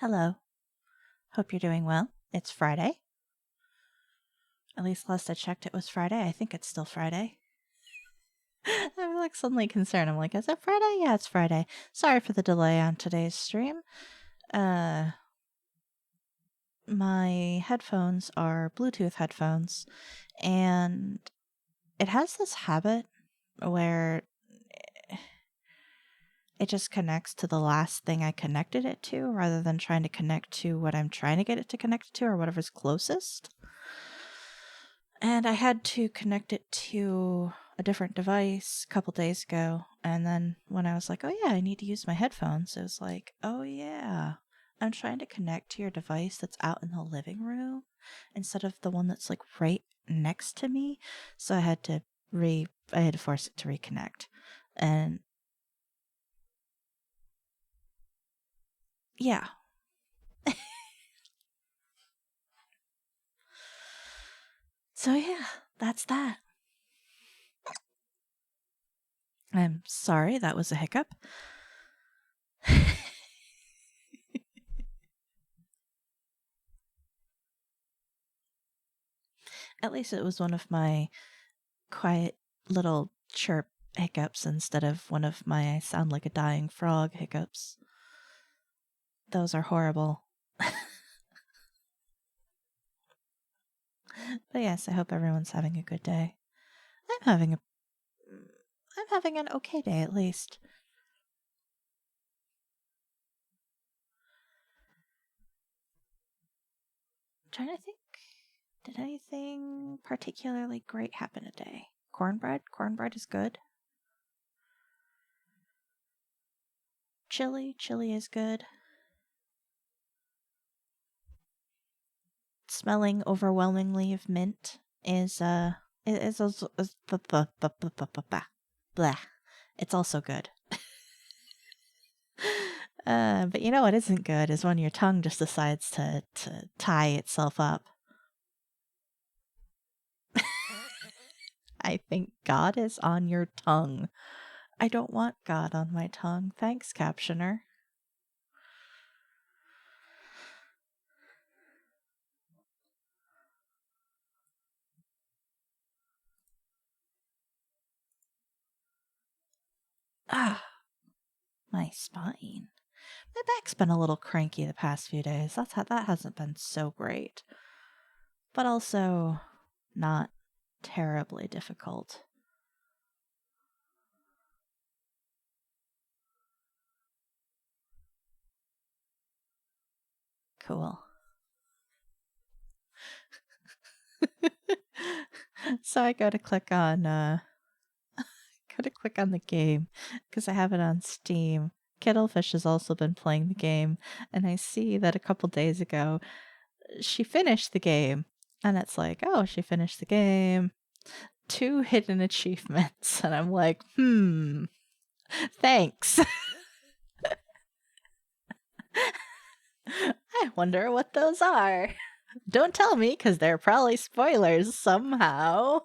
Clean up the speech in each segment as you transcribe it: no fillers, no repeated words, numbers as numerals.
Hello. Hope you're doing well. It's Friday. At least last I checked, it was Friday. I think it's still Friday. I'm like suddenly concerned. I'm like, is it Friday? Yeah, it's Friday. Sorry for the delay on today's stream. Uh, my headphones are Bluetooth headphones, and it has this habit where it just connects to the last thing I connected it to rather than trying to connect to what I'm trying to get it to connect to or whatever's closest. And I had to connect it to a different device a couple days ago. And then when I was like, oh, yeah, I need to use my headphones, it was like, oh, yeah, I'm trying to connect to your device that's out in the living room instead of the one that's like right next to me. So I had to force it to reconnect. And yeah. So yeah, that's that. I'm sorry, that was a hiccup. At least it was one of my quiet little chirp hiccups instead of one of my I sound like a dying frog hiccups. Those are horrible. But yes, I hope everyone's having a good day. I'm having a I'm having an okay day at least. I'm trying to think. Did anything particularly great happen today? Cornbread? Cornbread is good. Chili? Chili is good. Smelling overwhelmingly of mint is blah. It's also good. But you know what isn't good is when your tongue just decides to tie itself up. I think God is on your tongue. I don't want God on my tongue. Thanks, captioner. Ah, my spine. My back's been a little cranky the past few days. That hasn't been so great. But also not terribly difficult. Cool. So I go to click on the game because I have it on Steam. Kettlefish has also been playing the game, and I see that a couple days ago she finished the game, and it's like, oh, she finished the game. 2 hidden achievements, and I'm like, thanks. I wonder what those are. Don't tell me, because they're probably spoilers somehow.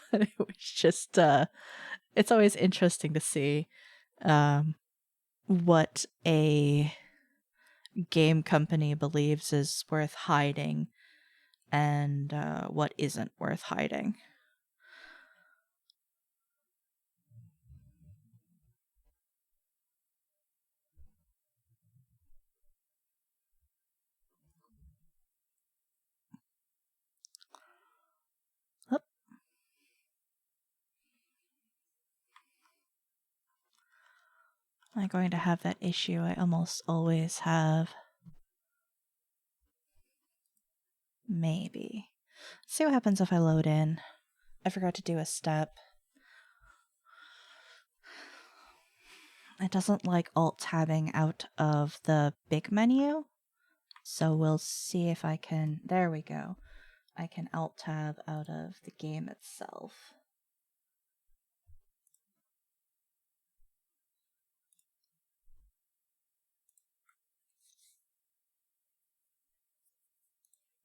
But it was just, it's always interesting to see what a game company believes is worth hiding and what isn't worth hiding. Oop. Am I going to have that issue I almost always have? Maybe. See what happens if I load in. I forgot to do a step. It doesn't like alt-tabbing out of the big menu. So we'll see if I can... There we go. I can alt-tab out of the game itself.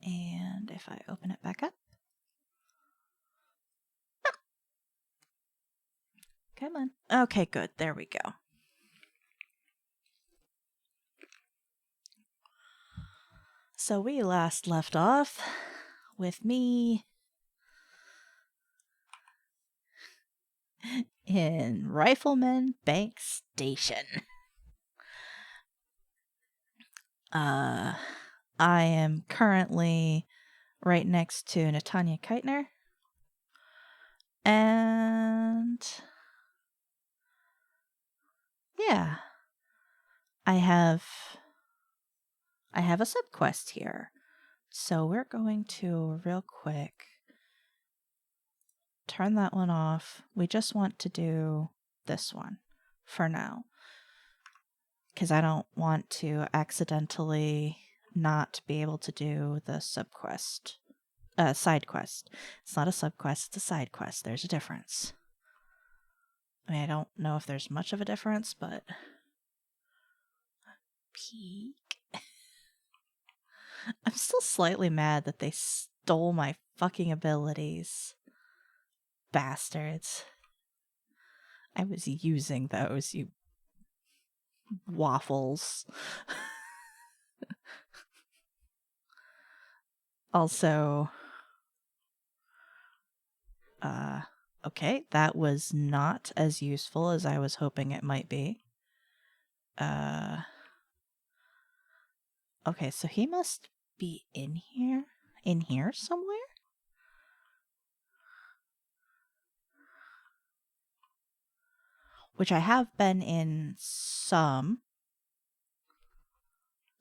And if I open it back up... Come on. Okay, good. There we go. So we last left off with me in Rifleman Bank Station. I am currently right next to Natanya Keitner. And yeah, I have a subquest here. So we're going to real quick turn that one off. We just want to do this one for now, because I don't want to accidentally not be able to do the subquest. Side quest. It's not a subquest, it's a side quest. There's a difference. I mean, I don't know if there's much of a difference, but... Peek. I'm still slightly mad that they stole my fucking abilities. Bastards. I was using those, you waffles. Also, okay, that was not as useful as I was hoping it might be. Okay, so he must be in here somewhere? Which I have been in some,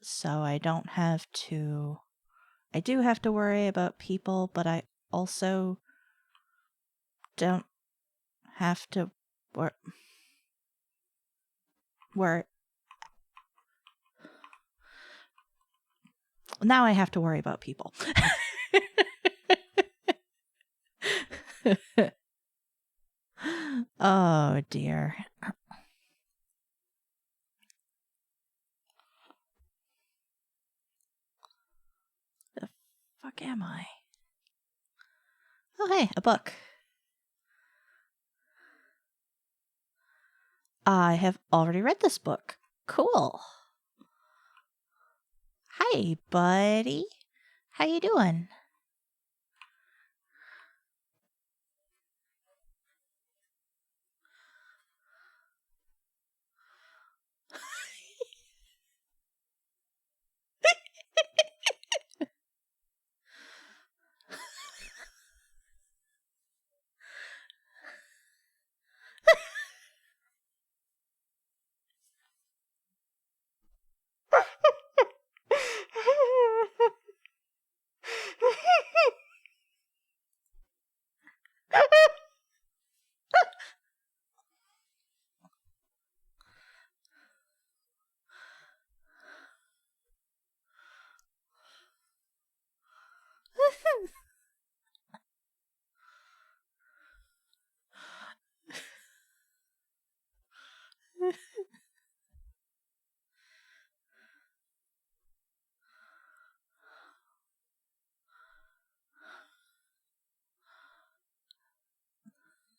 so I don't have to... I do have to worry about people, but I also don't have to now I have to worry about people. Oh dear. The fuck am I? Oh hey, a book. I have already read this book. Cool. Hi, buddy. How you doing?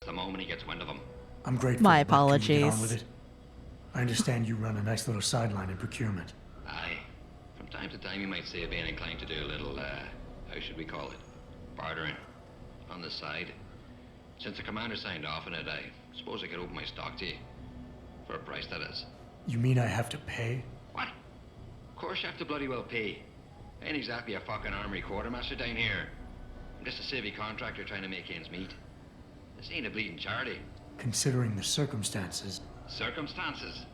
The moment he gets wind of him. I'm grateful. My But can you get on apologies. with it? I understand you run a nice little sideline in procurement. Aye. From time to time you might see it being inclined to do a little, how should we call it? Bartering. On the side. Since the commander signed off on it, I suppose I could open my stock to you. For a price, that is. You mean I have to pay? What? Of course you have to bloody well pay. I ain't exactly a fucking armory quartermaster down here. I'm just a civvy contractor trying to make ends meet. This ain't a bleeding charity. Considering the circumstances. Circumstances?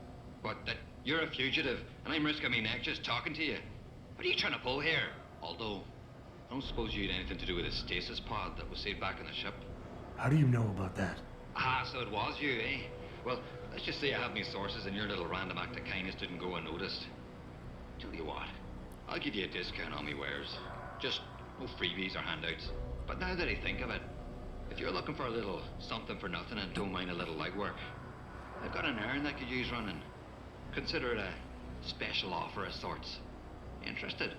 What, that you're a fugitive and I'm risking my neck just talking to you? What are you trying to pull here? Although, I don't suppose you had anything to do with the stasis pod that was saved back in the ship. How do you know about that? Ah, so it was you, eh? Well, let's just say I have my sources and your little random act of kindness didn't go unnoticed. Tell you what, I'll give you a discount on me wares. Just no freebies or handouts. But now that I think of it, if you're looking for a little something for nothing and don't mind a little legwork, I've got an errand that could use running. Consider it a special offer of sorts. Interested?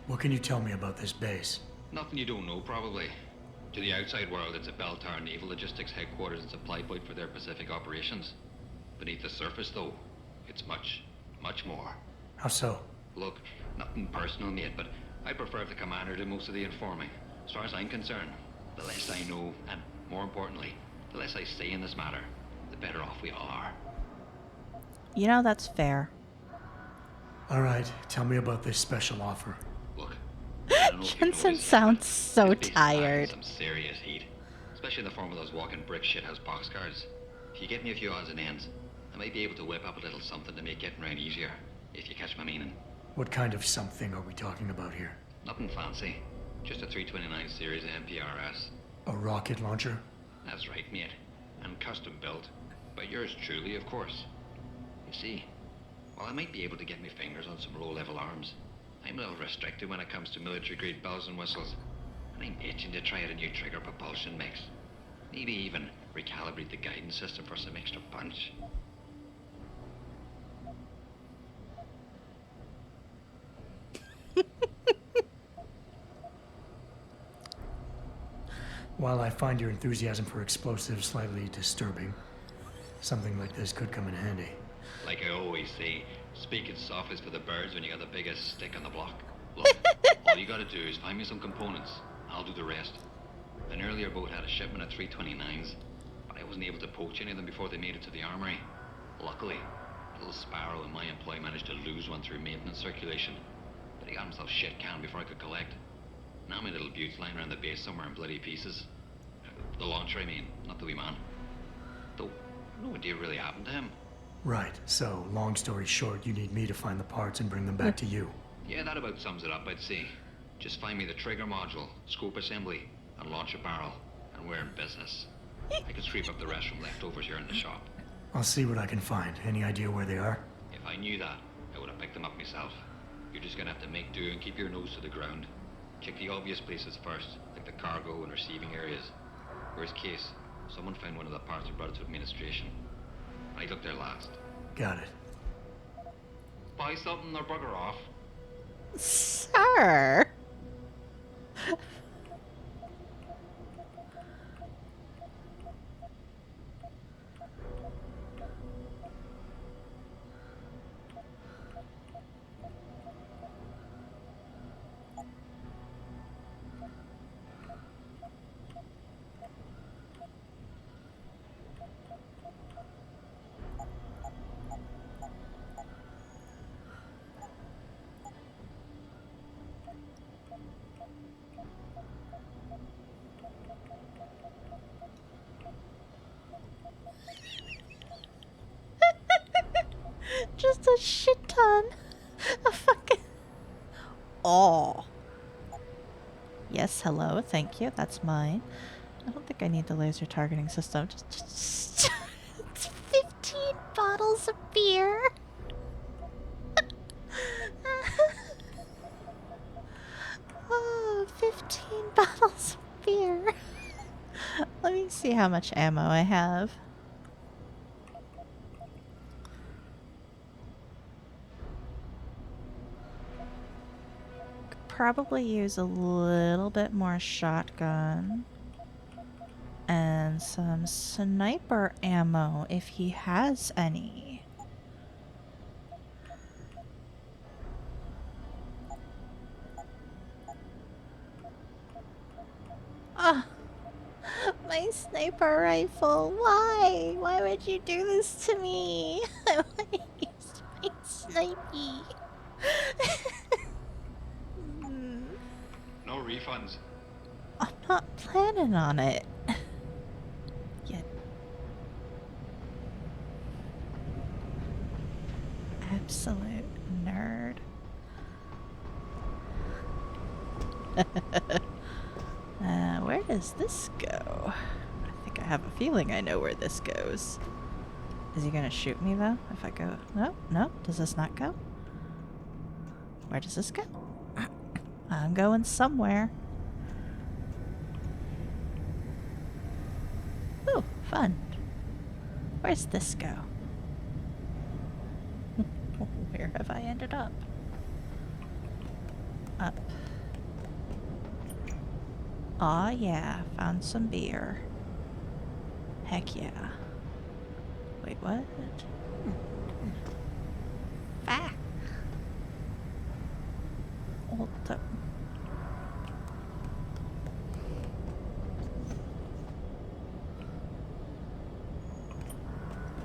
What can you tell me about this base? Nothing you don't know, probably. To the outside world, it's a Beltar Naval Logistics headquarters and supply point for their Pacific operations. Beneath the surface, though, it's much, much more. How so? Look, nothing personal, mate, but I prefer if the commander did most of the informing. As far as I'm concerned, the less I know, and more importantly, the less I say in this matter, the better off we all are. You know, that's fair. All right, tell me about this special offer. Look, I don't know if you Jensen noticed, sounds but so this beast's packing tired. Some serious heat, especially in the form of those walking brick shithouse boxcars. If you get me a few odds and ends, I might be able to whip up a little something to make getting around easier, if you catch my meaning. What kind of something are we talking about here? Nothing fancy, just a 329 series MPRS. A rocket launcher? That's right, mate, and custom built, by yours truly, of course. You see, while I might be able to get my fingers on some low-level arms, I'm a little restricted when it comes to military-grade bells and whistles, and I'm itching to try out a new trigger propulsion mix. Maybe even recalibrate the guidance system for some extra punch. While I find your enthusiasm for explosives slightly disturbing, something like this could come in handy. Like I always say, speaking soft is for the birds when you got the biggest stick on the block. Look, all you gotta do is find me some components. I'll do the rest. An earlier boat had a shipment of 329s, but I wasn't able to poach any of them before they made it to the armory. Luckily, a little Sparrow in my employ managed to lose one through maintenance circulation, but he got himself shit canned before I could collect. Now my little bute's lying around the base somewhere in bloody pieces. The launcher, I mean, not the wee man. Though, no idea really happened to him. Right, so long story short, you need me to find the parts and bring them back to you. Yeah, that about sums it up, I'd say. Just find me the trigger module, scope assembly, and launch a barrel, and we're in business. I could sweep up the rest from leftovers here in the shop. I'll see what I can find. Any idea where they are? If I knew that, I would have picked them up myself. You're just gonna have to make do and keep your nose to the ground. Check the obvious places first, like the cargo and receiving areas. Worst case, someone found one of the parts and brought it to administration. I looked there last. Got it. Buy something or bugger off. Sir. Just a shit ton of fucking. Oh. Yes, hello, thank you. That's mine. I don't think I need the laser targeting system. Just it's 15 bottles of beer. Oh, 15 bottles of beer. Let me see how much ammo I have. Probably use a little bit more shotgun and some sniper ammo if he has any. Ah, my sniper rifle. Why? Why would you do this to me? I want to use my snipey. No refunds. I'm not planning on it. Yet. Absolute nerd. Where does this go? I think I have a feeling I know where this goes. Is he gonna shoot me though? If I go... No, no. Does this not go? Where does this go? I'm going somewhere. Ooh, fun. Where's this go? Where have I ended up? Up. Aw, yeah. Found some beer. Heck yeah. Wait, what? Ah! Hold up.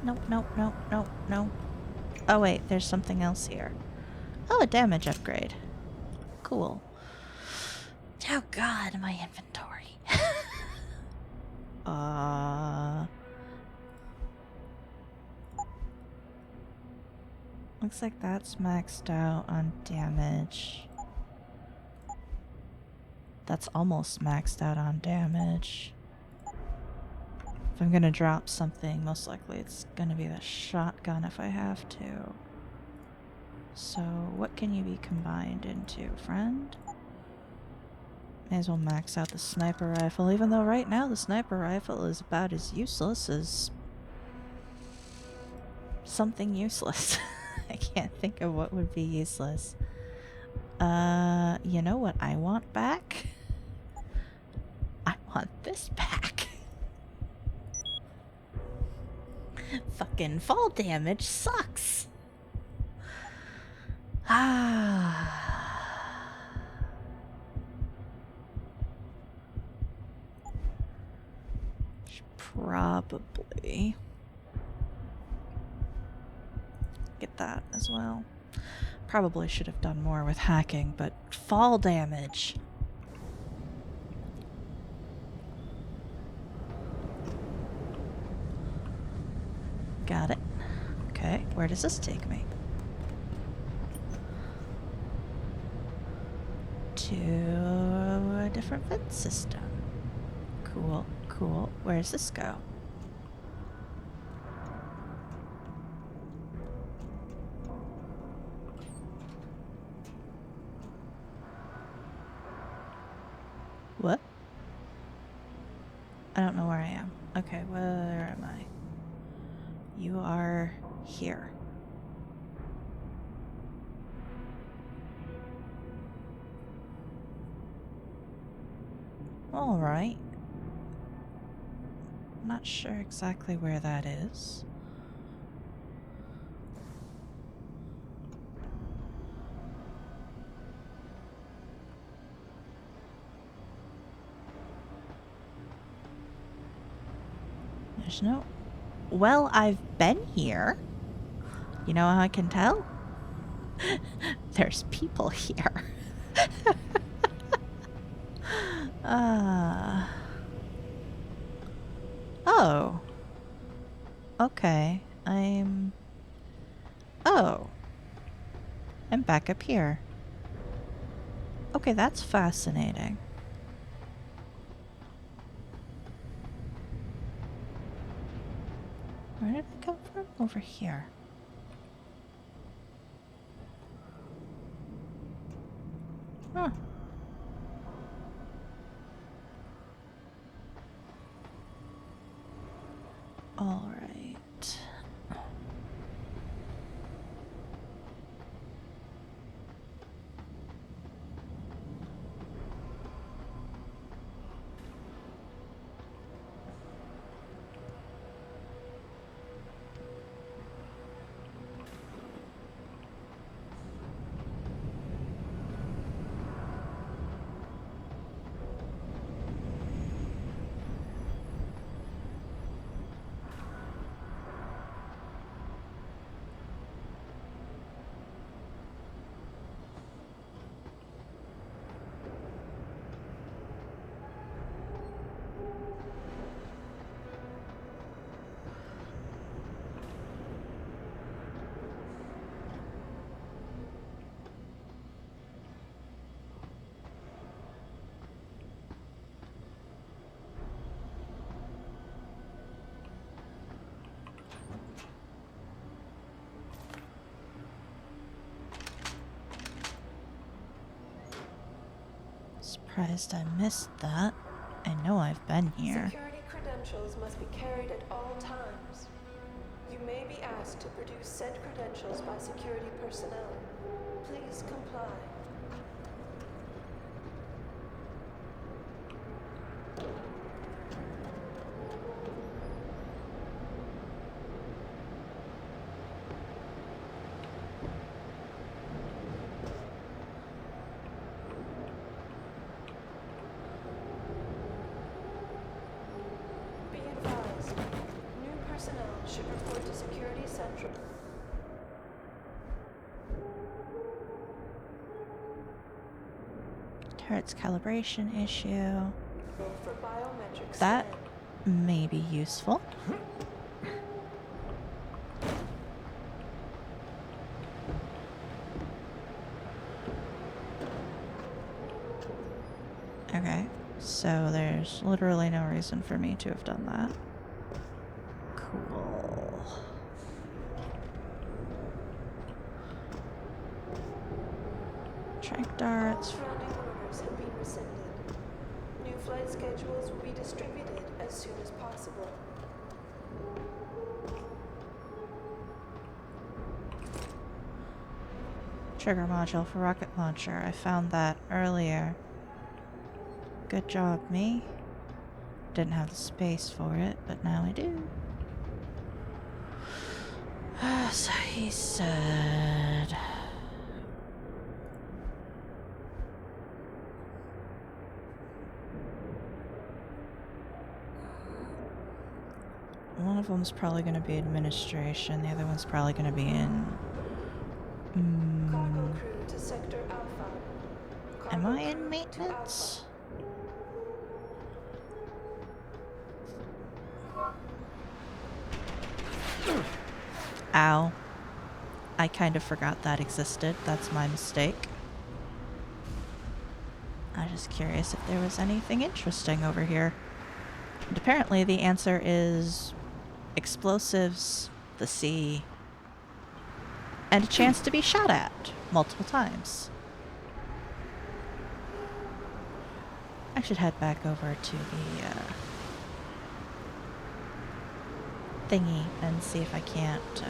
Nope, nope, nope, nope, no. Oh wait, there's something else here. Oh, a damage upgrade. Cool. Oh god, my inventory. Looks like that's maxed out on damage. That's almost maxed out on damage. If I'm gonna drop something, most likely it's gonna be the shotgun if I have to. So, what can you be combined into, friend? May as well max out the sniper rifle, even though right now the sniper rifle is about as useless as something useless. I can't think of what would be useless. You know what I want back? I want this back. Fucking fall damage sucks. Should probably get that as well. Probably should have done more with hacking, but fall damage. Got it. Okay, where does this take me? To a different vent system. Cool, cool. Where does this go? What? I don't know where I am. Okay, where am I? You are here. Alright. Not sure exactly where that is. There's no... Well, I've been here. You know how I can tell? There's people here. Oh. Okay. Oh. I'm back up here. Okay, that's fascinating. Where did I come from? Over here. Huh. All right. Surprised I missed that. I know I've been here. Security credentials must be carried at all times. You may be asked to produce said credentials by security personnel. Please comply. Central. Turret's calibration issue. For biometric That scan. may be useful. Okay, so there's literally no reason for me to have done that. Cool. Track darts. All grounding orders have been rescinded. New flight schedules will be distributed as soon as possible. Trigger module for rocket launcher. I found that earlier. Good job, me. Didn't have the space for it, but now I do. So he said... One of them's probably going to be administration. The other one's probably going to be in... Cargo crew to Sector Alpha. Am Cargo I in crew to maintenance? Ow. I kind of forgot that existed. That's my mistake. I was just curious if there was anything interesting over here. And apparently the answer is explosives, the sea, and a chance to be shot at multiple times. I should head back over to the thingy and see if I can't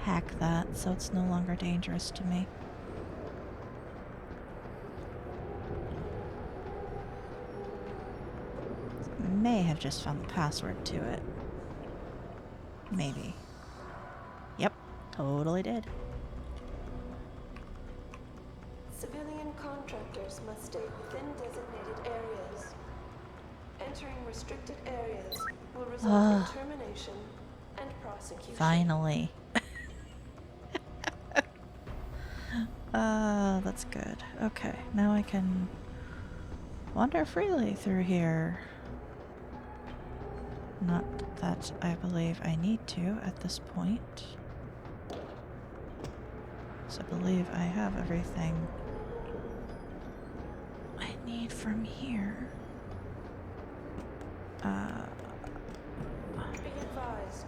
hack that so it's no longer dangerous to me. May have just found the password to it. Maybe. Yep, totally did. Civilian contractors must stay within designated areas. Entering restricted areas will result in termination and prosecution. Finally. That's good. Okay, now I can wander freely through here. Not that I believe I need to at this point. So I believe I have everything I need from here. Be advised,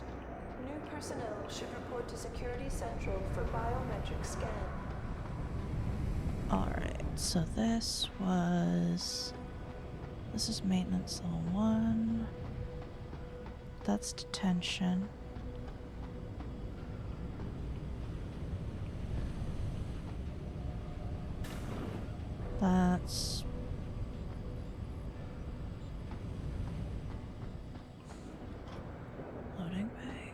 new personnel should report to Security Central for biometric scan. Alright, so this is maintenance level 1. That's detention. That's loading bay.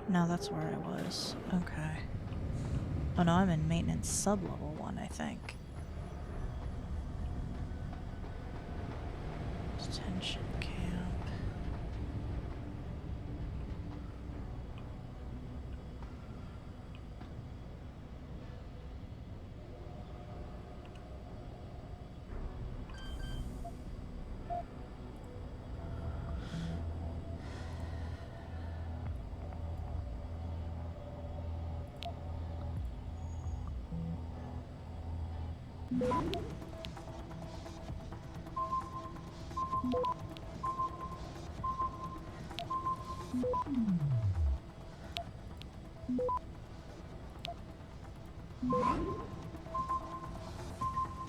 No, that's where I was. Okay. Oh no, I'm in maintenance sub-level 1, I think. Detention camp.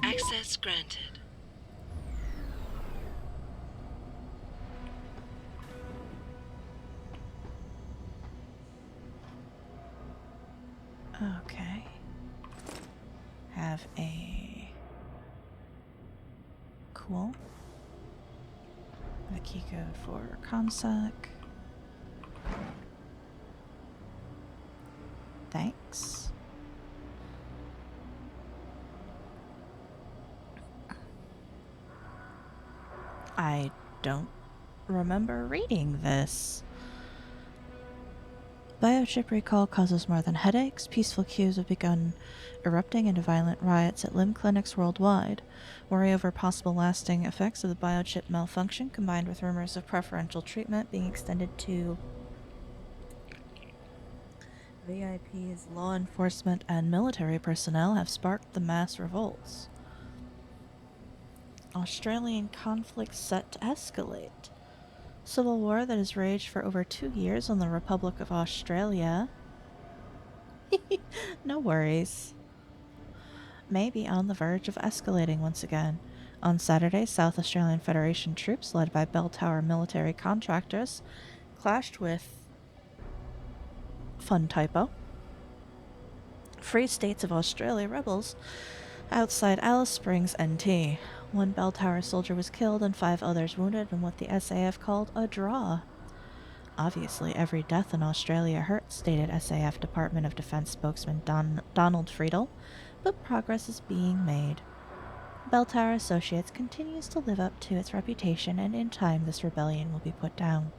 Access granted. Okay. Have a... Cool. The key code for ComSec. Thanks. I don't remember reading this. Biochip recall causes more than headaches. Peaceful queues have begun erupting into violent riots at limb clinics worldwide. Worry over possible lasting effects of the biochip malfunction, combined with rumors of preferential treatment being extended to VIPs, law enforcement, and military personnel, have sparked the mass revolts. Australian conflict set to escalate. Civil war that has raged for over 2 years on the Republic of Australia. No worries. May be on the verge of escalating once again. On Saturday, South Australian Federation troops led by bell tower military contractors clashed with fun typo Free States of Australia rebels outside Alice Springs, NT. One bell tower soldier was killed and 5 others wounded in what the SAF called a draw. Obviously, every death in Australia hurts, stated SAF Department of Defense spokesman Donald Friedel, but progress is being made. Bell Tower Associates continues to live up to its reputation, and in time this rebellion will be put down.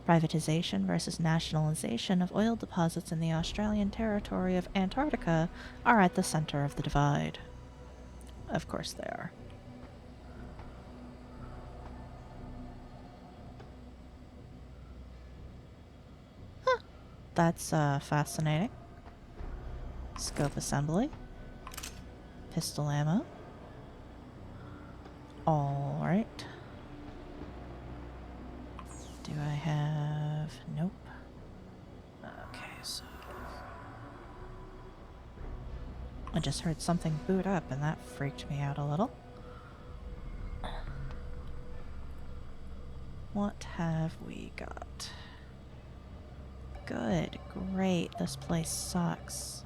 Privatization versus nationalization of oil deposits in the Australian territory of Antarctica are at the center of the divide. Of course they are. Huh. That's fascinating. Scope assembly. Pistol ammo. Alright. Do I have... Nope. Okay, so... I just heard something boot up and that freaked me out a little. What have we got? Good, great, this place sucks.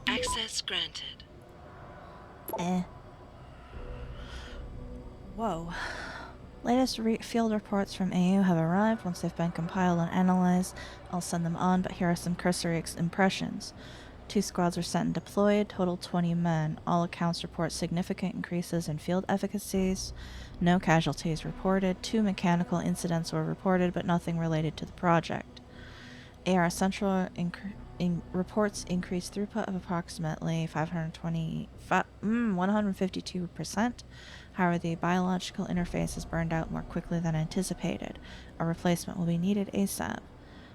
Access granted. Whoa. Latest field reports from AU have arrived. Once they've been compiled and analyzed, I'll send them on, but here are some cursory impressions. 2 squads are sent and deployed, total 20 men. All accounts report significant increases in field efficacies. No casualties reported. 2 mechanical incidents were reported, but nothing related to the project. AR Central reports increased throughput of approximately 152%. However, the biological interface is burned out more quickly than anticipated. A replacement will be needed ASAP.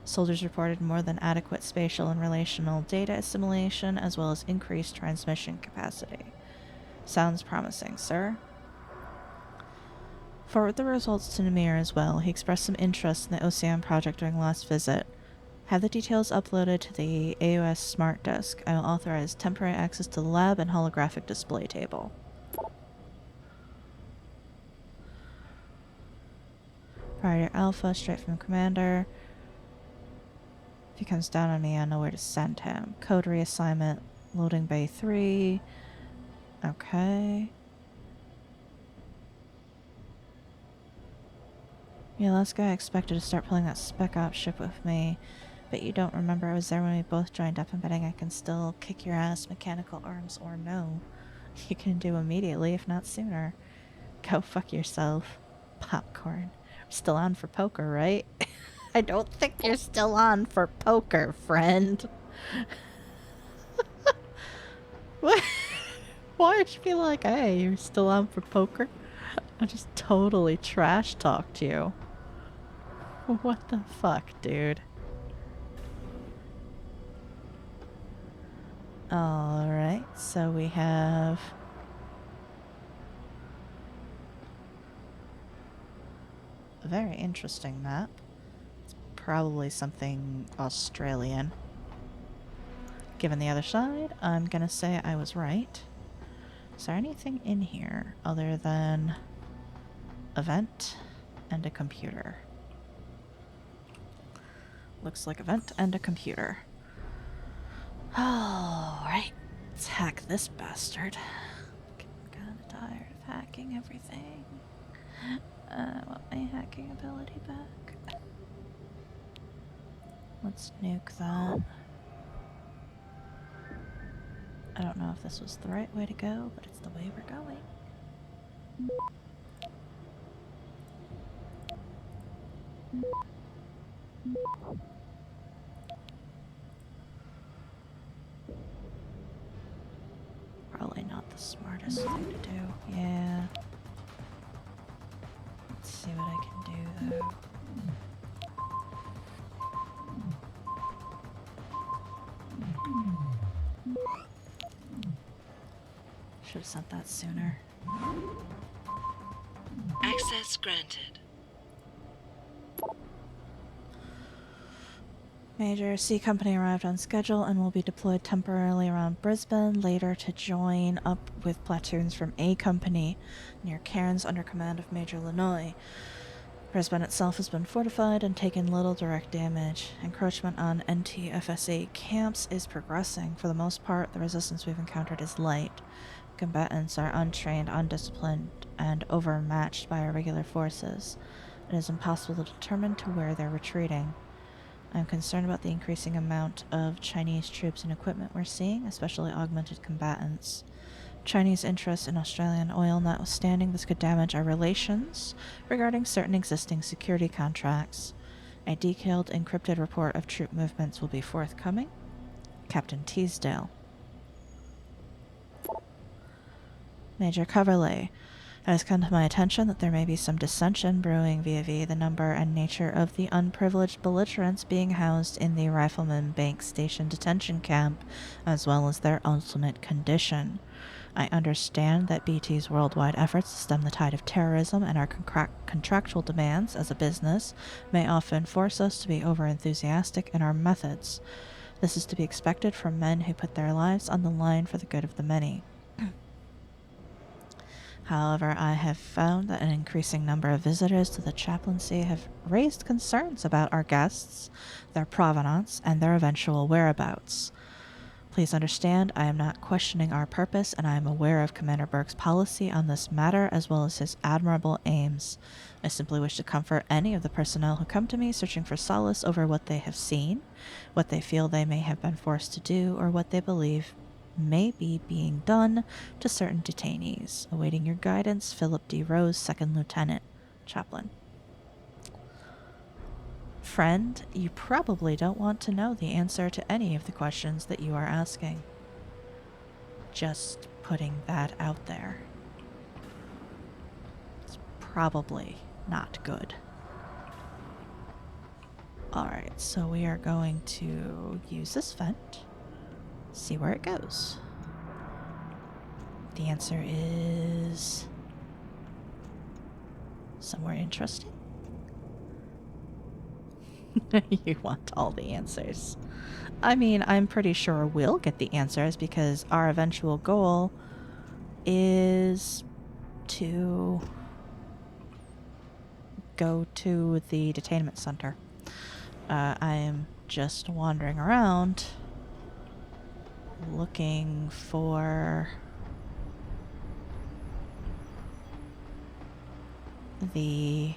Soldiers reported more than adequate spatial and relational data assimilation, as well as increased transmission capacity. Sounds promising, sir. Forward the results to Namir as well. He expressed some interest in the OCM project during last visit. Have the details uploaded to the AOS Smart Disk. I will authorize temporary access to the lab and holographic display table. Priority Alpha, straight from Commander. If he comes down on me, I know where to send him. Code reassignment, loading bay 3. Okay. Yeah, last guy expected to start pulling that spec ops ship with me. But you don't remember I was there when we both joined up. I'm betting I can still kick your ass, mechanical arms or no. You can do immediately, if not sooner. Go fuck yourself. Popcorn. Still on for poker, right? I don't think you're still on for poker, friend. What? Why would you be like, hey, you're still on for poker? I just totally trash talked you. What the fuck, dude? Alright, so we have a very interesting map. It's probably something Australian. Given the other side, I'm gonna say I was right. Is there anything in here other than a vent and a computer? Looks like a vent and a computer. Alright, let's hack this bastard. I'm kinda tired of hacking everything. I want my hacking ability back. Let's nuke that. I don't know if this was the right way to go, but it's the way we're going. Probably not the smartest thing to do. Yeah. Let's see what I can do though. Should have sent that sooner. Access granted. Major C Company arrived on schedule and will be deployed temporarily around Brisbane, later to join up with platoons from A Company near Cairns under command of Major Lanoy. Brisbane itself has been fortified and taken little direct damage. Encroachment on NTFSA camps is progressing. For the most part, the resistance we've encountered is light. Combatants are untrained, undisciplined, and overmatched by our regular forces. It is impossible to determine to where they're retreating. I'm concerned about the increasing amount of Chinese troops and equipment we're seeing, especially augmented combatants. Chinese interests in Australian oil notwithstanding, this could damage our relations regarding certain existing security contracts. A detailed encrypted report of troop movements will be forthcoming. Captain Teasdale. Major Coverley. It has come to my attention that there may be some dissension brewing vis-a-vis the number and nature of the unprivileged belligerents being housed in the Rifleman Bank Station detention camp, as well as their ultimate condition. I understand that BT's worldwide efforts to stem the tide of terrorism and our contractual demands as a business may often force us to be over-enthusiastic in our methods. This is to be expected from men who put their lives on the line for the good of the many. However, I have found that an increasing number of visitors to the chaplaincy have raised concerns about our guests, their provenance, and their eventual whereabouts. Please understand, I am not questioning our purpose, and I am aware of Commander Burke's policy on this matter as well as his admirable aims. I simply wish to comfort any of the personnel who come to me searching for solace over what they have seen, what they feel they may have been forced to do, or what they believe may be being done to certain detainees. Awaiting your guidance, Philip D. Rose, 2nd Lieutenant, Chaplain. Friend, you probably don't want to know the answer to any of the questions that you are asking. Just putting that out there. It's probably not good. Alright, so we are going to use this vent. See where it goes. The answer is somewhere interesting. You want all the answers. I mean, I'm pretty sure we'll get the answers because our eventual goal is to go to the detainment center. I am just wandering around looking for the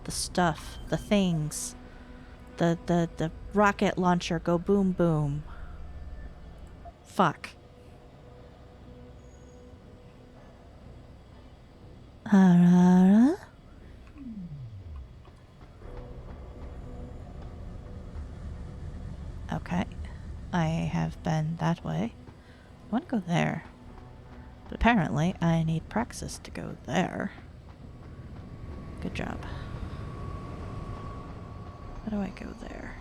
stuff, the things, the rocket launcher go boom boom. Fuck. Okay, I have been that way. I want to go there. But apparently I need Praxis to go there. Good job. How do I go there?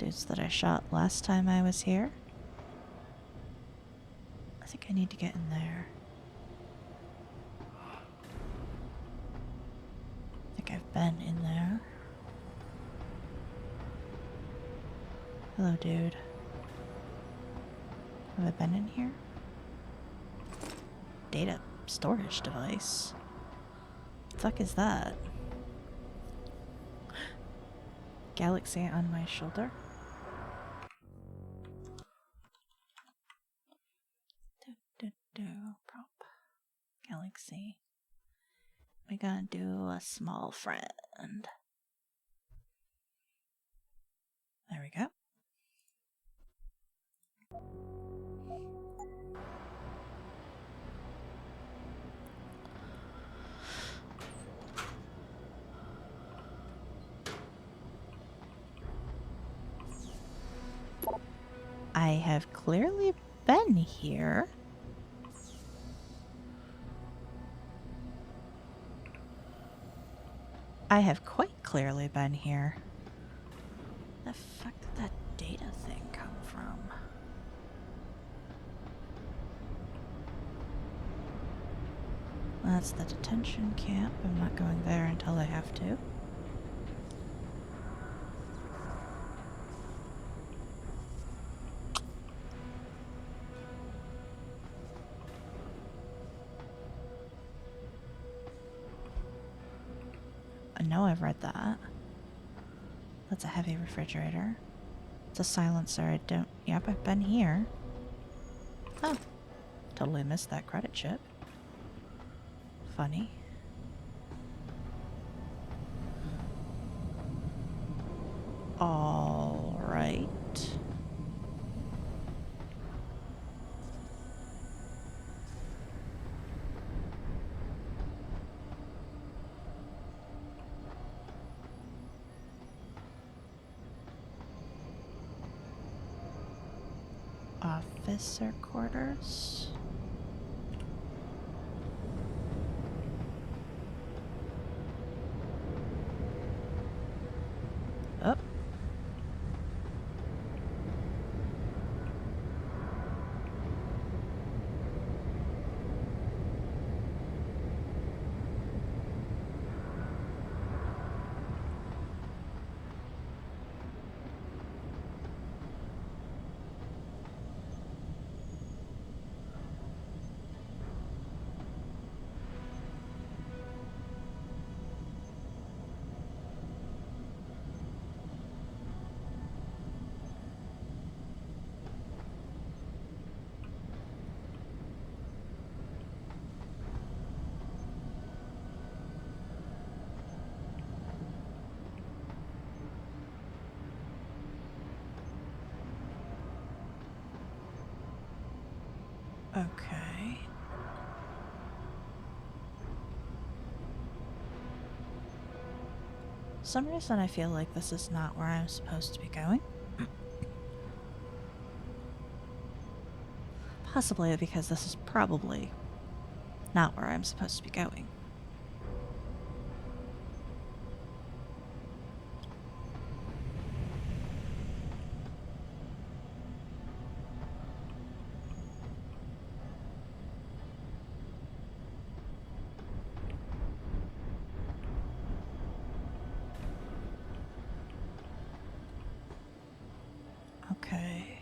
dudes that I shot last time I was here. I think I need to get in there. I think I've been in there. Hello, dude. Have I been in here? Data storage device. The fuck is that? Galaxy on my shoulder. Prop. Galaxy. We're gonna do a small friend. There we go. I have clearly been here. I have quite clearly been here. The fuck did that data thing come from? That's the detention camp. I'm not going there until I have to. I know I've read that. That's a heavy refrigerator. It's a silencer. I don't... Yep, I've been here. Oh. Totally missed that credit chip. Funny. All right. Officer quarters. Up. Okay. For some reason I feel like this is not where I'm supposed to be going. Possibly because this is probably not where I'm supposed to be going. Okay.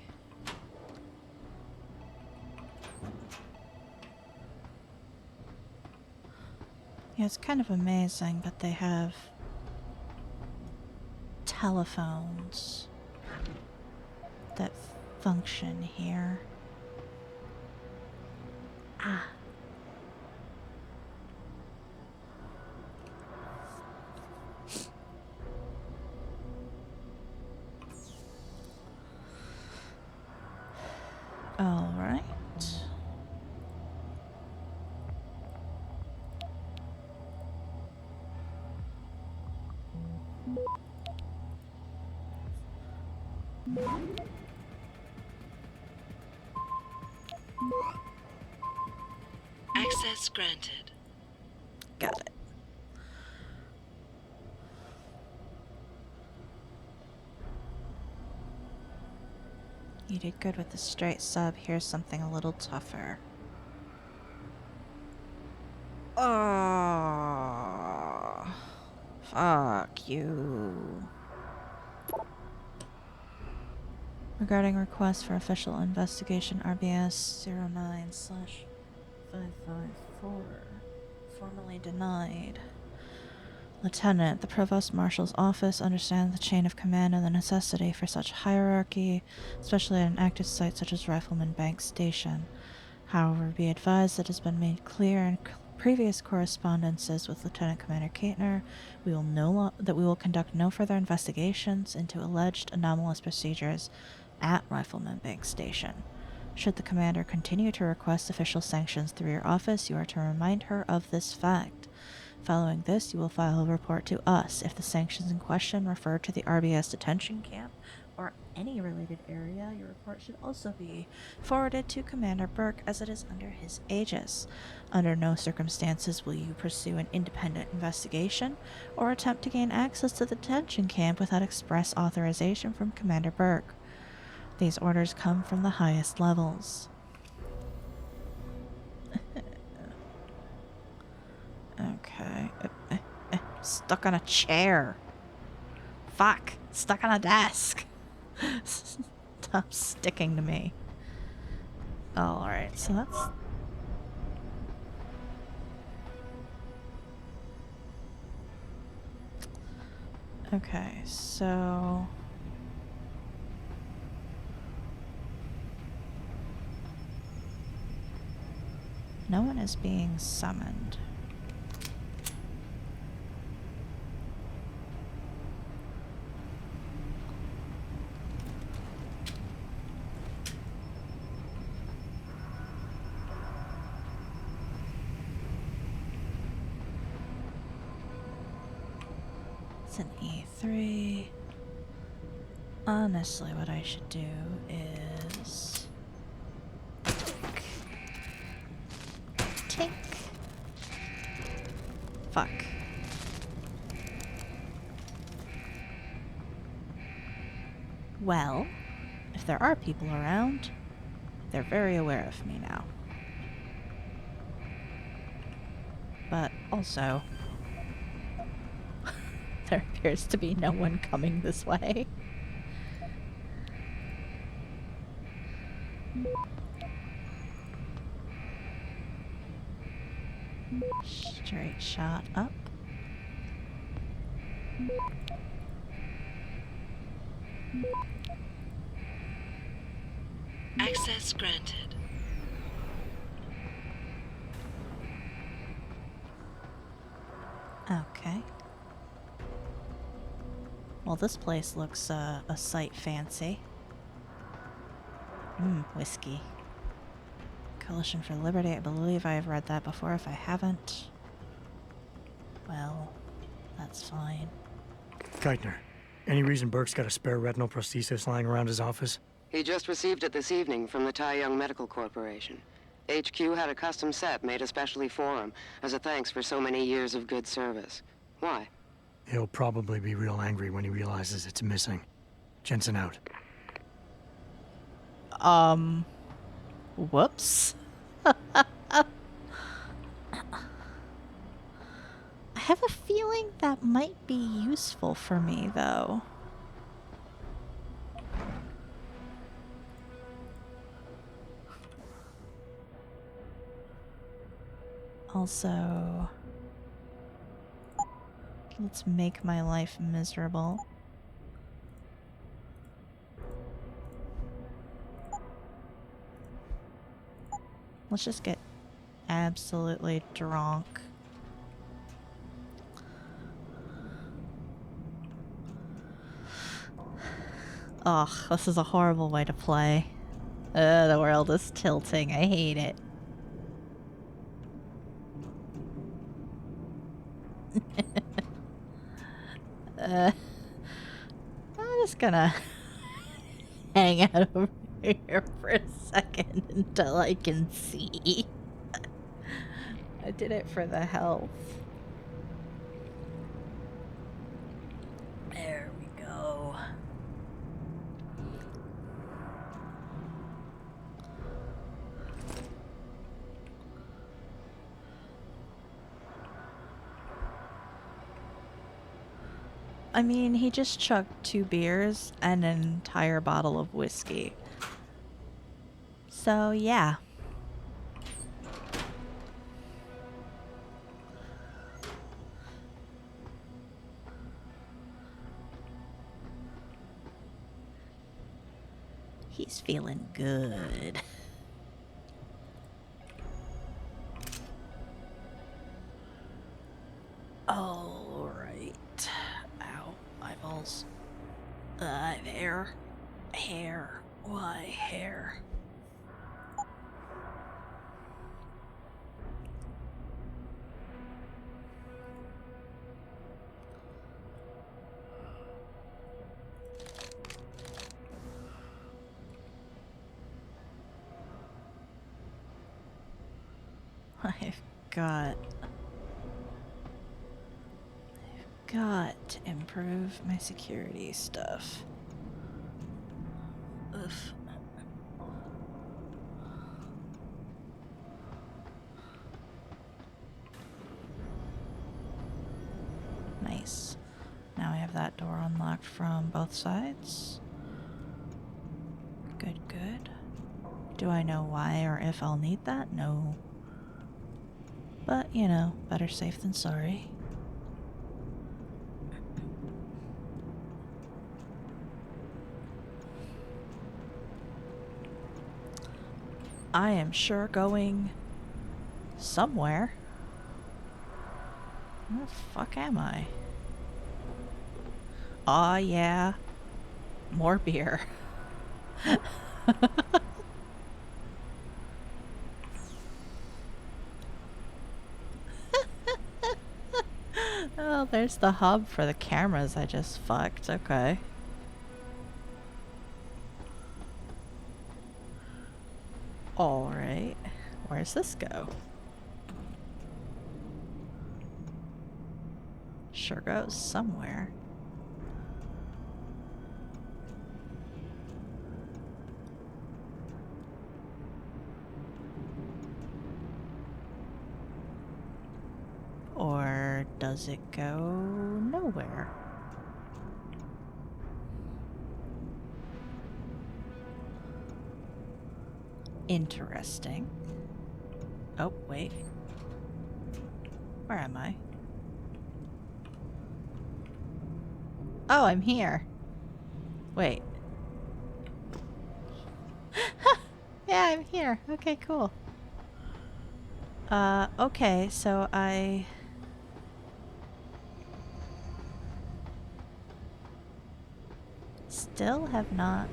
Yeah, it's kind of amazing that they have telephones that function here. Ah. All right. Access granted. Got it. You did good with the straight sub. Here's something a little tougher. Oh, fuck you. Regarding request for official investigation, RBS 09/554, formally denied. Lieutenant, the Provost Marshal's office understands the chain of command and the necessity for such hierarchy, especially at an active site such as Rifleman Bank Station. However, be advised that it has been made clear in previous correspondences with Lieutenant Commander Kaitner that we will conduct no further investigations into alleged anomalous procedures at Rifleman Bank Station. Should the commander continue to request official sanctions through your office, you are to remind her of this fact. Following this, you will file a report to us. If the sanctions in question refer to the RBS detention camp or any related area, your report should also be forwarded to Commander Burke as it is under his aegis. Under no circumstances will you pursue an independent investigation or attempt to gain access to the detention camp without express authorization from Commander Burke. These orders come from the highest levels. Okay. Stuck on a chair. Fuck. Stuck on a desk. Stop sticking to me. Alright, so that's... Okay, so... No one is being summoned. It's an E3. Honestly, what I should do is... Tink. Fuck. Well, if there are people around, they're very aware of me now. But also, there appears to be no one coming this way. Straight shot up. Access granted. Okay. Well, this place looks a sight fancy. Whiskey. Coalition for Liberty. I believe I have read that before. If I haven't, well, that's fine. Geithner, any reason Burke's got a spare retinal prosthesis lying around his office? He just received it this evening from the Tai Young Medical Corporation. HQ had a custom set made especially for him, as a thanks for so many years of good service. Why? He'll probably be real angry when he realizes it's missing. Jensen out. Whoops. I have a feeling that might be useful for me, though. Also, let's make my life miserable. Let's just get absolutely drunk. Ugh, this is a horrible way to play. The world is tilting. I hate it. I'm just gonna hang out over here for a second until I can see. I did it for the health. There we go. I mean, he just chugged 2 beers and an entire bottle of whiskey. So, yeah. He's feeling good. All right. Ow, eyeballs. Hair. Hair. Why hair? I've got to improve my security stuff. Ugh. Nice. Now I have that door unlocked from both sides. Good, good. Do I know why or if I'll need that? No. But, you know, better safe than sorry. I am sure going somewhere. Where the fuck am I? Aw, yeah. More beer. Oh, there's the hub for the cameras I just fucked. Okay. Alright. Where's this go? Sure goes somewhere. Or does it go nowhere? Interesting. Oh, wait. Where am I? Oh, I'm here. Wait. Yeah, I'm here. Okay, cool. Okay, so I still have not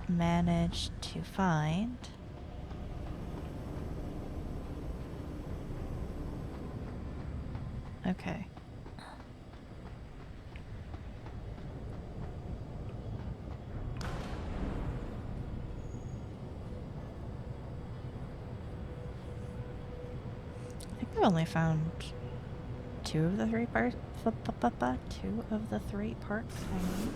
managed to find okay. I think I've only found 2 of the 3 parts. 2 of the 3 parts I need.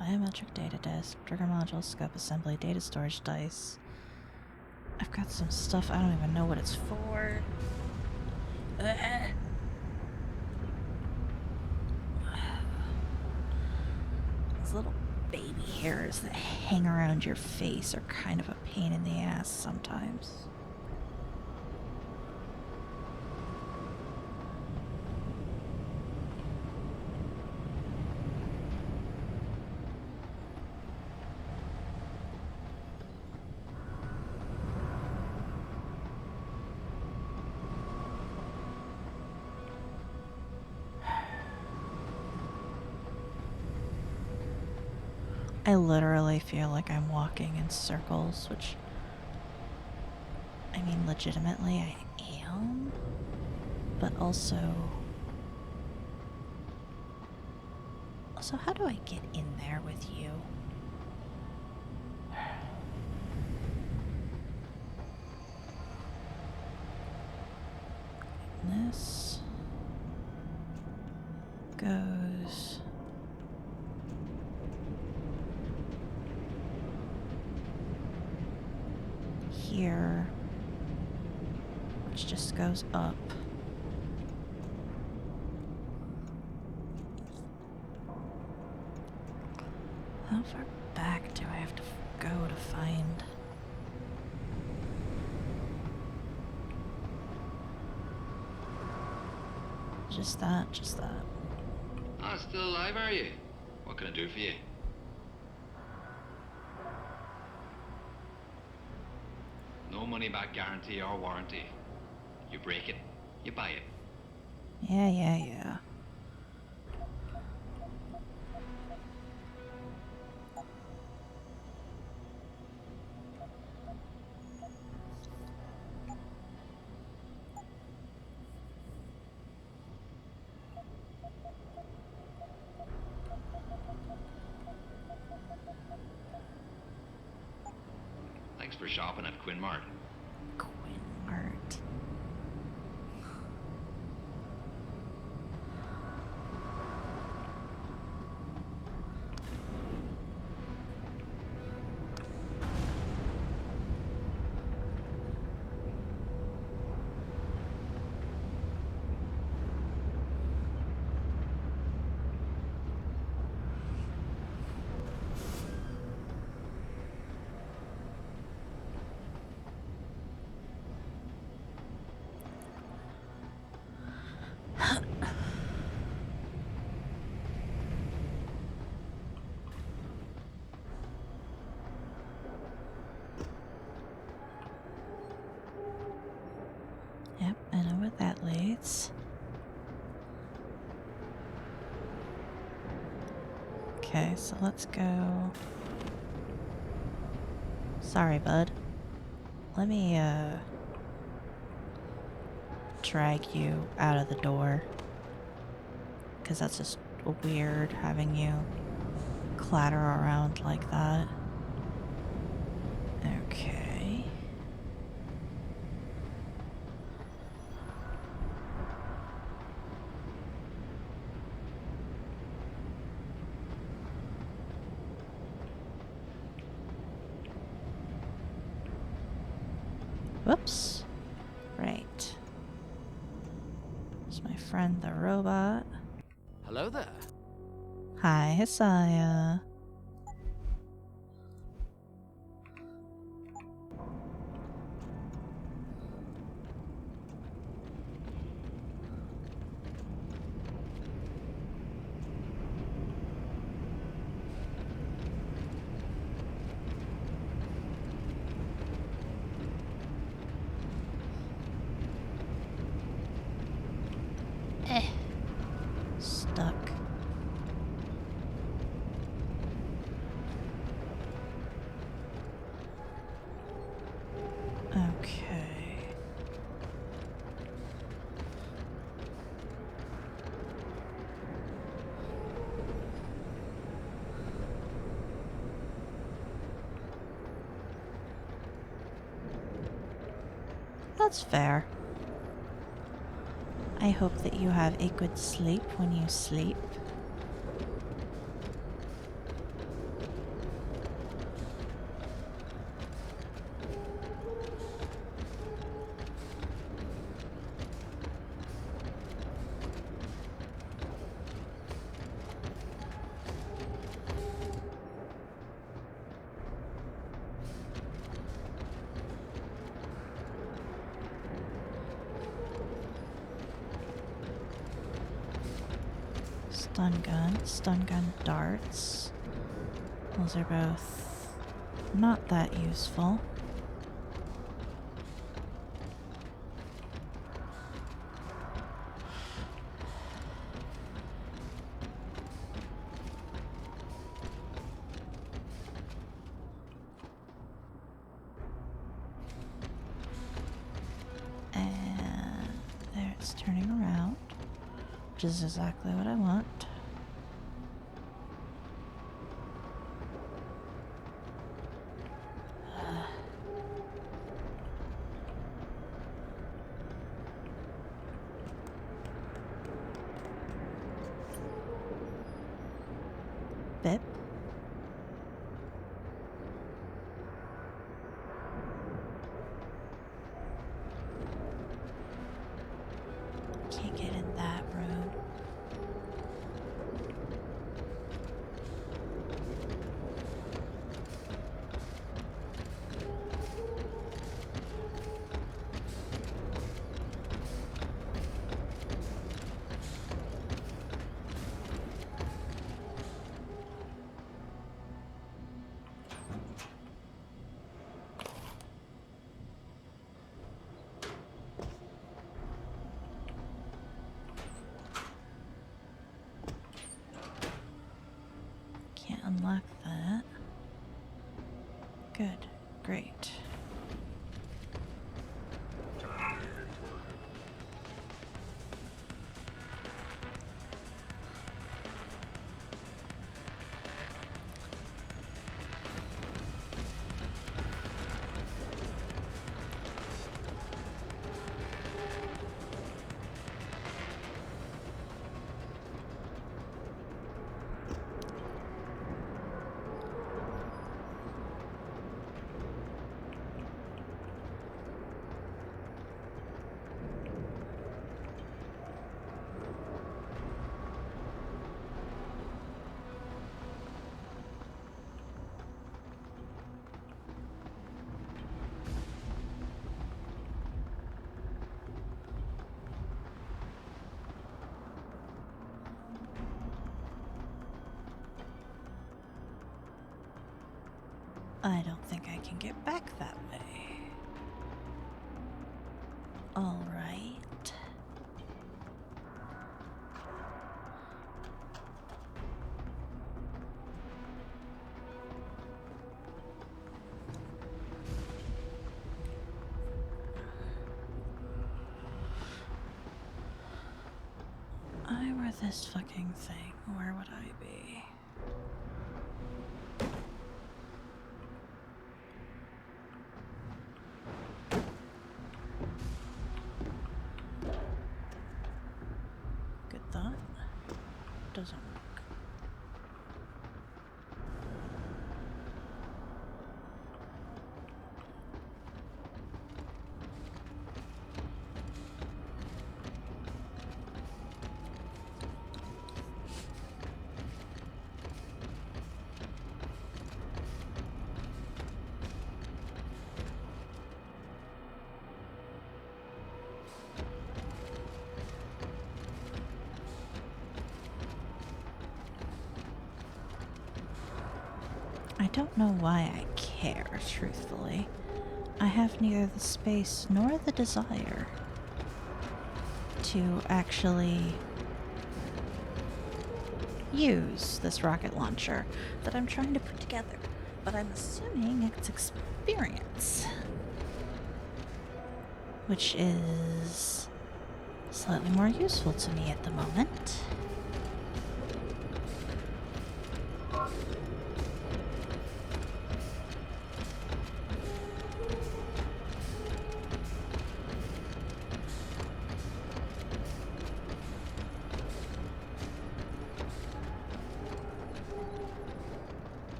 Biometric data disk, trigger module, scope assembly, data storage dice. I've got some stuff I don't even know what it's for. Those little baby hairs that hang around your face are kind of a pain in the ass sometimes. I literally feel like I'm walking in circles, which, I mean, legitimately I am, but also, how do I get in there with you? This goes here, which just goes up. How far back do I have to go to find? Just that, just that. Ah, still alive, are you? What can I do for you? No money back guarantee or warranty. You break it, you buy it. Yeah. Thanks for shopping at Quinmart. Quinmart. Yep, I know where that leads. Okay, so let's go. Sorry, bud. Let me, drag you out of the door. Because that's just weird having you clatter around like that. Okay. Whoops. Right. There's my friend the robot. Hello there. Hi, Hisaya. Stuck. Okay. That's fair. I hope that you have a good sleep when you sleep. Stun gun darts. Those are both not that useful. And there it's turning around, which is exactly what I want. Bip. Great. I don't think I can get back that way. All right. I were this fucking thing, where would I be? Good thought. Doesn't work. I don't know why I care, truthfully. I have neither the space nor the desire to actually use this rocket launcher that I'm trying to put together, but I'm assuming it's experience, which is slightly more useful to me at the moment.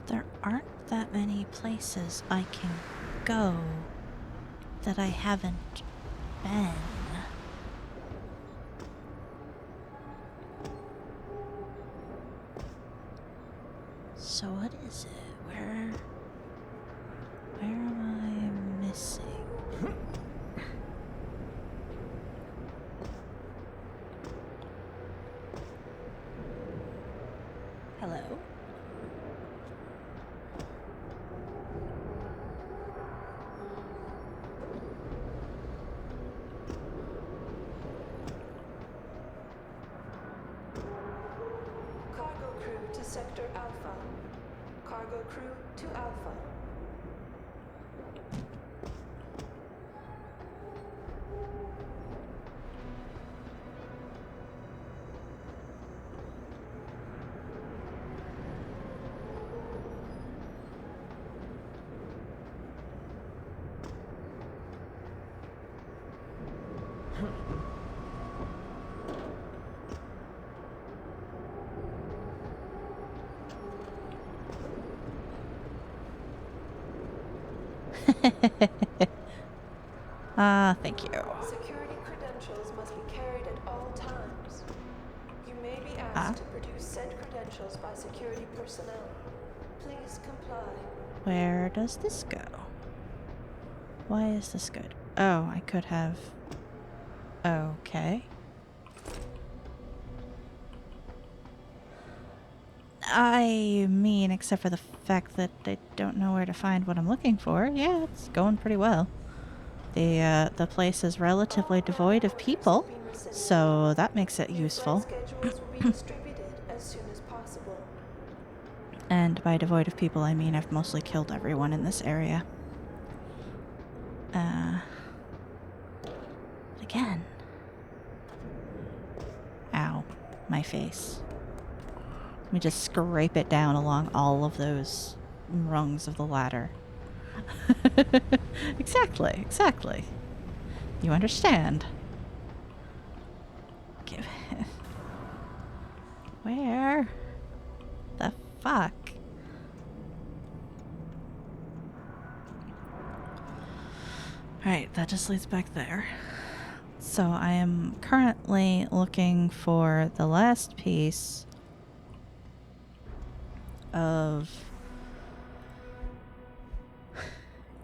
There aren't that many places I can go that I haven't been. So what is it? Where am I missing? Hello? Cargo crew to Sector Alpha. Cargo crew to Alpha. Thank you. Security credentials must be carried at all times. You may be asked to produce said credentials by security personnel. Please comply. Where does this go? Why is this good? Oh, I could have... Okay. I mean, except for the fact that I don't know where to find what I'm looking for. Yeah, it's going pretty well. The place is relatively devoid of people, so that makes it useful. Flight schedules will be distributed as soon as possible. And by devoid of people, I mean I've mostly killed everyone in this area. Again. Ow. My face. Let me just scrape it down along all of those rungs of the ladder. Exactly. You understand. Where the fuck? Alright, that just leads back there. So I am currently looking for the last piece of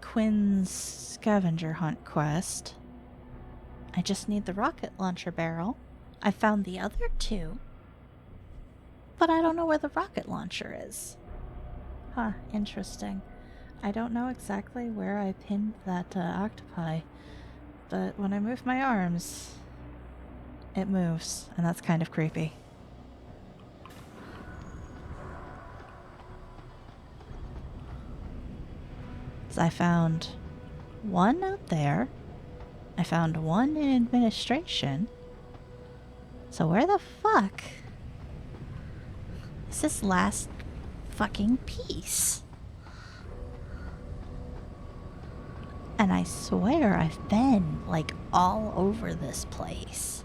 Quinn's scavenger hunt quest. I just need the rocket launcher barrel. I found the other two, but I don't know where the rocket launcher is. Huh, interesting. I don't know exactly where I pinned that octopi, but when I move my arms, it moves, and that's kind of creepy. So I found one out there. I found one in administration. So where the fuck is this last fucking piece? And I swear I've been, like, all over this place.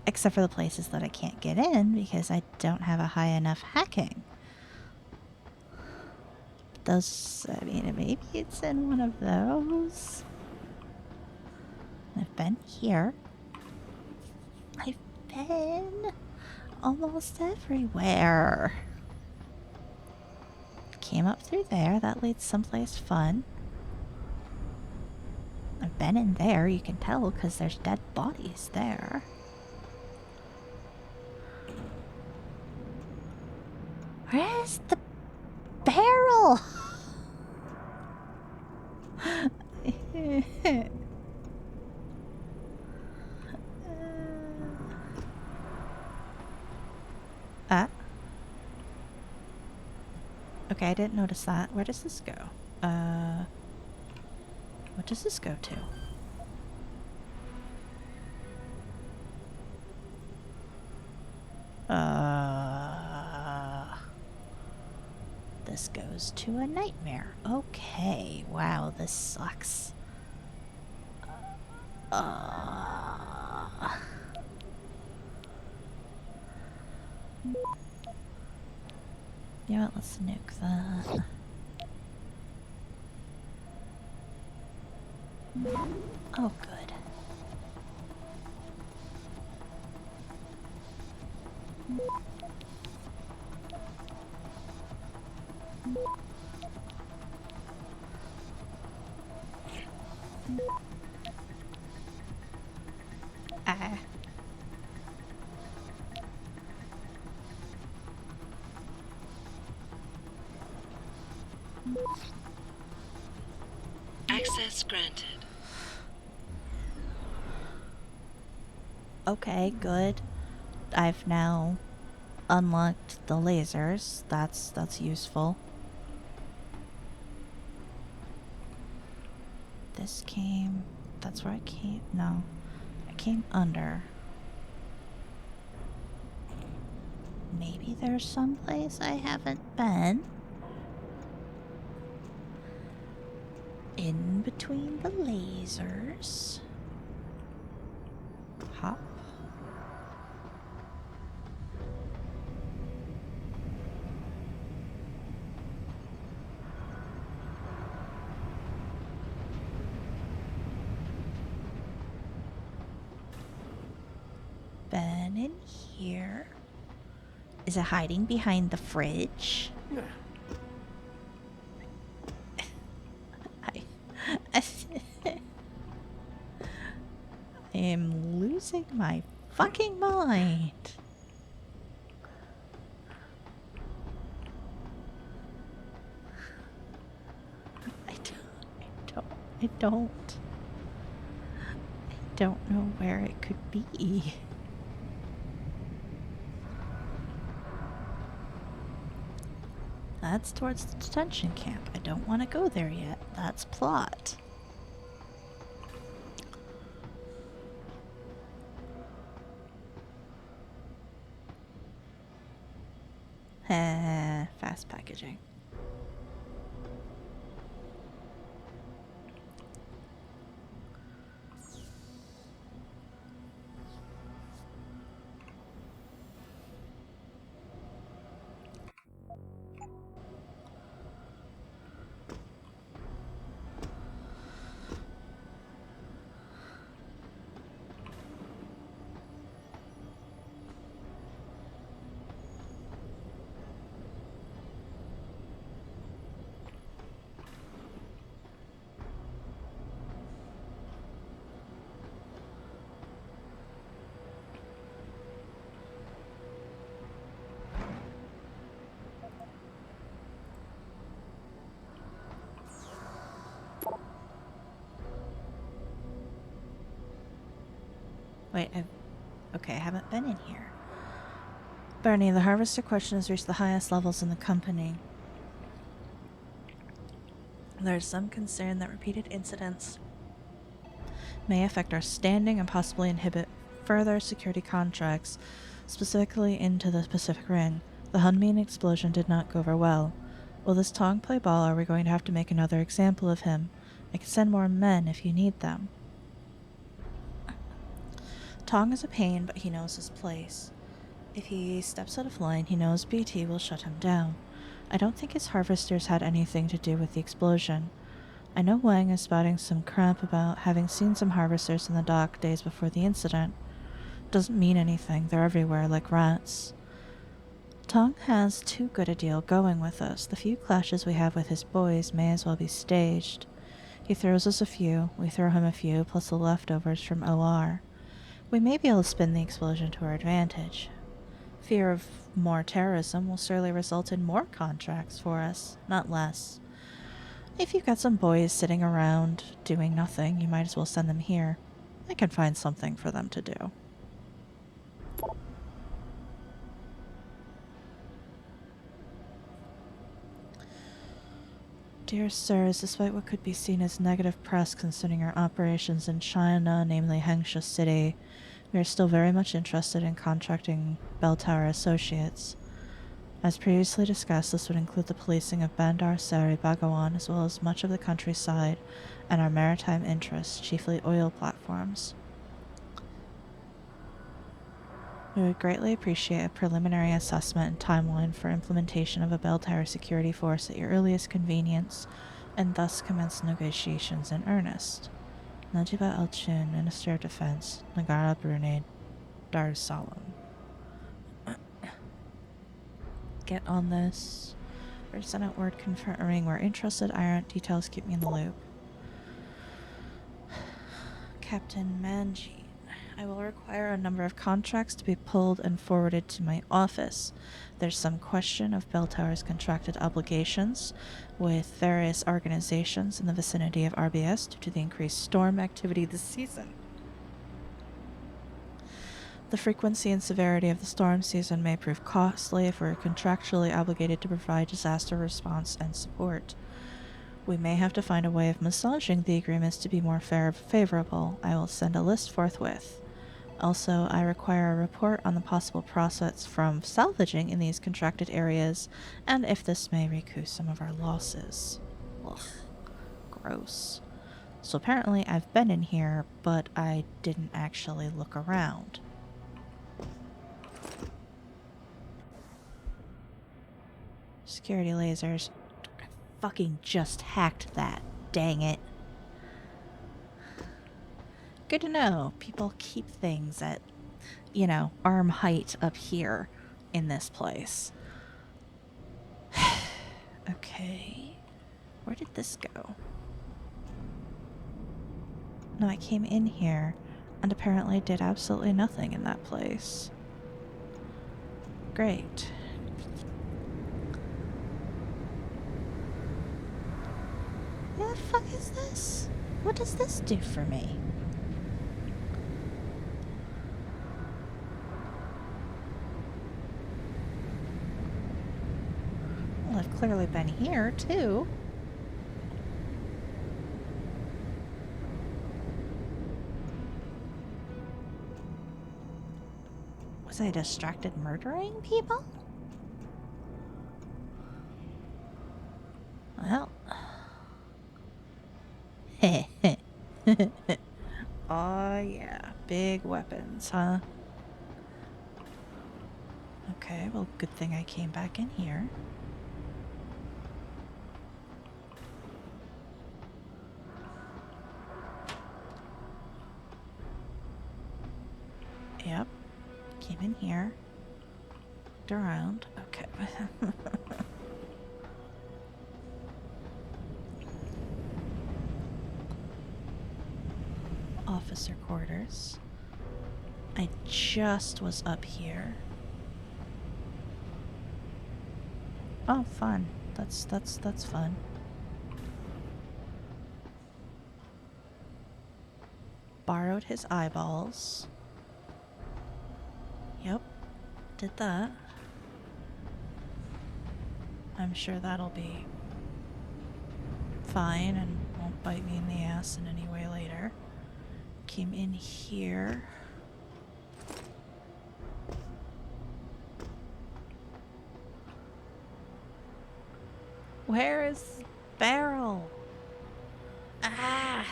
Except for the places that I can't get in because I don't have a high enough hacking. Those, I mean, maybe it's in one of those. I've been here. I've been almost everywhere. Came up through there. That leads someplace fun. I've been in there, you can tell, because there's dead bodies there. Where's the barrel? Okay, I didn't notice that. Where does this go? What does this go to? This goes to a nightmare. Okay, wow, this sucks. You know what, let's nuke that. Oh, good. Access granted. Okay, good. I've now unlocked the lasers. That's useful. This came... That's where I came... No. I came under. Maybe there's someplace I haven't been. In between the lasers. Hop. Been in here. Is it hiding behind the fridge? Yeah, am losing my fucking mind. I don't know where it could be. That's towards the detention camp. I don't want to go there yet. That's plot. Fast packaging. Wait, okay, I haven't been in here. Bernie, the harvester question has reached the highest levels in the company. There is some concern that repeated incidents may affect our standing and possibly inhibit further security contracts, specifically into the Pacific Ring. The Hunmin explosion did not go over well. Will this Tong play ball, or are we going to have to make another example of him? I can send more men if you need them. Tong is a pain, but he knows his place. If he steps out of line, he knows BT will shut him down. I don't think his harvesters had anything to do with the explosion. I know Wang is spouting some crap about having seen some harvesters in the dock days before the incident. Doesn't mean anything, they're everywhere like rats. Tong has too good a deal going with us. The few clashes we have with his boys may as well be staged. He throws us a few, we throw him a few, plus the leftovers from OR. We may be able to spin the explosion to our advantage. Fear of more terrorism will surely result in more contracts for us, not less. If you've got some boys sitting around doing nothing, you might as well send them here. I can find something for them to do. Dear sirs, despite what could be seen as negative press concerning our operations in China, namely Hengsha City, we are still very much interested in contracting Bell Tower Associates. As previously discussed, this would include the policing of Bandar Seri Begawan, as well as much of the countryside and our maritime interests, chiefly oil platforms. We would greatly appreciate a preliminary assessment and timeline for implementation of a Bell Tower security force at your earliest convenience, and thus commence negotiations in earnest. Najiba Al-Chun, Minister of Defense, Nagara, Brunei, Dar es Salaam. Get on this. Or send out word confirming we're interested. Iron details keep me in the loop. Captain Manjin. I will require a number of contracts to be pulled and forwarded to my office. There's some question of Bell Tower's contracted obligations with various organizations in the vicinity of RBS due to the increased storm activity this season. The frequency and severity of the storm season may prove costly if we're contractually obligated to provide disaster response and support. We may have to find a way of massaging the agreements to be more favorable. I will send a list forthwith. Also, I require a report on the possible profits from salvaging in these contracted areas, and if this may recoup some of our losses. Ugh. Gross. So apparently I've been in here, but I didn't actually look around. Security lasers. I fucking just hacked that. Dang it. Good to know. People keep things at, arm height up here in this place. Okay. Where did this go? No, I came in here. And apparently did absolutely nothing in that place. Great. What the fuck is this? What does this do for me? Well, I've clearly been here, too. Was I distracted murdering people? Well. Oh, yeah. Big weapons, huh? Okay, well, good thing I came back in here. Yep. Came in here. Looked around. Okay. Officer quarters. I just was up here. Oh, fun. That's fun. Borrowed his eyeballs. Yep. Did that. I'm sure that'll be fine and won't bite me in the ass in any way later. Came in here. Where is Beryl? Ah!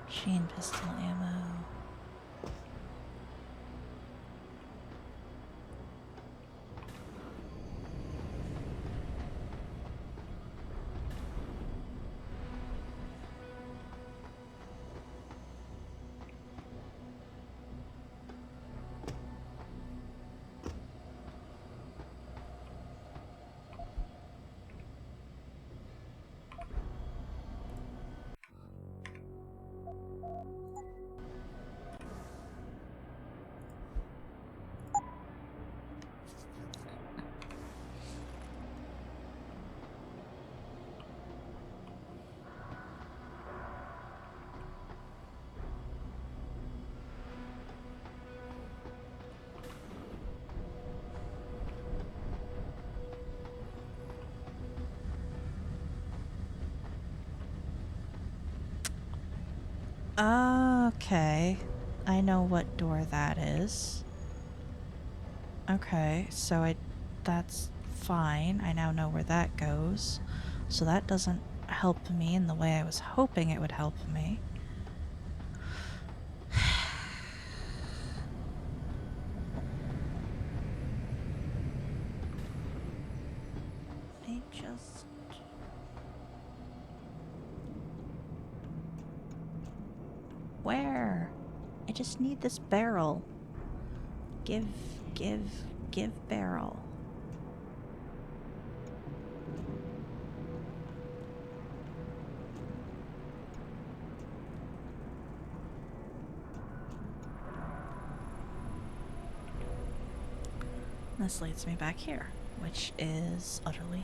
Machine pistol ammo. Okay. I know what door that is. Okay, so that's fine. I now know where that goes. So that doesn't help me in the way I was hoping it would help me. I just... Where? I just need this barrel. Give barrel. This leads me back here, which is utterly...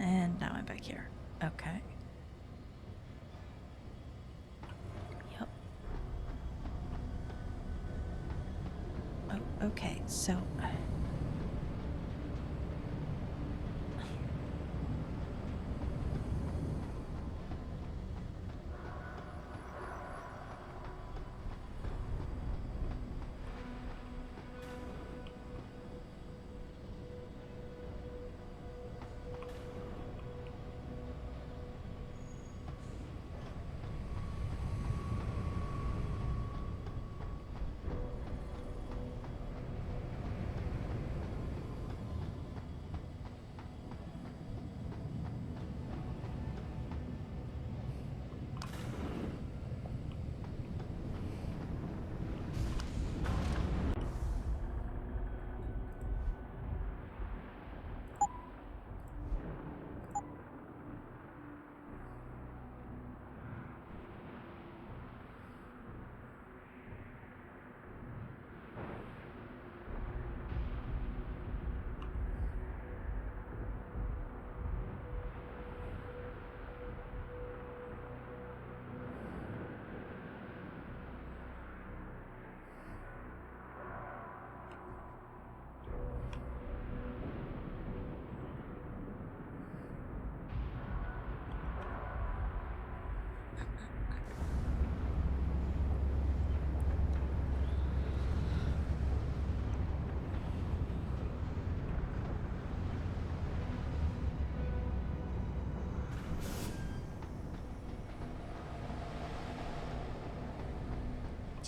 And now I'm back here. Okay. Yep. Oh, okay, so...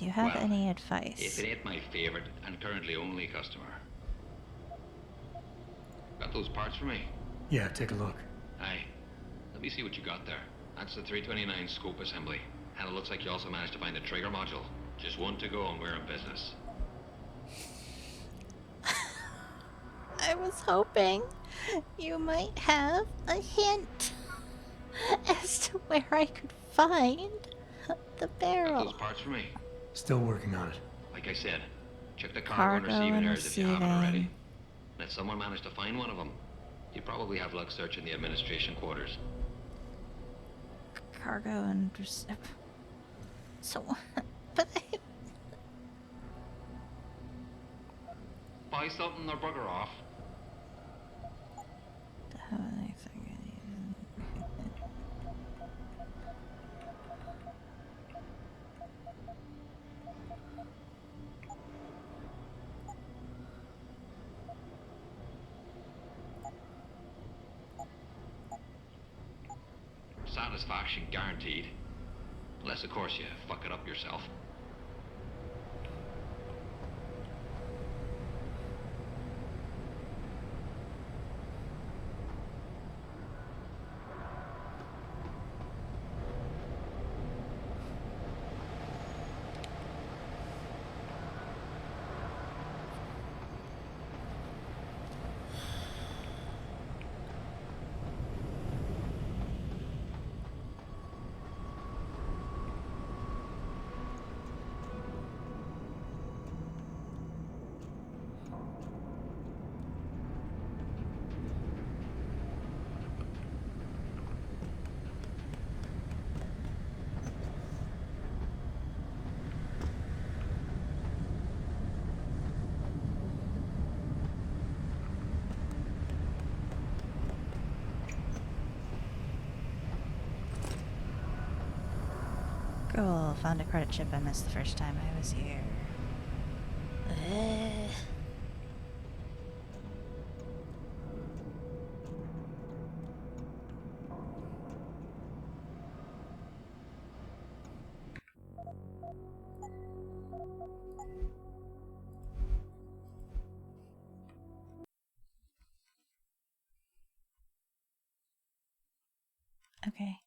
Do you have Well, any if advice? it ain't my favorite and currently only customer. Got those parts for me? Yeah, take a look. Aye. Let me see what you got there. That's the 329 scope assembly. And it looks like you also managed to find the trigger module. Just one to go and we're in business. I was hoping you might have a hint as to where I could find the Got barrel. those parts for me? Still working on it. Like I said, check the cargo and Cargo receiving and areas if you haven't already. receiving. And if someone managed to find one of them, you probably have luck searching the administration quarters. Cargo and so, but Buy something or bugger off. I don't have anything I need. Satisfaction guaranteed. Unless, of course, you fuck it up yourself. Cool, found a credit chip I missed the first time I was here. Okay.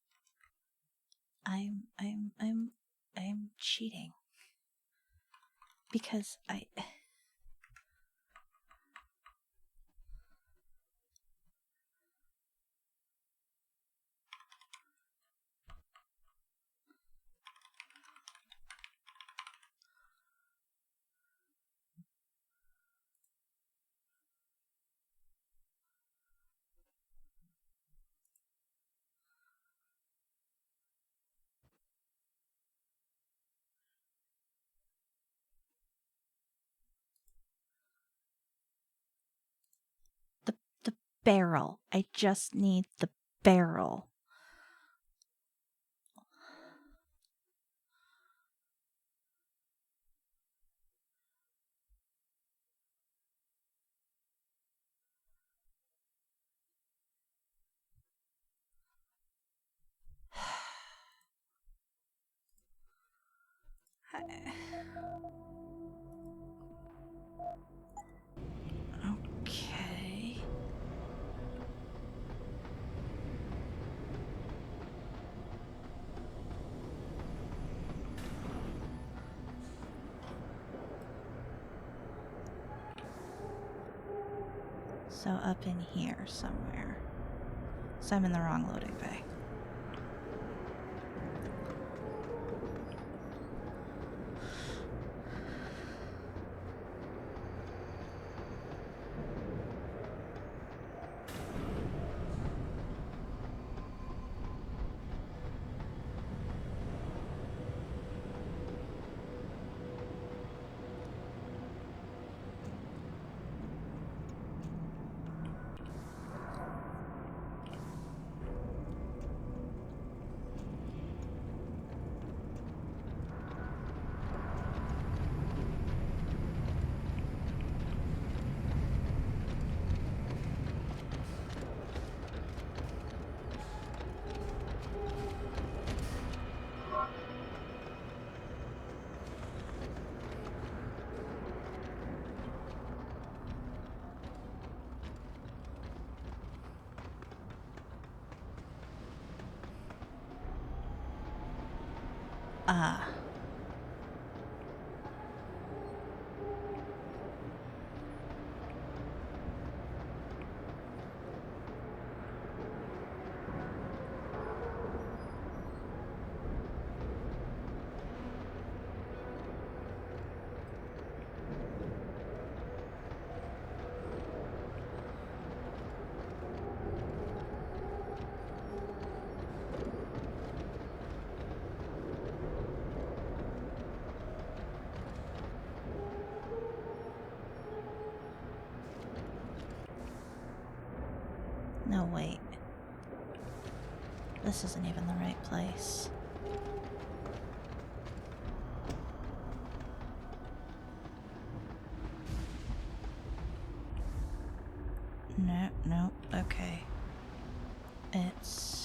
I'm cheating. Because I the barrel. I just need the barrel. Okay. So up in here somewhere. So I'm in the wrong loading bay. Ah. No, wait. This isn't even the right place. No, no, okay. It's...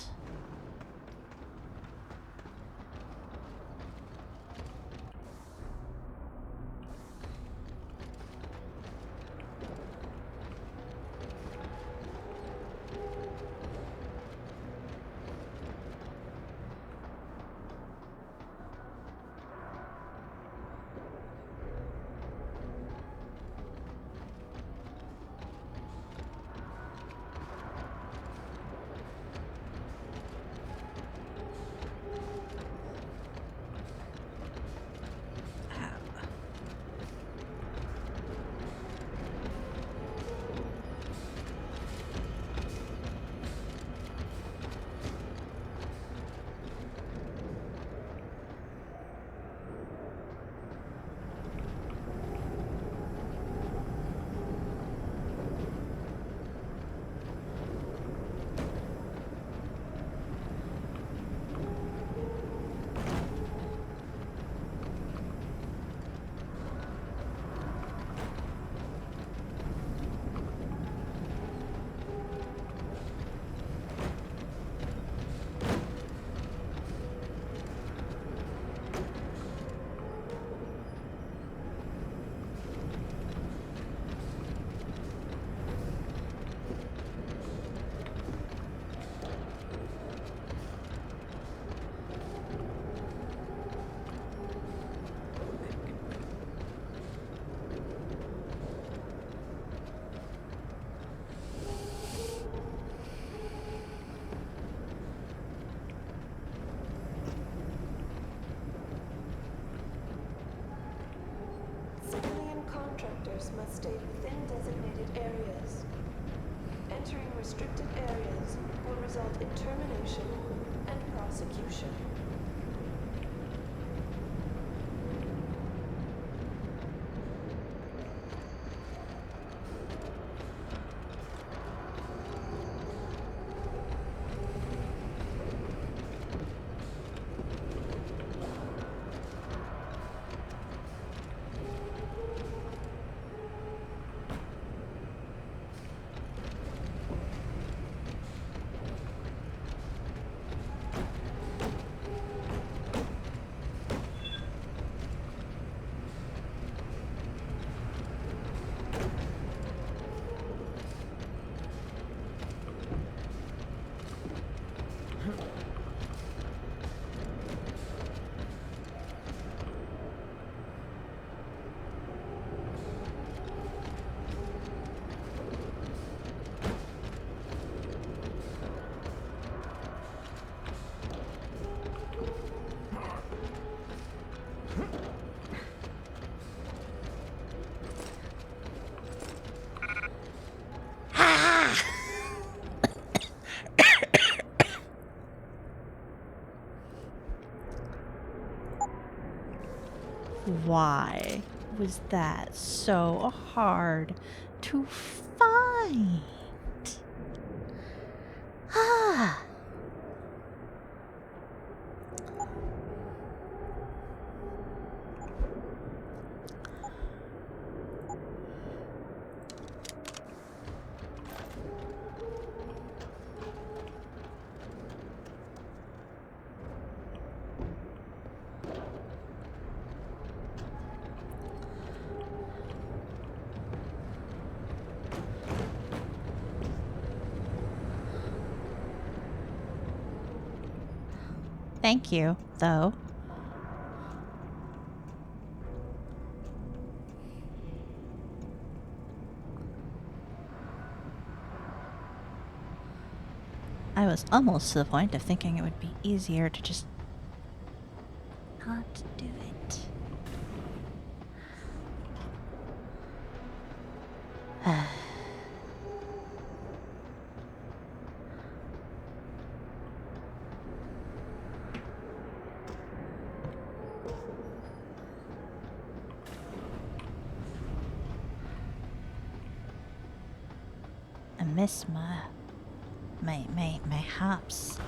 Civilian contractors must stay within designated areas. Entering restricted areas will result in termination and prosecution. Why was that so hard to find? Ah. Thank you, though. I was almost to the point of thinking it would be easier to just not do it. I miss my hops.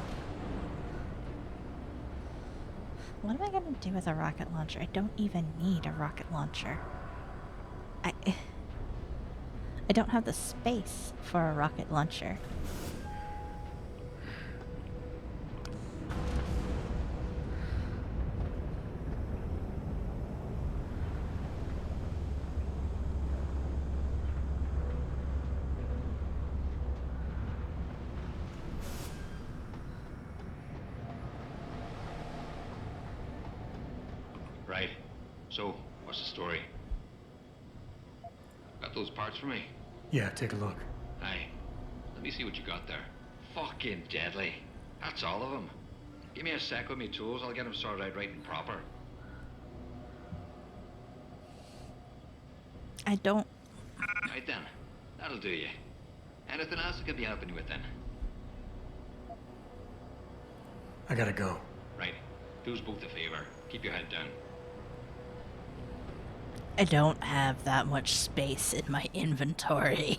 What am I gonna do with a rocket launcher? I don't even need a rocket launcher. I don't have the space for a rocket launcher. Right. So, what's the story? Got those parts for me? Yeah, take a look. Aye. Let me see what you got there. Fucking deadly. That's all of them. Give me a sec with me tools, I'll get them sorted out right and proper. I don't. Right then. That'll do you. Anything else I could be helping you with then? I gotta go. Right. Do us both a favor. Keep your head down. I don't have that much space in my inventory.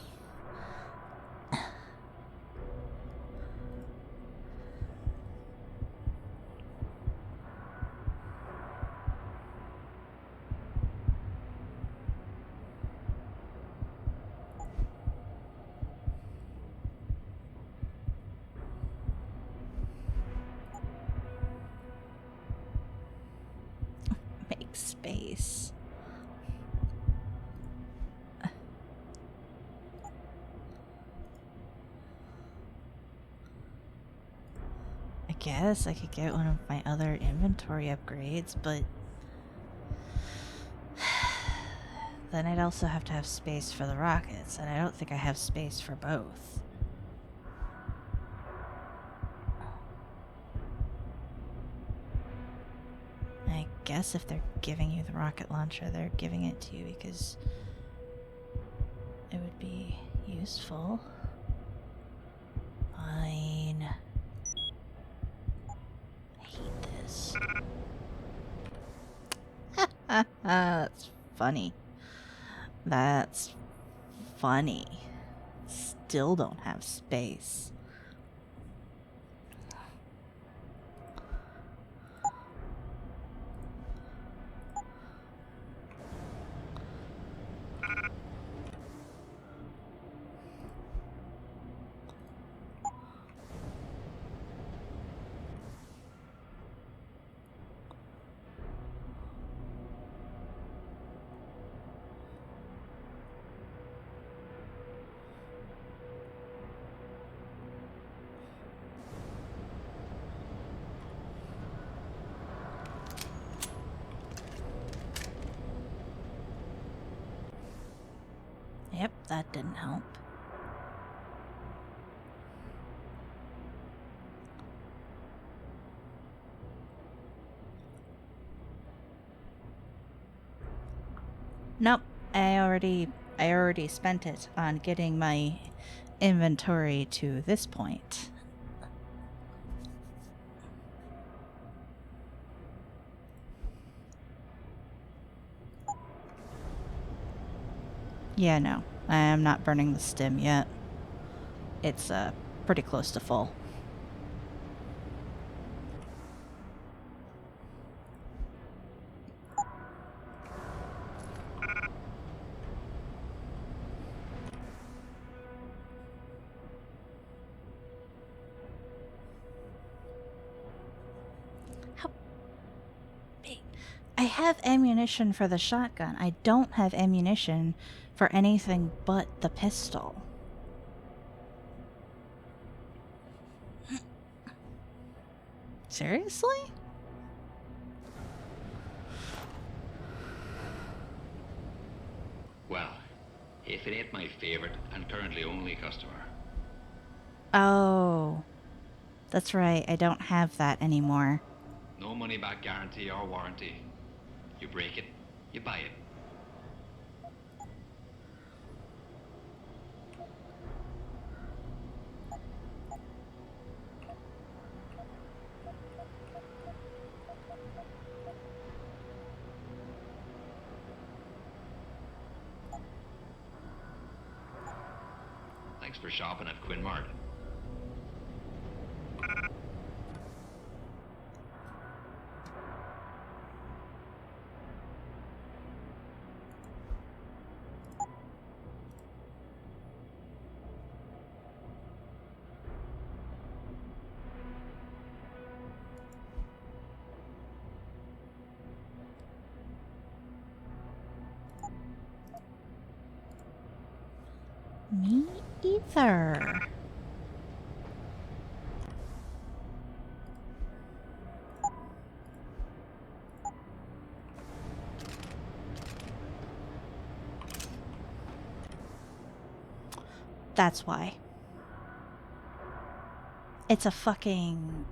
Make space. I guess I could get one of my other inventory upgrades, but then I'd also have to have space for the rockets, and I don't think I have space for both. I guess if they're giving you the rocket launcher, they're giving it to you because it would be useful. Fine. I hate this. That's funny. That's funny. Still don't have space. Yep, that didn't help. Nope, I already spent it on getting my inventory to this point. Yeah, no, I am not burning the stim yet. It's pretty close to full. I have ammunition for the shotgun. I don't have ammunition for anything but the pistol. Seriously? Well, if it ain't my favorite and currently only customer. Oh. That's right, I don't have that anymore. No money back guarantee or warranty. You break it, you buy it. Thanks for shopping at Quinmart. Me either. That's why. It's a fucking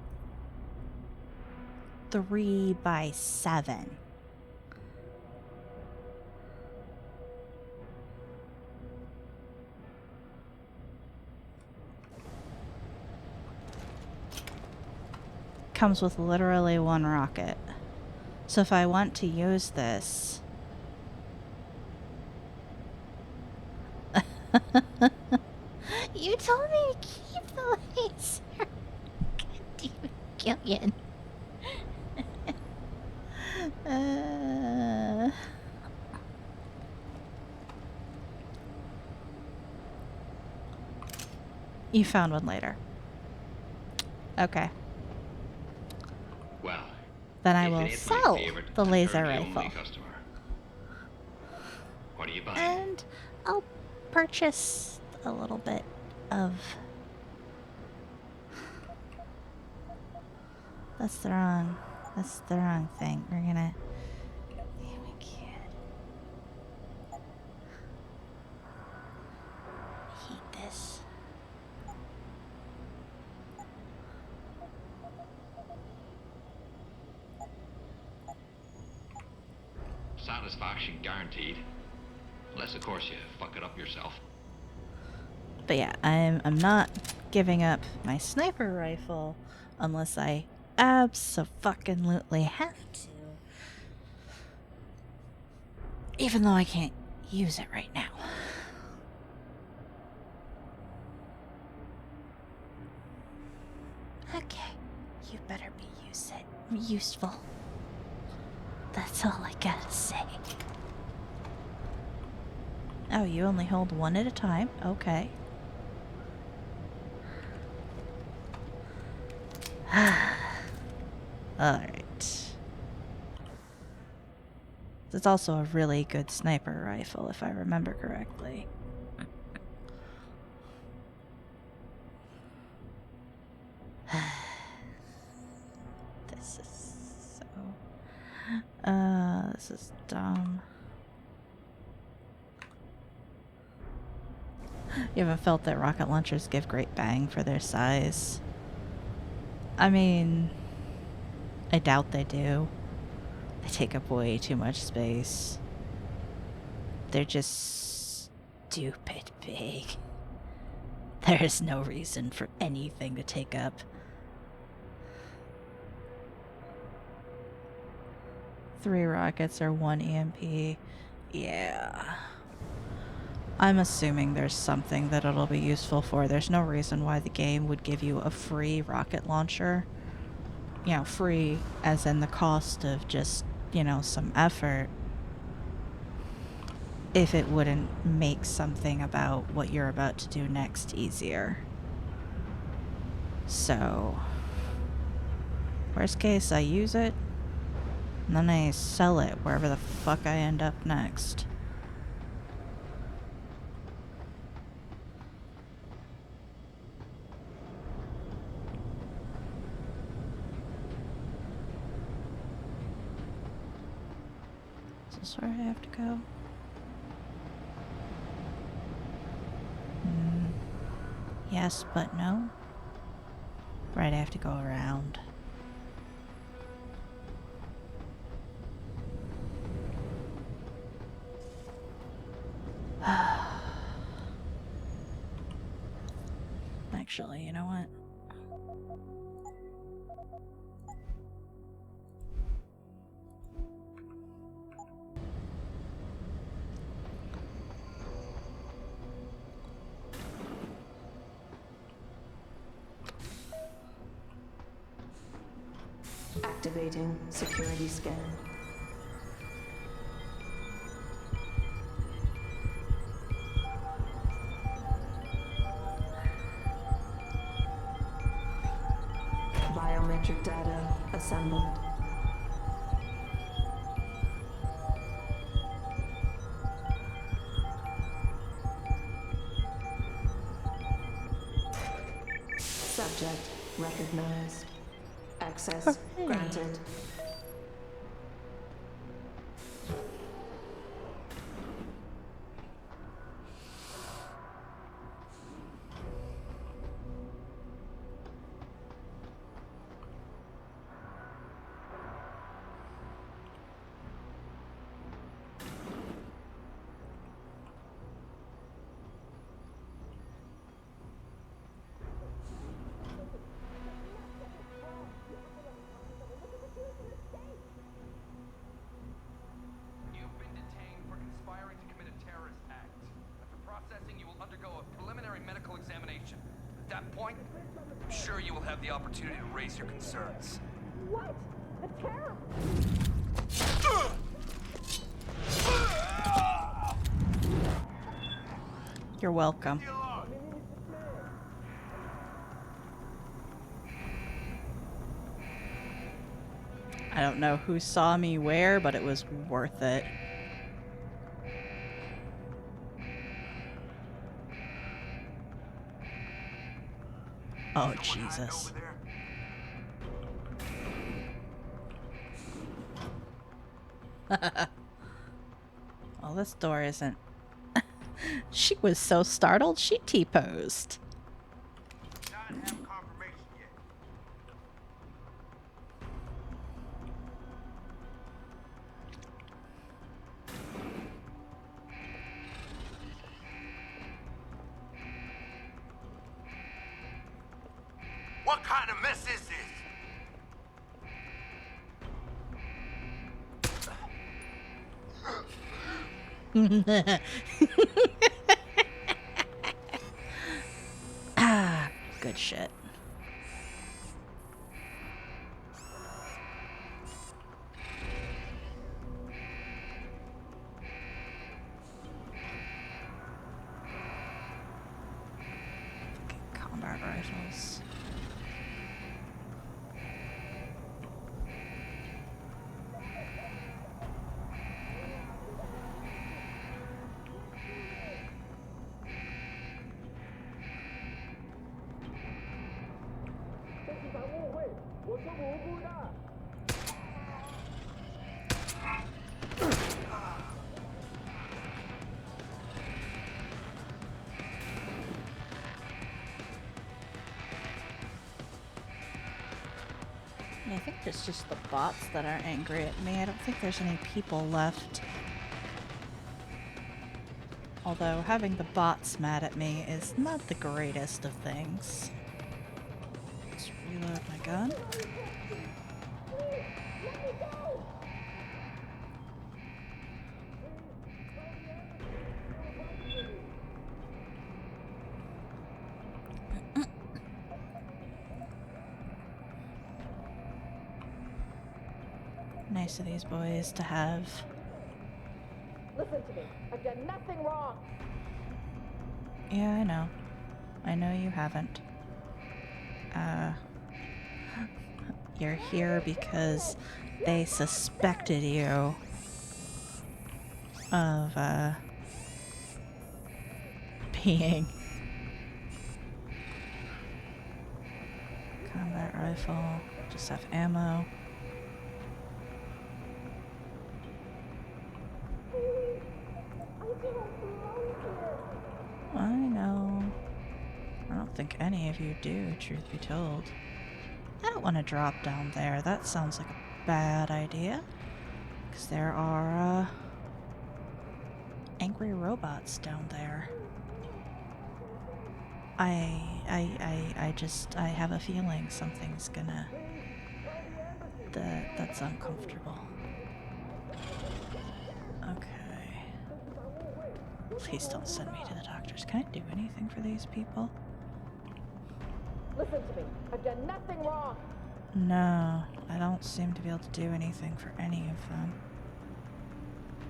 3x7. Comes with literally one rocket. So if I want to use this... You told me to keep the laser. God damn it, Gillian. You found one later. Okay. Well, Then I if will it ain't my sell favorite the and laser you're the only rifle. customer. What are you buying? And I'll purchase a little bit of... That's the wrong thing. We're gonna... Damn it, kid. I hate this. Satisfaction guaranteed. Unless, of course, you fuck it up yourself. But yeah, I'm not giving up my sniper rifle unless I abso-fucking-lutely have to. Even though I can't use it right now. Okay, you better be useful. That's all I gotta say. Oh, you only hold one at a time? Okay. Alright. It's also a really good sniper rifle, if I remember correctly. This is so... this is dumb. You haven't felt that rocket launchers give great bang for their size? I mean, I doubt they do. They take up way too much space. They're just stupid big. There's no reason for anything to take up 3 rockets or 1 EMP. Yeah. I'm assuming there's something that it'll be useful for. There's no reason why the game would give you a free rocket launcher. You know, free as in the cost of just, you know, some effort. If it wouldn't make something about what you're about to do next easier. So, worst case, I use it, and then I sell it wherever the fuck I end up next. Is this where I have to go? Yes, but no. Right, I have to go around. Actually, you know what? Activating security scan. Biometric data assembled. Subject recognized. Access Hooray. granted. You've been detained for conspiring to commit a terrorist act. After processing, you will undergo a preliminary medical examination. At that point, I'm sure you will have the opportunity to raise your concerns. What? A terror? You're welcome. I don't know who saw me where, but it was worth it. Oh, Jesus. Well, this door isn't... She was so startled, she T-posed. Not have confirmation yet. What kind of mess is this? Ah, good shit. Combat rifles. Yeah, I think it's just the bots that are angry at me. I don't think there's any people left. Although having the bots mad at me is not the greatest of things. Let's reload my gun. Nice of these boys to have. Listen to me. I've done nothing wrong. Yeah, I know. I know you haven't. You're here because they suspected you of, being... Combat rifle. Just have ammo. I know. I don't think any of you do, truth be told. I don't want to drop down there. That sounds like a bad idea. Because there are, angry robots down there. I have a feeling something's gonna... That's uncomfortable. Okay. Please don't send me to the doctors. Can I do anything for these people? Listen to me. I've done nothing wrong. No, I don't seem to be able to do anything for any of them.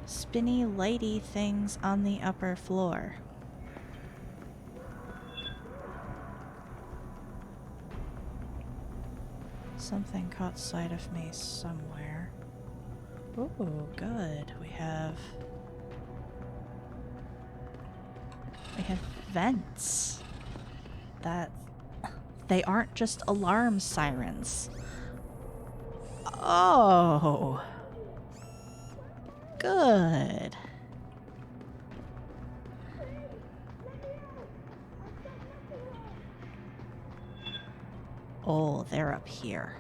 Spinny, lighty things on the upper floor. Something caught sight of me somewhere. Ooh, good. We have vents. That they aren't just alarm sirens. Oh. Good. Oh, they're up here.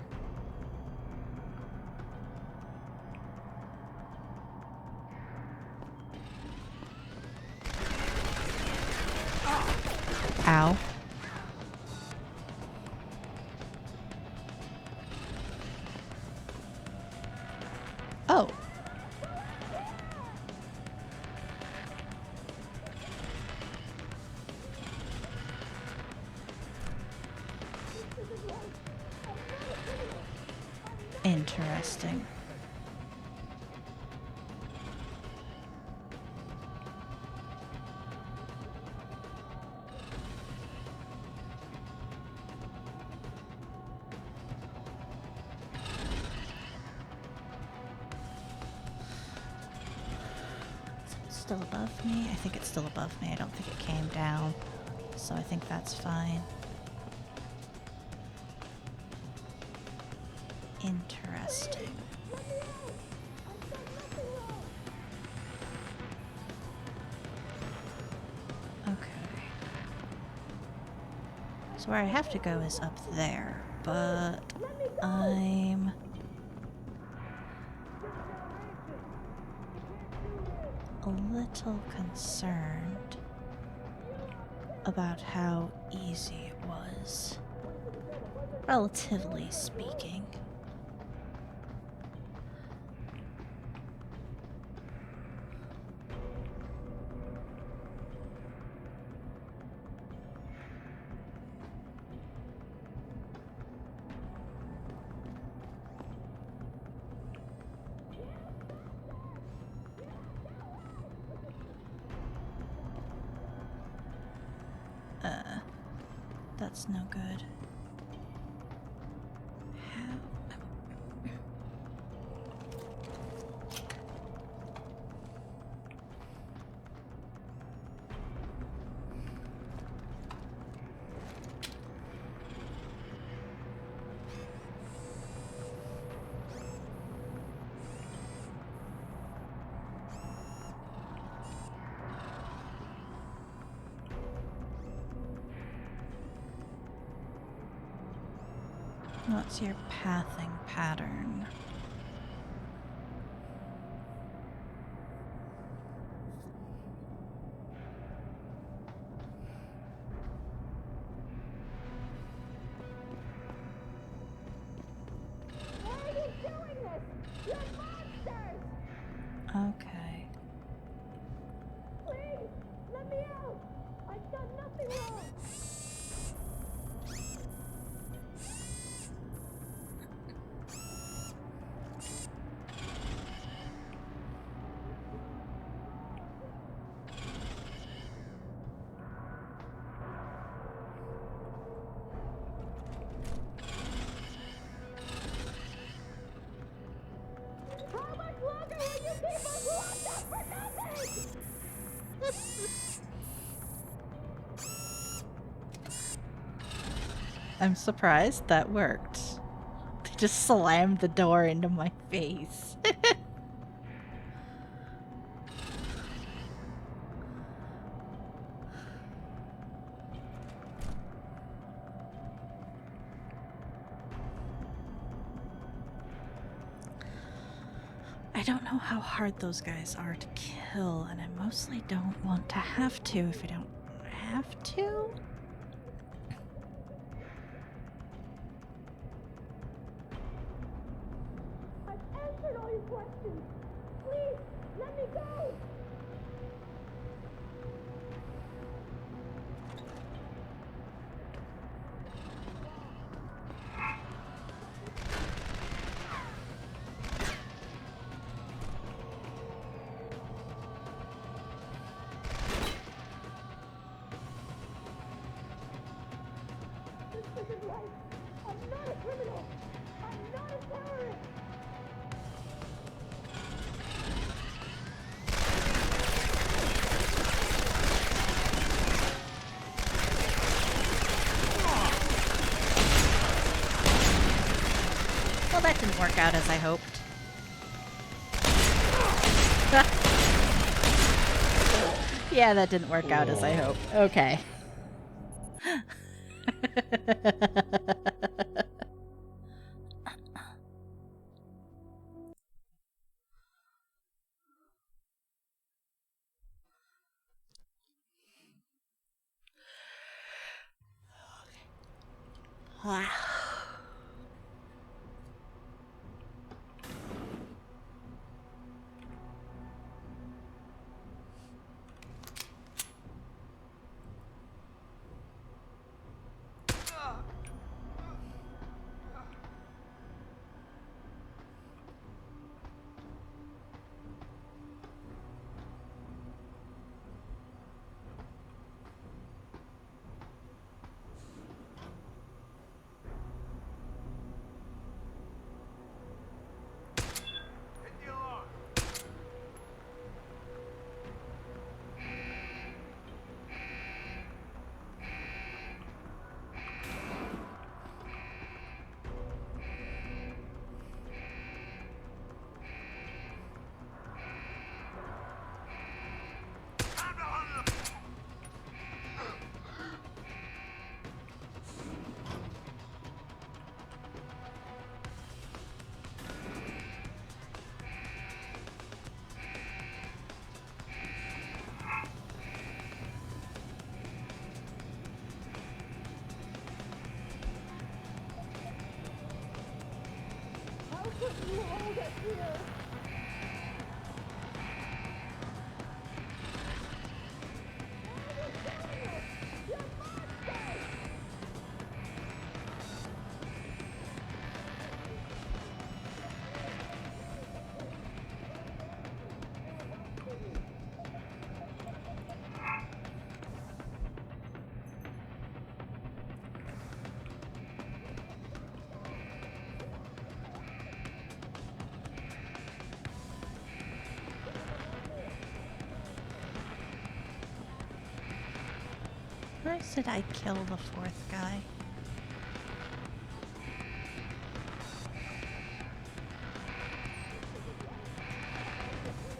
Ow. Oh. Interesting. Still above me? I think it's still above me. I don't think it came down. So I think that's fine. Interesting. Okay. So where I have to go is up there, but I'm a little concerned about how easy it was, relatively speaking. That's no good. What's your pathing pattern? Why are you doing this? You're monsters! Okay. Please, let me out! I've done nothing wrong! How much longer will you keep us locked up for nothing? I'm surprised that worked. They just slammed the door into my face. I don't know how hard those guys are to kill, and I mostly don't want to have to if I don't have to. I've answered all your questions. Please, let me go. This isn't right. I'm not a criminal. I'm not a terrorist. Well, that didn't work out as I hoped. Yeah, that didn't work out as I hoped. Okay. Wow. How could you hold us here? Where did I kill the fourth guy?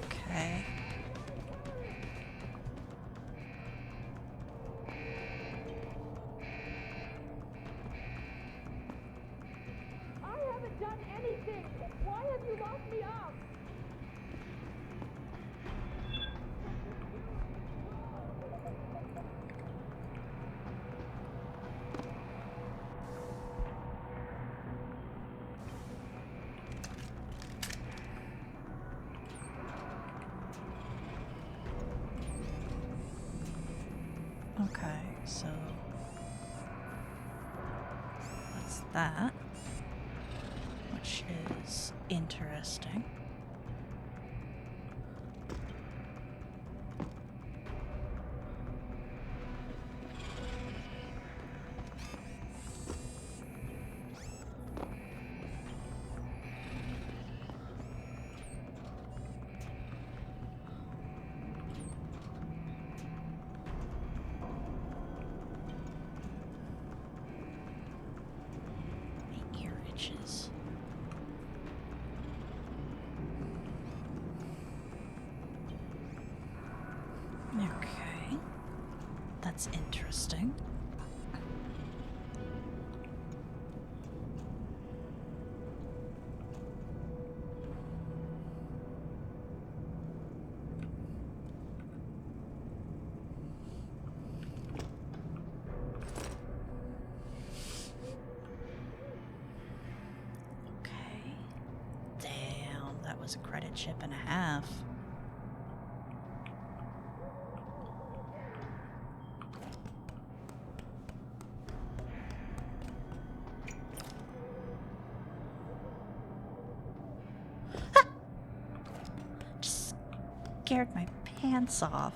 Okay. I haven't done anything. Why have you locked me up? Okay, so that's that, which is interesting. My ear itches. Okay, that's interesting. dead ship and a half. Ah! Just scared my pants off.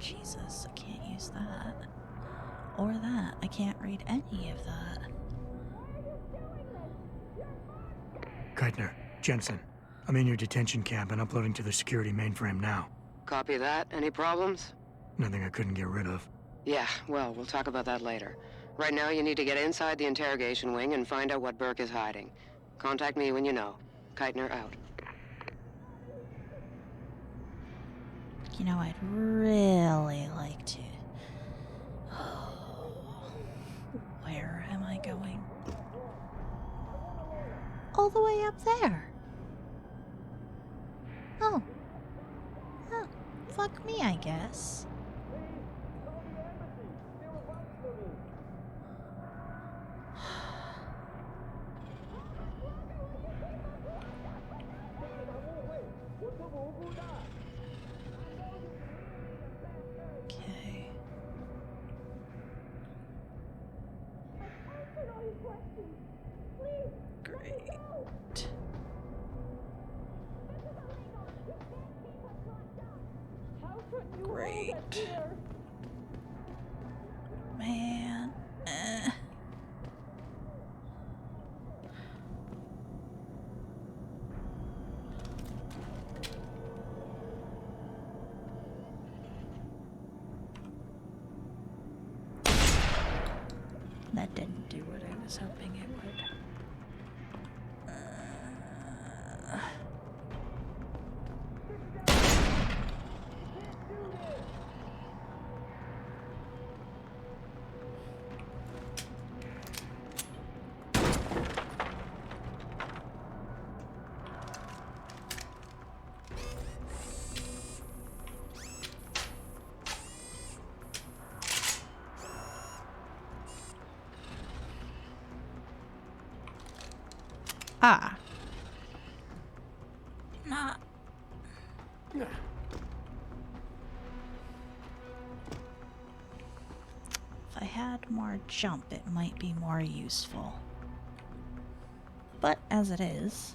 Jesus, I can't use that. Or that. I can't read any of that. Keitner, Jensen, I'm in your detention camp and uploading to the security mainframe now. Copy that. Any problems? Nothing I couldn't get rid of. Yeah, well, we'll talk about that later. Right now, you need to get inside the interrogation wing and find out what Burke is hiding. Contact me when you know. Keitner out. You know, I'd really like to. Where am I going? All the way up there. Oh. Oh, fuck me, I guess. Okay. Great. Great. Man. That didn't do what I was hoping it would. Ah. Not. If I had more jump, it might be more useful. But as it is.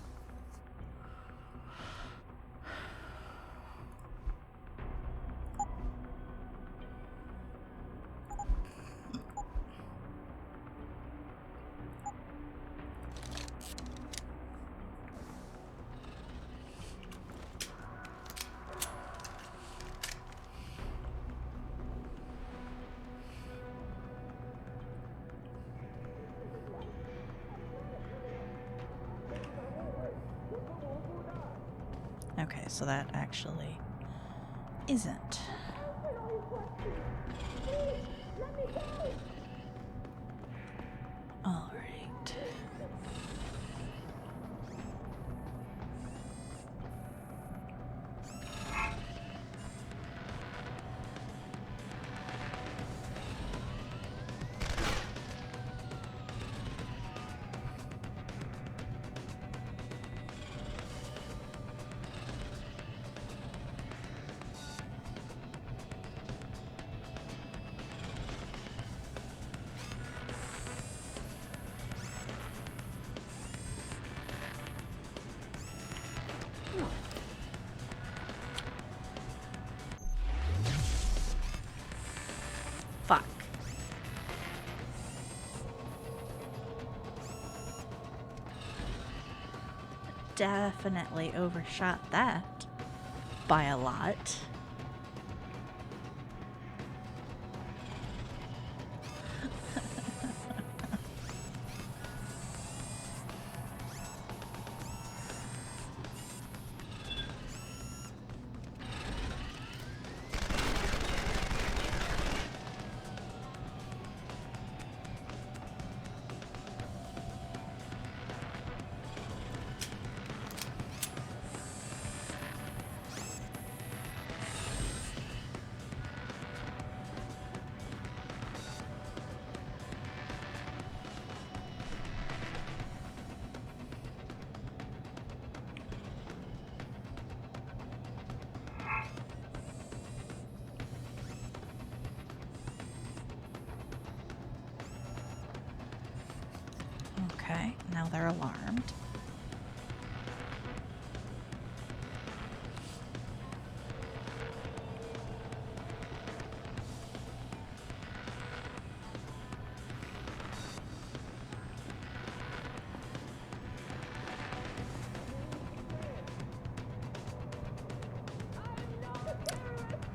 Okay, so that actually isn't. All right. Fuck. Definitely overshot that by a lot. Now they're alarmed.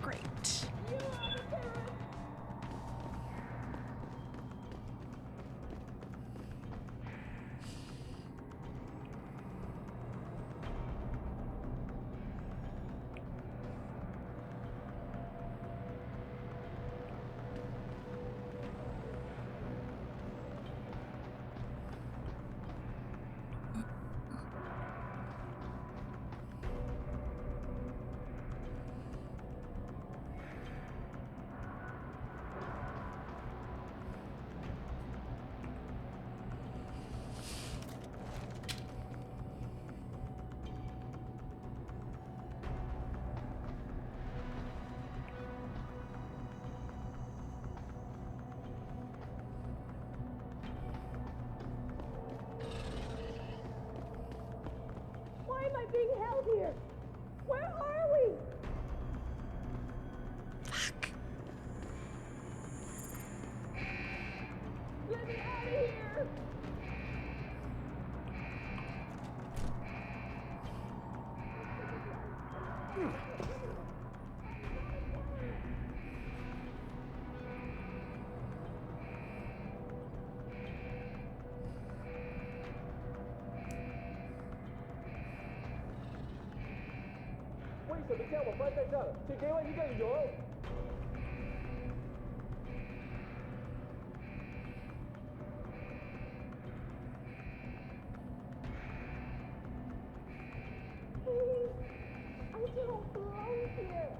Great. Why am I being held here? Where are we? Fuck. Let me out of here! Please, I don't belong here.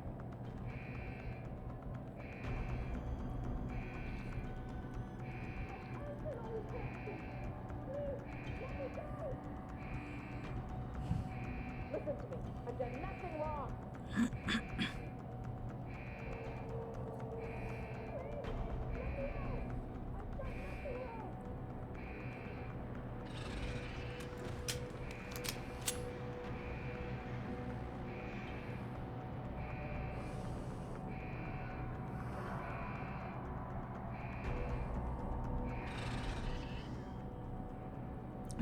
Listen to me. I've done nothing wrong.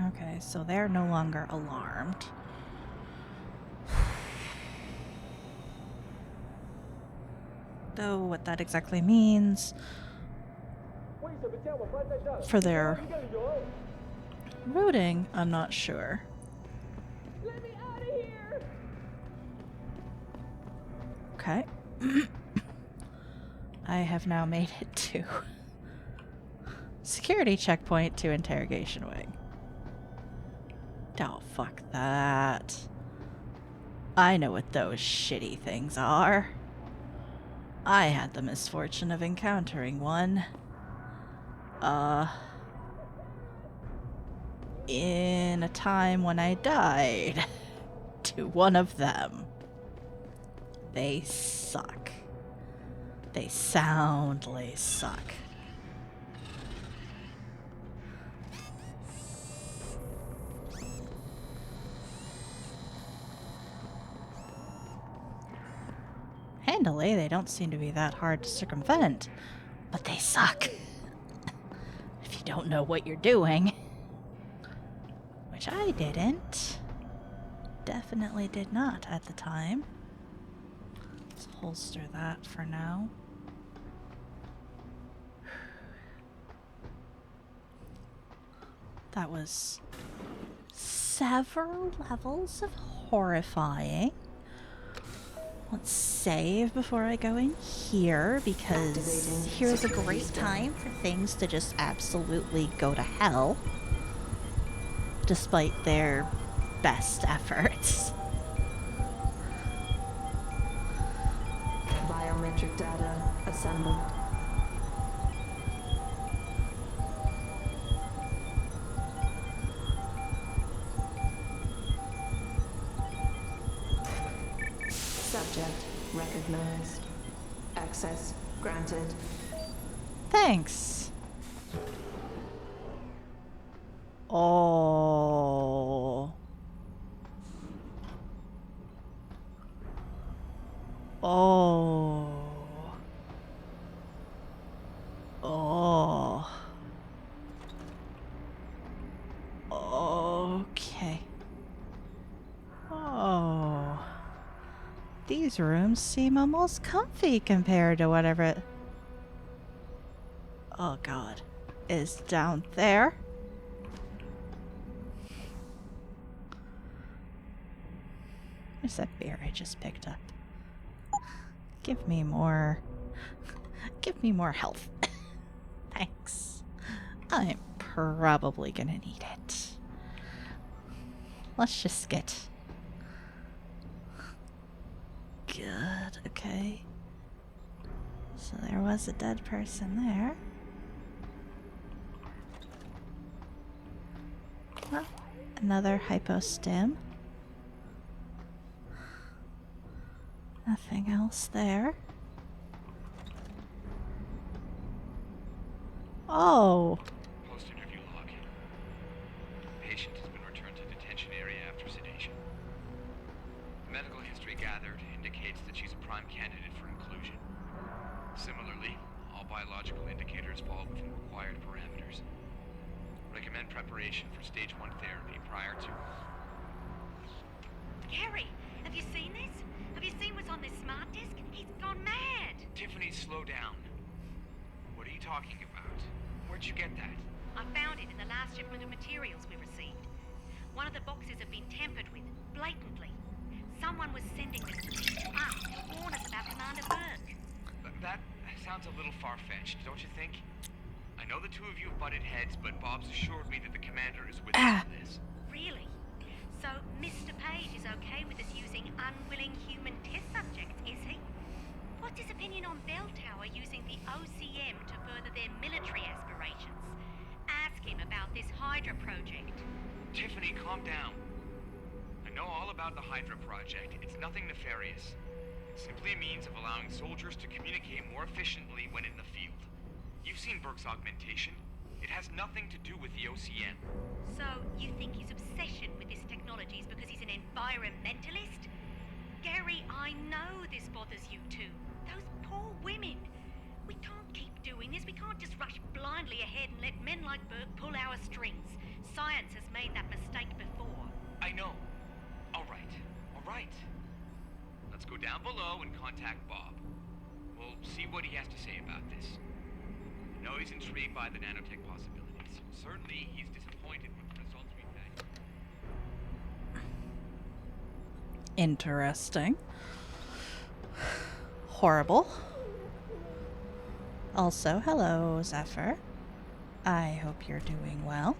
Okay, so they're no longer alarmed. Though what that exactly means for their routing, I'm not sure. Let me out of here! Okay. I have now made it to security checkpoint to interrogation wing. Oh, fuck that. I know what those shitty things are. I had the misfortune of encountering one. In a time when I died to one of them. They suck. They soundly suck. Handily, they don't seem to be that hard to circumvent, but they suck. If you don't know what you're doing. Which I didn't. Definitely did not at the time. Let's holster that for now. That was several levels of horrifying. Let's save before I go in here, because here's a great time for things to just absolutely go to hell, despite their best efforts. Biometric data assembled. Subject recognized. Access granted. Thanks. Oh. Oh. Oh. Okay. Oh. These rooms seem almost comfy compared to whatever it... Oh god. Is down there. Where's that beer I just picked up? Give me more... Give me more health. Thanks. I'm probably gonna need it. Let's just get... Good, okay. So there was a dead person there. Well, another hypostim. Nothing else there. Oh! Post-interview log. Patient has been returned to detention area after sedation. The medical history gathered indicates that she's a prime candidate for inclusion. Similarly, all biological indicators fall within required parameters. Recommend preparation for stage 1 therapy prior to... Gary, have you seen this? Have you seen what's on this smart disk? He's gone mad! Tiffany, slow down. What are you talking about? Where'd you get that? I found it in the last shipment of materials we received. One of the boxes had been tampered with, blatantly. Someone was sending this to us to warn us about Commander Burke. That sounds a little far-fetched, don't you think? I know the two of you have butted heads, but Bob's assured me that the commander is with us on this. Really? So Mr. Page is okay with us using unwilling human test subjects, is he? What's his opinion on Bell Tower using the OCM to further their military aspirations? Ask him about this Hydra project. Tiffany, calm down. I know all about the Hydra project. It's nothing nefarious. It's simply a means of allowing soldiers to communicate more efficiently when in the field. You've seen Burke's augmentation. It has nothing to do with the OCM. So you think his obsession with this technology is because he's an environmentalist? Gary, I know this bothers you too. Those poor women. We can't keep doing this. We can't just rush blindly ahead and let men like Burke pull our strings. Science has made that mistake before. I know. All right. Let's go down below and contact Bob. We'll see what he has to say about this. I know he's intrigued by the nanotech possibilities. Certainly, he's disappointed with the results we've had. Interesting. Horrible. Also, hello, Zephyr. I hope you're doing well.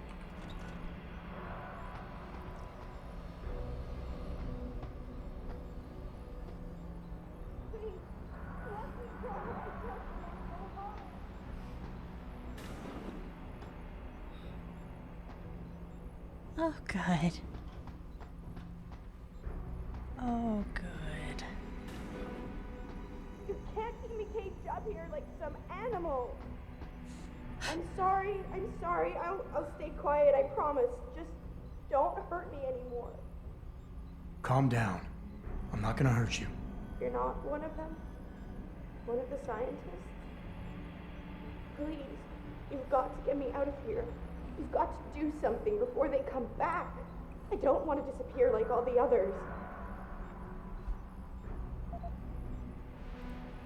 Oh, good. Oh, good. You can't keep me caged up here like some animal. I'm sorry. I'll stay quiet, I promise. Just don't hurt me anymore. Calm down. I'm not gonna hurt you. You're not one of them? One of the scientists? Please, you've got to get me out of here. You've got to do something before they come back. I don't want to disappear like all the others.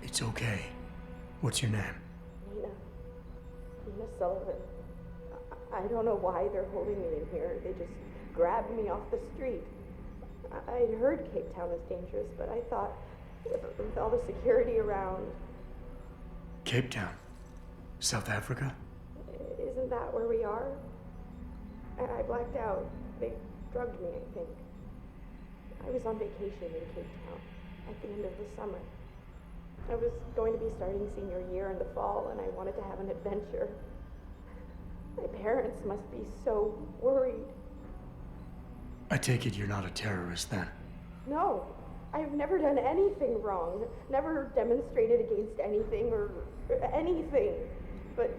It's okay. What's your name? Nina Sullivan. I don't know why they're holding me in here. They just grabbed me off the street. I'd heard Cape Town was dangerous, but I thought with all the security around... Cape Town? South Africa? Isn't that where we are? I blacked out. They drugged me, I think. I was on vacation in Cape Town at the end of the summer. I was going to be starting senior year in the fall, and I wanted to have an adventure. My parents must be so worried. I take it you're not a terrorist then? No, I've never done anything wrong. Never demonstrated against anything or anything. But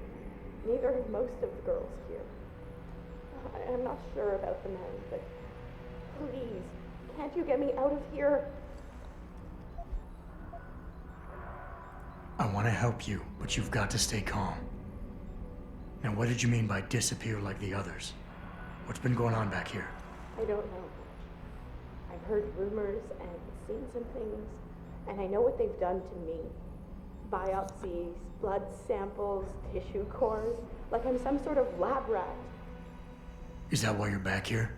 neither have most of the girls here. I'm not sure about the men, but please, can't you get me out of here? I want to help you, but you've got to stay calm. Now, what did you mean by disappear like the others? What's been going on back here? I don't know. I've heard rumors and seen some things, and I know what they've done to me. Biopsies, blood samples, tissue cores, like I'm some sort of lab rat. Is that why you're back here?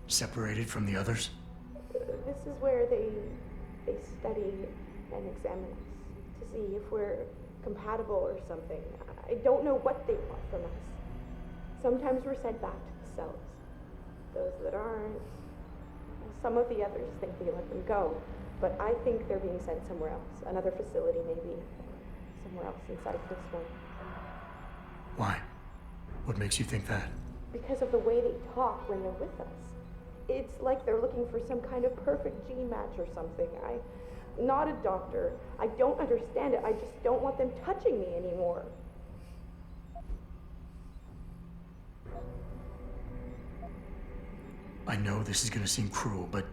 Separated from the others? This is where they study and examine us to see if we're compatible or something. I don't know what they want from us. Sometimes we're sent back to the cells. Those that aren't, some of the others think they let them go, but I think they're being sent somewhere else, another facility maybe, somewhere else inside this one. Why? What makes you think that? Because of the way they talk when they're with us. It's like they're looking for some kind of perfect gene match or something. I'm not a doctor. I don't understand it. I just don't want them touching me anymore. I know this is gonna seem cruel, but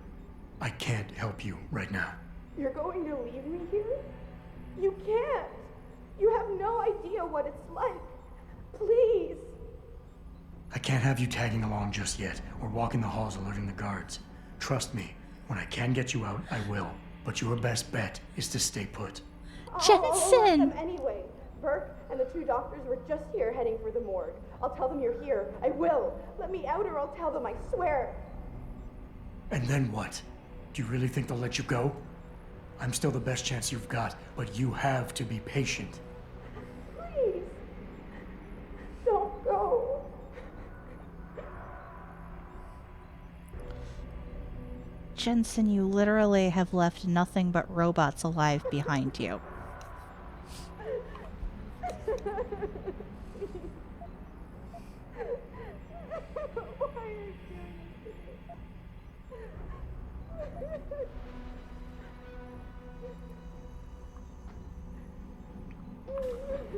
I can't help you right now. You're going to leave me here? You can't. You have no idea what it's like. Please. I can't have you tagging along just yet, or walking the halls alerting the guards. Trust me, when I can get you out, I will. But your best bet is to stay put. I'll let them anyway. Burke and the two doctors were just here heading for the morgue. I'll tell them you're here. I will. Let me out or I'll tell them, I swear. And then what? Do you really think they'll let you go? I'm still the best chance you've got, but you have to be patient. Please. Don't go. Jensen, you literally have left nothing but robots alive behind you. Why are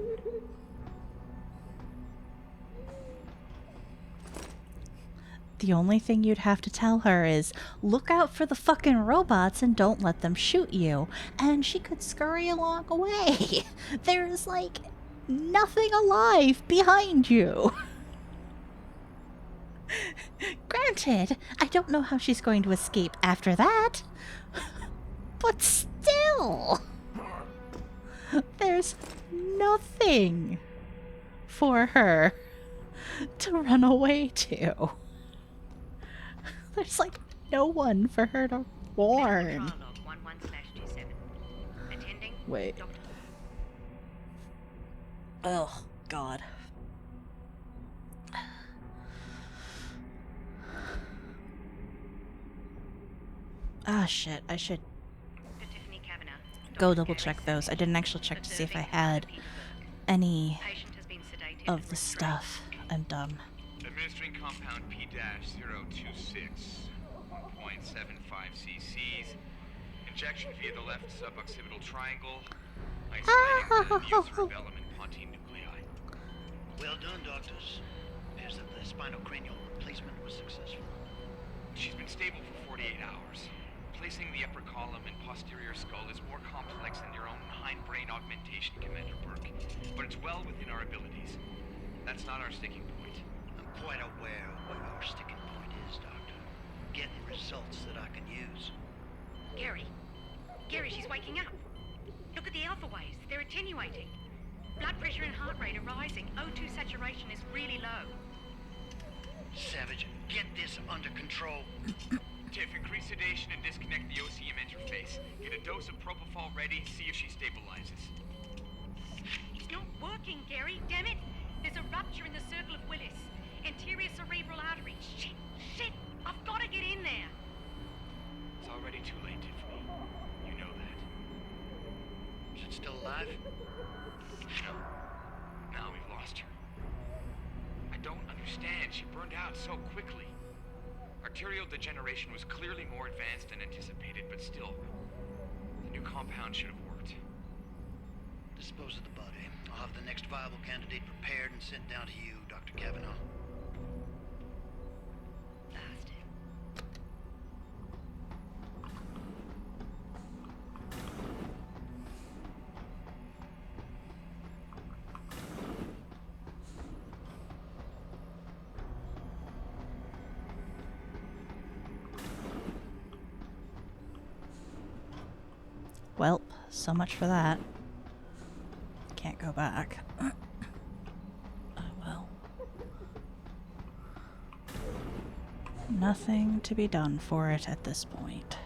you doing this? The only thing you'd have to tell her is, look out for the fucking robots and don't let them shoot you. And she could scurry along away. There's, like, nothing alive behind you. Granted, I don't know how she's going to escape after that. But still, there's nothing for her to run away to. There's like no one for her to warn. Wait. Oh, God. Ah, shit. I should go double check those. I didn't actually check to see if I had any of the stuff. I'm dumb. Administering compound P-026, 1.75 cc's. Injection via the left suboccipital triangle. Isolating the cerebellum and pontine nuclei. Well done, doctors. Appears that the spinal-cranial replacement was successful. She's been stable for 48 hours. Placing the upper column and posterior skull is more complex than your own hindbrain augmentation, Commander Burke. But it's well within our abilities. That's not our sticking point. I'm quite aware of what our sticking point is, Doctor. Getting results that I can use. Gary, she's waking up. Look at the alpha waves. They're attenuating. Blood pressure and heart rate are rising. O2 saturation is really low. Savage, get this under control. Tiff, increase sedation and disconnect the OCM interface. Get a dose of propofol ready, see if she stabilizes. It's not working, Gary. Damn it. There's a rupture in the circle of Willis. Anterior cerebral artery. Shit. I've got to get in there. It's already too late, Tiffany. You know that. Is it still alive? No. Now we've lost her. I don't understand. She burned out so quickly. Arterial degeneration was clearly more advanced than anticipated, but still, the new compound should have worked. Dispose of the body. I'll have the next viable candidate prepared and sent down to you, Dr. Kavanaugh. Welp, so much for that. Can't go back. Oh well. Nothing to be done for it at this point.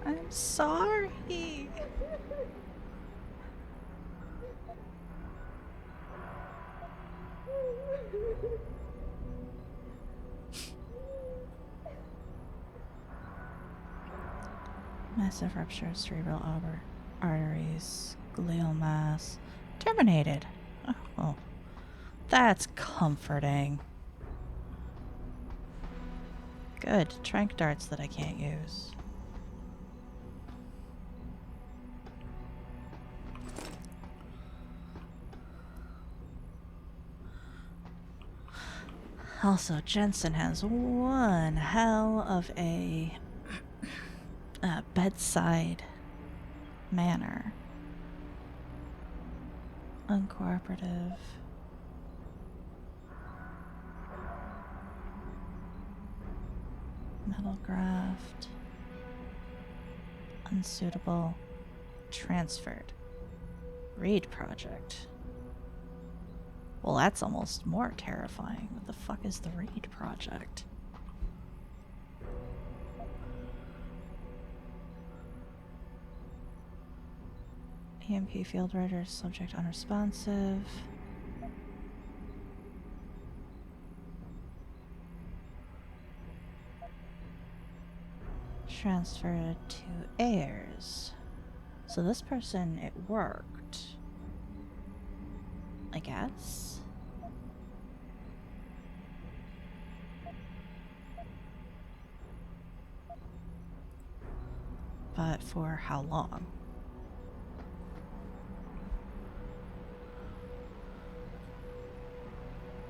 I'm sorry. Massive rupture of cerebral arteries, glial mass, terminated. Oh, well, that's comforting. Good, tranq darts that I can't use. Also, Jensen has one hell of a bedside manner. Uncooperative. Metal graft. Unsuitable. Transferred. Reed project. Well, that's almost more terrifying. What the fuck is the Reed project? EMP field writer, subject unresponsive. Transferred to Ayers. So this person, it worked. I guess. But for how long?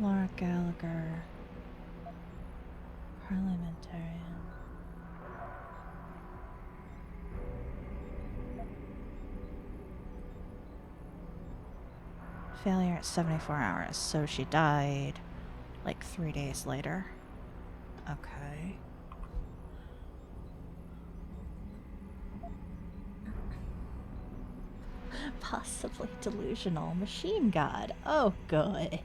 Laura Gallagher, parliamentarian. Failure at 74 hours, so she died like 3 days later. Okay. Possibly delusional machine god. Oh, good.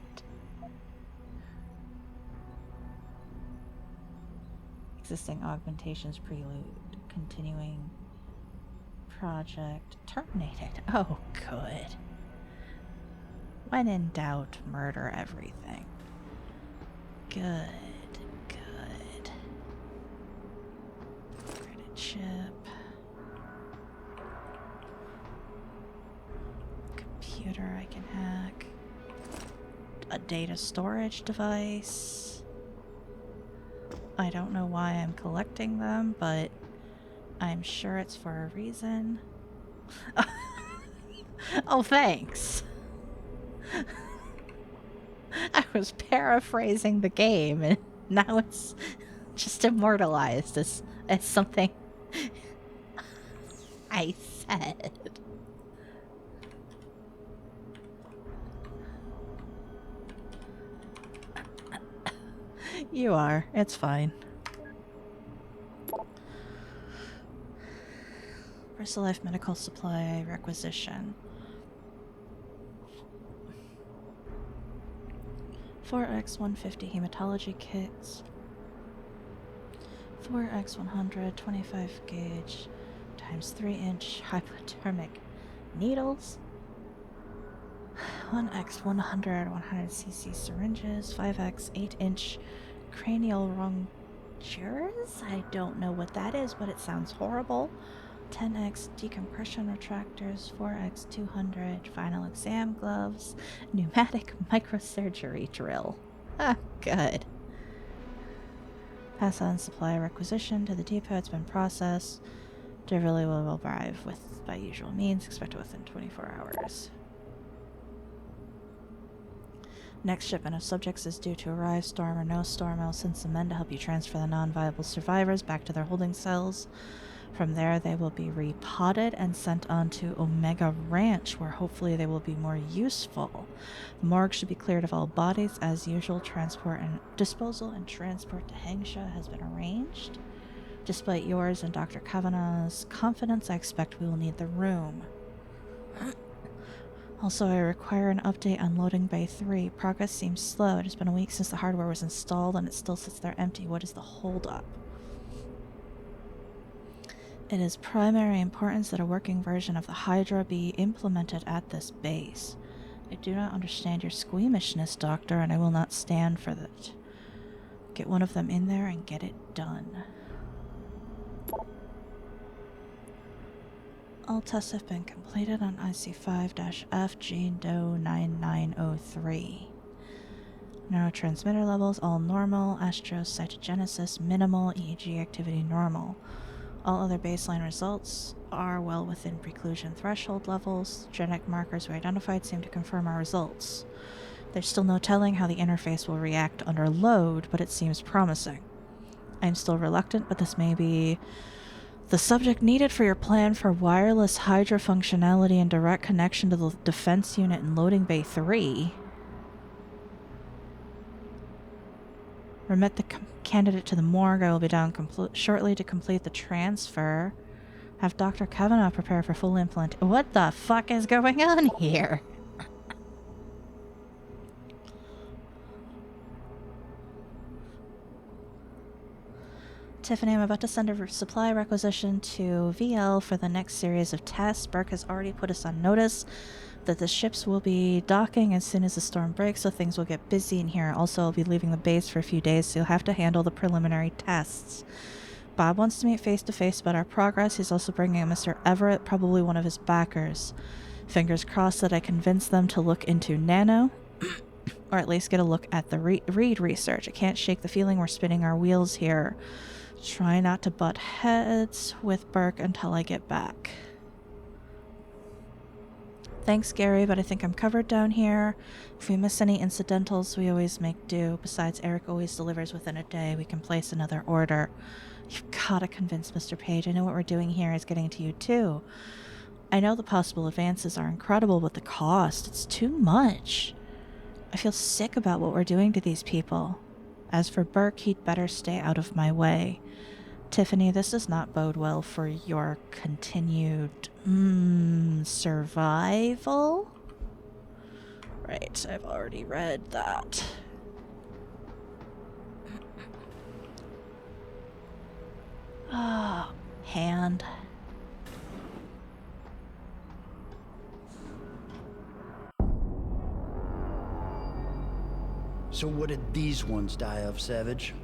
Existing augmentations prelude. Continuing project terminated. Oh, good. When in doubt, murder everything. Good, good. Credit chip. Computer I can hack. A data storage device. I don't know why I'm collecting them, but I'm sure it's for a reason. Oh, thanks. I was paraphrasing the game, and now it's just immortalized as something I said. You are. It's fine. VersaLife medical supply requisition. 4x150 hematology kits. 4x100 25 gauge times 3-inch hypodermic needles. 1x100 100cc syringes. 5x 8-inch cranial ruptures. I don't know what that is, but it sounds horrible. 10x decompression retractors, 4x 200 final exam gloves, pneumatic microsurgery drill. Ah, good. Pass on supply requisition to the depot. It's been processed. Delivery will arrive by usual means, expected within 24 hours. Next shipment of subjects is due to arrive, storm or no storm. I'll send some men to help you transfer the non-viable survivors back to their holding cells. From there, they will be repotted and sent on to Omega Ranch, where hopefully they will be more useful. The morgue should be cleared of all bodies. As usual, transport and disposal and transport to Hengsha has been arranged. Despite yours and Dr. Kavanagh's confidence, I expect we will need the room. Also, I require an update on loading bay 3. Progress seems slow. It has been a week since the hardware was installed and it still sits there empty. What is the holdup? It is primary importance that a working version of the Hydra be implemented at this base. I do not understand your squeamishness, Doctor, and I will not stand for that. Get one of them in there and get it done. All tests have been completed on IC5-F Gene Doe 9903. Neurotransmitter levels all normal, astrocytogenesis minimal, EEG activity normal. All other baseline results are well within preclusion threshold levels. Genetic markers we identified seem to confirm our results. There's still no telling how the interface will react under load, but it seems promising. I'm still reluctant, but this may be the subject needed for your plan for wireless Hydra functionality and direct connection to the defense unit in loading bay 3. Remit the candidate to the morgue. I will be down shortly to complete the transfer. Have Dr. Kavanagh prepare for full implant. What the fuck is going on here? Tiffany, I'm about to send a supply requisition to VL for the next series of tests. Burke has already put us on notice that the ships will be docking as soon as the storm breaks, so things will get busy in here. Also, I'll be leaving the base for a few days, so you'll have to handle the preliminary tests. Bob wants to meet face-to-face about our progress. He's also bringing in Mr. Everett, probably one of his backers. Fingers crossed that I convince them to look into Nano, or at least get a look at the Reed research. I can't shake the feeling we're spinning our wheels here. Try not to butt heads with Burke until I get back. Thanks, Gary, but I think I'm covered down here. If we miss any incidentals, we always make do. Besides, Eric always delivers within a day. We can place another order. You've got to convince Mr. Page. I know what we're doing here is getting to you, too. I know the possible advances are incredible, but the cost, it's too much. I feel sick about what we're doing to these people. As for Burke, he'd better stay out of my way. Tiffany, this does not bode well for your continued survival. Right, I've already read that. Ah, hand. So what did these ones die of, Savage?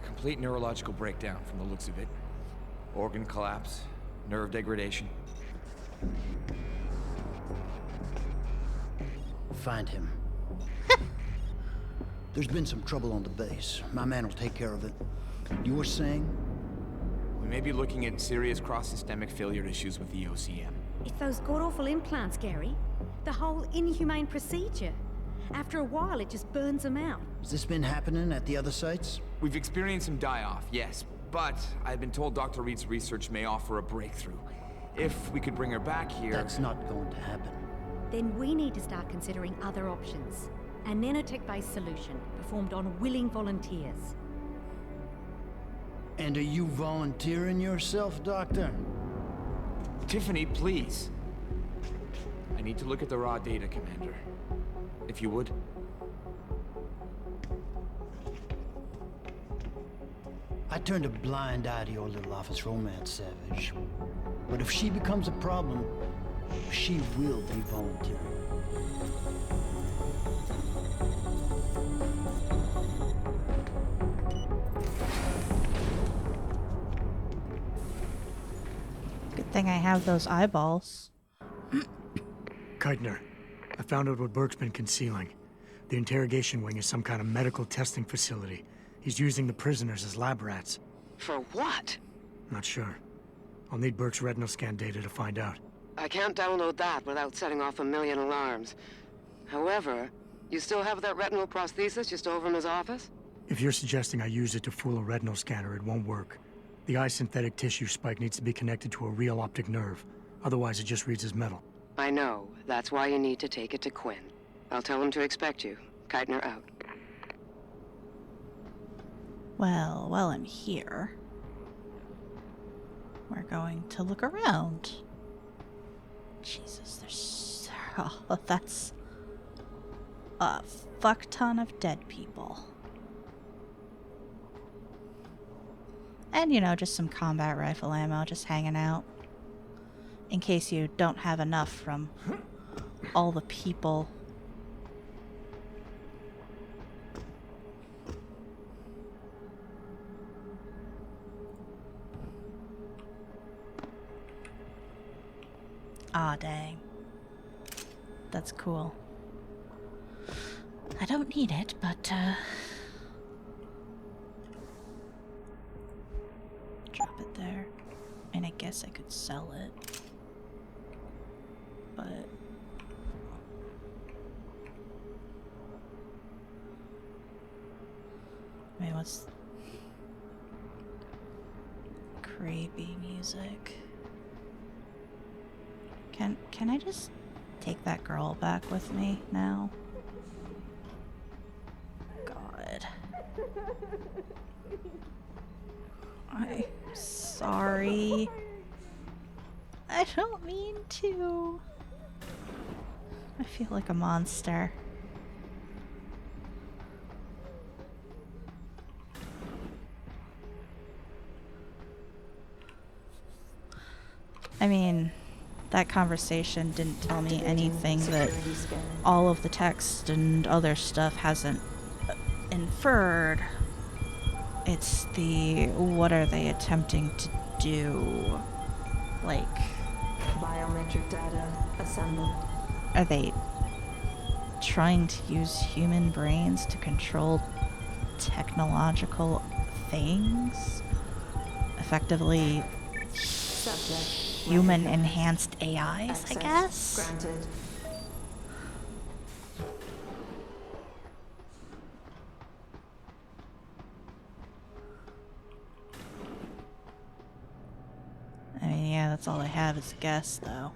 Complete neurological breakdown from the looks of it. Organ collapse, nerve degradation. Find him. There's been some trouble on the base. My man will take care of it. You were saying? We may be looking at serious cross-systemic failure issues with the OCM. It's those god-awful implants, Gary. The whole inhumane procedure. After a while, it just burns them out. Has this been happening at the other sites? We've experienced some die-off, yes. But I've been told Dr. Reed's research may offer a breakthrough. If we could bring her back here... That's not going to happen. Then we need to start considering other options. A nanotech-based solution performed on willing volunteers. And are you volunteering yourself, Doctor? Tiffany, please. I need to look at the raw data, Commander. If you would. I turned a blind eye to your little office romance, Savage. But if she becomes a problem, she will be volunteering. Good thing I have those eyeballs. Keitner, I found out what Burke's been concealing. The interrogation wing is some kind of medical testing facility. He's using the prisoners as lab rats. For what? Not sure. I'll need Burke's retinal scan data to find out. I can't download that without setting off a million alarms. However, you still have that retinal prosthesis just over in his office? If you're suggesting I use it to fool a retinal scanner, it won't work. The eye synthetic tissue spike needs to be connected to a real optic nerve. Otherwise, it just reads as metal. I know. That's why you need to take it to Quinn. I'll tell him to expect you. Keitner out. Well, while I'm here... we're going to look around. Jesus, there's... Oh, that's a fuck ton of dead people. And, you know, just some combat rifle ammo just hanging out. In case you don't have enough from all the people. Aw, dang. That's cool. I don't need it, but, drop it there. And I guess I could sell it. But... Wait, what's... Creepy music. Can I just take that girl back with me now? God. I'm sorry. I don't mean to. I feel like a monster. I mean, that conversation didn't tell me anything that all of the text and other stuff hasn't inferred. It's the, what are they attempting to do? Like... Biometric data assembled. Are they trying to use human brains to control technological things? Effectively... human-enhanced AIs, I guess? Granted. I mean, yeah, that's all I have is a guess, though.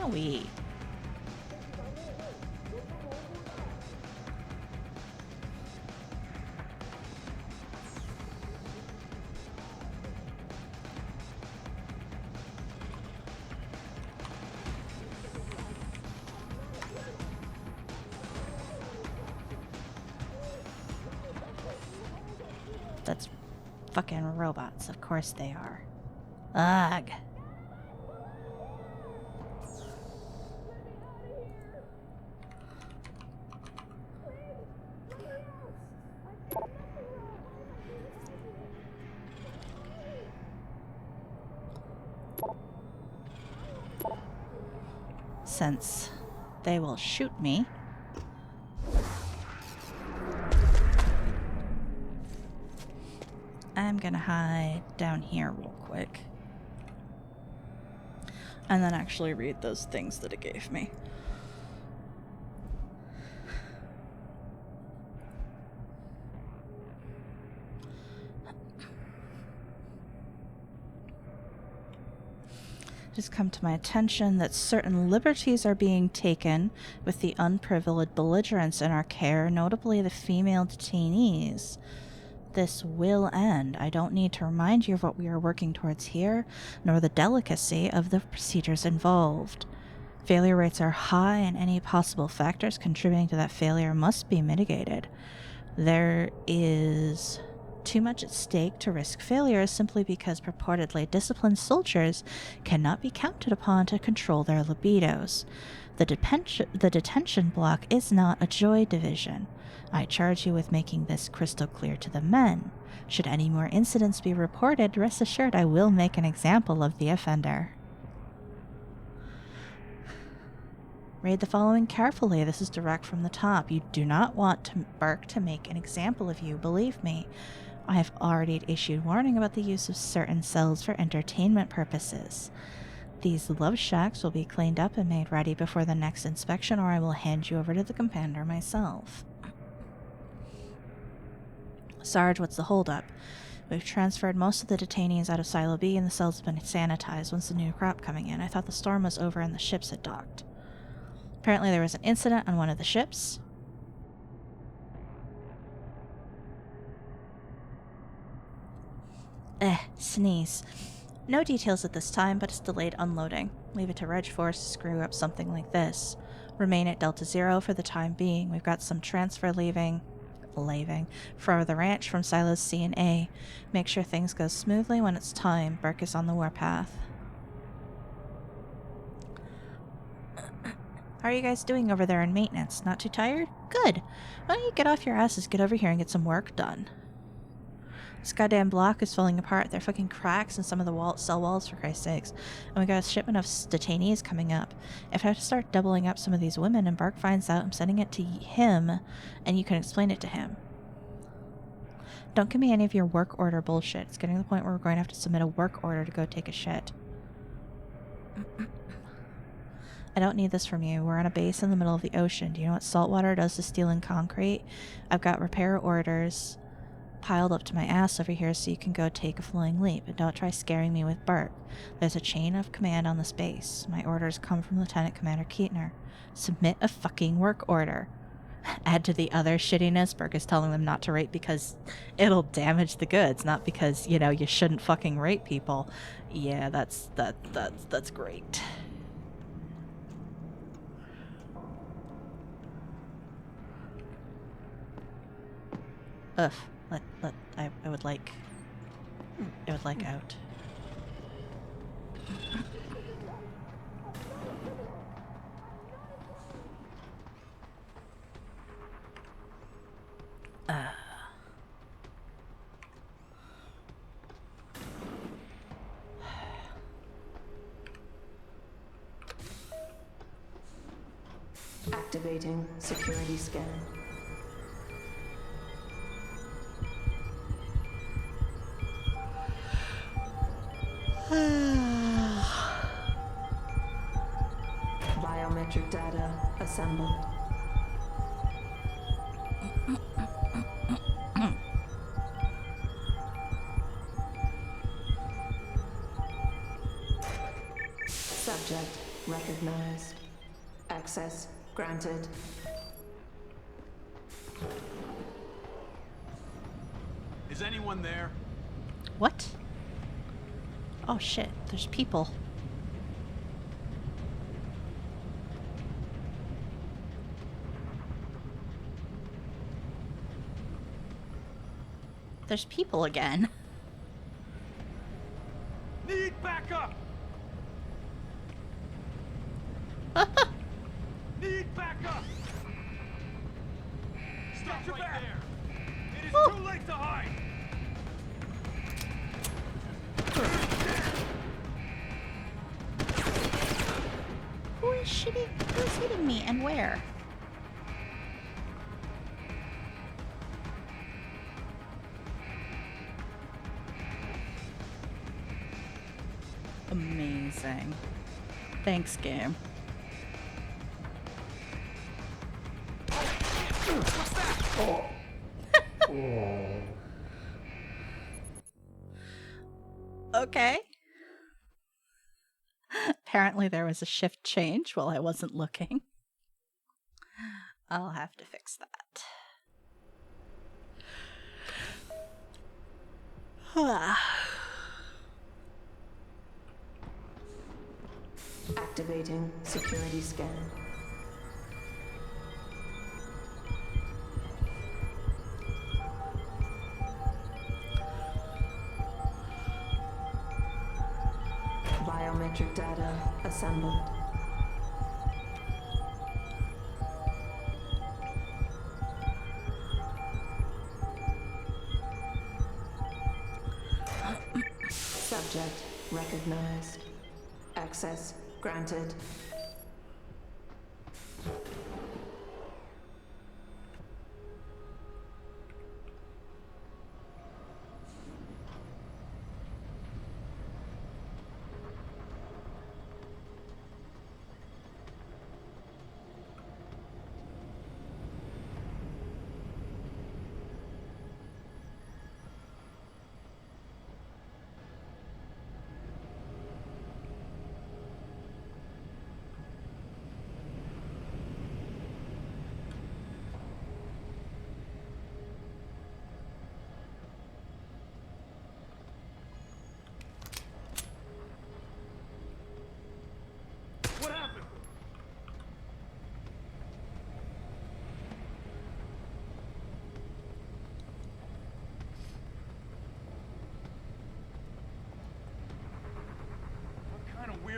Owie. That's fucking robots, of course they are. Ugh. Since they will shoot me, I'm gonna hide down here real quick and then actually read those things that it gave me. It has come to my attention that certain liberties are being taken with the unprivileged belligerents in our care, notably the female detainees. This will end. I don't need to remind you of what we are working towards here, nor the delicacy of the procedures involved. Failure rates are high, and any possible factors contributing to that failure must be mitigated. There is too much at stake to risk failure simply because purportedly disciplined soldiers cannot be counted upon to control their libidos. The detention block is not a joy division. I charge you with making this crystal clear to the men. Should any more incidents be reported, rest assured I will make an example of the offender. Read the following carefully. This is direct from the top. You do not want Bark to make an example of you, believe me. I have already issued warning about the use of certain cells for entertainment purposes. These love shacks will be cleaned up and made ready before the next inspection, or I will hand you over to the commander myself. Sarge, what's the holdup? We've transferred most of the detainees out of Silo B and the cells have been sanitized once the new crop coming in. I thought the storm was over and the ships had docked. Apparently there was an incident on one of the ships. Sneeze. No details at this time, but it's delayed unloading. Leave it to Reg Force to screw up something like this. Remain at Delta Zero for the time being. We've got some transfer leaving for the ranch from Silos C and A. Make sure things go smoothly when it's time. Burke is on the warpath. How are you guys doing over there in maintenance? Not too tired? Good. Why don't you get off your asses, get over here and get some work done? This goddamn block is falling apart. There are fucking cracks in some of the cell walls, for Christ's sakes. And we got a shipment of detainees coming up. If I have to start doubling up some of these women and Bark finds out, I'm sending it to him, and you can explain it to him. Don't give me any of your work order bullshit. It's getting to the point where we're going to have to submit a work order to go take a shit. I don't need this from you. We're on a base in the middle of the ocean. Do you know what salt water does to steel and concrete? I've got repair orders piled up to my ass over here so you can go take a flying leap. And don't try scaring me with Burke. There's a chain of command on this base. My orders come from Lieutenant Commander Keatner. Submit a fucking work order. Add to the other shittiness, Burke is telling them not to rape because it'll damage the goods, not because, you know, you shouldn't fucking rape people. Yeah, that's great. Ugh. I would like out. Activating security scan. Biometric data assembled. Subject recognized. Access granted. Is anyone there? What? Oh shit, there's people. There's people again. Need backup! Need backup! Stop right there! It is too late to hide! Who is hitting me and where? Amazing. Thanks, game. What's that? Okay. Apparently there was a shift change while I wasn't looking. I'll have to fix that. Activating security scan. Biometric data assembled. Subject recognized. Access granted.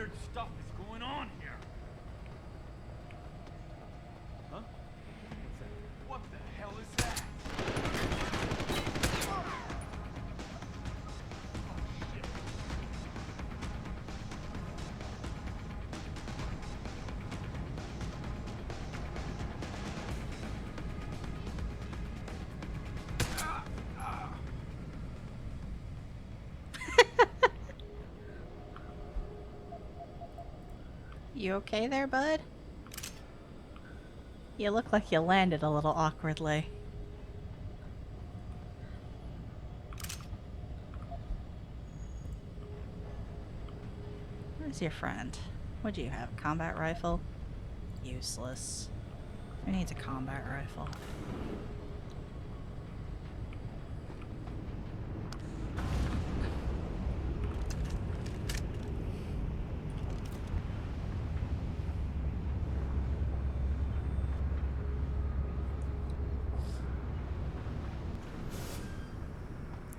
weird stuff is going on here? Huh? What's that? What the hell is that? You okay there, bud? You look like you landed a little awkwardly. Where's your friend? What do you have? A combat rifle? Useless. Who needs a combat rifle?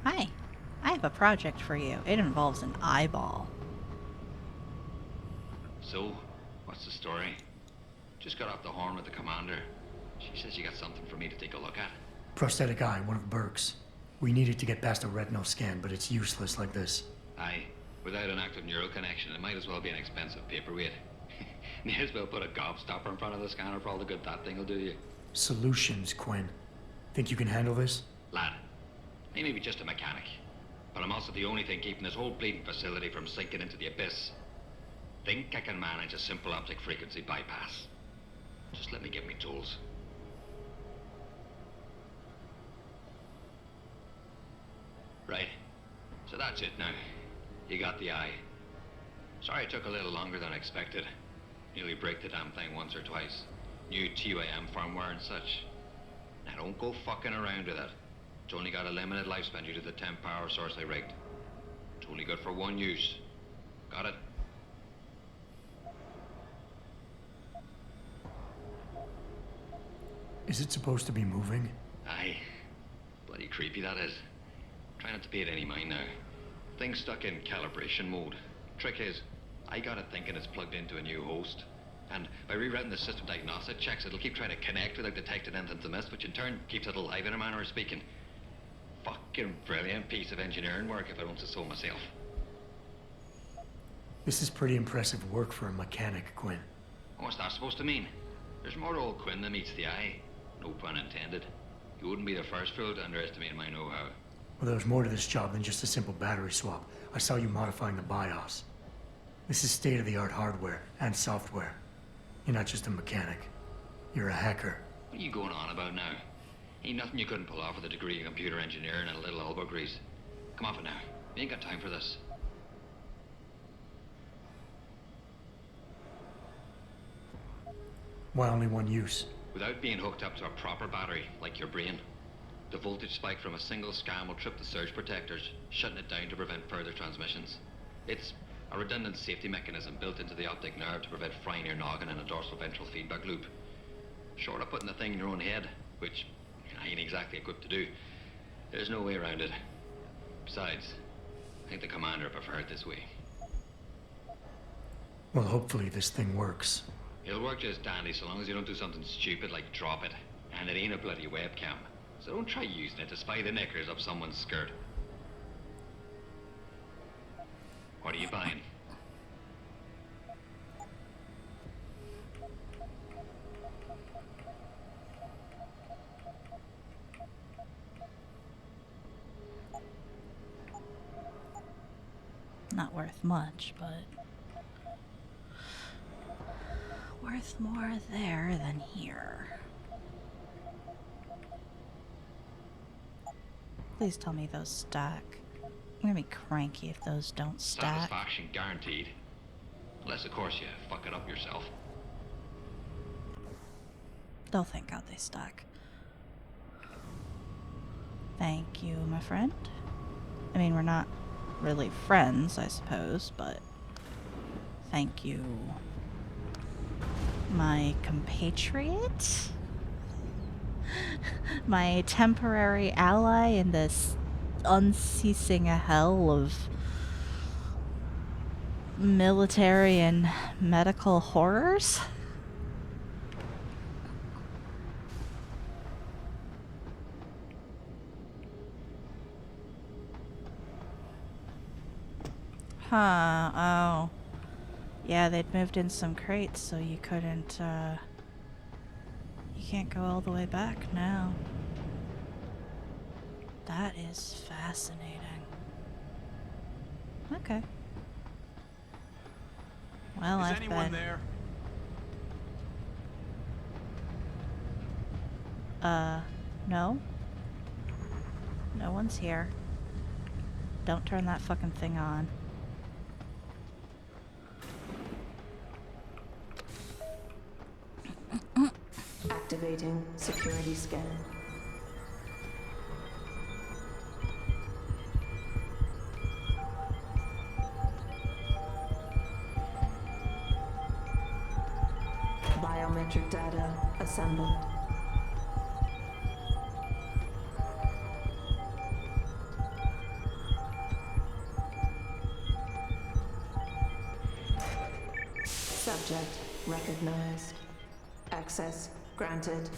Hi. I have a project for you. It involves an eyeball. So, what's the story? Just got off the horn with the commander. She says you got something for me to take a look at. Prosthetic eye, one of Burke's. We needed to get past a retinal scan, but it's useless like this. Aye. Without an active neural connection, it might as well be an expensive paperweight. May as well put a gobstopper in front of the scanner for all the good that thing will do you. Solutions, Quinn. Think you can handle this? Lad, I may be just a mechanic, but I'm also the only thing keeping this whole bleeding facility from sinking into the abyss. Think I can manage a simple optic frequency bypass. Just let me get me tools. Right. So that's it now. You got the eye. Sorry it took a little longer than expected. Nearly break the damn thing once or twice. New TUAM firmware and such. Now don't go fucking around with it. It's only got a limited lifespan due to the temp power source I rigged. It's only good for one use. Got it? Is it supposed to be moving? Aye. Bloody creepy that is. Try not to pay it any mind now. Thing's stuck in calibration mode. Trick is, I got it thinking it's plugged into a new host. And by rewriting the system diagnostic checks, it'll keep trying to connect without detecting anything's amiss, which in turn keeps it alive in a manner of speaking. Fucking brilliant piece of engineering work if I don't say so myself. This is pretty impressive work for a mechanic, Quinn. What's that supposed to mean? There's more to old Quinn than meets the eye. No pun intended. You wouldn't be the first fool to underestimate my know-how. Well, there's more to this job than just a simple battery swap. I saw you modifying the BIOS. This is state-of-the-art hardware and software. You're not just a mechanic. You're a hacker. What are you going on about now? Ain't nothing you couldn't pull off with a degree in computer engineering and a little elbow grease. Come off it now. We ain't got time for this. Why only one use? Without being hooked up to a proper battery, like your brain. The voltage spike from a single scan will trip the surge protectors, shutting it down to prevent further transmissions. It's a redundant safety mechanism built into the optic nerve to prevent frying your noggin in a dorsal ventral feedback loop. Short of putting the thing in your own head, which I ain't exactly equipped to do, there's no way around it. Besides, I think the commander preferred it this way. Well, hopefully this thing works. It'll work just dandy so long as you don't do something stupid like drop it. And it ain't a bloody webcam. So don't try using it to spy the knickers up someone's skirt. What are you buying? Not worth much, but worth more there than here. Please tell me those stack. I'm gonna be cranky if those don't stack. Satisfaction guaranteed. Unless, of course, you fuck it up yourself. They'll thank God they stack. Thank you, my friend. I mean, we're not really friends, I suppose, but thank you, my compatriot? My temporary ally in this unceasing hell of military and medical horrors. Huh, oh. Yeah, they'd moved in some crates, so you couldn't, you can't go all the way back now. That is fascinating. Okay. Well, Is I've anyone been... there? No. No one's here. Don't turn that fucking thing on. Activating security scan. Biometric data assembled. Subject recognized. Access granted.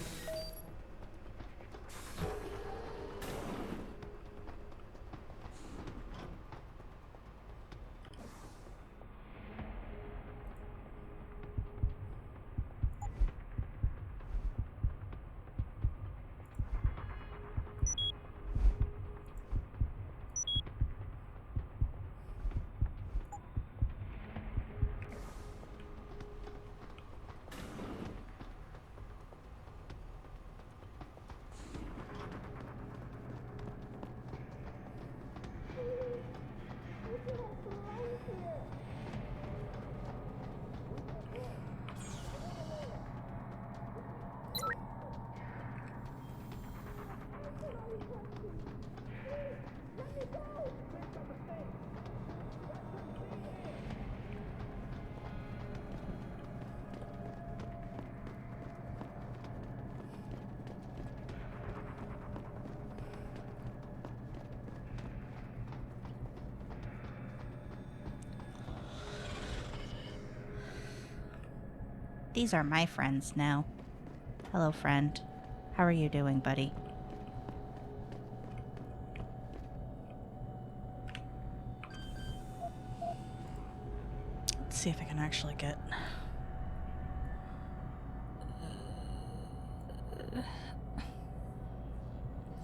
These are my friends now. Hello, friend. How are you doing, buddy? Let's see if I can actually get...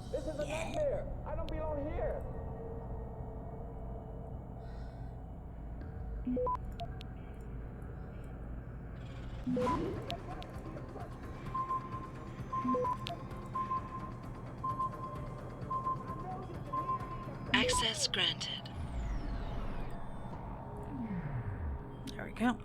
This is a nightmare. I don't belong here. Access granted. There we go.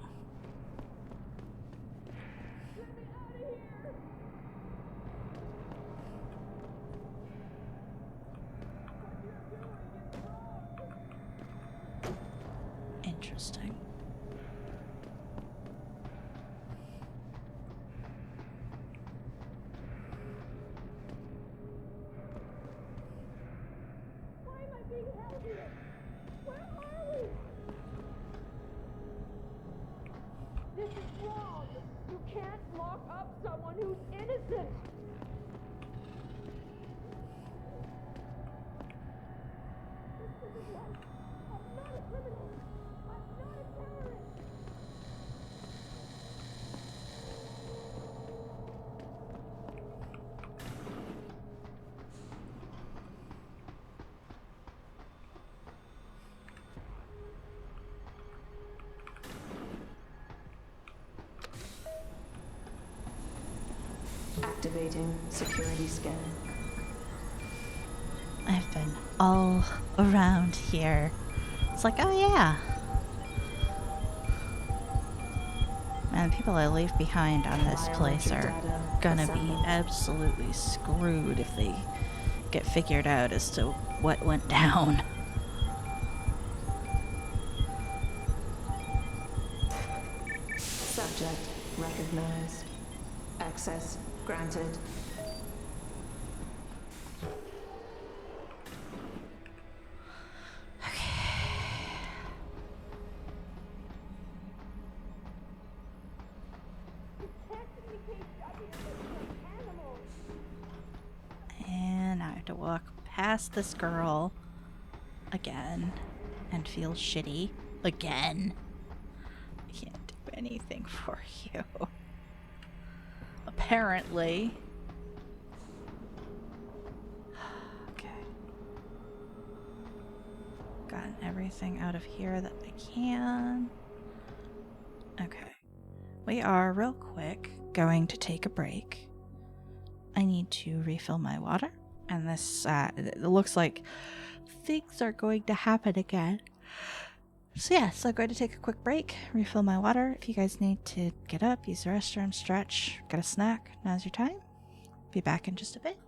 Interesting. This is wrong. You can't lock up someone who's innocent. This isn't right. I'm not a criminal. I'm not a terrorist. Activating security scan. I've been all around here. It's like, oh yeah. Man, the people I leave behind on this place are gonna be absolutely screwed if they get figured out as to what went down. Subject recognized. Access granted. past this girl again and feel shitty again. I can't do anything for you. Apparently. Okay. Gotten everything out of here that I can. Okay. We are, real quick, going to take a break. I need to refill my water. And this, it looks like things are going to happen again. So yes, I'm going to take a quick break, refill my water. If you guys need to get up, use the restroom, stretch, get a snack, now's your time. Be back in just a bit.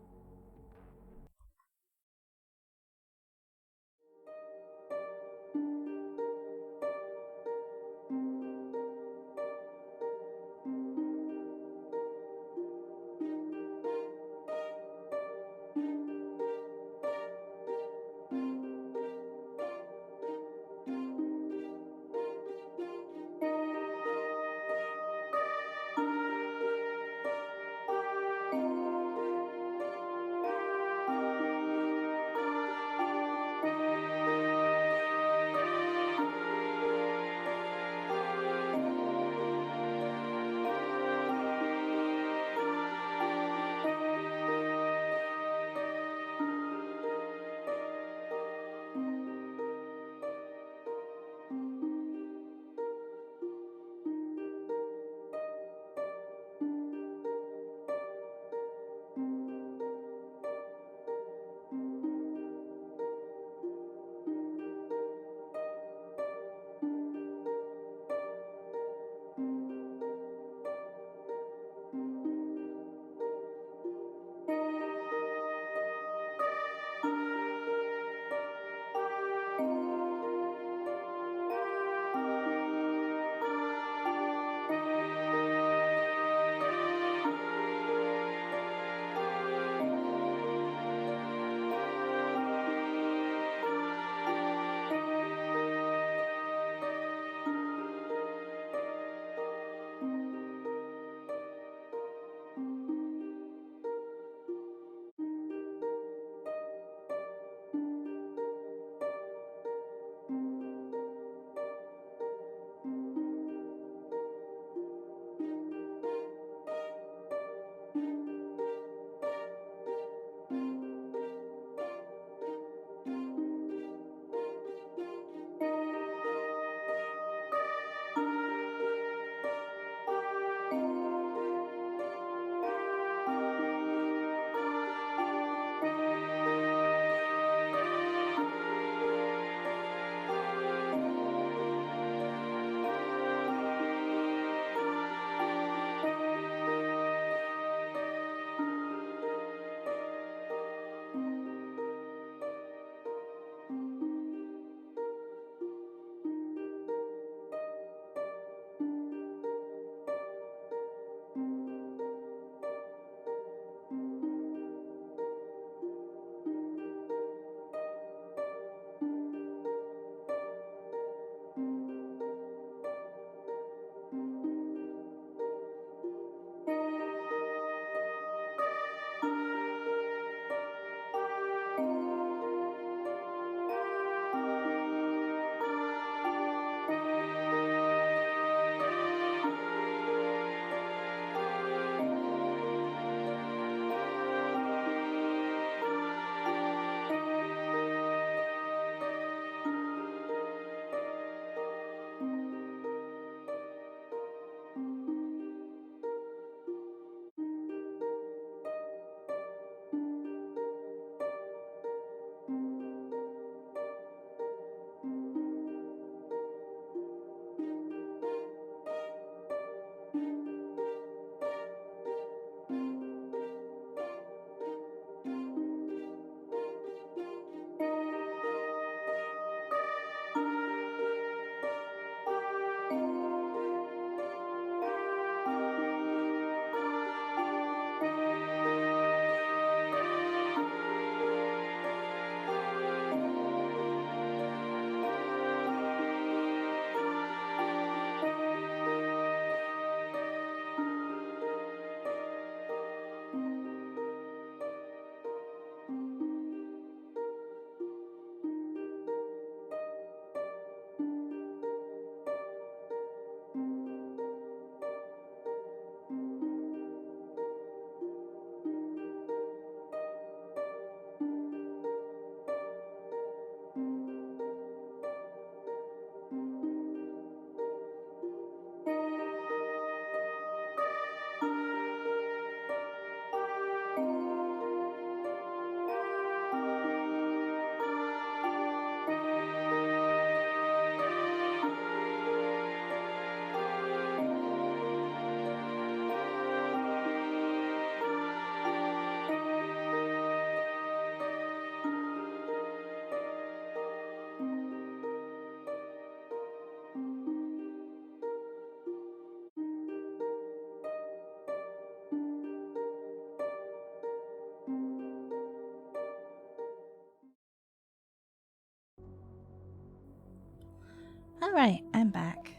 Alright, I'm back.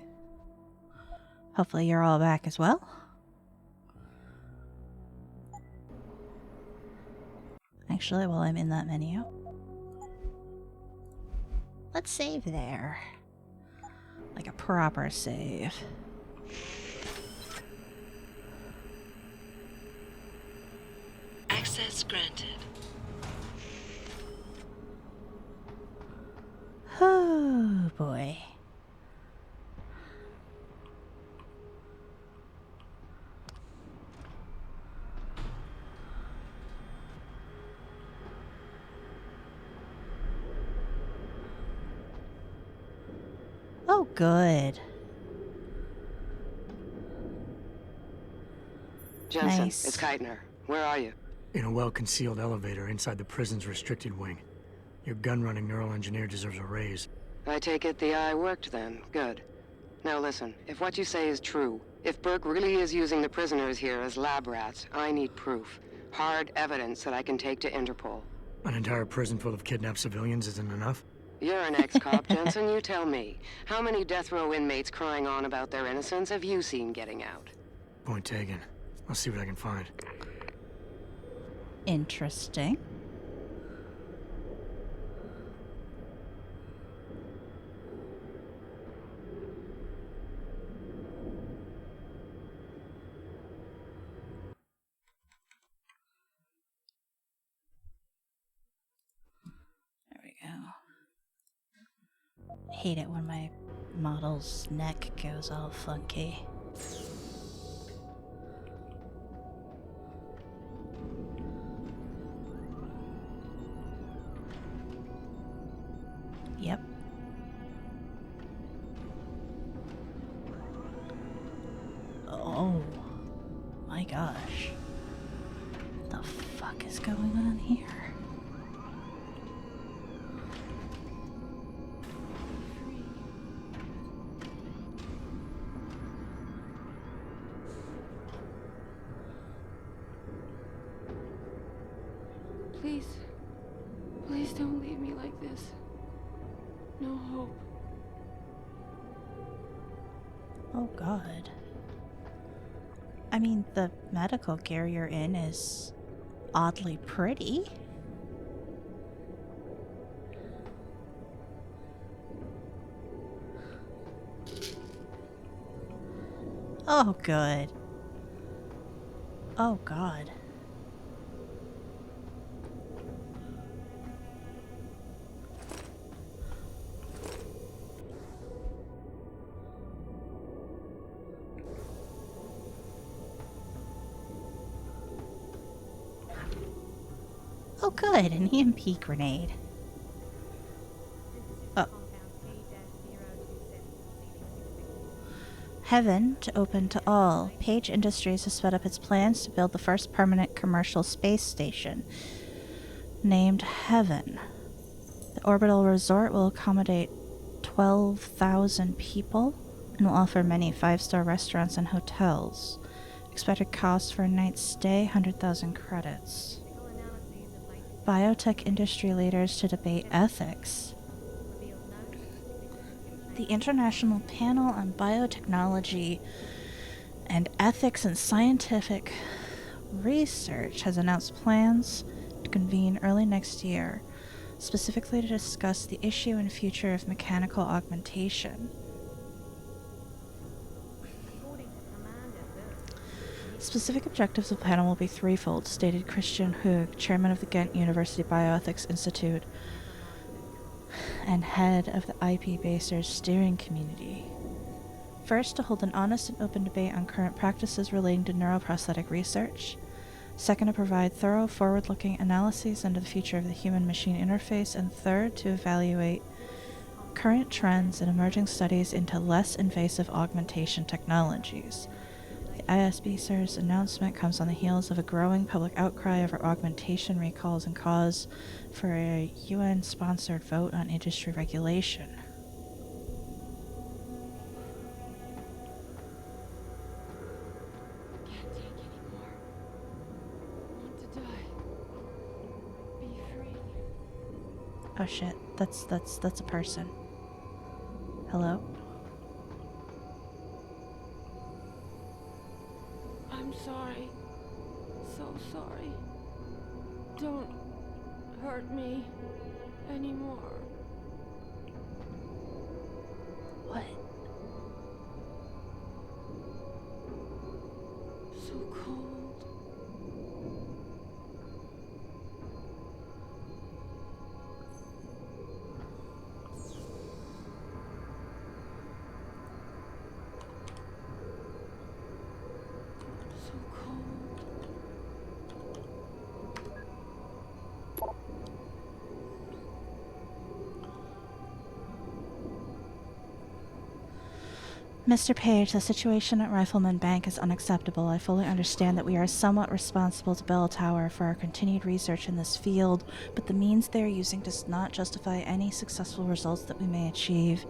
Hopefully you're all back as well. Actually, while I'm in that menu, let's save there. Like a proper save. Access granted. Oh boy. Oh, good. Jensen, Nice. it's Keitner. Where are you? In a well-concealed elevator inside the prison's restricted wing. Your gun-running neural engineer deserves a raise. I take it the eye worked then. Good. Now listen, if what you say is true, if Burke really is using the prisoners here as lab rats, I need proof. Hard evidence that I can take to Interpol. An entire prison full of kidnapped civilians isn't enough? You're an ex-cop, Jensen, you tell me. How many death row inmates crying on about their innocence have you seen getting out? Point taken. I'll see what I can find. Interesting. There we go. Hate it when my model's neck goes all funky. Yep. Oh my gosh. What the fuck is going on here? Please. Please don't leave me like this. No hope. Oh god. I mean, the medical gear you're in is oddly pretty. Oh, good. Oh god. Oh good, an EMP grenade. Oh. Heaven to open to all. Page Industries has sped up its plans to build the first permanent commercial space station, named Heaven. The orbital resort will accommodate 12,000 people and will offer many 5-star restaurants and hotels. Expected cost for a night's stay, 100,000 credits. Biotech industry leaders to debate ethics. The International Panel on Biotechnology and Ethics in Scientific Research has announced plans to convene early next year, specifically to discuss the issue and future of mechanical augmentation. Specific objectives of the panel will be threefold, stated Christian Hug, chairman of the Ghent University Bioethics Institute and head of the IP Basers steering community. First, to hold an honest and open debate on current practices relating to neuroprosthetic research. Second, to provide thorough, forward-looking analyses into the future of the human-machine interface. And third, to evaluate current trends and emerging studies into less invasive augmentation technologies. The ISBCER's announcement comes on the heels of a growing public outcry over augmentation recalls and cause for a UN-sponsored vote on industry regulation. Can't take anymore. Want to die. Be free. Oh shit, that's a person. Hello? I'm sorry. So sorry. Don't hurt me anymore. What? So cold. So cold. Mr. Page, the situation at Rifleman Bank is unacceptable. I fully understand that we are somewhat responsible to Bell Tower for our continued research in this field, but the means they are using does not justify any successful results that we may achieve.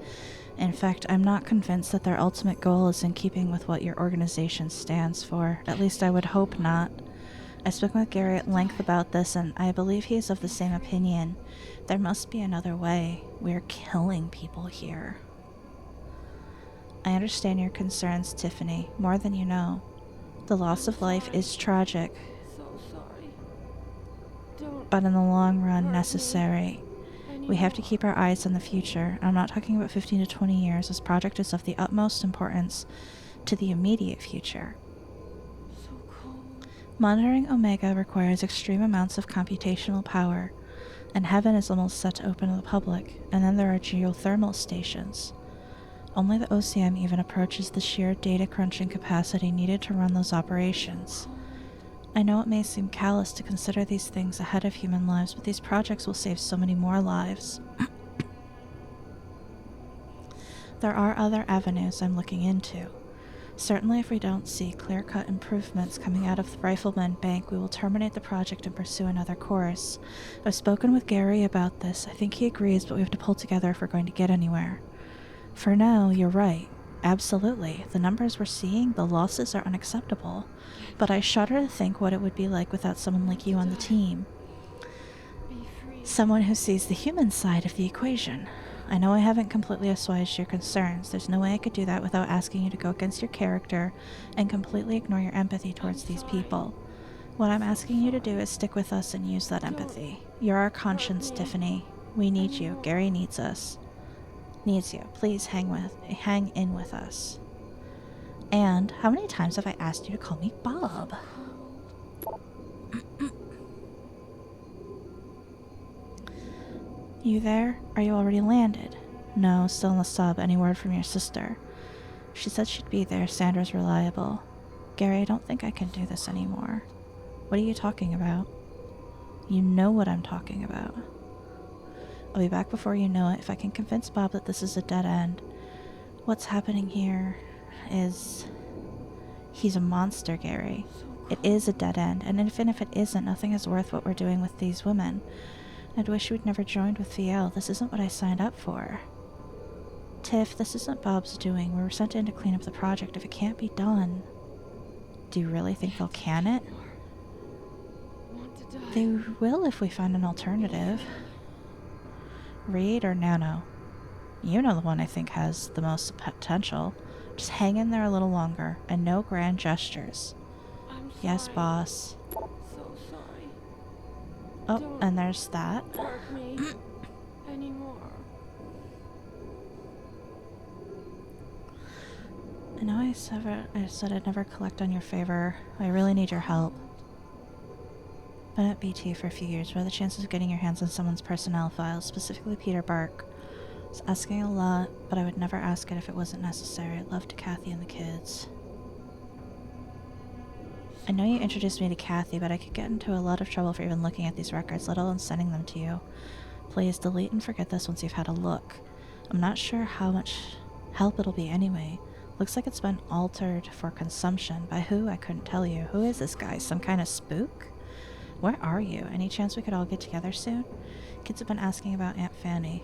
In fact, I'm not convinced that their ultimate goal is in keeping with what your organization stands for. At least I would hope not. I've spoken with Gary at length about this, and I believe he is of the same opinion. There must be another way. We are killing people here. I understand your concerns, Tiffany, more than you know. The loss of life is tragic, So sorry. Don't but in the long run, hurt me necessary. We have to keep our eyes on the future. I'm not talking about 15 to 20 years. This project is of the utmost importance to the immediate future. So cold. Monitoring Omega requires extreme amounts of computational power, and Heaven is almost set to open to the public, and then there are geothermal stations. Only the OCM even approaches the sheer data crunching capacity needed to run those operations. I know it may seem callous to consider these things ahead of human lives, but these projects will save so many more lives. There are other avenues I'm looking into. Certainly if we don't see clear-cut improvements coming out of the Rifleman Bank, we will terminate the project and pursue another course. I've spoken with Gary about this. I think he agrees, but we have to pull together if we're going to get anywhere. For now, you're right. Absolutely. The numbers we're seeing, the losses are unacceptable. But I shudder to think what it would be like without someone like you on the team. Someone who sees the human side of the equation. I know I haven't completely assuaged your concerns. There's no way I could do that without asking you to go against your character and completely ignore your empathy towards these people. What I'm asking you to do is stick with us and use that empathy. You're our conscience, Tiffany. We need you. Gary needs us. Needs you. Please hang in with us. And how many times have I asked you to call me Bob? You there? Are you already landed? No, still in the sub. Any word from your sister? She said she'd be there. Sandra's reliable. Gary, I don't think I can do this anymore. What are you talking about? You know what I'm talking about. I'll be back before you know it. If I can convince Bob that this is a dead end. What's happening here is... He's a monster, Gary. It is a dead end, and even if it isn't, nothing is worth what we're doing with these women. I'd wish we'd never joined with VL. This isn't what I signed up for. Tiff, this isn't Bob's doing. We were sent in to clean up the project. If it can't be done... Do you really think they'll can it? They will if we find an alternative. Reed or Nano? You know the one I think has the most potential. Just hang in there a little longer, and no grand gestures. Yes, boss. So sorry. Oh, Don't and there's that. hurt me anymore. I know I said I'd never collect on your favor. I really need your help. Been at BT for a few years. What are the chances of getting your hands on someone's personnel files, specifically Peter Burke? I was asking a lot, but I would never ask it if it wasn't necessary. I'd love to Kathy and the kids. I know you introduced me to Kathy, but I could get into a lot of trouble for even looking at these records, let alone sending them to you. Please delete and forget this once you've had a look. I'm not sure how much help it'll be anyway. Looks like it's been altered for consumption. By who? I couldn't tell you. Who is this guy? Some kind of spook? Where are you? Any chance we could all get together soon? Kids have been asking about Aunt Fanny.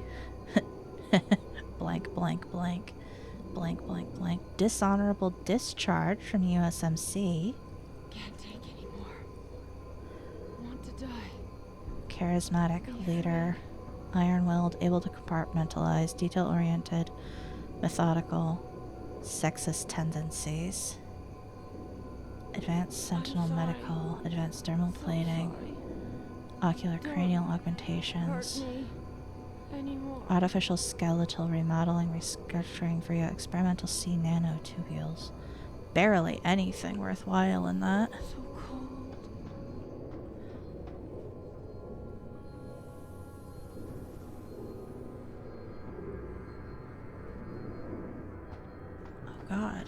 Blank, blank, blank. Blank, blank, blank. Dishonorable discharge from USMC. Can't take anymore. Want to die. Charismatic leader. Iron-willed, able to compartmentalize, detail-oriented, methodical, sexist tendencies. Advanced sentinel medical, advanced dermal plating, ocular cranial augmentations, artificial skeletal remodeling, restructuring via experimental C nanotubules. Barely anything worthwhile in that. Oh God.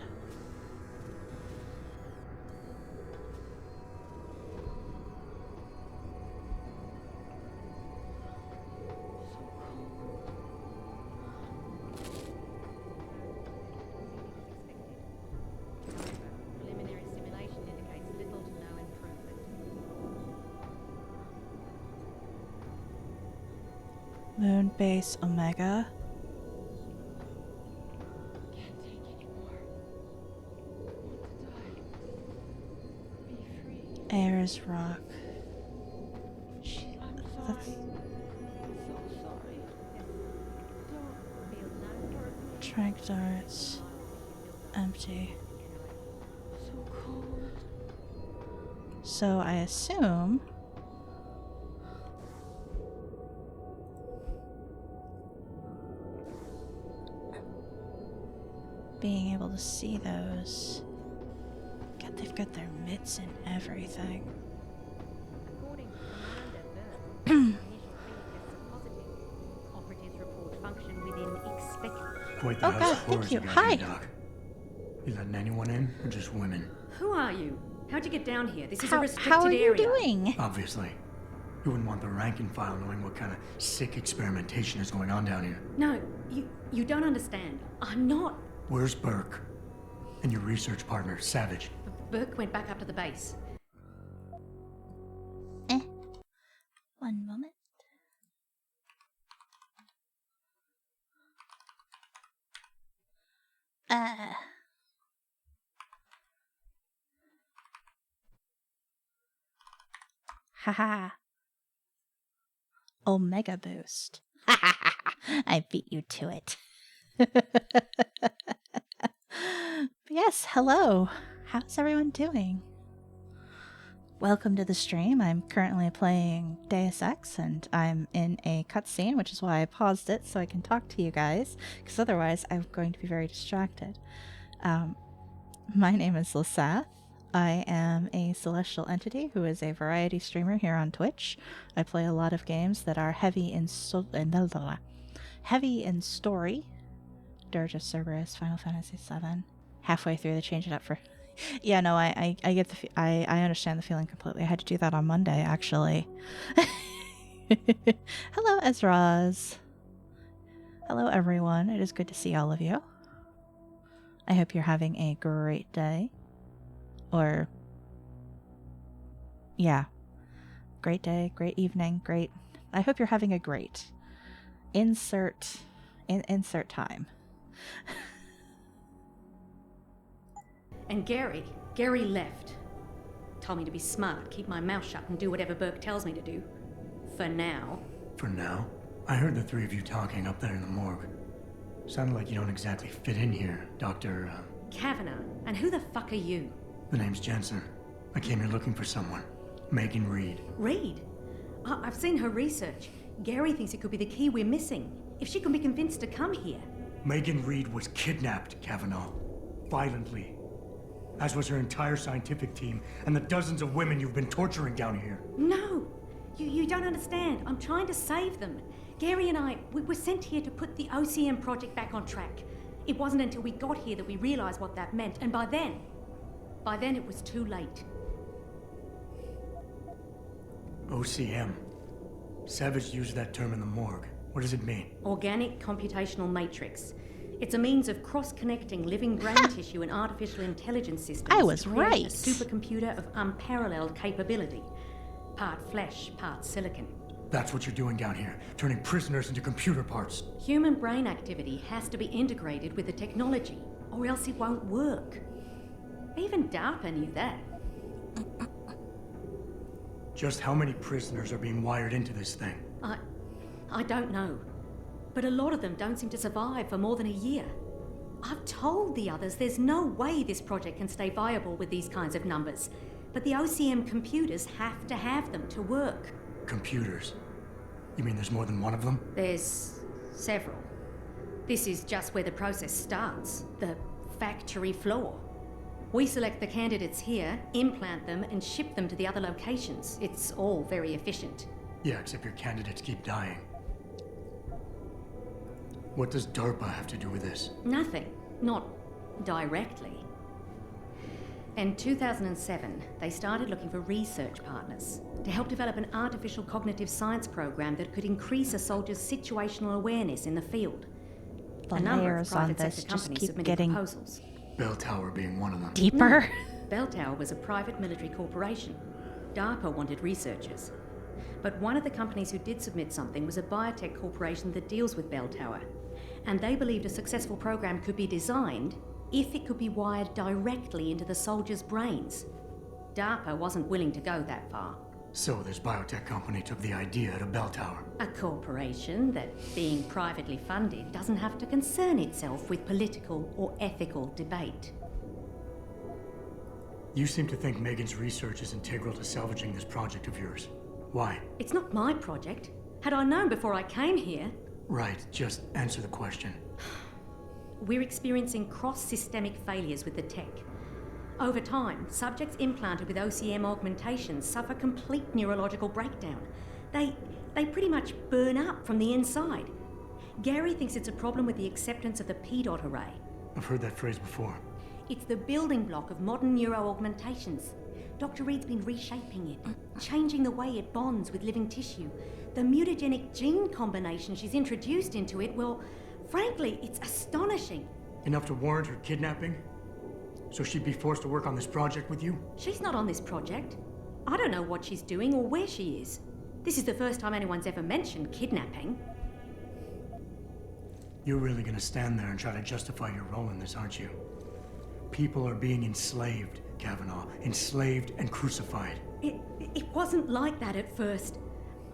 Preliminary simulation indicates little to no improvement. Moon base Omega. Can't take anymore. Want to die. Be free. Ayers Rock. I'm That's sorry. So sorry. Don't Feel no hurt. Trank darts. Empty. so cold. So I assume being able to see those. God, they've got their mitts and everything. According to Commander Burke, initial field tests are positive. Operatives report function within expected. Quite the Oh, house God, of thank horrors you. got Hi. here, Doc. You letting anyone in, or just women? Who are you? How'd you get down here? This is a How restricted are you area. doing? Obviously. You wouldn't want the rank and file knowing what kind of sick experimentation is going on down here. No, you don't understand. I'm not. Where's Burke? And your research partner, Savage? Burke went back up to the base. One moment. Haha. Omega boost. I beat you to it. Yes, hello. How's everyone doing? Welcome to the stream. I'm currently playing Deus Ex, and I'm in a cutscene, which is why I paused it so I can talk to you guys, because otherwise I'm going to be very distracted. My name is Lasath. I am a celestial entity who is a variety streamer here on Twitch. I play a lot of games that are heavy in story. Dirge of Cerberus, Final Fantasy VII. Halfway through, they changed it up for. Yeah, no, I get the. I understand the feeling completely. I had to do that on Monday, actually. Hello, Ezraz. Hello, everyone. It is good to see all of you. I hope you're having a great day. Or, yeah, great day, great evening, great. I hope you're having a great. Insert time. And Gary left. Told me to be smart, keep my mouth shut, and do whatever Burke tells me to do. For now. For now? I heard the three of you talking up there in the morgue. Sounded like you don't exactly fit in here, Dr. Kavanagh, and who the fuck are you? The name's Jensen. I came here looking for someone. Megan Reed. Reed? I've seen her research. Gary thinks it could be the key we're missing. If she can be convinced to come here. Megan Reed was kidnapped, Kavanaugh. Violently. As was her entire scientific team and the dozens of women you've been torturing down here. No! You don't understand. I'm trying to save them. Gary and I, we were sent here to put the OCM project back on track. It wasn't until we got here that we realized what that meant, and by then it was too late. OCM. Savage used that term in the morgue. What does it mean? Organic computational matrix. It's a means of cross-connecting living brain tissue and artificial intelligence systems. I was to create right. A supercomputer of unparalleled capability. Part flesh, part silicon. That's what you're doing down here, turning prisoners into computer parts. Human brain activity has to be integrated with the technology, or else it won't work. Even DARPA knew that. Just how many prisoners are being wired into this thing? I don't know. But a lot of them don't seem to survive for more than a year. I've told the others there's no way this project can stay viable with these kinds of numbers. But the OCM computers have to have them to work. Computers? You mean there's more than one of them? There's several. This is just where the process starts, the factory floor. We select the candidates here, implant them, and ship them to the other locations. It's all very efficient. Yeah, except your candidates keep dying. What does DARPA have to do with this? Nothing. Not directly. In 2007, they started looking for research partners to help develop an artificial cognitive science program that could increase a soldier's situational awareness in the field. The A number of layers on private this sector just companies keep submitted getting proposals. Bell Tower being one of them. deeper. No, Bell Tower was a private military corporation. DARPA wanted researchers. But one of the companies who did submit something was a biotech corporation that deals with Bell Tower. And they believed a successful program could be designed if it could be wired directly into the soldiers' brains. DARPA wasn't willing to go that far. So this biotech company took the idea to Bell Tower. A corporation that, being privately funded, doesn't have to concern itself with political or ethical debate. You seem to think Megan's research is integral to salvaging this project of yours. Why? It's not my project. Had I known before I came here... Right, just answer the question. We're experiencing cross-systemic failures with the tech. Over time, subjects implanted with OCM augmentations suffer complete neurological breakdown. They pretty much burn up from the inside. Gary thinks it's a problem with the acceptance of the P-dot array. I've heard that phrase before. It's the building block of modern neuro-augmentations. Dr. Reed's been reshaping it, changing the way it bonds with living tissue. The mutagenic gene combination she's introduced into it, well, frankly, it's astonishing. Enough to warrant her kidnapping? So she'd be forced to work on this project with you? She's not on this project. I don't know what she's doing or where she is. This is the first time anyone's ever mentioned kidnapping. You're really gonna stand there and try to justify your role in this, aren't you? People are being enslaved, Kavanaugh. Enslaved and crucified. It wasn't like that at first.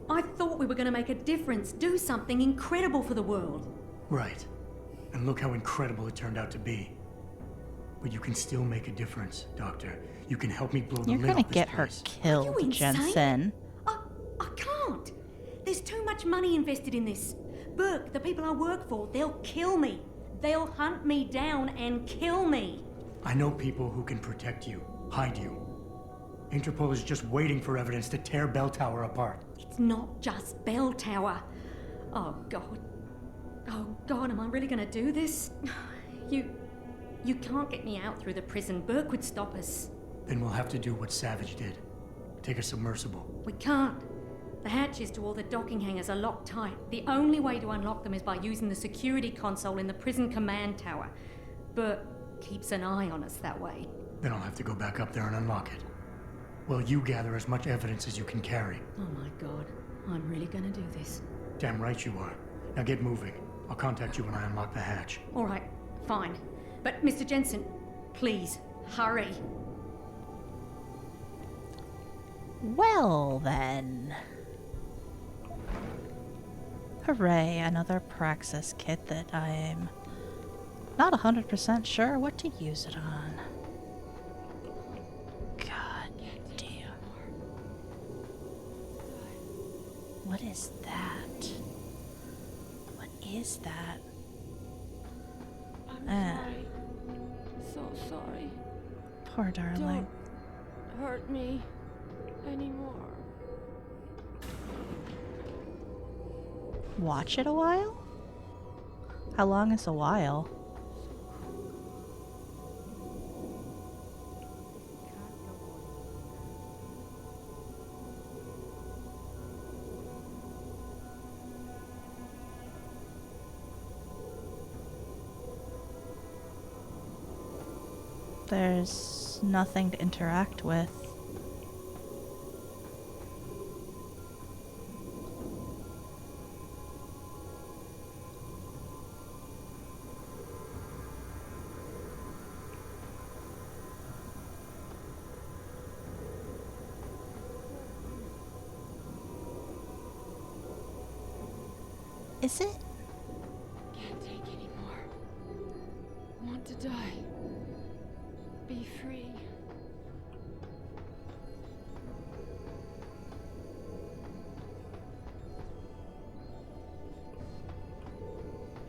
I thought we were gonna make a difference, do something incredible for the world. Right. And look how incredible it turned out to be. But you can still make a difference, Doctor. You can help me blow the You're lid gonna off this get her place. killed, Are you insane? Jensen. I can't. There's too much money invested in this. Burke, the people I work for, they'll kill me. They'll hunt me down and kill me. I know people who can protect you, hide you. Interpol is just waiting for evidence to tear Bell Tower apart. It's not just Bell Tower. Oh, God. Oh, God, am I really gonna do this? You can't get me out through the prison. Burke would stop us. Then we'll have to do what Savage did. Take a submersible. We can't. The hatches to all the docking hangars are locked tight. The only way to unlock them is by using the security console in the prison command tower. Burke keeps an eye on us that way. Then I'll have to go back up there and unlock it. Well, you gather as much evidence as you can carry. Oh my God, I'm really gonna do this. Damn right you are. Now get moving. I'll contact you when I unlock the hatch. All right, fine. But Mr. Jensen, please, hurry. Well, then. Hooray, another Praxis kit that I'm not 100% sure what to use it on. God damn. What is that? What is that? I'm sorry. So sorry. Poor darling. Don't hurt me anymore. Watch it a while? How long is a while? There's nothing to interact with. Is it? Can't take anymore. to die. Be free.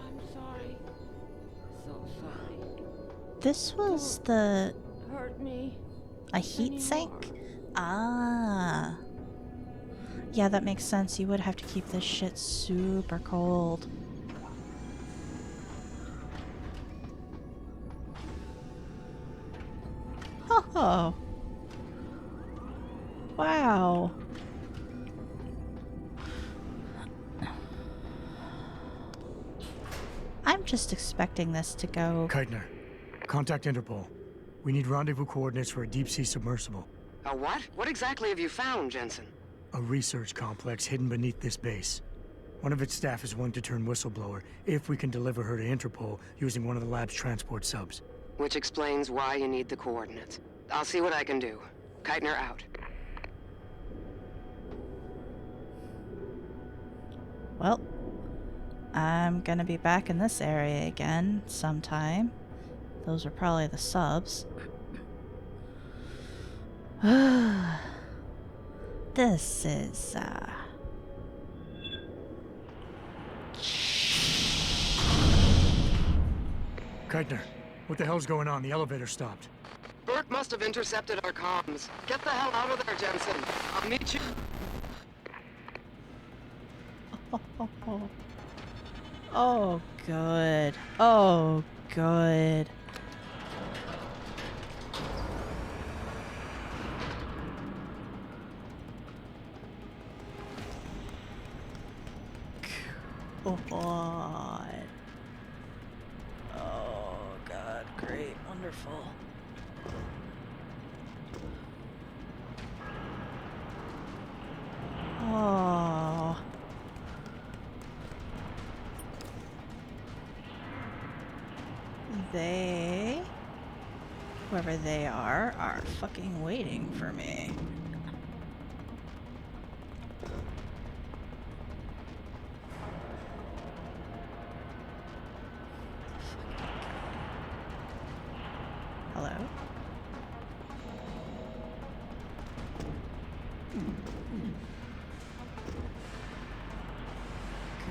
I'm sorry. So sorry. This was the... Hurt me. A heat sink? Ah. Yeah, that makes sense. You would have to keep this shit super cold. Oh. Wow. I'm just expecting this to go... Keitner, contact Interpol. We need rendezvous coordinates for a deep-sea submersible. A what? What exactly have you found, Jensen? A research complex hidden beneath this base. One of its staff is willing to turn whistleblower if we can deliver her to Interpol using one of the lab's transport subs. Which explains why you need the coordinates. I'll see what I can do. Keitner out. Well, I'm gonna be back in this area again sometime. Those are probably the subs. This is, Keitner, what the hell's going on? The elevator stopped. Burke must have intercepted our comms. Get the hell out of there, Jensen. I'll meet you. Oh, good. Oh, good. God. Oh, God. Great. Wonderful. Oh. They, whoever they are fucking waiting for me. Hello?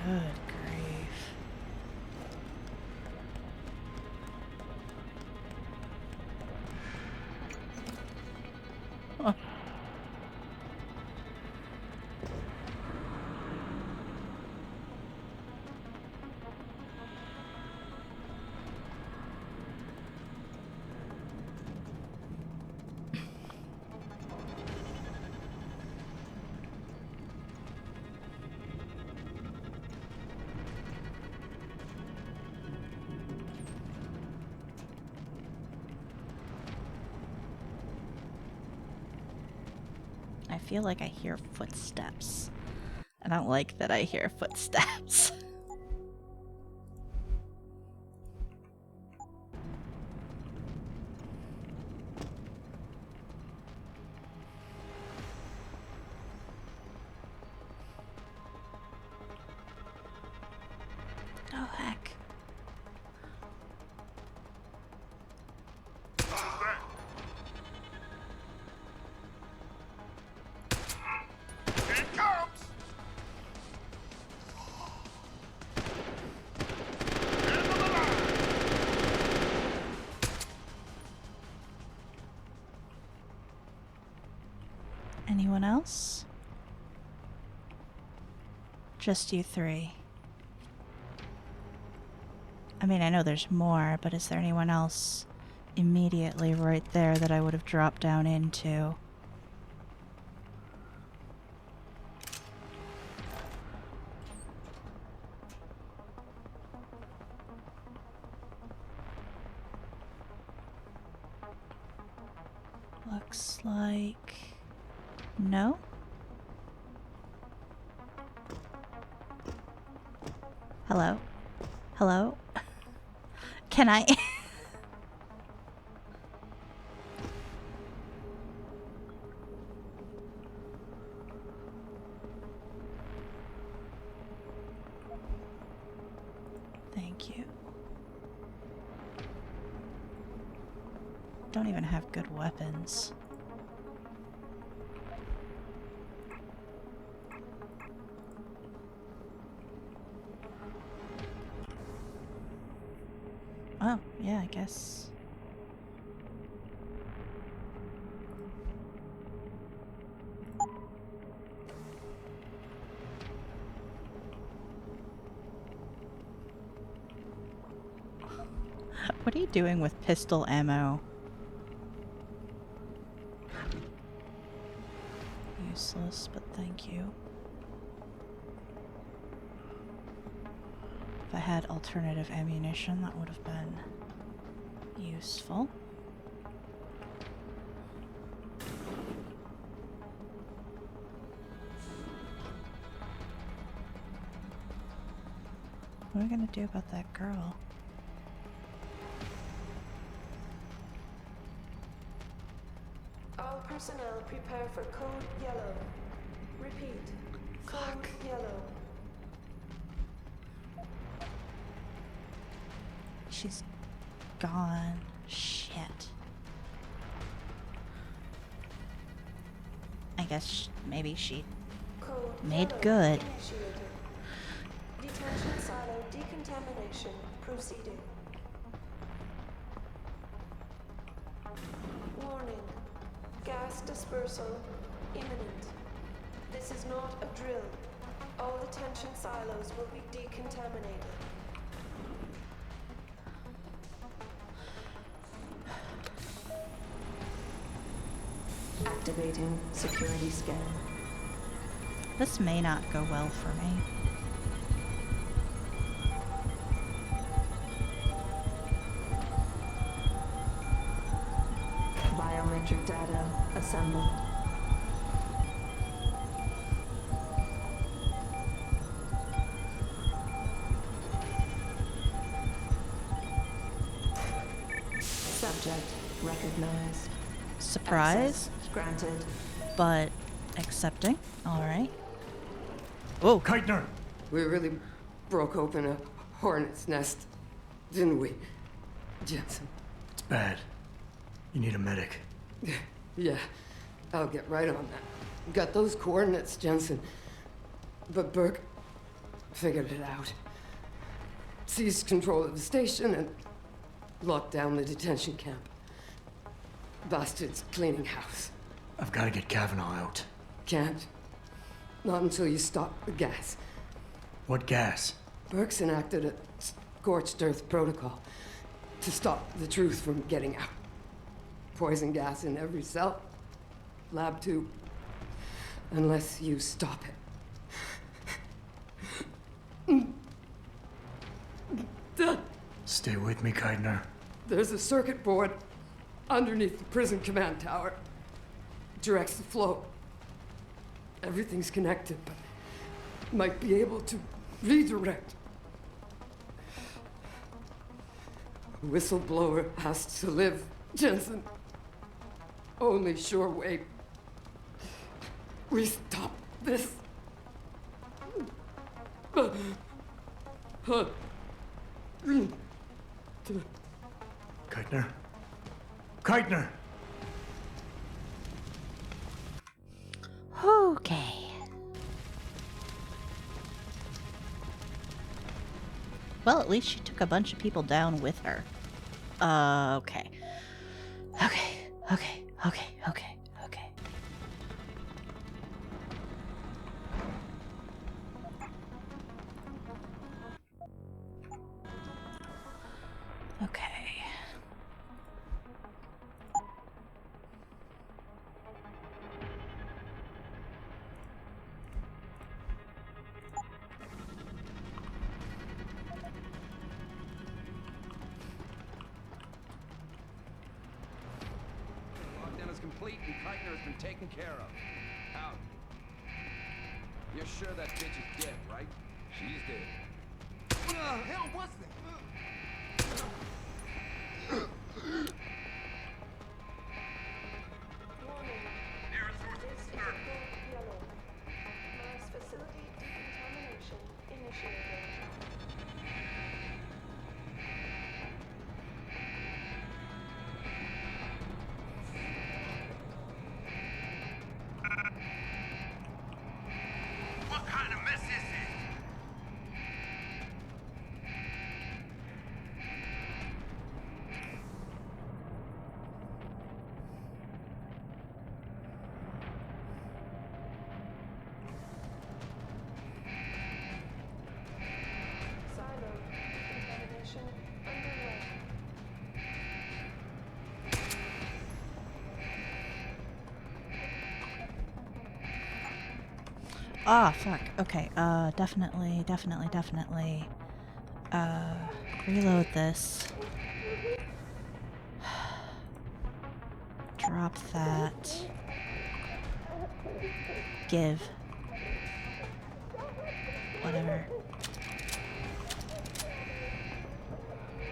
Good grief. Huh. I feel like I hear footsteps. I don't like that I hear footsteps. Oh, heck. Anyone else? Just you three. I mean, I know there's more, but is there anyone else immediately right there that I would have dropped down into? Looks like... no? Hello? Hello? Can I... Thank you. don't even have good weapons. Oh, yeah, I guess. What are you doing with pistol ammo? Useless, but thank you. If I had alternative ammunition, that would have been useful. What are we gonna do about that girl? All personnel prepare for Code Yellow. Repeat. Code Yellow. She's gone. Shit. I guess maybe she Code made Yellow good. initiated. Detention silo decontamination proceeding. Warning. Gas dispersal imminent. This is not a drill. All detention silos will be decontaminated. Activating security scan. This may not go well for me. Biometric data assembled. Subject recognized. Surprise, Access granted. but accepting. Alright. Whoa, Keitner! We really broke open a hornet's nest, didn't we, Jensen? It's bad. You need a medic. Yeah, I'll get right on that. Got those coordinates, Jensen. But Burke figured it out. Seized control of the station and locked down the detention camp. Bastards cleaning house. I've got to get Kavanaugh out. Can't. Not until you stop the gas. What gas? Burke's enacted a scorched earth protocol to stop the truth from getting out. Poison gas in every cell. Lab tube. Unless you stop it. Stay with me, Keitner. There's a circuit board underneath the prison command tower. Directs the flow. Everything's connected, but might be able to redirect. A whistleblower has to live, Jensen. Only sure way we stop this. Keitner? Keitner! Okay. Well, at least she took a bunch of people down with her. Okay. Okay, okay, okay, okay, okay. Okay. Lockdown is complete and Keitner has been taken care of. Out. You're sure that bitch is dead, right? She's dead. What the hell was that? Mass facility decontamination initiated. Ah, fuck. Okay, definitely. Reload this. Drop that. Give. Whatever.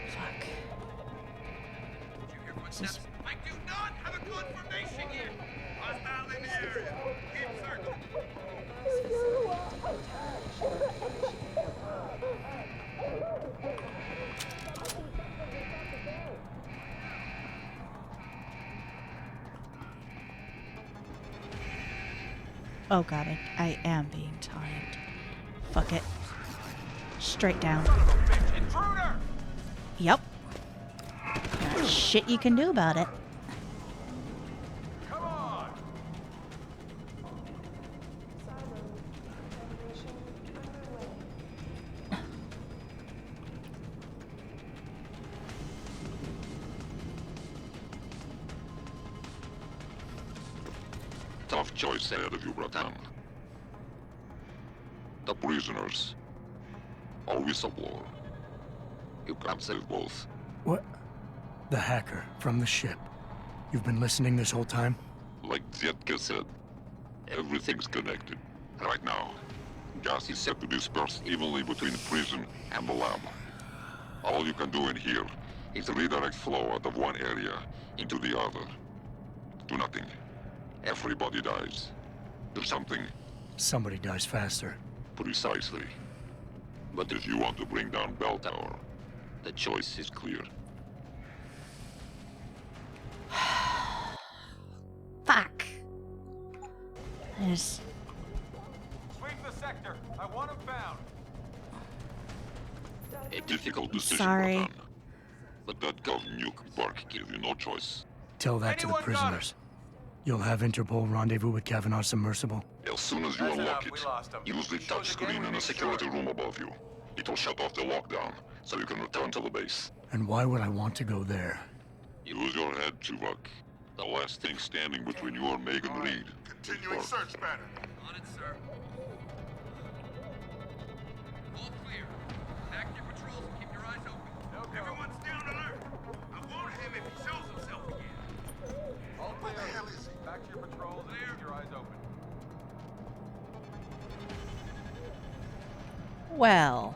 Fuck. Just... I do not have a confirmation yet. Hostile in the area. Keep circling. Oh god, I am being timed. Fuck it. Straight down. Intruder! Yep. Not shit you can do about it. Come on! Tough choice ahead of you, Bratan. The prisoners. Or whistleblower. You can't save both. What? The hacker from the ship. You've been listening this whole time? Like Zetka said, everything's connected. Right now, gas is set to disperse evenly between the prison and the lab. All you can do in here is redirect flow out of one area into the other. Do nothing. Everybody dies. Do something. Somebody dies faster. Precisely. But if you want to bring down Bell Tower, the choice is clear. Fuck. There's... Sweep the sector. I want him found. A difficult decision, Sorry. Bratan. But that gov nuke bark gave you no choice. Tell that to the prisoners. You'll have Interpol rendezvous with Kavanaugh submersible. As soon as you unlock it, use the touchscreen in the security room above you. It'll shut off the lockdown, so you can return to the base. And why would I want to go there? Use your head, Tuvok. The last thing standing between you and Megan Reed. Continuing search pattern. On it, sir. All clear. Act your patrols and keep your eyes open. Everyone's down alert. I want him if he shows himself again. All clear. Where the hell is he? Back to your patrols and keep your eyes open. Well...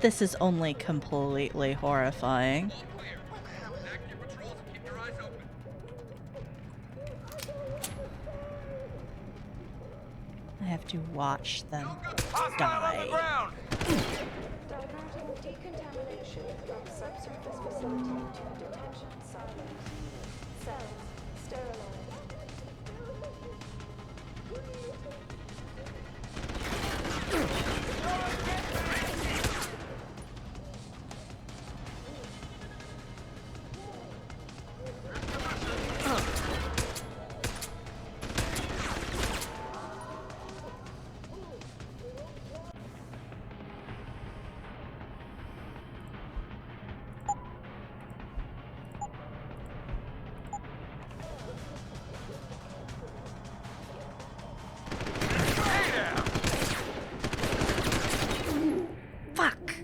This is only completely horrifying. I have to watch them die. Diverting decontamination from subsurface facility to detention silos. Cells sterilized. Fuck!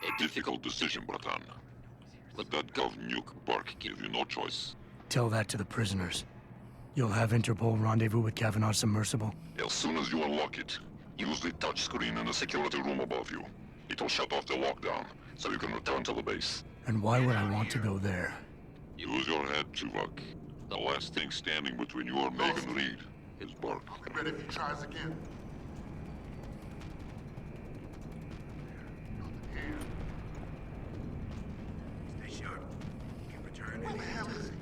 A difficult decision, Bratan. But that gov nuke bark gave you no choice. Tell that to the prisoners. You'll have Interpol rendezvous with Kavanaugh submersible. As soon as you unlock it, use the touchscreen in the security room above you. It'll shut off the lockdown, so you can return to the base. And why would I want to go there? Use your head, Tuvok. The last thing standing between you and Megan Reed is bark. I'll be better if he tries again. Stay sharp. Keep returning. Where the hell is he?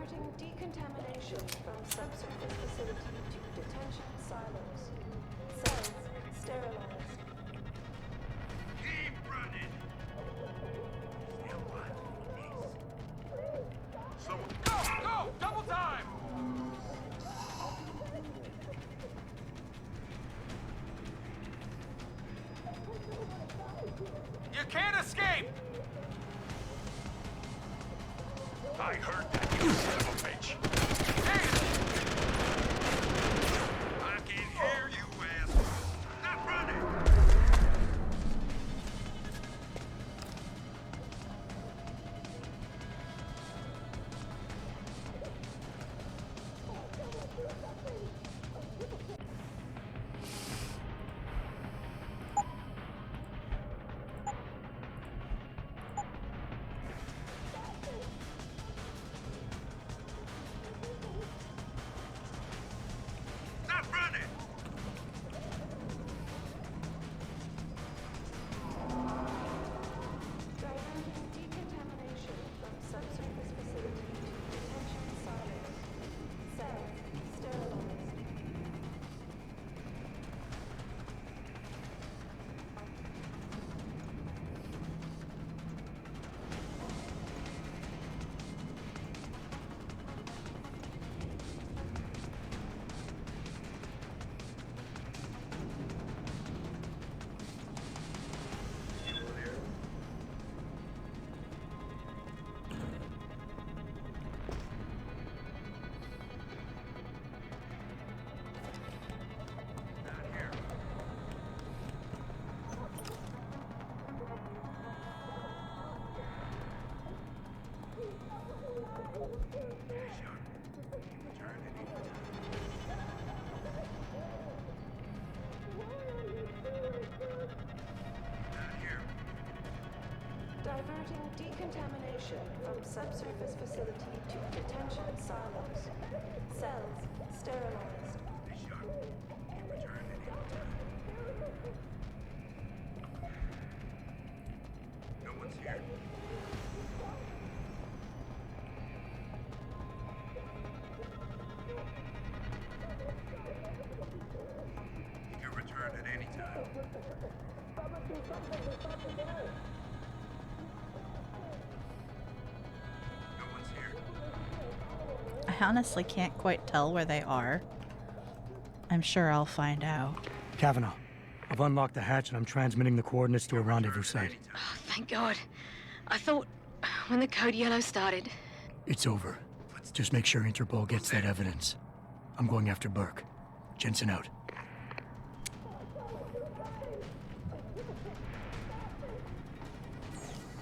Diverting decontamination from subsurface facility to detention silos. Cells sterilized. Keep running! Still what? Someone... Go! Go! Double time! You can't escape! I heard that, you son of a bitch! I can hear you, asshole! Stop running! Stop running! Diverting decontamination from subsurface facility to detention silos. Cells sterilized. Diverting decontamination from subsurface facility to detention silos. Cells sterilized. No one's here. You can return at any time. No one's here. I honestly can't quite tell where they are. I'm sure I'll find out. Kavanaugh, I've unlocked the hatch and I'm transmitting the coordinates to a rendezvous site. Oh, thank God. I thought when the code yellow started. It's over. Just make sure Interpol gets that evidence. I'm going after Burke. Jensen out.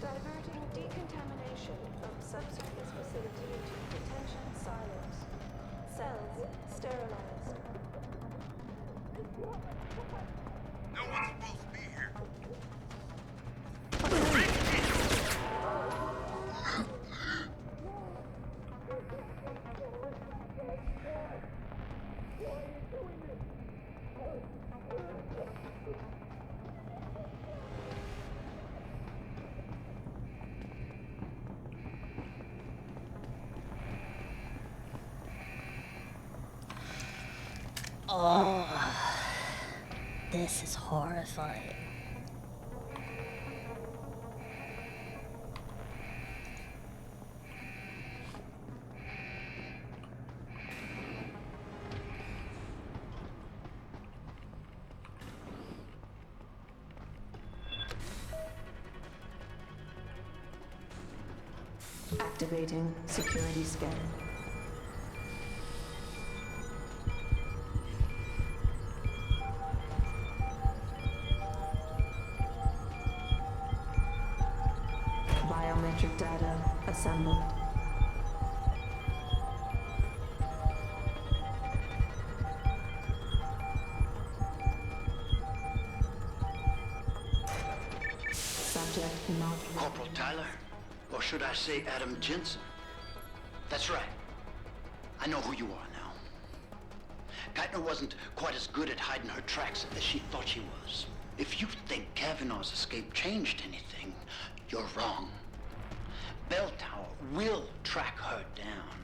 Diverting decontamination from subsurface facility to detention silos. Cells sterilized. No one's supposed to be here. Oh, this is horrifying. Activating security scan. Biometric data assembled. Subject not. Corporal Tyler? Or should I say Adam Jensen? That's right. I know who you are now. Geithner wasn't quite as good at hiding her tracks as she thought she was. If you think Kavanaugh's escape changed anything, you're wrong. Bell Tower will track her down.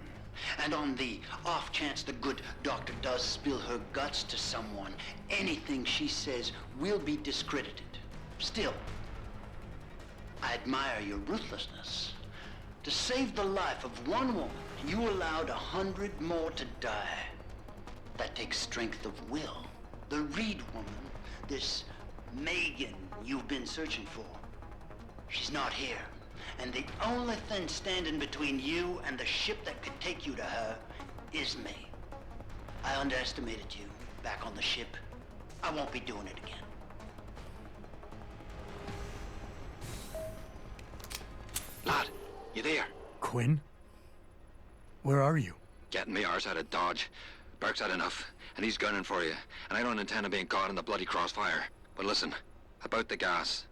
And on the off chance the good doctor does spill her guts to someone, anything she says will be discredited. Still, I admire your ruthlessness. To save the life of one woman, you allowed 100 more to die. That takes strength of will. The Reed woman, this Megan you've been searching for, she's not here. And the only thing standing between you and the ship that could take you to her is me. I underestimated you back on the ship. I won't be doing it again. Lad, you there? Quinn? Where are you? Getting me arse out of Dodge. Burke's had enough, and he's gunning for you. And I don't intend on being caught in the bloody crossfire. But listen, about the gas.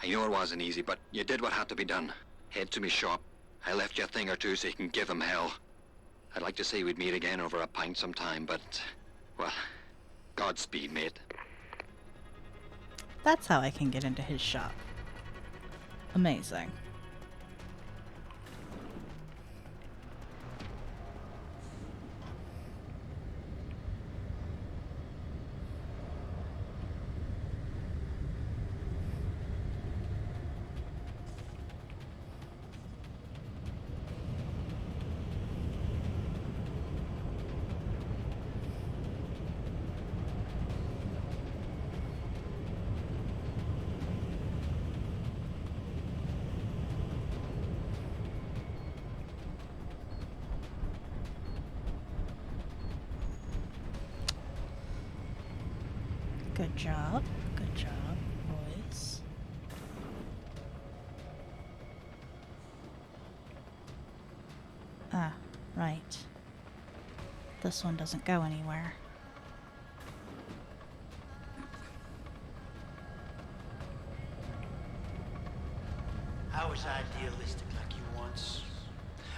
I know it wasn't easy, but you did what had to be done. Head to me shop. I left you a thing or two so you can give him hell. I'd like to say we'd meet again over a pint sometime, but, well, Godspeed, mate. That's how I can get into his shop. Amazing. Good job. Good job, boys. Ah, right. This one doesn't go anywhere. I was idealistic like you once,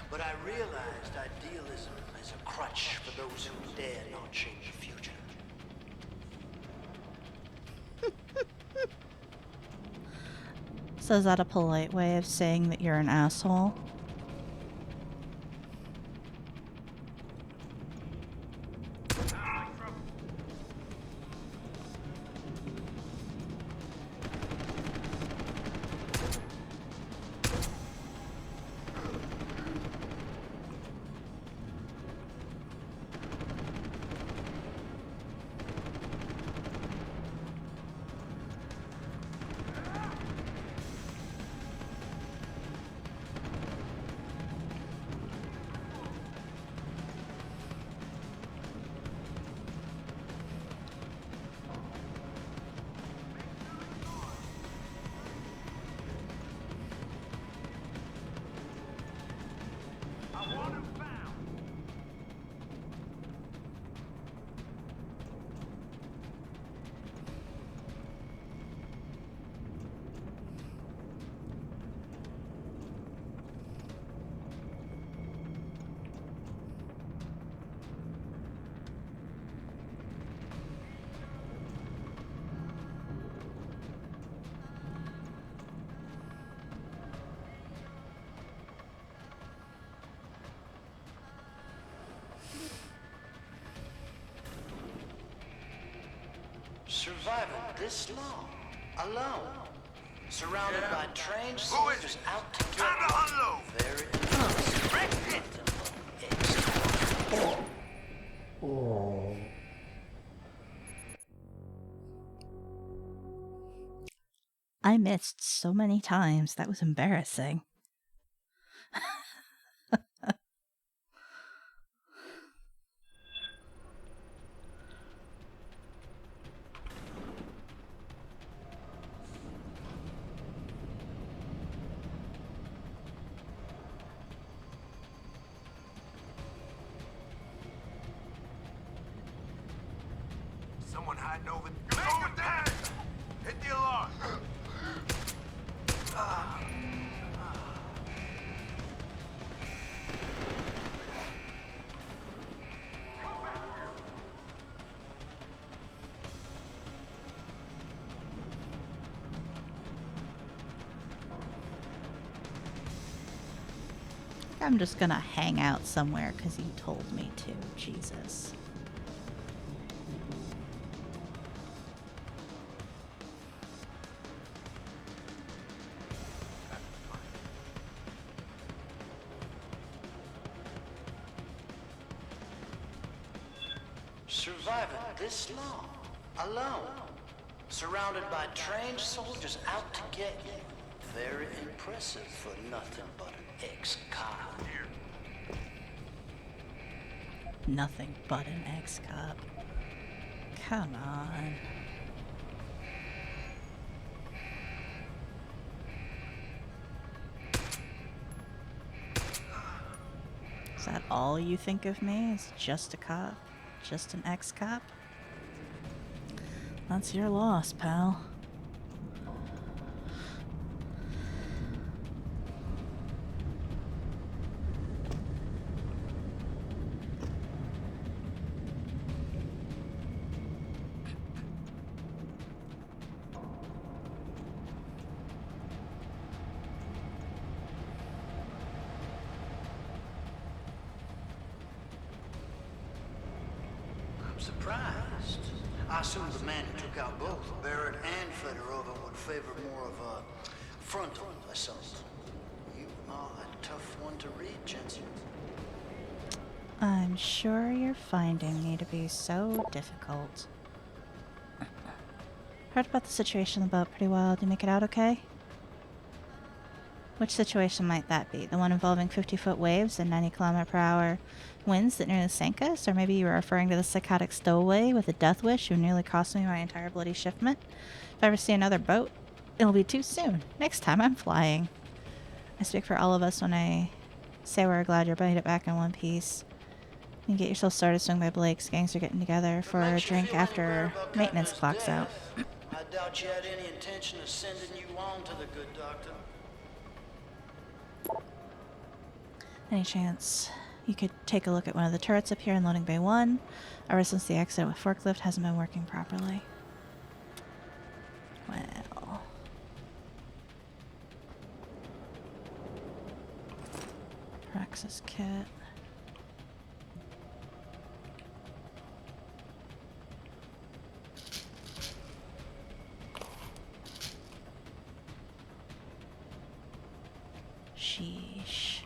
but I realized idealism is a crutch for those who dare not change the future. So is that a polite way of saying that you're an asshole? Surviving this long, alone, surrounded by trained soldiers out to get very I missed so many times. That was embarrassing. Someone hiding over there. Over there! Hit the alarm! I'm just gonna hang out somewhere because he told me to. Jesus. Surviving this long, alone, surrounded by trained soldiers out to get you. Very impressive for nothing but an ex-cop. Nothing but an ex-cop. Come on. Is that all you think of me? Is just a cop? Just an ex-cop? That's your loss, pal. I'm surprised. I assumed the man who took out both Barrett and Fedorova would favor more of a frontal assault. You are a tough one to read, Jensen. I'm sure you're finding me to be so difficult. Heard about the situation on the boat pretty well. Did you make it out okay? Which situation might that be? The one involving 50-foot waves and 90-kilometer-per-hour winds that nearly sank us? Or maybe you were referring to the psychotic stowaway with a death wish who nearly cost me my entire bloody shipment? If I ever see another boat, it'll be too soon. Next time I'm flying. I speak for all of us when I say we're glad you're made it back in one piece. You can get yourself started swing by Blake's. Gangs are getting together for a drink after maintenance clocks out. I doubt you had any intention of sending you on to the good doctor. Any chance you could take a look at one of the turrets up here in loading bay 1? Ever since the accident with forklift hasn't been working properly. Well. Praxis kit. Sheesh.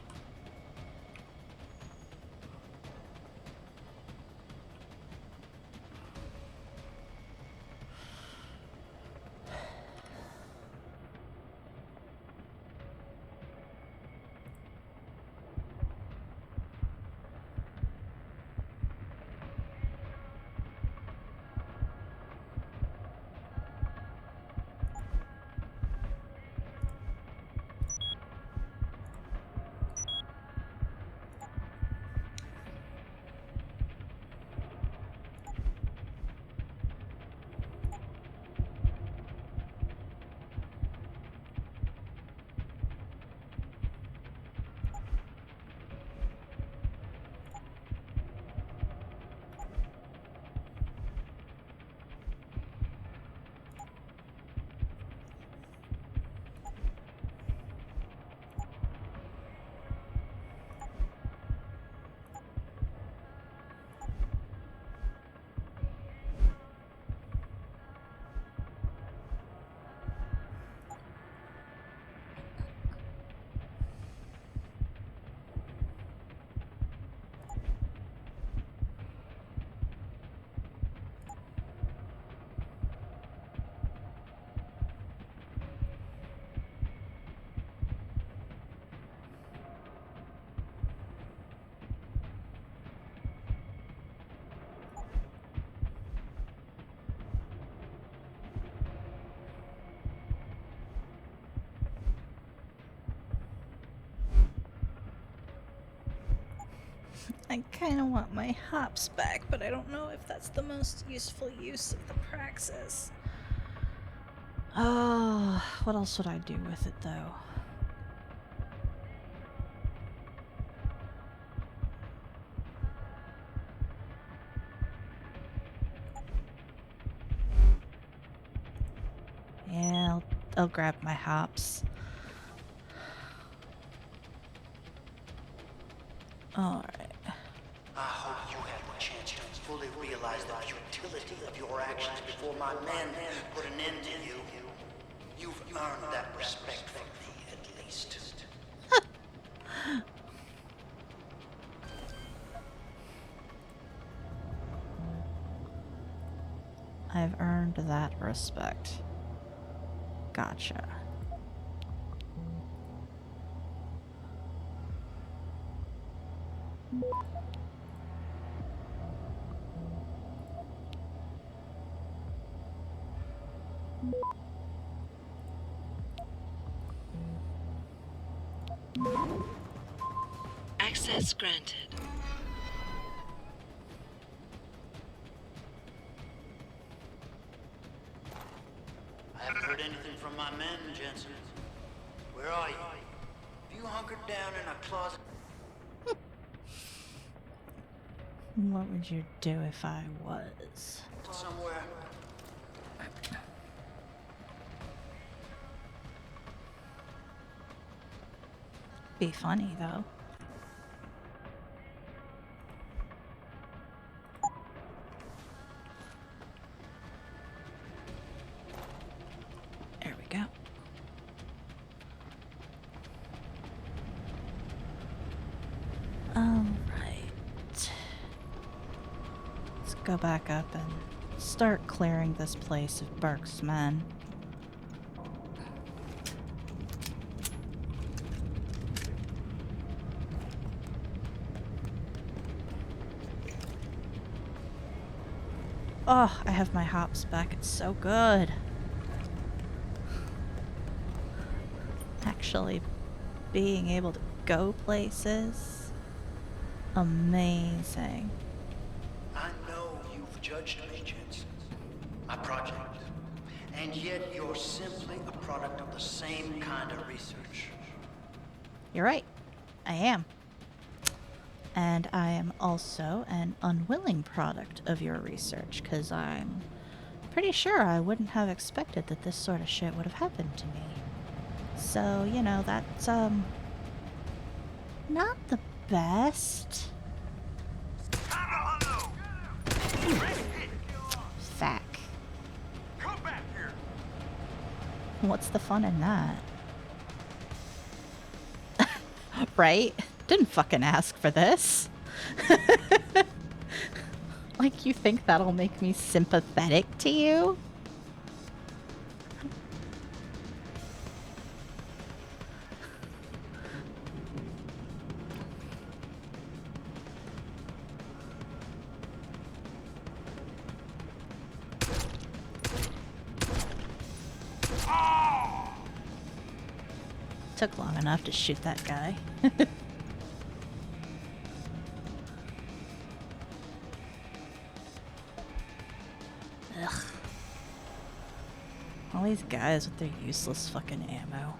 I kind of want my hops back, but I don't know if that's the most useful use of the Praxis. Oh, what else would I do with it, though? Yeah, I'll grab my hops. Alright. I hope you had the chance to fully realize the futility of your actions before my men put an end to you. You've earned that respect from me, at least. I've earned that respect. Gotcha. Access granted. I haven't heard anything from my men, Jensen. Where are you? Have you hunkered down in a closet? What would you do if I was? Somewhere. Be funny though. There we go. Alright. Let's go back up and start clearing this place of Burke's men. Oh, I have my hops back. It's so good. Actually, being able to go places. Amazing. I know you've judged me, Jensen. My project. And yet you're simply a product of the same kind of research. You're right. I am. And I am also an unwilling product of your research, because I'm pretty sure I wouldn't have expected that this sort of shit would have happened to me. So, you know, that's, not the best. Fack. Come back here. What's the fun in that? Right? Didn't fucking ask for this. Like, you think that'll make me sympathetic to you? Took long enough to shoot that guy. Ugh. All these guys with their useless fucking ammo.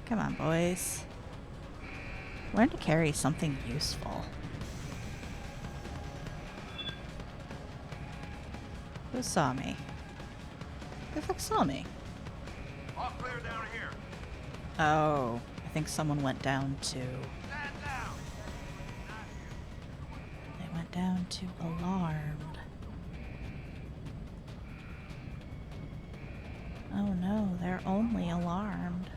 Come on, boys. Learn to carry something useful. Who saw me? Who the fuck saw me? All clear down here. Oh, I think someone went down to... They went down to alarmed. Oh no, they're only alarmed.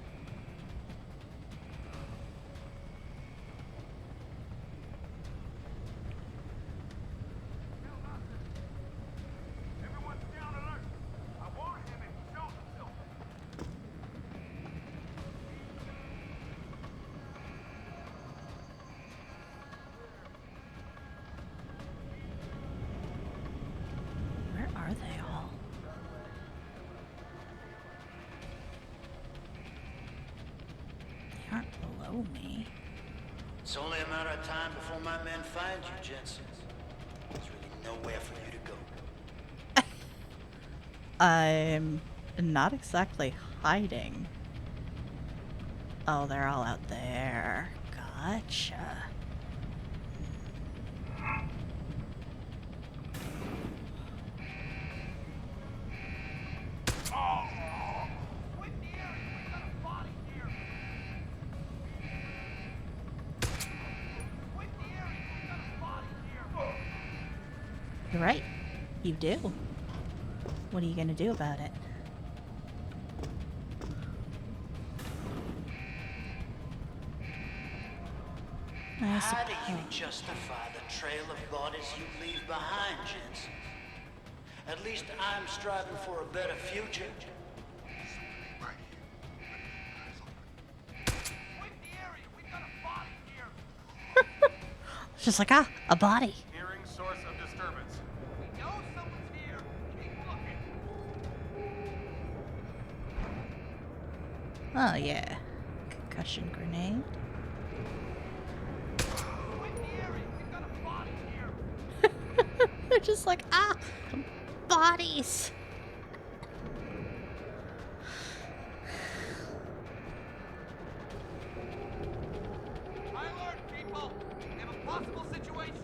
Where are they all? They aren't below me. It's only a matter of time before my men find you, Jensen. There's really nowhere for you to go. I'm not exactly hiding. Oh, they're all out there. Gotcha. You're right. You do. What are you gonna do about it? How do you justify the trail of bodies you leave behind, Jensen? At least I'm striving for a better future. It's just like, a body. Hearing source of disturbance. We know someone's here. Keep looking. Oh, yeah. Concussion grenade. They're just like, bodies. High alert, people! We have a possible situation.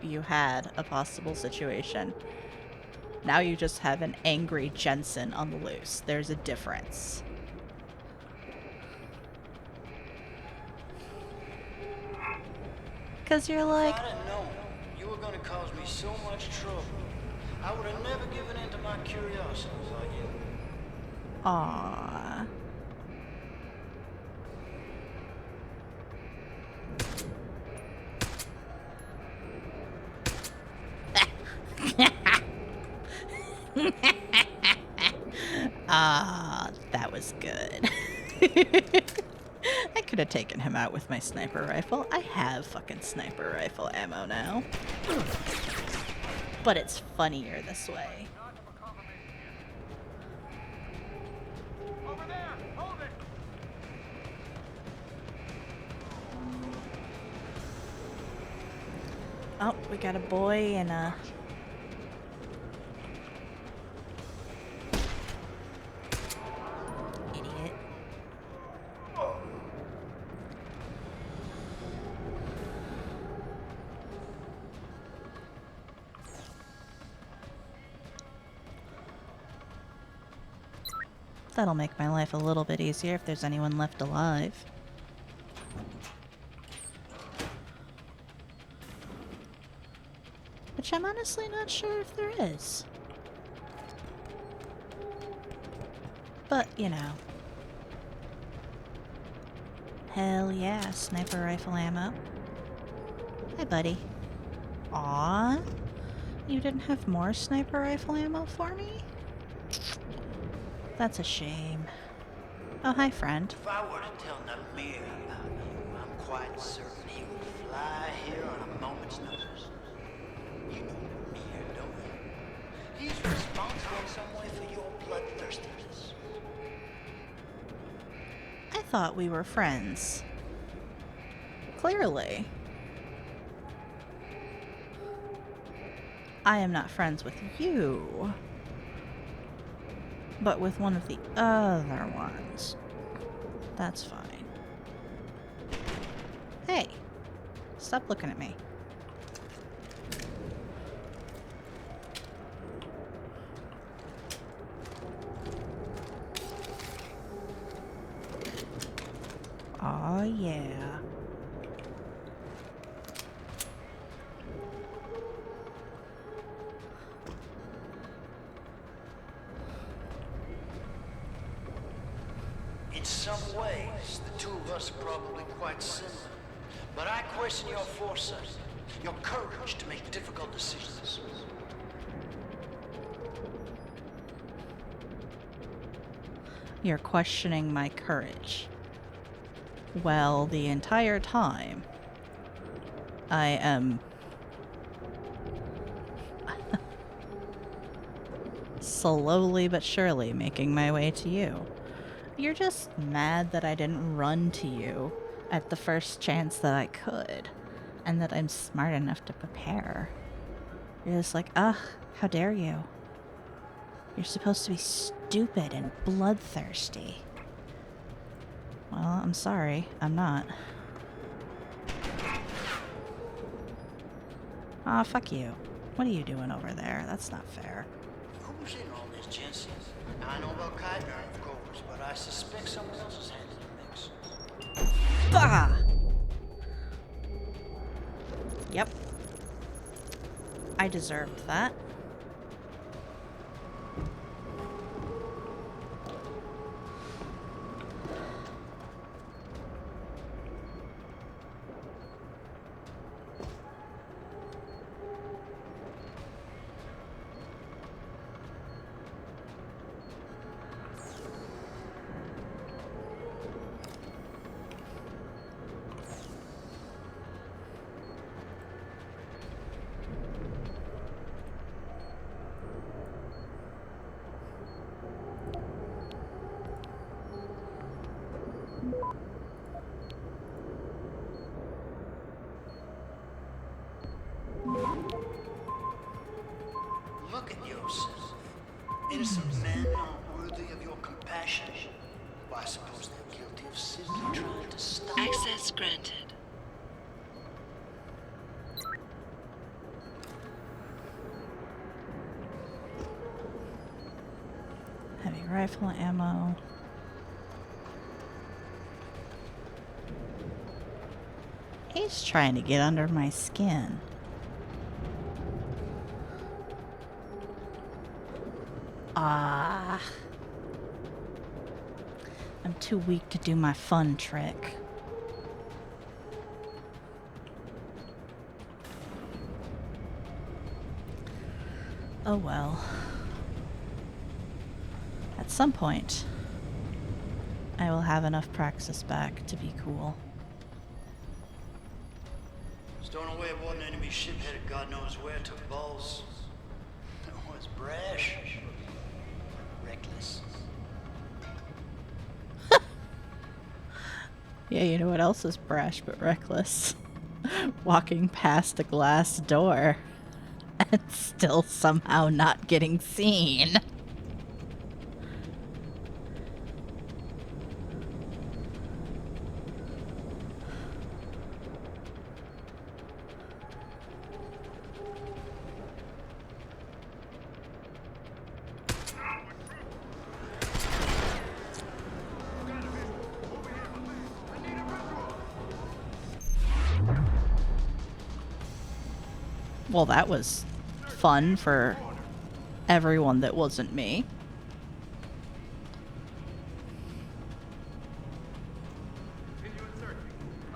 You had a possible situation. Now you just have an angry Jensen on the loose. There's a difference. Because you're like... If I'd have known you were gonna cause me so much trouble, I would have never given in to my curiosity like you. Aww. That was good. I could have taken him out with my sniper rifle. I have fucking sniper rifle ammo now. But it's funnier this way. Over there! Hold it! Oh, we got a boy and a... idiot. That'll make my life a little bit easier if there's anyone left alive. Which I'm honestly not sure if there is. But, you know. Hell yeah, sniper rifle ammo. Hi, buddy. Aw. You didn't have more sniper rifle ammo for me? That's a shame. Oh, hi, friend. If I were to tell Namir about you, I'm quite certain he would fly here on a moment's notice. You know Namir, don't you? He's responsible in some way for your bloodthirstiness. I thought we were friends. Clearly. I am not friends with you. But with one of the other ones. That's fine. Hey! Stop looking at me. Aw, yeah. In some ways, the two of us are probably quite similar. But I question your foresight, your courage to make difficult decisions. You're questioning my courage. Well, the entire time, I am slowly but surely making my way to you. You're just mad that I didn't run to you at the first chance that I could, and that I'm smart enough to prepare. You're just like, ugh, how dare you? You're supposed to be stupid and bloodthirsty. Well, I'm sorry, I'm not. Aw, fuck you. What are you doing over there? That's not fair. Who's in all this, Jensen? Now, I know about Kydner, of course, but I suspect someone else is hand in the mix. Bah! I deserved that. Look at yourself. Innocent men aren't worthy of your compassion. Well, I suppose they're guilty of simply trying to stop. Access granted. Heavy rifle ammo. He's trying to get under my skin. Ah. I'm too weak to do my fun trick. Oh well. At some point, I will have enough praxis back to be cool. Stowing away aboard an enemy ship headed God knows where took balls. It was brash. Reckless. Yeah, you know what else is brash but reckless? Walking past a glass door and still somehow not getting seen. Well, that was fun for everyone that wasn't me.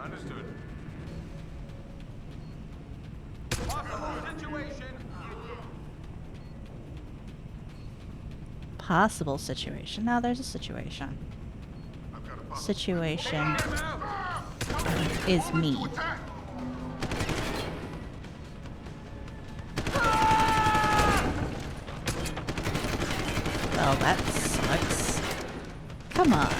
Understood. Possible situation. Now there's a situation. Situation is me. Oh, that sucks. Come on.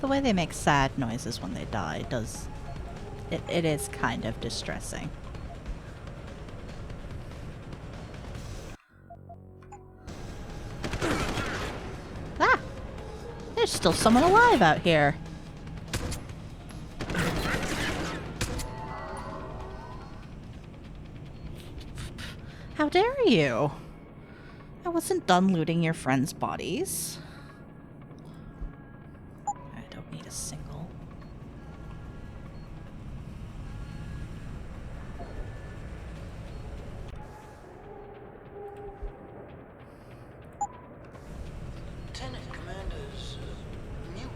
The way they make sad noises when they die does... It is kind of distressing. Ah! There's still someone alive out here. How dare you? I wasn't done looting your friends' bodies. I don't need a single. Lieutenant Commander's mutiny,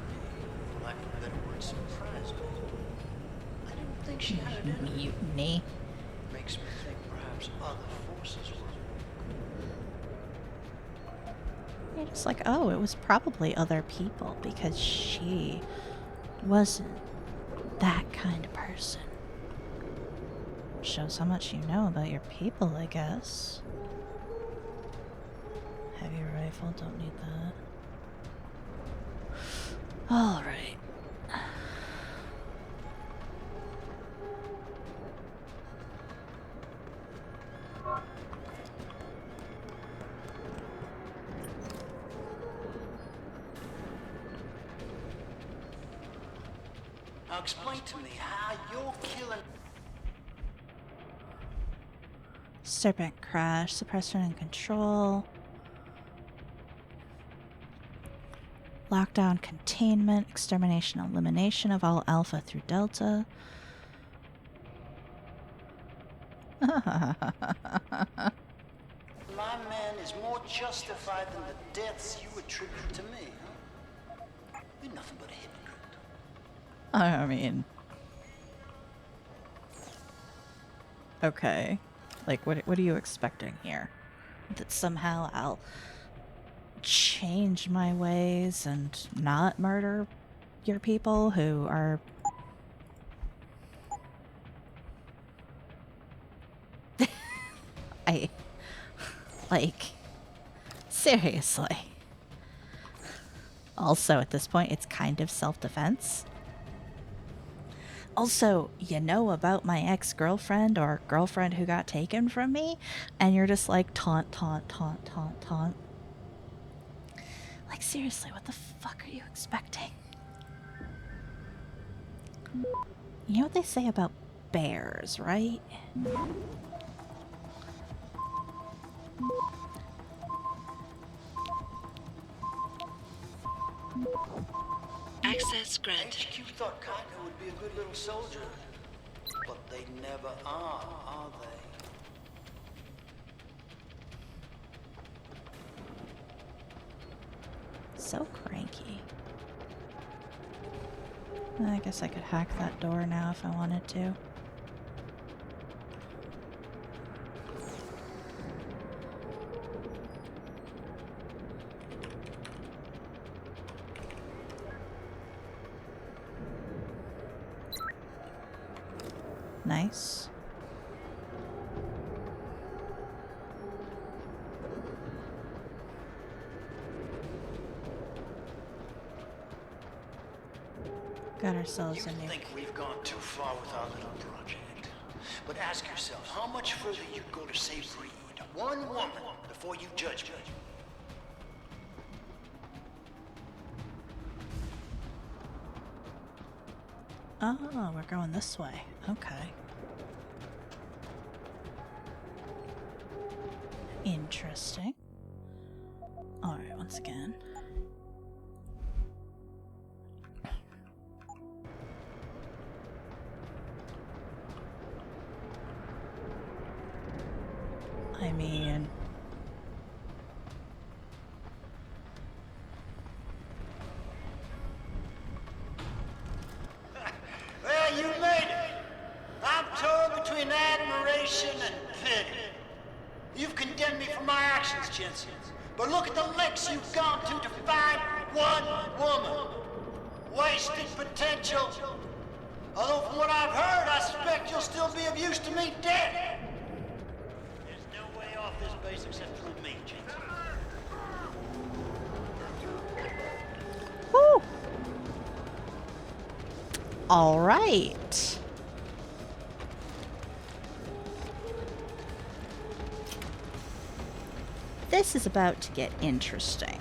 for lack of a better word, surprised me. I didn't think she had it in her. Mutiny. Makes me think perhaps other forces were. You're just like, oh, it was probably other people because she wasn't that kind of person. Shows how much you know about your people, I guess. Heavy rifle, don't need that. Alright. Now explain to me how you're killing... Serpent crash, suppressor and control. Lockdown containment, extermination, elimination of all Alpha through Delta. My man is more justified than the deaths you attribute to me, huh? You're nothing but a hypocrite. I mean... Okay. Like, what are you expecting here? That somehow I'll change my ways and not murder your people who are... Like, seriously. Also, at this point, it's kind of self-defense. Also, you know about my ex-girlfriend or girlfriend who got taken from me, and you're just like, taunt, taunt, taunt, taunt, taunt. Like, seriously, what the fuck are you expecting? You know what they say about bears, right? Access granted. HQ thought Cotton would be a good little soldier. But they never are they? So cranky. I guess I could hack that door now if I wanted to. Nice. Got ourselves a new... You think we've gone too far with our little project. But ask yourself, how much further you'd go to save Reed? One woman before you judge me. Oh, we're going this way. Okay. Interesting. Alright, once again. I mean... Well, you made it. I'm torn between admiration and pity. You've condemned me for my actions, Jensen. But look at the lengths you've gone to find one woman. Wasted potential. Although from what I've heard, I suspect you'll still be of use to me dead. There's no way off this base except through me, Jensen. Woo! All right. This is about to get interesting.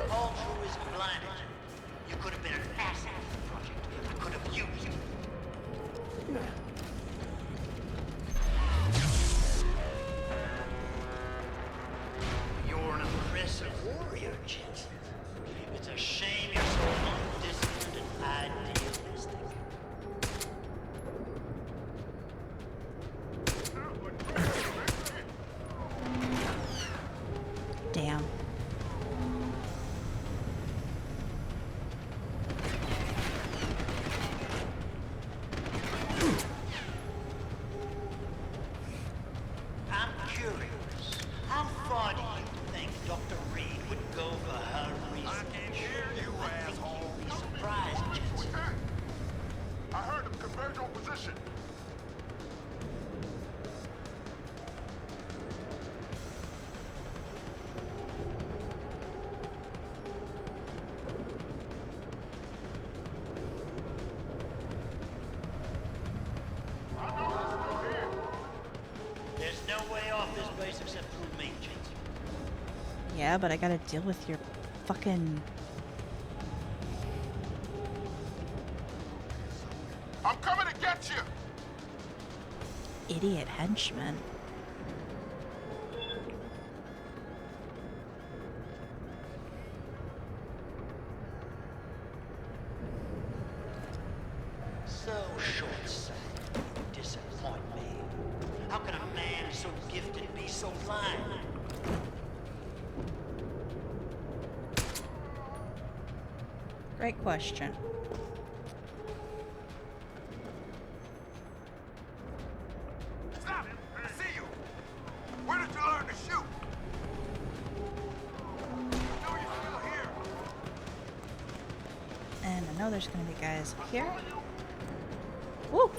Altruism blinded you. You could have been an asset for the project. I could have used you. You're an impressive warrior, Jensen. It's a shame you're so undisciplined and idealistic. Yeah, but I gotta deal with your fucking... I'm coming to get you! idiot henchman. So short-sighted. Disappoint me. How can a man so gifted be so blind? Great question. Stop! I see you! Where did you learn to shoot? I know you're still here. And I know there's gonna be guys up here. Woo!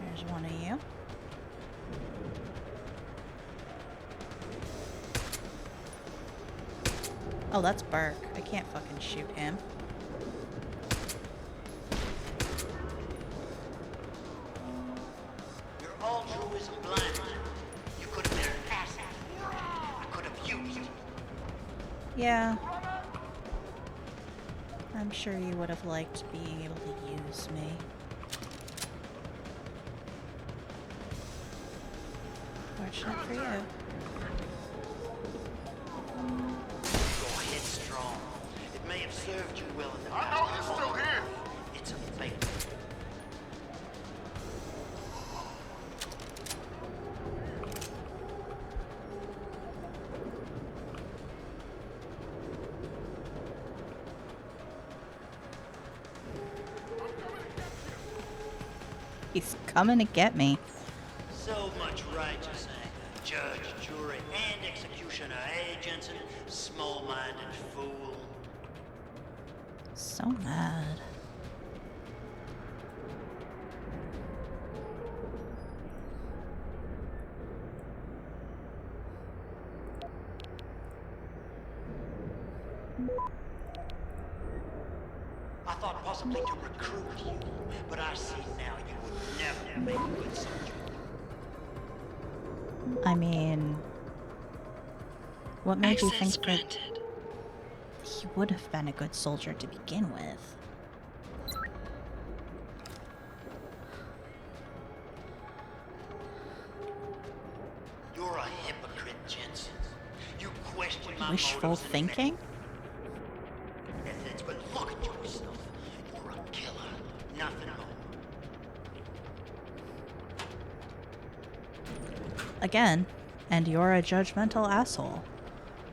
There's one of you. Oh, that's Burke. I can't fucking shoot him. Your altruism blinded you. You could have been an asset. I could have used you. Yeah. I'm sure you would have liked being able to use me. Fortunate for you. You're headstrong. It may have served you well in the past. I know you're still here! It's a fate. He's coming to get me. So much righteous anger. Judge, jury, and executioner. Hey, Jensen, small-minded fool. So mad. I thought possibly to recruit you, but I see now you would never make a good soldier. I mean, what made you Access think granted. that he would have been a good soldier to begin with? You're a hypocrite, Jensen. You question my Wishful motives and thinking? methods, but look at yourself. You're a killer, nothing more. Again, and you're a judgmental asshole.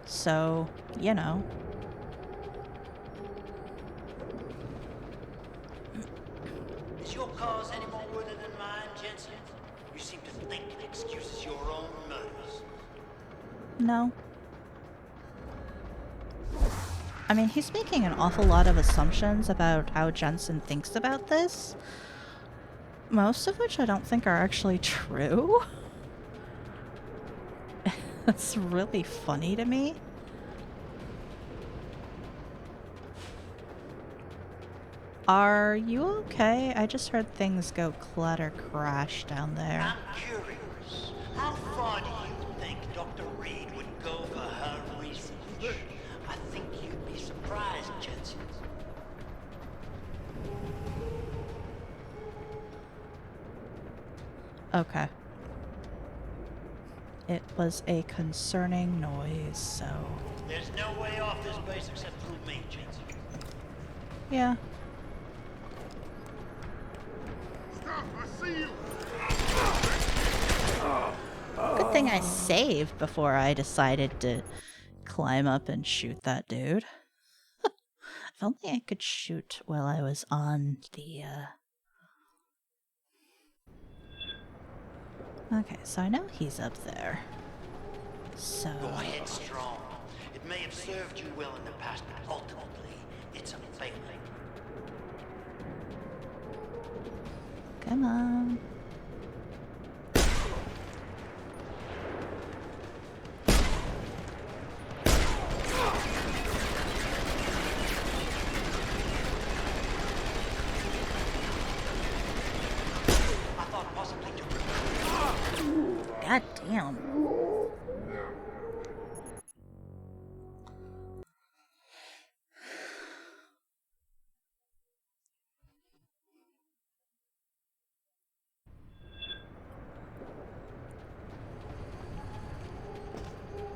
So, you know. Is your cause any more worthy than mine, Jensen? You seem to think it excuses your own murders. No. I mean, he's making an awful lot of assumptions about how Jensen thinks about this. Most of which I don't think are actually true. That's really funny to me. Are you okay? I just heard things go clutter crash down there. I'm curious. How far do you think Dr. Reed would go for her research? I think you'd be surprised, Jensen. Okay. It was a concerning noise, so... There's no way off this base except through me, Jensen. yeah. Stop! I see you! Good thing I saved before I decided to climb up and shoot that dude. If only I could shoot while I was on the, Okay, so I know he's up there. So... You're headstrong. It may have served you well in the past, but ultimately, it's a failing. Come on. God damn.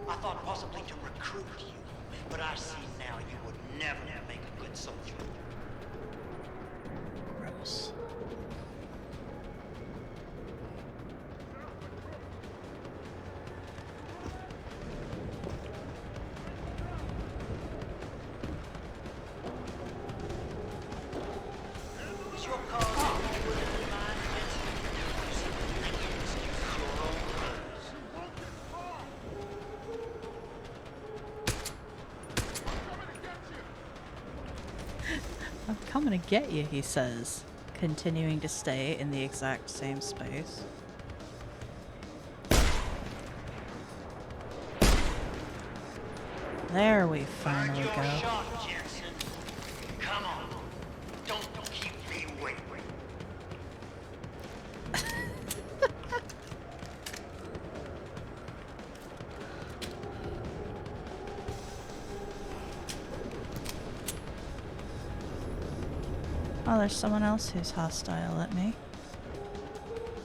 I thought possibly to recruit you, but I see now you would never make a good soldier. Gross. Is your car within mine, Jensen? You seem to think you excuse your own clothes. I'm coming to get you, he says, continuing to stay in the exact same space. There we finally Your go. shot, Jensen. Come on. Don't keep me waiting. Oh, there's someone else who's hostile at me.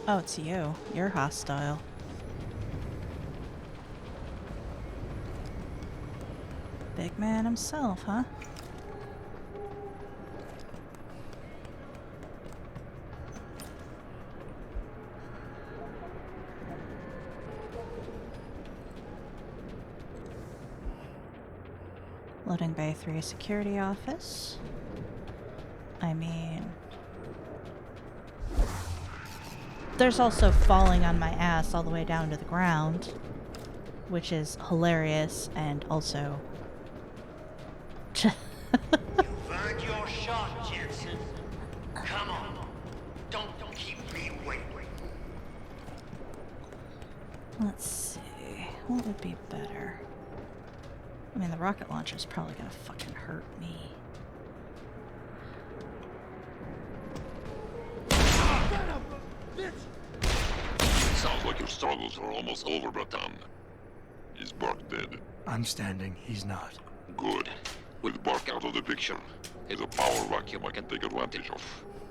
Oh, it's you. You're hostile. Big man himself, huh? Loading Bay 3 security office. I mean... There's also falling on my ass all the way down to the ground, which is hilarious and also... You've earned your shot, Jensen. Come on. Don't keep me waiting. Let's see, what would be better? I mean, the rocket launcher's probably gonna fucking hurt me. Sounds like your struggles are almost over, Bratan. Is Burke dead? I'm standing, he's not. Good. With Burke out of the picture, there's a power vacuum I can take advantage of.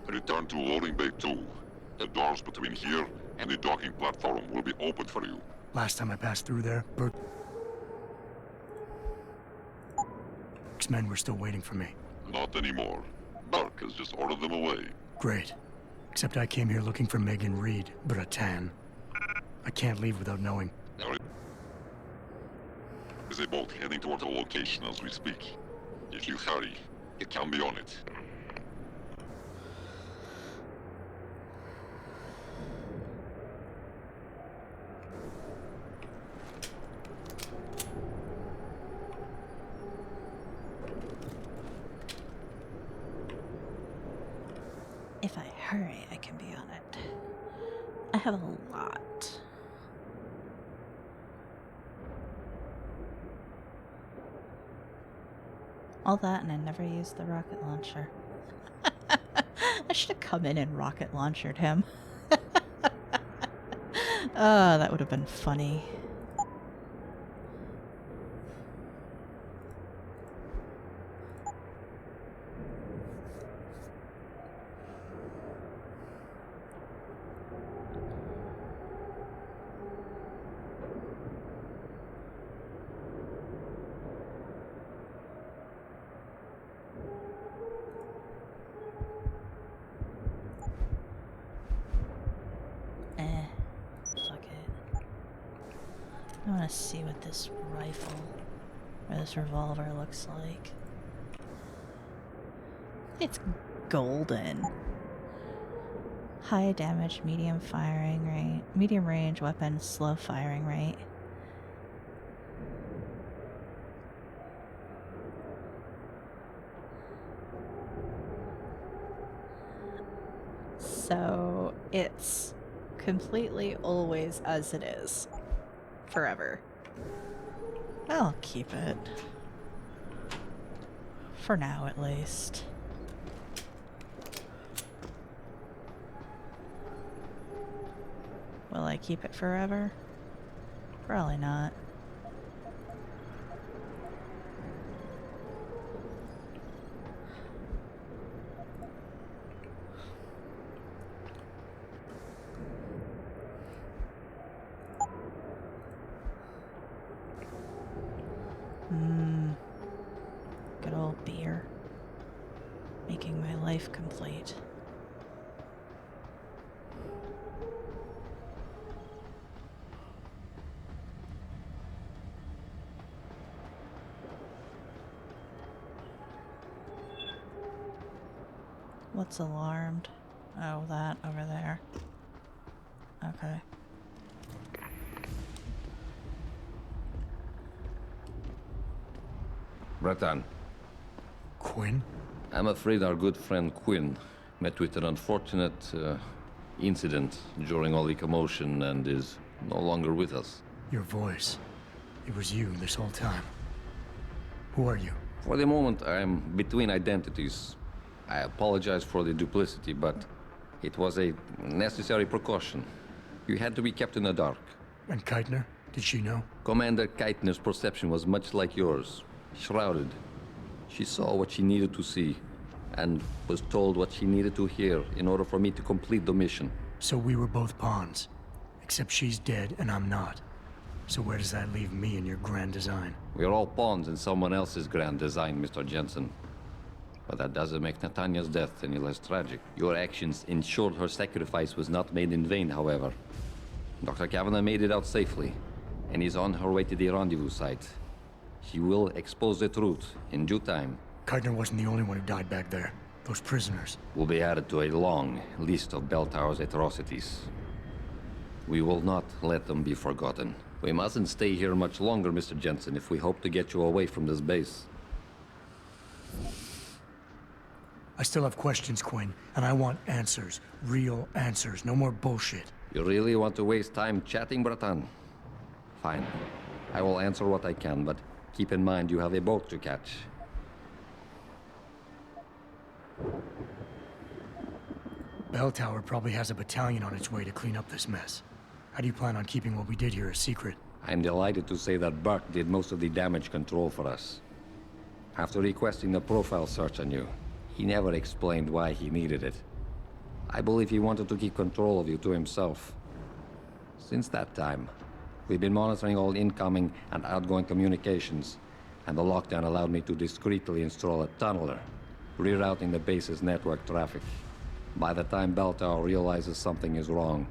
Return to loading bay 2. The doors between here and the docking platform will be open for you. Last time I passed through there, Burke's men were still waiting for me. Not anymore. Burke has just ordered them away. Great. Except I came here looking for Megan Reed, Bratan. I can't leave without knowing. There is a boat heading toward the location as we speak. If you hurry, you can be on it. If I hurry, I can be on it. I have a lot. All that, and I never used the rocket launcher. I should have come in and rocket launched him. Oh, that would have been funny. Fuck it. I want to see what this rifle or this revolver looks like. It's golden. High damage, medium firing rate, medium range weapon, slow firing rate. So it's completely always as it is. Forever. I'll keep it. For now, at least. Will I keep it forever? Probably not. Good old beer. Making my life complete. What's alarmed? Oh, that over there. Okay. Breton. Quinn? I'm afraid our good friend Quinn met with an unfortunate incident during all the commotion and is no longer with us. Your voice. It was you this whole time. Who are you? For the moment, I'm between identities. I apologize for the duplicity, but it was a necessary precaution. You had to be kept in the dark. And Keitner? Did she know? Commander Keitner's perception was much like yours. Shrouded. She saw what she needed to see, and was told what she needed to hear in order for me to complete the mission. So we were both pawns. Except she's dead and I'm not. So where does that leave me in your grand design? We're all pawns in someone else's grand design, Mr. Jensen. But that doesn't make Natanya's death any less tragic. Your actions ensured her sacrifice was not made in vain, however. Dr. Kavanagh made it out safely, and is on her way to the rendezvous site. She will expose the truth in due time. Keitner wasn't the only one who died back there. Those prisoners will be added to a long list of Bell Tower's atrocities. We will not let them be forgotten. We mustn't stay here much longer, Mr. Jensen, if we hope to get you away from this base. I still have questions, Quinn, and I want answers. Real answers, no more bullshit. You really want to waste time chatting, Breton? Fine. I will answer what I can, but keep in mind you have a boat to catch. Bell Tower probably has a battalion on its way to clean up this mess. How do you plan on keeping what we did here a secret? I'm delighted to say that Burke did most of the damage control for us. After requesting a profile search on you, he never explained why he needed it. I believe he wanted to keep control of you to himself. Since that time, we've been monitoring all incoming and outgoing communications, and the lockdown allowed me to discreetly install a tunneler, rerouting the base's network traffic. By the time Bell Tower realizes something is wrong,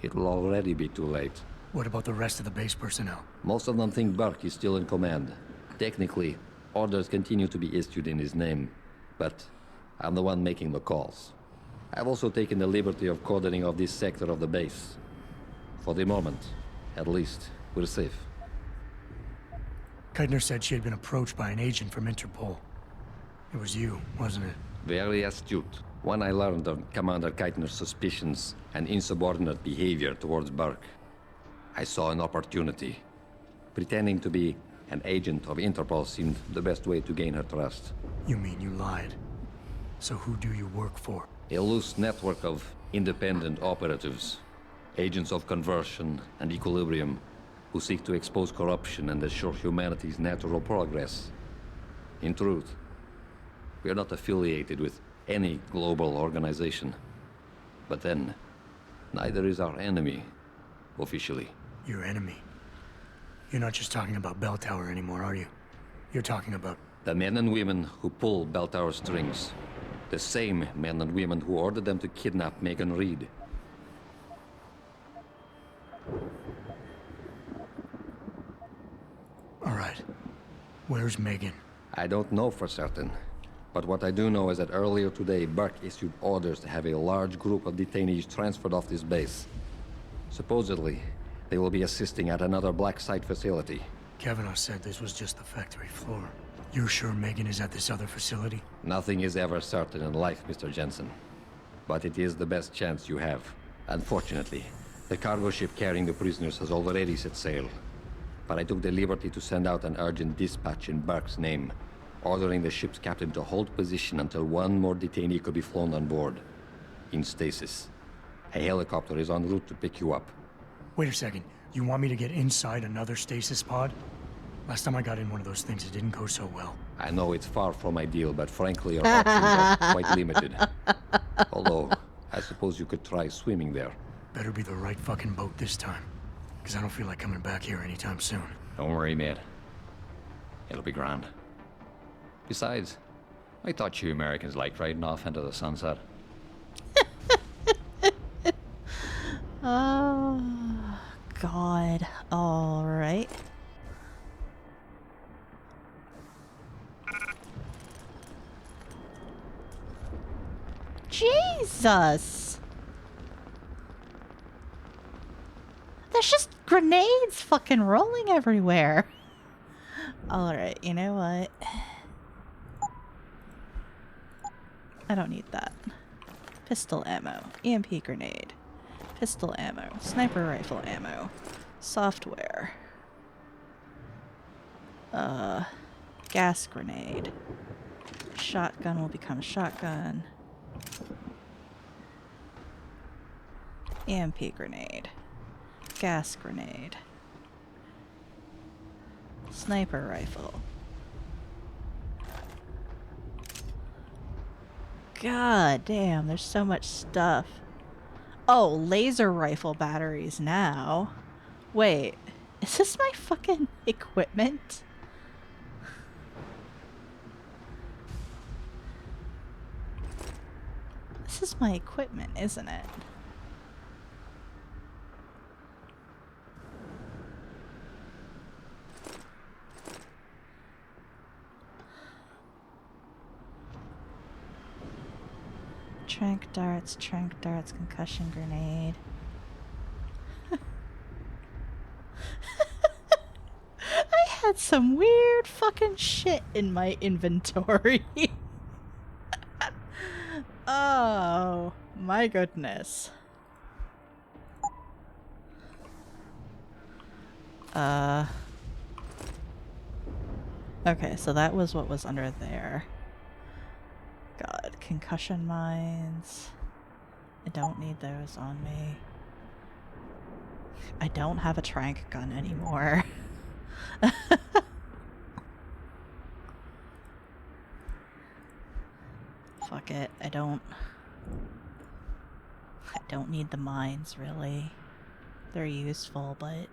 it will already be too late. What about the rest of the base personnel? Most of them think Burke is still in command. Technically, orders continue to be issued in his name, but I'm the one making the calls. I've also taken the liberty of coordinating of this sector of the base. For the moment, at least, we're safe. Keitner said she had been approached by an agent from Interpol. It was you, wasn't it? Very astute. When I learned of Commander Keitner's suspicions and insubordinate behavior towards Burke, I saw an opportunity. Pretending to be an agent of Interpol seemed the best way to gain her trust. You mean you lied? So who do you work for? A loose network of independent operatives, agents of conversion and equilibrium, who seek to expose corruption and assure humanity's natural progress. In truth, we are not affiliated with any global organization. But then, neither is our enemy, officially. Your enemy? You're not just talking about Bell Tower anymore, are you? You're talking about... the men and women who pull Bell Tower strings. The same men and women who ordered them to kidnap Megan Reed. All right. Where's Megan? I don't know for certain. But what I do know is that earlier today, Burke issued orders to have a large group of detainees transferred off this base. Supposedly, they will be assisting at another black site facility. Kavanagh said this was just the factory floor. You're sure Megan is at this other facility? Nothing is ever certain in life, Mr. Jensen. But it is the best chance you have. Unfortunately, the cargo ship carrying the prisoners has already set sail. But I took the liberty to send out an urgent dispatch in Burke's name, ordering the ship's captain to hold position until one more detainee could be flown on board. In stasis. A helicopter is en route to pick you up. Wait a second. You want me to get inside another stasis pod? Last time I got in one of those things, it didn't go so well. I know it's far from ideal, but frankly, our options are quite limited. Although, I suppose you could try swimming there. Better be the right fucking boat this time. Because I don't feel like coming back here anytime soon. Don't worry, mate. It'll be grand. Besides, I thought you Americans liked riding off into the sunset. Oh, God. All right. Jesus! There's just grenades fucking rolling everywhere. Alright, you know what? I don't need that. Pistol ammo. EMP grenade. Pistol ammo. Sniper rifle ammo. Software. Gas grenade. Shotgun will become shotgun. EMP grenade. Gas grenade. Sniper rifle. God damn, there's so much stuff. Oh, laser rifle batteries now. Wait, is this my fucking equipment? This is my equipment, isn't it? Trank darts, concussion grenade. I had some weird fucking shit in my inventory. Oh, my goodness. Okay, so that was what was under there. God, concussion mines. I don't need those on me. I don't have a trank gun anymore. Fuck it, I don't need the mines, really. They're useful, but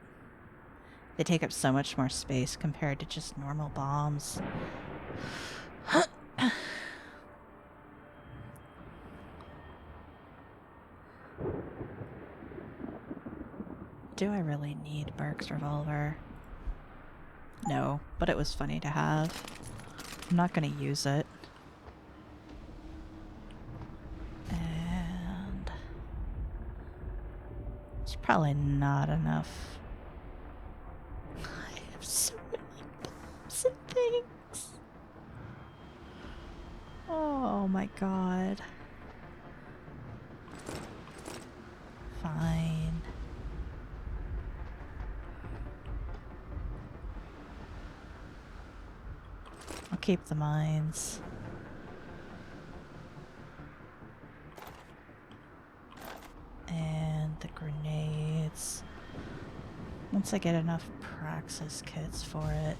they take up so much more space compared to just normal bombs. Do I really need Burke's revolver? No, but it was funny to have. I'm not gonna use it. And it's probably not enough. I have so many bombs and things. Oh my god. Fine. I'll keep the mines. And the grenades. Once I get enough Praxis kits for it,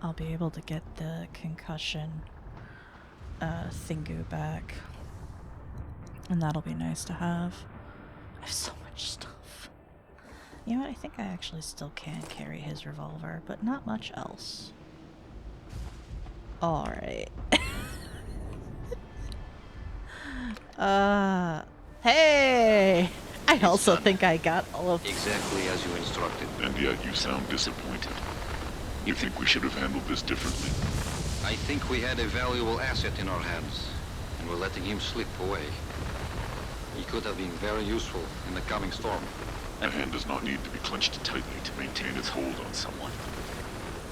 I'll be able to get the concussion thingu back. And that'll be nice to have. I have so much stuff. You know what, I think I actually still can carry his revolver, but not much else. Alright. Hey! I also think I got all of... Exactly as you instructed. And yet you sound disappointed. You think we should have handled this differently? I think we had a valuable asset in our hands, and we're letting him slip away. He could have been very useful in the coming storm. A hand does not need to be clenched tightly to maintain its hold on someone.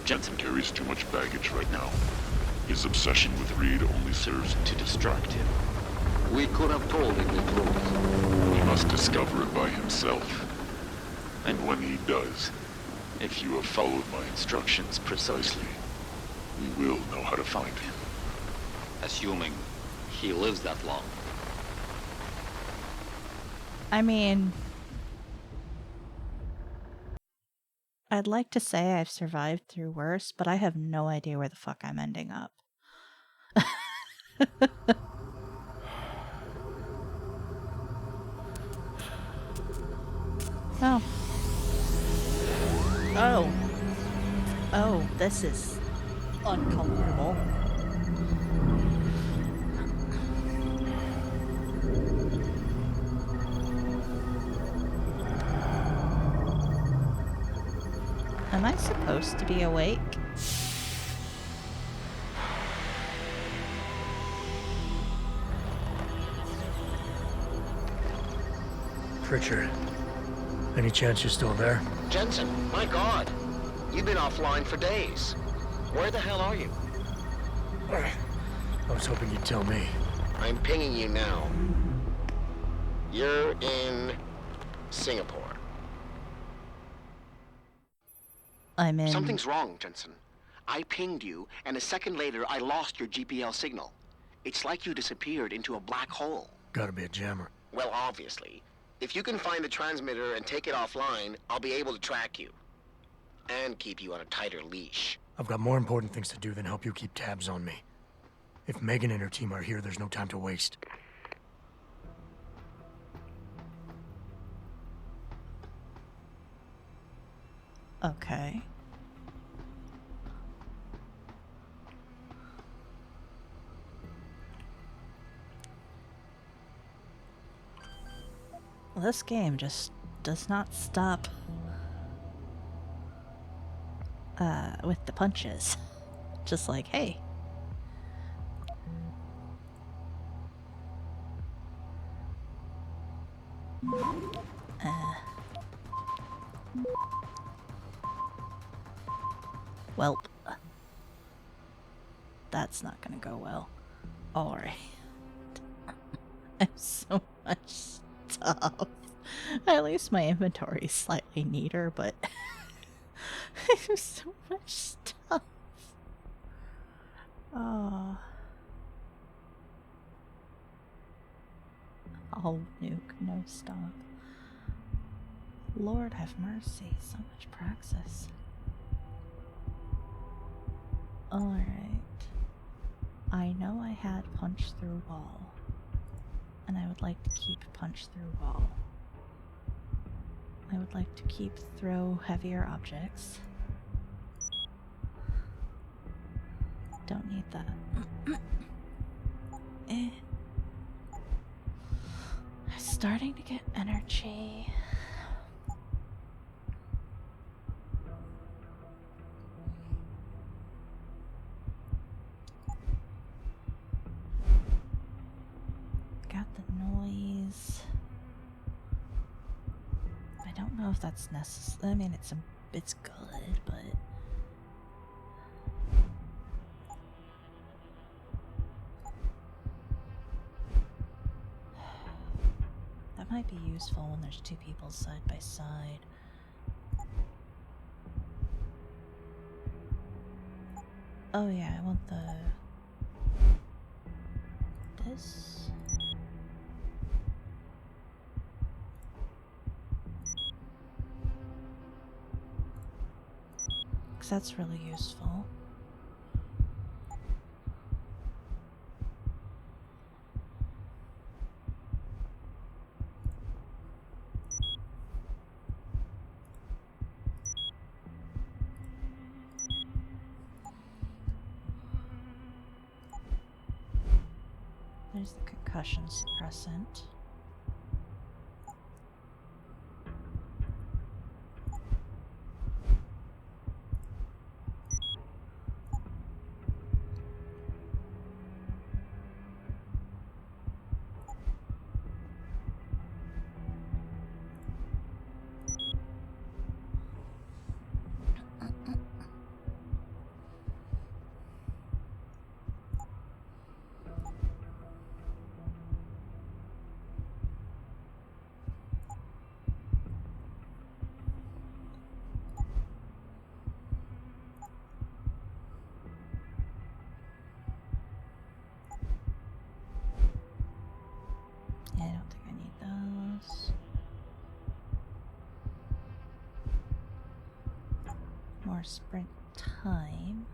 Jensen carries too much baggage right now. His obsession with Reed only serves to distract him. We could have told him the truth. He must discover it by himself. And when he does, if you have followed my instructions precisely, we will know how to find him. Assuming he lives that long. I mean, I'd like to say I've survived through worse, but I have no idea where the fuck I'm ending up. Oh. Oh. Oh, this is uncomfortable. Am I supposed to be awake? Pritchard, any chance you're still there? Jensen, my God. You've been offline for days. Where the hell are you? I was hoping you'd tell me. I'm pinging you now. You're in Singapore. I'm in... Something's wrong, Jensen. I pinged you, and a second later I lost your GPL signal. It's like you disappeared into a black hole. Gotta be a jammer. Well, obviously. If you can find the transmitter and take it offline, I'll be able to track you. And keep you on a tighter leash. I've got more important things to do than help you keep tabs on me. If Megan and her team are here, there's no time to waste. Okay. Well, this game just does not stop with the punches. Just like, hey. Welp. That's not gonna go well. Alright. I have so much stuff. At least my inventory is slightly neater, but I have so much stuff. Oh. I'll nuke, no stop. Lord have mercy, so much praxis. Alright. I know I had punch through wall. And I would like to keep punch through wall. I would like to keep throw heavier objects. Don't need that. Eh. I'm starting to get energy. Got the noise. I don't know if that's necessary. I mean, it's good, but that might be useful when there's two people side by side. Oh yeah, I want this. Because that's really useful. There's the concussion suppressant. don't think I need those. More sprint time.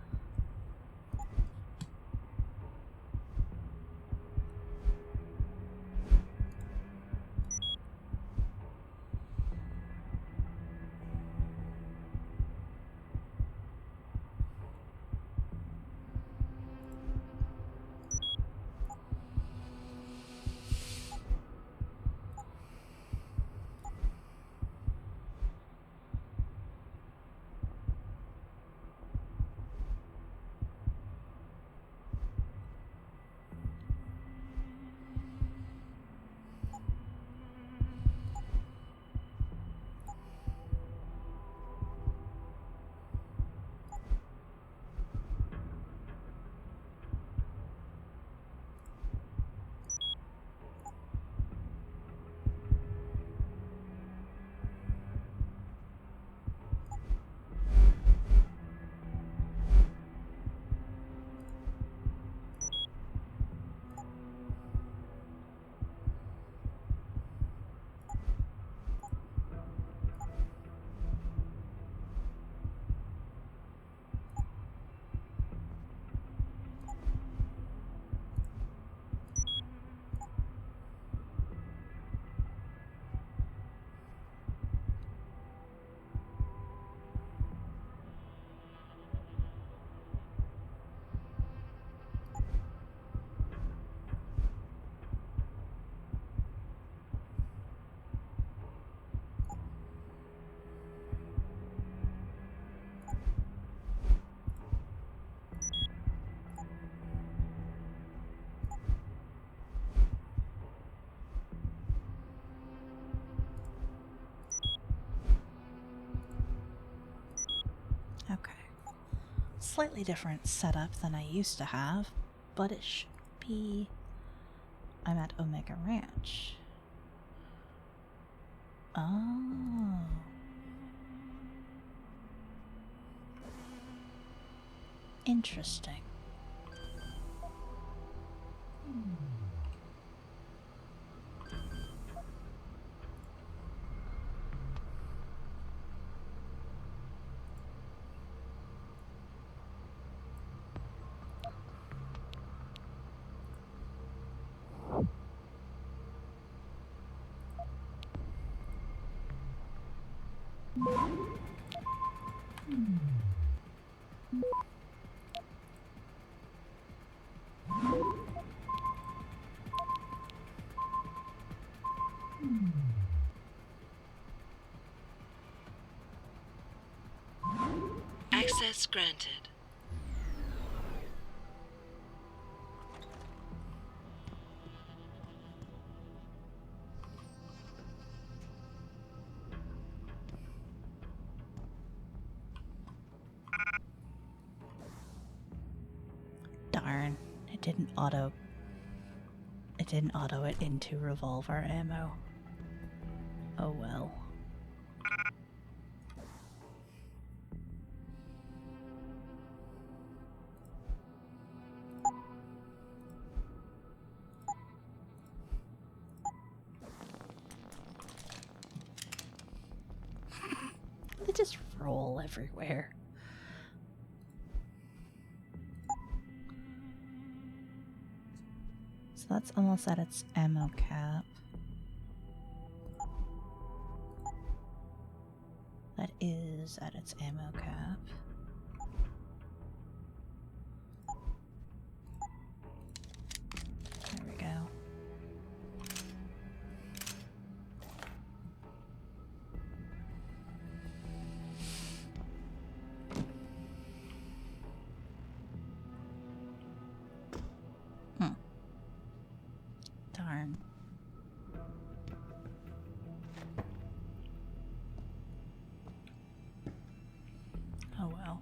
Okay. Slightly different setup than I used to have, but it should be... I'm at Omega Ranch. Oh. Interesting. Access granted. Darn, it didn't auto it into revolver ammo. Oh well. They just roll everywhere. So that's almost at its ammo cap. That is at its ammo cap. There we go. Darn. Oh well.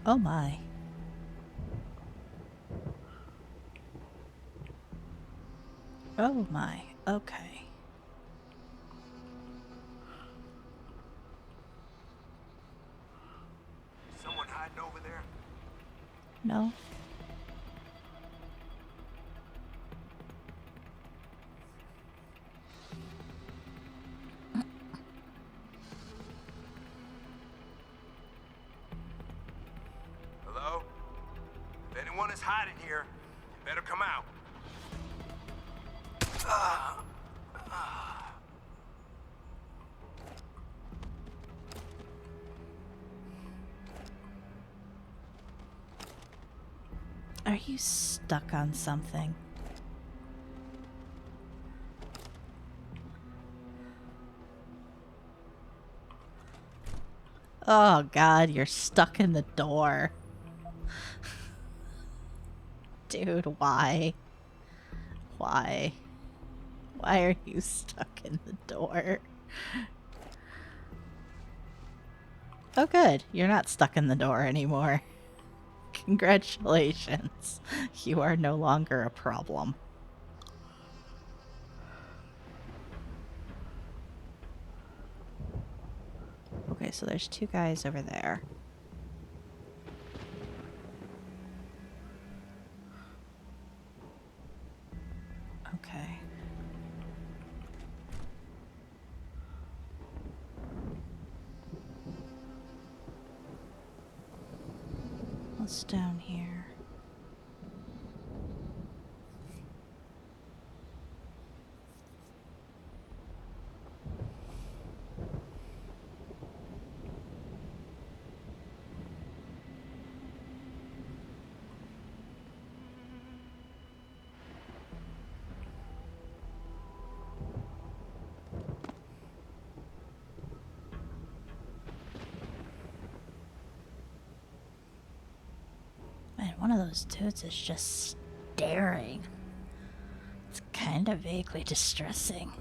Oh my. Oh my. Okay. Someone hiding over there? No. Hello? If anyone is hiding here, you better come out. Are you stuck on something? Oh god, you're stuck in the door. Dude, why? Why? Why are you stuck in the door? Oh good, you're not stuck in the door anymore. Congratulations. You are no longer a problem. Okay, so there's two guys over there. Okay. What's down here? Man, one of those dudes is just staring. It's kind of vaguely distressing.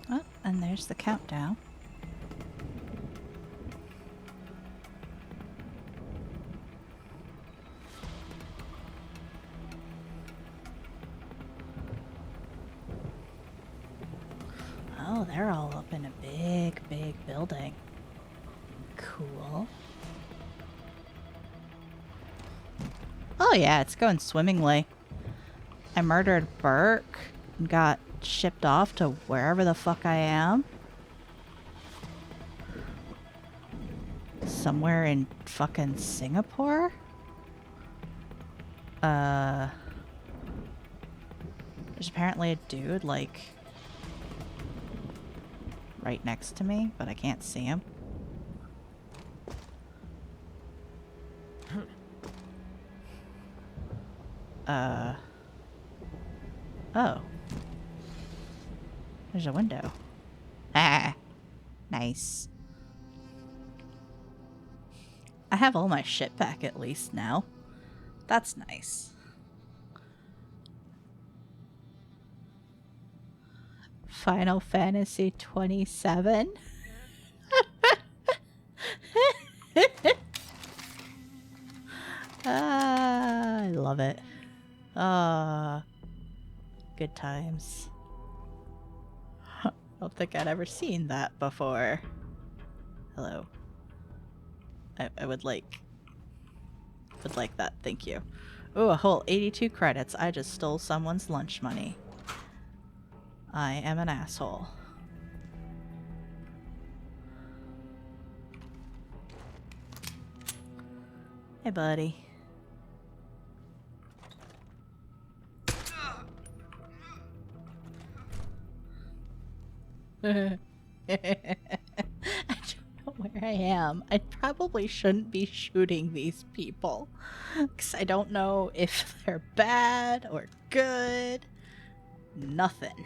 Oh, and there's the countdown. they're all up in a big, big building. Cool. Oh yeah, it's going swimmingly. I murdered Burke and got shipped off to wherever the fuck I am. Somewhere in fucking Singapore? There's apparently a dude, like, right next to me, but I can't see him. Oh. There's a window. Ah. Nice. I have all my shit back at least now. That's nice. Final Fantasy 27. I love it. Good times. I don't think I'd ever seen that before. Hello. I would like that, thank you. Oh, a whole 82 credits. I just stole someone's lunch money. I am an asshole. Hey, buddy. I don't know where I am. I probably shouldn't be shooting these people, because I don't know if they're bad or good. Nothing.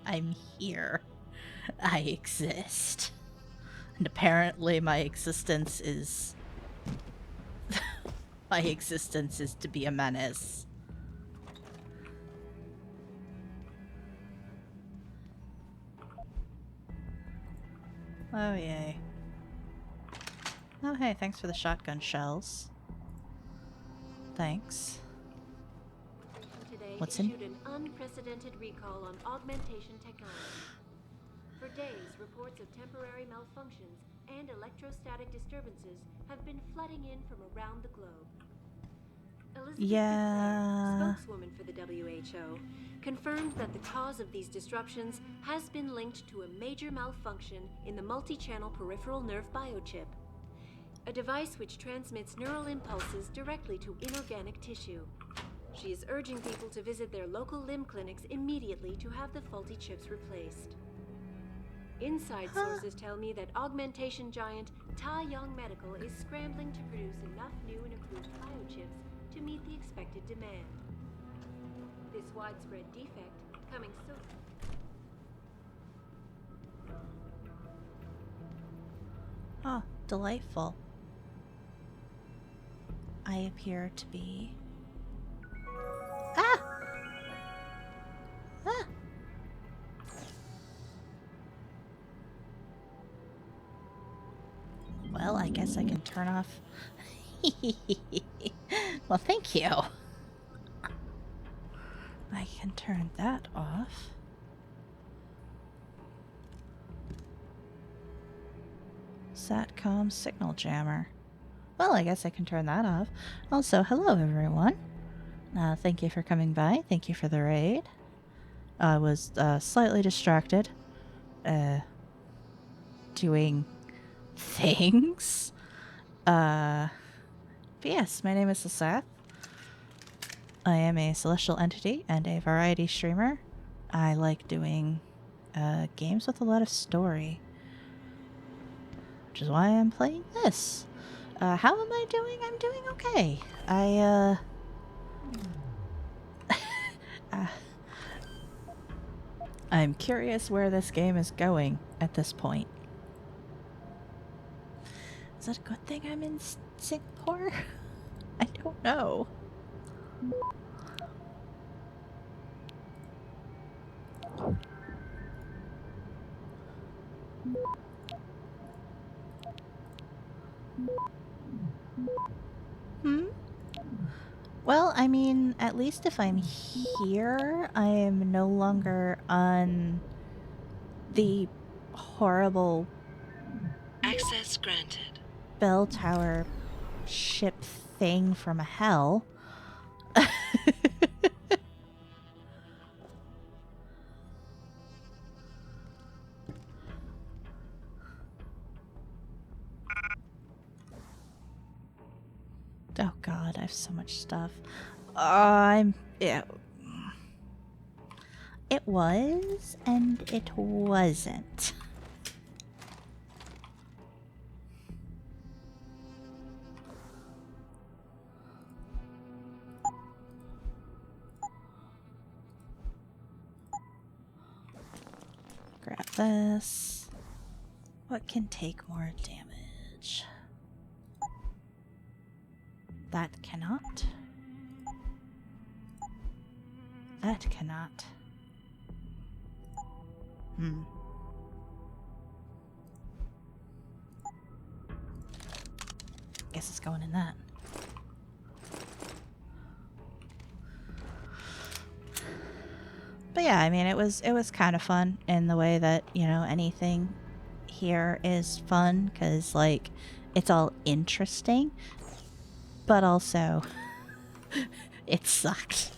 I'm here. I exist. And apparently my existence is... my existence is to be a menace. Oh, yay. Oh, hey, thanks for the shotgun shells. Thanks. What's in? Issued an unprecedented recall on augmentation technology. For days, reports of temporary malfunctions and electrostatic disturbances have been flooding in from around the globe. Elizabeth Duclair, spokeswoman for the WHO, confirmed that the cause of these disruptions has been linked to a major malfunction in the multi-channel peripheral nerve biochip, a device which transmits neural impulses directly to inorganic tissue. She is urging people to visit their local limb clinics immediately to have the faulty chips replaced. Inside sources tell me that augmentation giant Tai Yong Medical is scrambling to produce enough new and improved biochips to meet the expected demand. This widespread defect coming soon. Oh, delightful. I appear to be... Ah! Ah! Well, I guess I can turn off... Well, thank you. I can turn that off. Satcom signal jammer. Well, I guess I can turn that off. Also, hello everyone. Thank you for coming by. Thank you for the raid. I was slightly distracted. Doing things. But yes, my name is Seth. I am a celestial entity and a variety streamer. I like doing games with a lot of story. Which is why I'm playing this. How am I doing? I'm doing okay. I'm curious where this game is going at this point. Is that a good thing I'm in Singapore? I don't know. Well, I mean, at least if I'm here, I am no longer on the horrible Access granted. bell tower ship thing from hell. Oh god, I have so much stuff. Yeah. It was, and it wasn't. Grab this. What can take more damage? That cannot. That cannot. Guess it's going in that. But yeah, I mean, it was kind of fun in the way that, you know, anything here is fun because, like, it's all interesting, but also it sucked.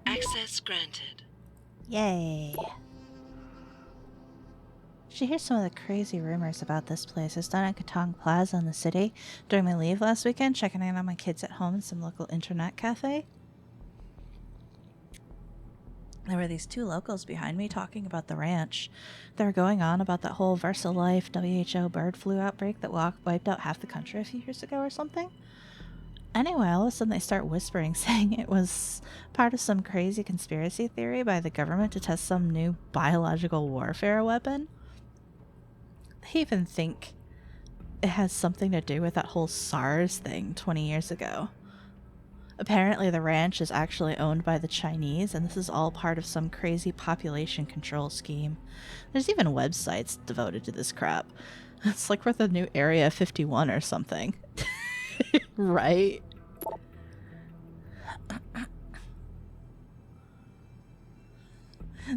Access granted. Yay. Did you hear some of the crazy rumors about this place? I was down at Katong Plaza in the city during my leave last weekend, checking in on my kids at home in some local internet cafe. There were these two locals behind me talking about the ranch. They were going on about that whole VersaLife WHO bird flu outbreak that wiped out half the country a few years ago or something. Anyway, all of a sudden they start whispering, saying it was part of some crazy conspiracy theory by the government to test some new biological warfare weapon. They even think it has something to do with that whole SARS thing 20 years ago. Apparently the ranch is actually owned by the Chinese, and this is all part of some crazy population control scheme. There's even websites devoted to this crap. It's like we're the new Area 51 or something. Right?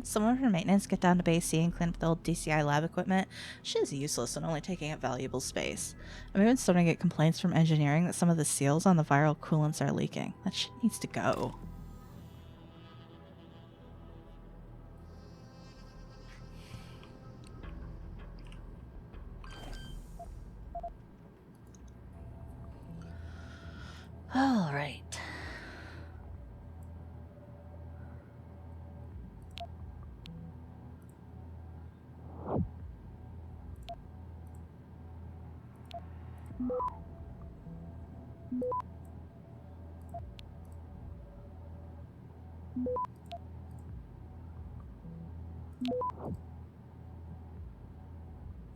Someone from maintenance get down to Base C and clean up the old DCI lab equipment. Shit is useless and only taking up valuable space. I'm even starting to get complaints from engineering that some of the seals on the viral coolants are leaking. That shit needs to go. All right.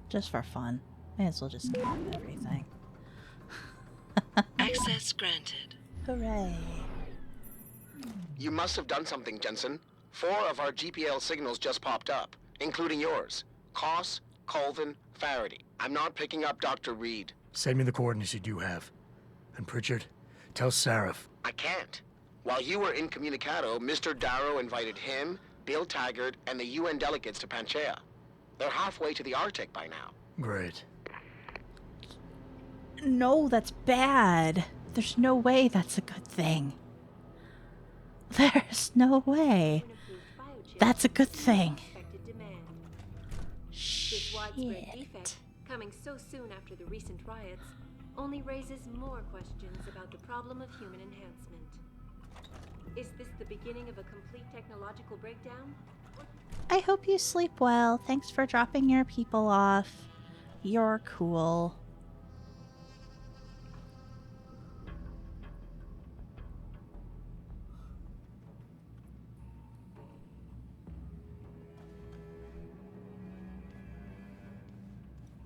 Just for fun. May as well just give everything. Access granted. Hooray. You must have done something, Jensen. 4 of our GPL signals just popped up, including yours. Koss, Colvin, Faraday. I'm not picking up Dr. Reed. Send me the coordinates you do have. And Pritchard, tell Sarif. I can't. While you were incommunicado, Mr. Darrow invited him, Bill Taggart, and the UN delegates to Panchea. They're halfway to the Arctic by now. Great. No, that's bad. There's no way that's a good thing. There's no way. That's a good thing. This widespread defect, coming so soon after the recent riots, only raises more questions about the problem of human enhancement. Is this the beginning of a complete technological breakdown? I hope you sleep well. Thanks for dropping your people off. You're cool.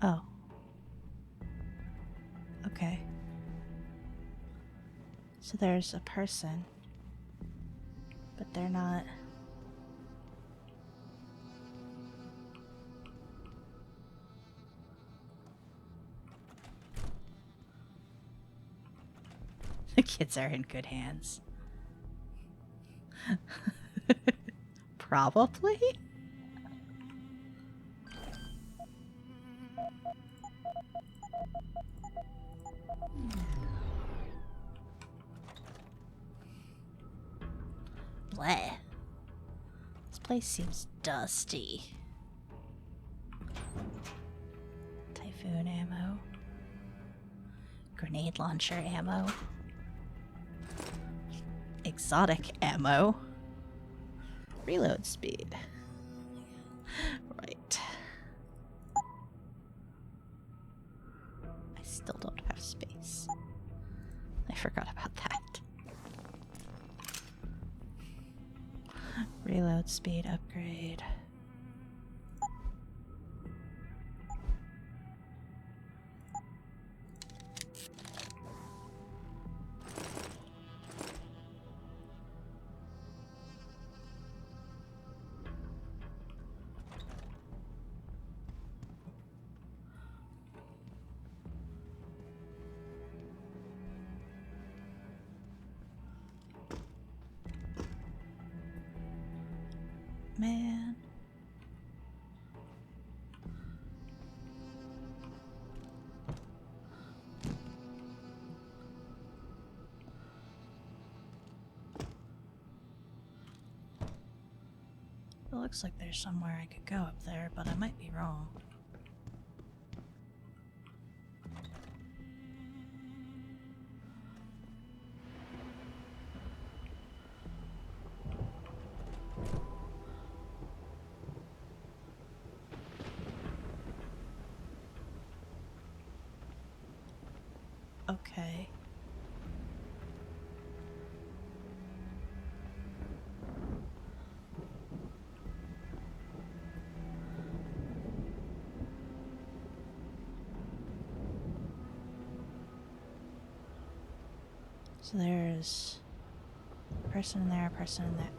Oh. Okay. So there's a person, but they're not. The kids are in good hands. Probably? Bleh. This place seems dusty. Typhoon ammo. Grenade launcher ammo. Exotic ammo. Reload speed. Right. I still don't have space. I forgot about that. Reload speed upgrade. Man. It looks like there's somewhere I could go up there, but I might be wrong. Okay. So there's a person in there, a person in there.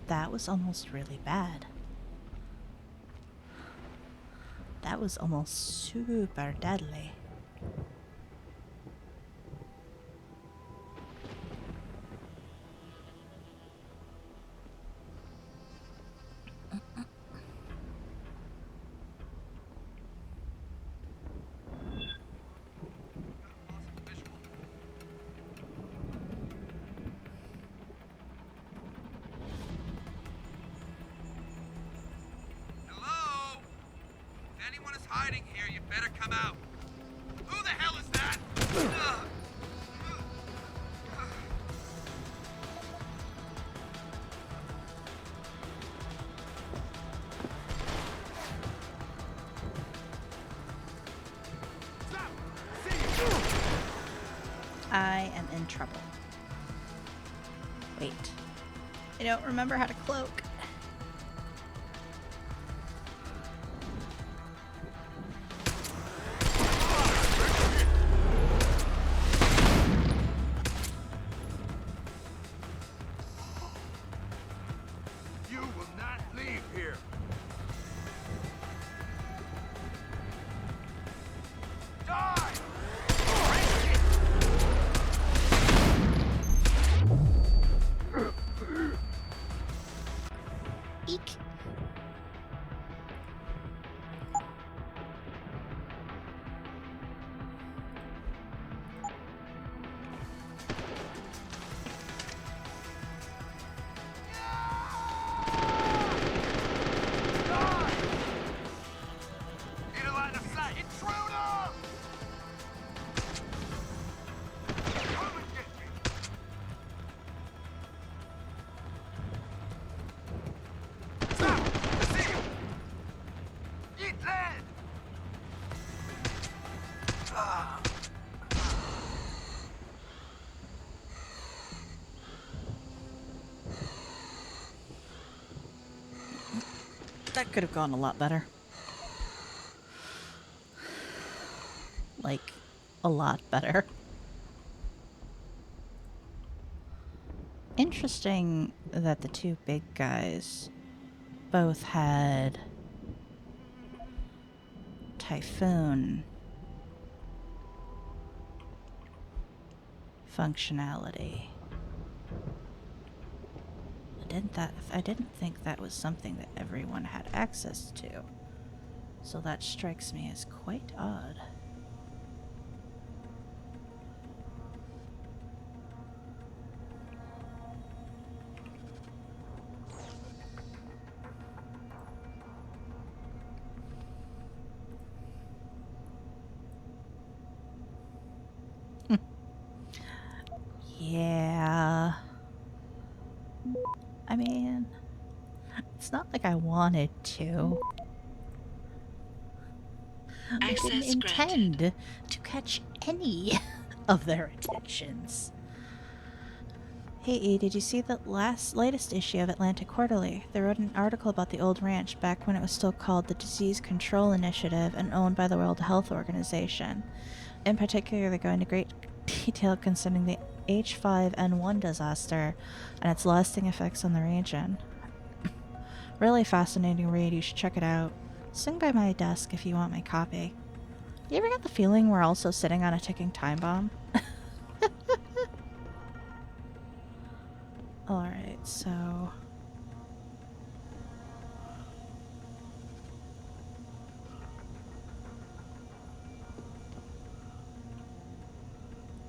That was almost really bad. That was almost super deadly. Hiding here, you better come out. Who the hell is that? I am in trouble. Wait. I don't remember how to cloak. That could have gone a lot better. Like, a lot better. Interesting that the two big guys both had Typhoon functionality. I didn't think that was something that everyone had access to. So that strikes me as quite odd. Yeah. I mean, it's not like I wanted to. I didn't intend to catch any of their attentions. Hey E, did you see the latest issue of Atlantic Quarterly? They wrote an article about the old ranch back when it was still called the Disease Control Initiative and owned by the World Health Organization. In particular, they go into great detail concerning the H5N1 disaster and its lasting effects on the region. Really fascinating read, you should check it out. Swing by my desk if you want my copy. You ever get the feeling we're also sitting on a ticking time bomb? Alright, so...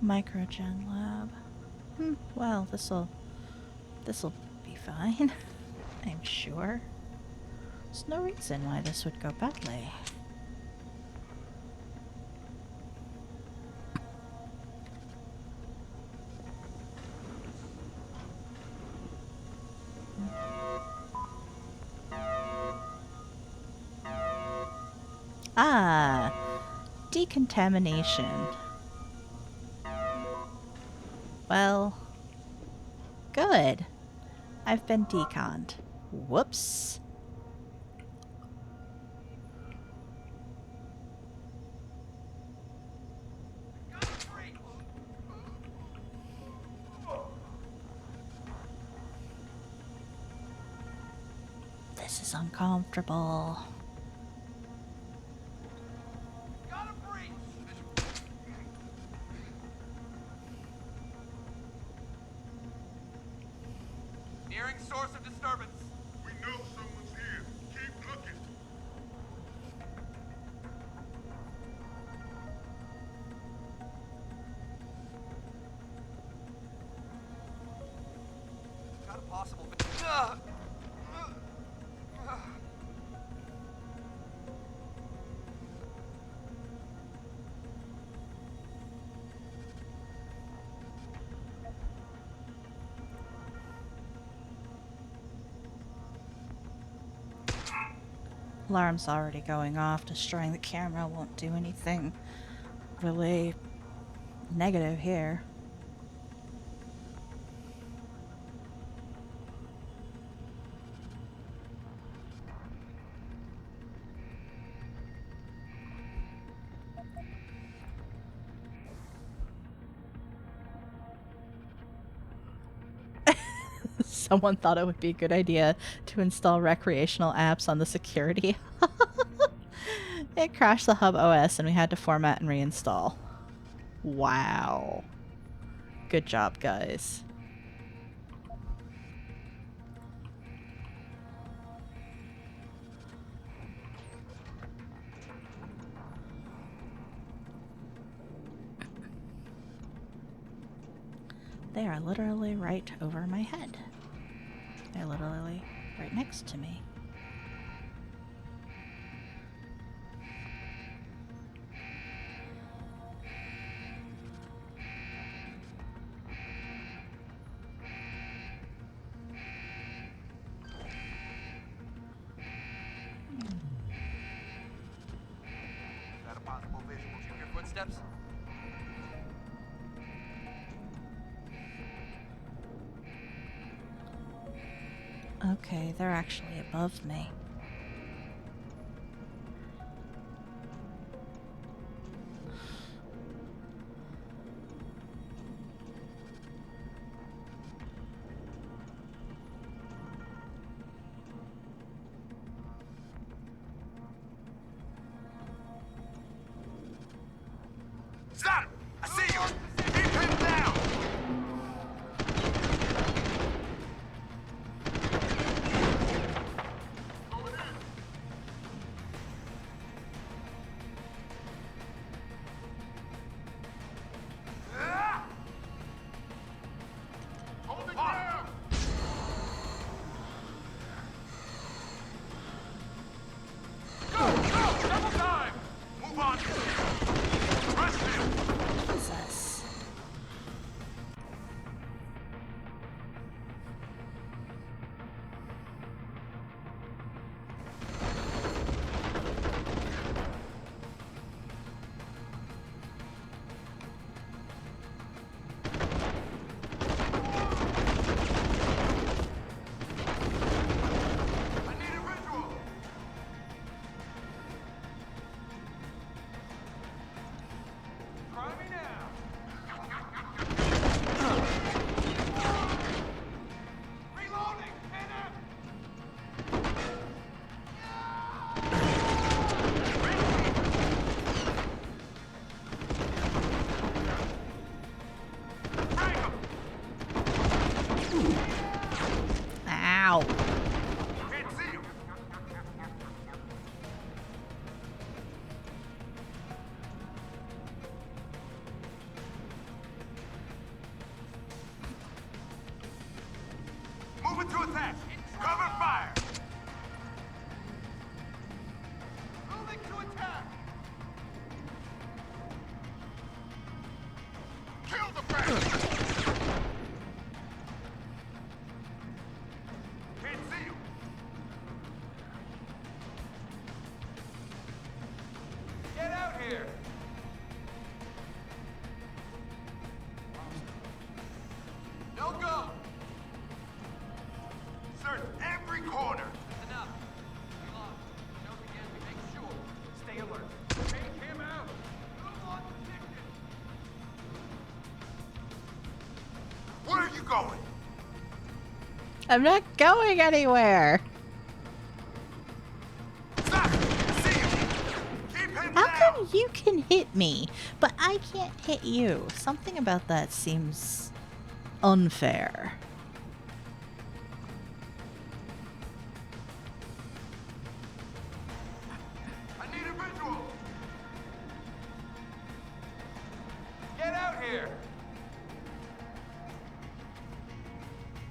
Microgen lab. Well, this'll be fine. I'm sure. There's no reason why this would go badly. Ah, decontamination. Well, good. I've been deconned. Whoops. This is uncomfortable. Nearing source of disturbance. We know someone's here. Keep looking. Got a possible. Alarm's already going off. Destroying the camera won't do anything really negative here. Someone thought it would be a good idea to install recreational apps on the security. It crashed the hub OS and we had to format and reinstall. Wow. Good job, guys. They are literally right over my head. They're literally right next to me. Is that a possible visual? Do you hear footsteps? Okay, they're actually above me. Stop! I see you! Keep him down! Hold it down! Go! Go! Double time! Move on! Rest him! Jesus. I need a visual! Try me now! Reloading! Hit him! Bring him! Ow. Can't see him! Moving to attack! Cover fire! Moving to attack! Kill the bastard! Can't see you! Get out here! No go! Search every corner! Enough. We lost. Note again, we make sure. Stay alert. Take him out! Move on position! Where are you going? I'm not going anywhere. Stop! See you! Keep him How down! come you can hit me, but I can't hit you? Something about that seems unfair. I need a visual! Get out here!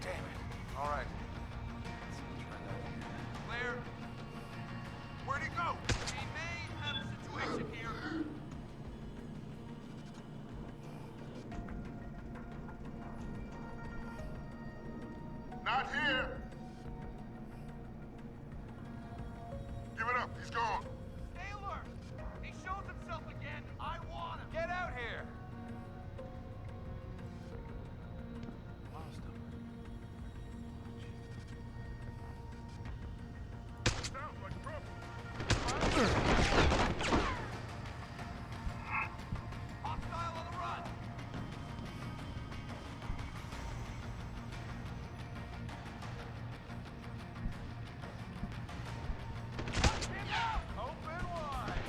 Damn it. All right. Clear. Where'd he go? We may have a situation here. Not here! Give it up. He's gone. Stay alert. He shows himself again. I want him. Get out here. Sounds like trouble. Hostile on the run. Open wide.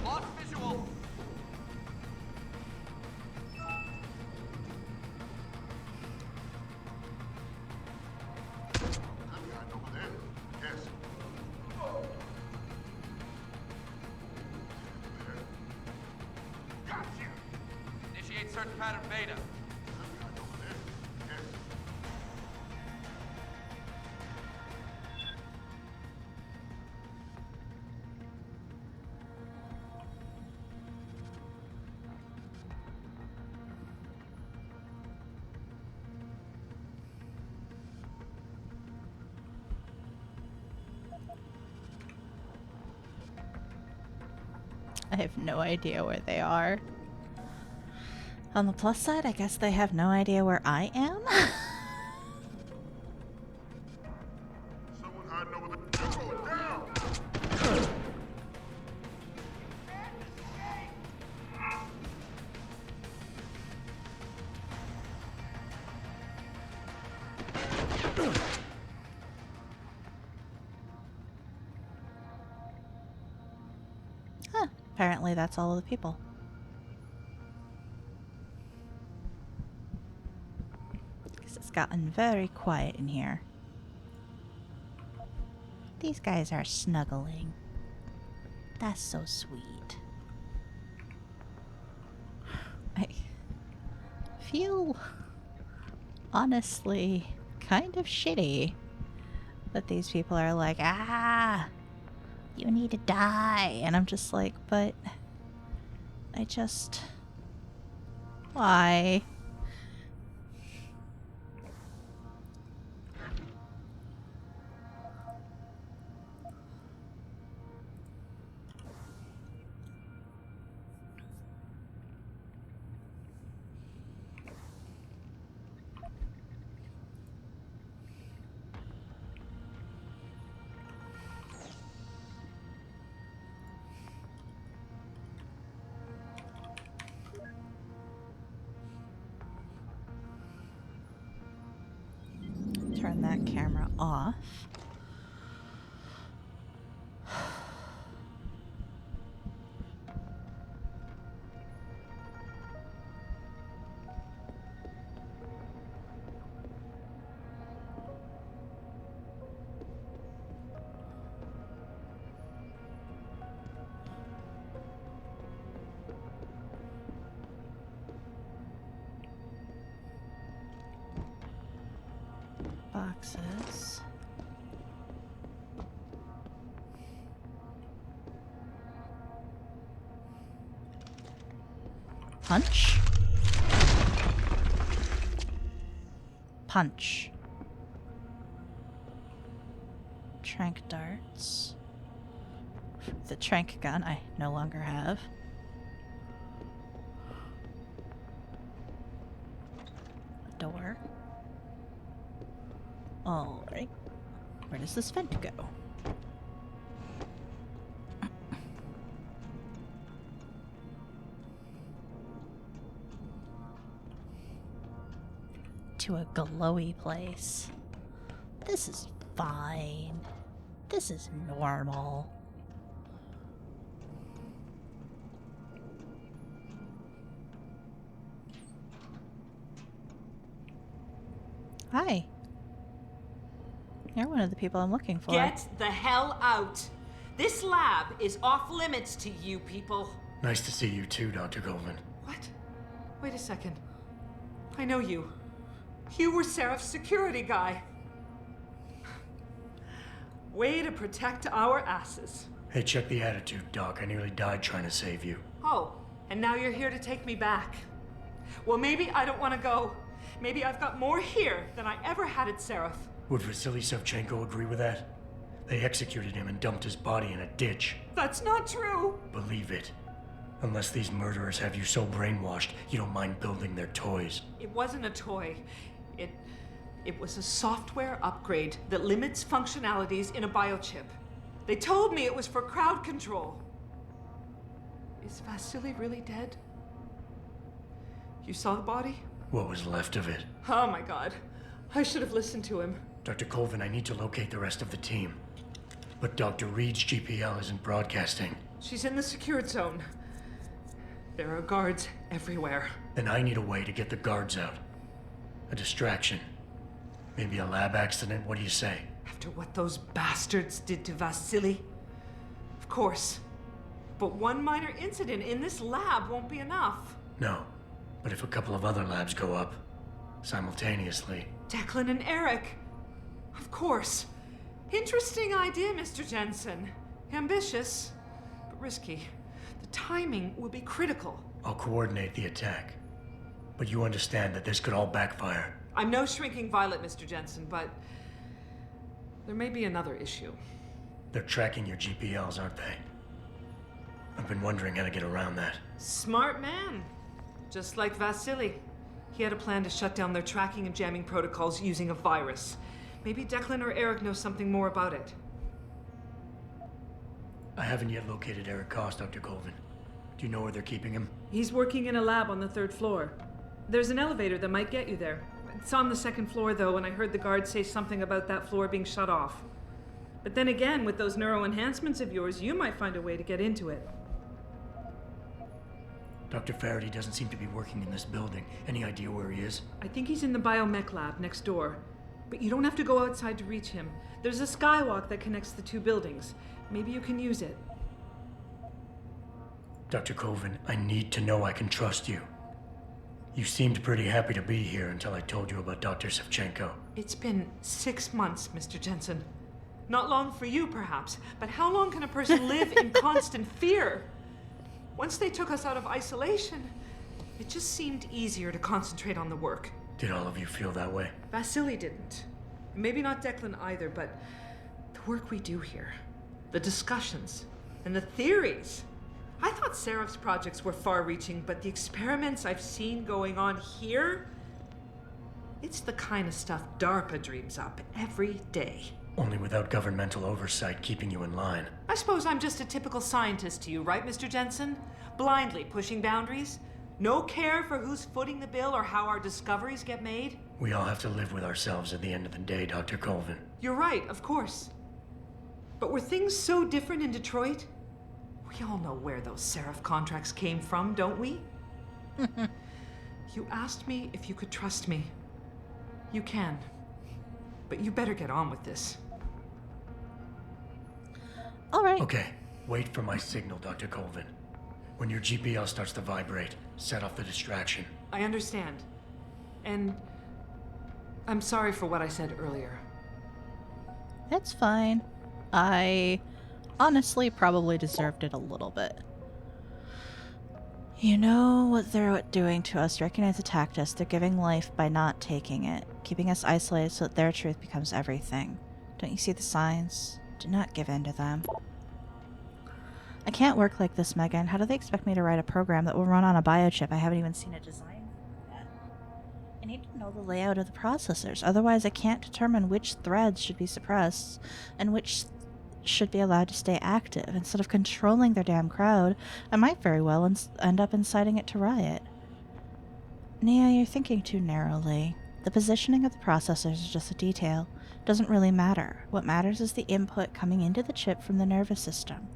Lost visual. Over there. Yes. Gotcha. Initiate search pattern beta. Over there. Yes. I have no idea where they are. On the plus side, I guess they have no idea where I am. Someone Apparently that's all of the people. Because it's gotten very quiet in here. These guys are snuggling. That's so sweet. I feel honestly kind of shitty that these people are like, ah, you need to die. And I'm just like, but I just, why? Turn that camera off. Boxes. Punch. Punch. Trank darts. The trank gun I no longer have. A door. Alright. Where does this vent go? To a glowy place. This is fine. This is normal. Hi. You're one of the people I'm looking for. Get the hell out! This lab is off limits to you people. Nice to see you too, Dr. Goldman. What? Wait a second. I know you. You were Seraph's security guy. Way to protect our asses. Hey, check the attitude, Doc. I nearly died trying to save you. Oh, and now you're here to take me back. Well, maybe I don't want to go. Maybe I've got more here than I ever had at Seraph. Would Vasily Savchenko agree with that? They executed him and dumped his body in a ditch. That's not true. Believe it. Unless these murderers have you so brainwashed, you don't mind building their toys. It wasn't a toy. It was a software upgrade that limits functionalities in a biochip. They told me it was for crowd control. Is Vasily really dead? You saw the body? What was left of it? Oh my god. I should have listened to him. Dr. Colvin, I need to locate the rest of the team. But Dr. Reed's GPL isn't broadcasting. She's in the secured zone. There are guards everywhere. Then I need a way to get the guards out. A distraction. Maybe a lab accident, what do you say? After what those bastards did to Vasily? Of course. But one minor incident in this lab won't be enough. No. But if a couple of other labs go up, simultaneously... Declan and Eric. Of course. Interesting idea, Mr. Jensen. Ambitious, but risky. The timing will be critical. I'll coordinate the attack. But you understand that this could all backfire. I'm no shrinking violet, Mr. Jensen, but there may be another issue. They're tracking your GPLs, aren't they? I've been wondering how to get around that. Smart man. Just like Vasily. He had a plan to shut down their tracking and jamming protocols using a virus. Maybe Declan or Eric know something more about it. I haven't yet located Eric Koss, Dr. Colvin. Do you know where they're keeping him? He's working in a lab on the 3rd floor. There's an elevator that might get you there. It's on the 2nd floor, though, and I heard the guards say something about that floor being shut off. But then again, with those neuroenhancements of yours, you might find a way to get into it. Dr. Faraday doesn't seem to be working in this building. Any idea where he is? I think he's in the biomech lab next door. But you don't have to go outside to reach him. There's a skywalk that connects the two buildings. Maybe you can use it. Dr. Colvin, I need to know I can trust you. You seemed pretty happy to be here until I told you about Dr. Savchenko. It's been 6 months, Mr. Jensen. Not long for you, perhaps, but how long can a person live in constant fear? Once they took us out of isolation, it just seemed easier to concentrate on the work. Did all of you feel that way? Vasily didn't. Maybe not Declan either, but the work we do here, the discussions, and the theories. I thought Seraph's projects were far-reaching, but the experiments I've seen going on here, it's the kind of stuff DARPA dreams up every day. Only without governmental oversight keeping you in line. I suppose I'm just a typical scientist to you, right, Mr. Jensen? Blindly pushing boundaries? No care for who's footing the bill or how our discoveries get made? We all have to live with ourselves at the end of the day, Dr. Colvin. You're right, of course. But were things so different in Detroit? We all know where those Seraph contracts came from, don't we? You asked me if you could trust me. You can. But you better get on with this. All right. Okay, wait for my signal, Dr. Colvin. When your GPL starts to vibrate, set off the distraction. I understand. And I'm sorry for what I said earlier. It's fine. I honestly probably deserved it a little bit. You know what they're doing to us. Recognize, attacked us. They're giving life by not taking it, keeping us isolated so that their truth becomes everything. Don't you see the signs? Do not give in to them. I can't work like this, Megan. How do they expect me to write a program that will run on a biochip I haven't even seen a design for yet? I need to know the layout of the processors. Otherwise, I can't determine which threads should be suppressed and which should be allowed to stay active. Instead of controlling their damn crowd, I might very well end up inciting it to riot. Nia, you're thinking too narrowly. The positioning of the processors is just a detail. It doesn't really matter. What matters is the input coming into the chip from the nervous system.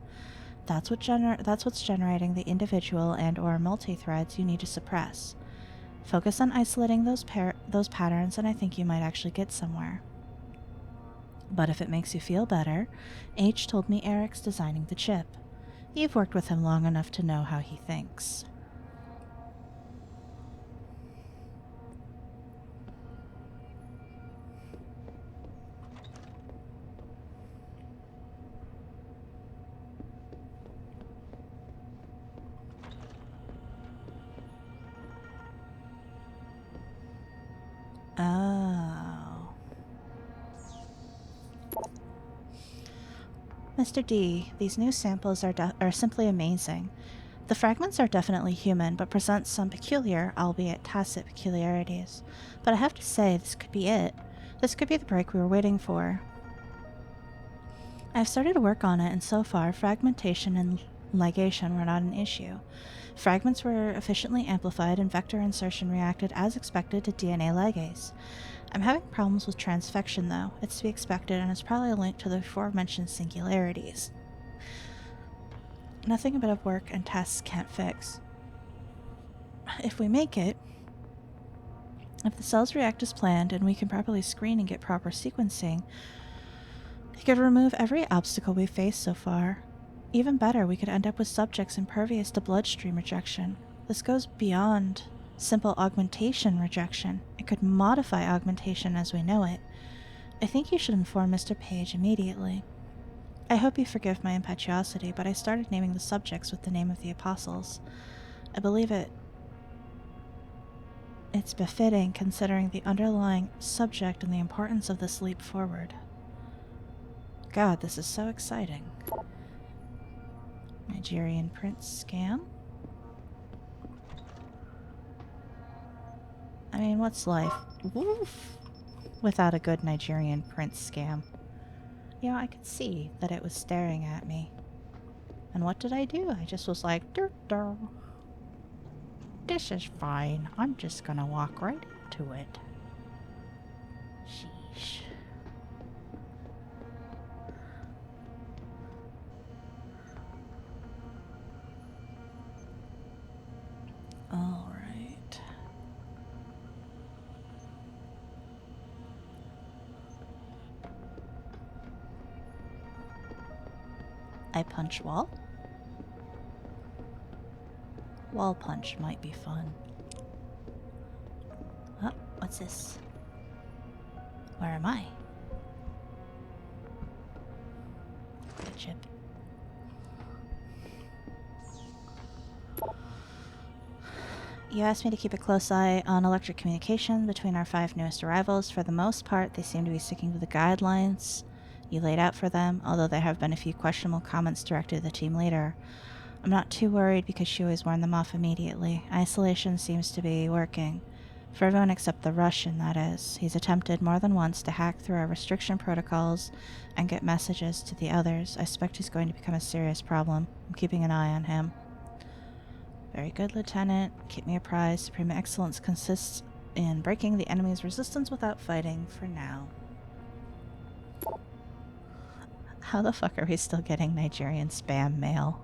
That's what's generating the individual and or multi-threads you need to suppress. Focus on isolating those patterns and I think you might actually get somewhere. But if it makes you feel better, H told me Eric's designing the chip. You've worked with him long enough to know how he thinks. Oh. Mr. D, these new samples are simply amazing. The fragments are definitely human, but present some peculiar, albeit tacit peculiarities. But I have to say, this could be it. This could be the break we were waiting for. I've started to work on it, and so far, fragmentation and ligation were not an issue. Fragments were efficiently amplified and vector insertion reacted as expected to DNA ligase. I'm having problems with transfection though. It's to be expected and it's probably linked to the aforementioned singularities. Nothing a bit of work and tests can't fix. If we make it, if the cells react as planned and we can properly screen and get proper sequencing, it could remove every obstacle we've faced so far. Even better, we could end up with subjects impervious to bloodstream rejection. This goes beyond simple augmentation rejection. It could modify augmentation as we know it. I think you should inform Mr. Page immediately. I hope you forgive my impetuosity, but I started naming the subjects with the name of the apostles. I believe it's befitting considering the underlying subject and the importance of this leap forward. God, this is so exciting. Nigerian prince scam? I mean, what's life? Woof. Without a good Nigerian prince scam. You know, I could see that it was staring at me. And what did I do? I just was like, dur. This is fine. I'm just gonna walk right into it. Sheesh. I punch wall. Wall punch might be fun. Oh, what's this? Where am I? Good chip. You asked me to keep a close eye on electric communication between our 5 newest arrivals. For the most part, they seem to be sticking to the guidelines you laid out for them, although there have been a few questionable comments directed at the team leader. I'm not too worried because she always warned them off immediately. Isolation seems to be working. For everyone except the Russian, that is. He's attempted more than once to hack through our restriction protocols and get messages to the others. I suspect he's going to become a serious problem. I'm keeping an eye on him. Very good, Lieutenant. Keep me apprised. Supreme excellence consists in breaking the enemy's resistance without fighting for now. How the fuck are we still getting Nigerian spam mail?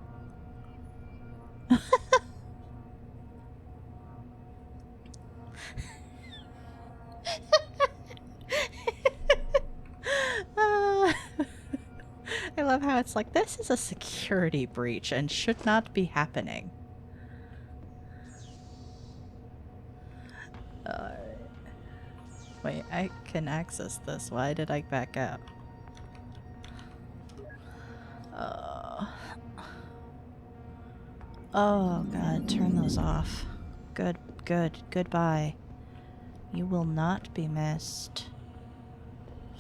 I love how it's like, this is a security breach and should not be happening. Wait, I can access this. Why did I back out? Oh god, turn those off. Goodbye. You will not be missed.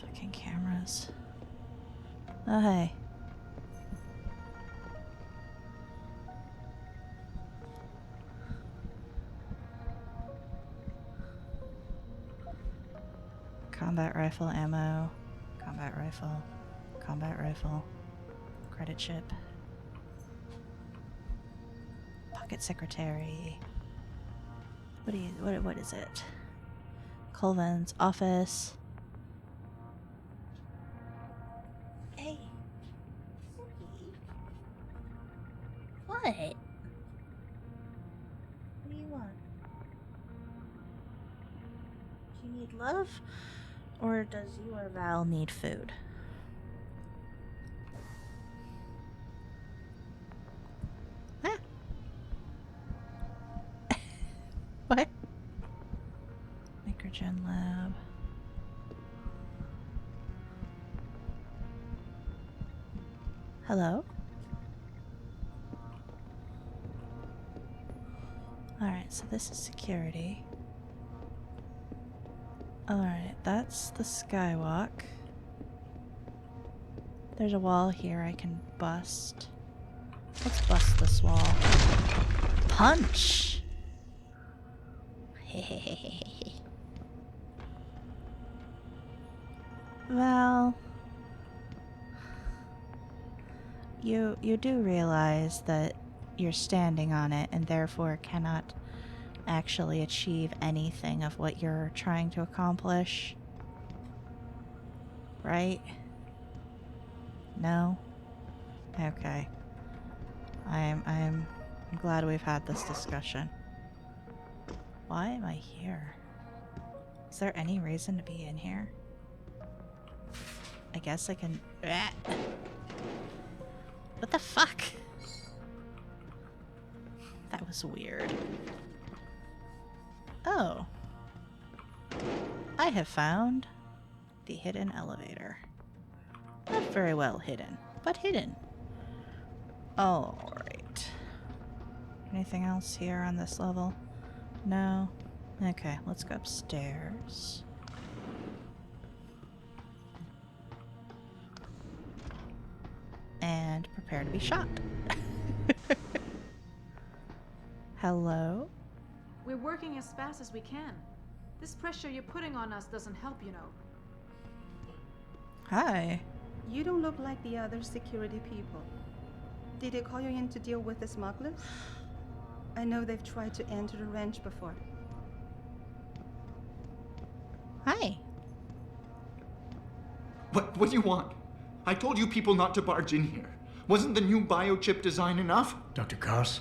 Fucking cameras. Oh, hey. Combat rifle ammo. Combat rifle. Combat rifle. Credit chip. Pocket secretary. What is it? Colvin's office. Hey. What? What do you want? Do you need love? Or does your Val need food? Huh? What? Microgen lab. Hello? Alright, so this is security. Alright, that's the skywalk. There's a wall here I can bust. Let's bust this wall. Punch! Well, you do realize that you're standing on it and therefore cannot actually achieve anything of what you're trying to accomplish, right? No? Okay. I'm glad we've had this discussion. Why am I here? Is there any reason to be in here? I guess I can... What the fuck? That was weird. Oh. I have found the hidden elevator. Not very well hidden, but hidden. Alright. Anything else here on this level? No? Okay, let's go upstairs. And prepare to be shot. Hello? We're working as fast as we can. This pressure you're putting on us doesn't help, you know. Hi. You don't look like the other security people. Did they call you in to deal with the smugglers? I know they've tried to enter the ranch before. Hi. What do you want? I told you people not to barge in here. Wasn't the new biochip design enough? Dr. Kars,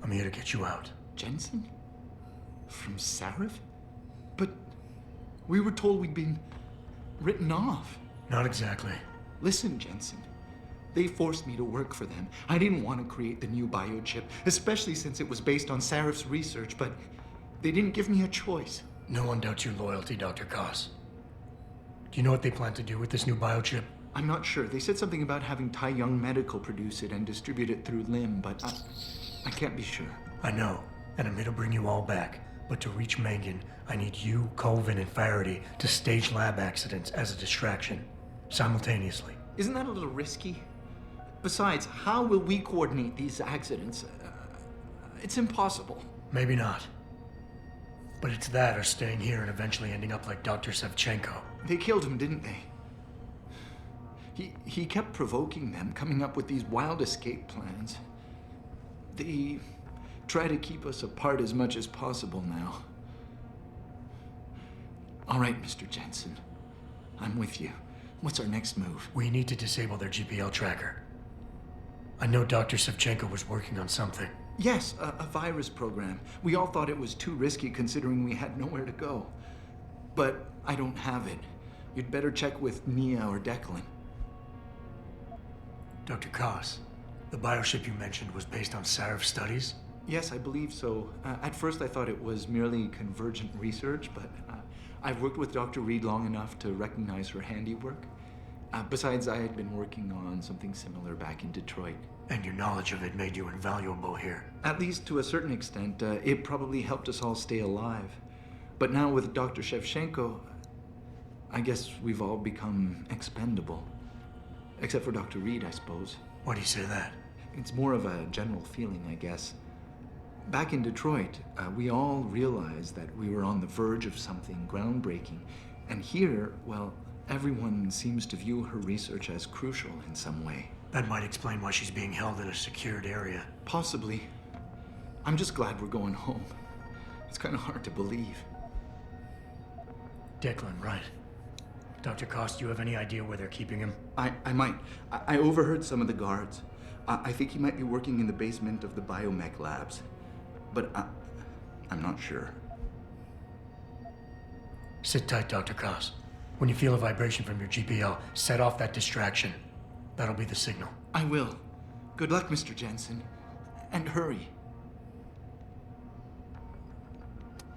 I'm here to get you out. Jensen? From Sarif? But we were told we'd been written off. Not exactly. Listen, Jensen. They forced me to work for them. I didn't want to create the new biochip, especially since it was based on Sarif's research, but they didn't give me a choice. No one doubts your loyalty, Dr. Koss. Do you know what they plan to do with this new biochip? I'm not sure. They said something about having Tai Young Medical produce it and distribute it through LIM, but I can't be sure. I know, and I'm here to bring you all back. But to reach Megan, I need you, Colvin, and Faraday to stage lab accidents as a distraction, simultaneously. Isn't that a little risky? Besides, how will we coordinate these accidents? It's impossible. Maybe not. But it's that or staying here and eventually ending up like Dr. Sevchenko. They killed him, didn't they? He kept provoking them, coming up with these wild escape plans. They try to keep us apart as much as possible now. All right, Mr. Jensen. I'm with you. What's our next move? We need to disable their GPL tracker. I know Dr. Sevchenko was working on something. Yes, a virus program. We all thought it was too risky considering we had nowhere to go. But I don't have it. You'd better check with Nia or Declan. Dr. Koss, the biochip you mentioned was based on Sarif's studies? Yes, I believe so. At first I thought it was merely convergent research, but I've worked with Dr. Reed long enough to recognize her handiwork. Besides, I had been working on something similar back in Detroit. And your knowledge of it made you invaluable here. At least to a certain extent, it probably helped us all stay alive. But now with Dr. Shevchenko, I guess we've all become expendable. Except for Dr. Reed, I suppose. Why do you say that? It's more of a general feeling, I guess. Back in Detroit, we all realized that we were on the verge of something groundbreaking. And here, well, everyone seems to view her research as crucial in some way. That might explain why she's being held in a secured area. Possibly. I'm just glad we're going home. It's kind of hard to believe. Declan, right. Dr. Koss, do you have any idea where they're keeping him? I might. I overheard some of the guards. I think he might be working in the basement of the biomech labs. But I'm not sure. Sit tight, Dr. Koss. When you feel a vibration from your GPL, set off that distraction. That'll be the signal. I will. Good luck, Mr. Jensen. And hurry.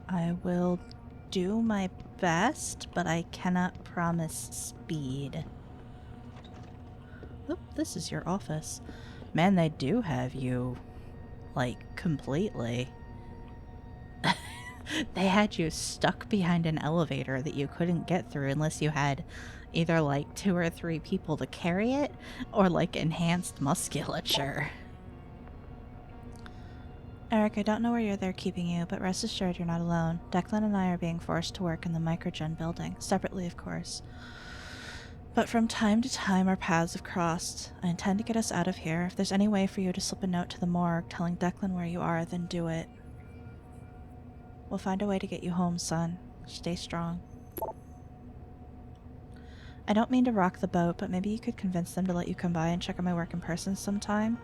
I will do my best, but I cannot promise speed. Oh, this is your office. Man, they do have you, like, completely. They had you stuck behind an elevator that you couldn't get through unless you had either, like, 2 or 3 people to carry it, or, like, enhanced musculature. Eric, I don't know where they're keeping you, but rest assured you're not alone. Declan and I are being forced to work in the Microgen building, separately of course. But from time to time our paths have crossed. I intend to get us out of here. If there's any way for you to slip a note to the morgue telling Declan where you are, then do it. We'll find a way to get you home, son. Stay strong. I don't mean to rock the boat, but maybe you could convince them to let you come by and check on my work in person sometime.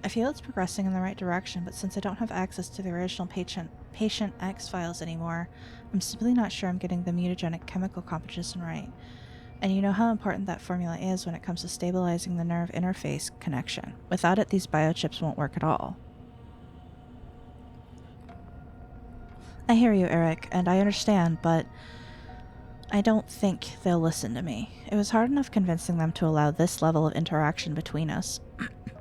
I feel it's progressing in the right direction, but since I don't have access to the original Patient X files anymore, I'm simply not sure I'm getting the mutagenic chemical composition right. And you know how important that formula is when it comes to stabilizing the nerve interface connection. Without it, these biochips won't work at all. I hear you, Eric, and I understand, but I don't think they'll listen to me. It was hard enough convincing them to allow this level of interaction between us.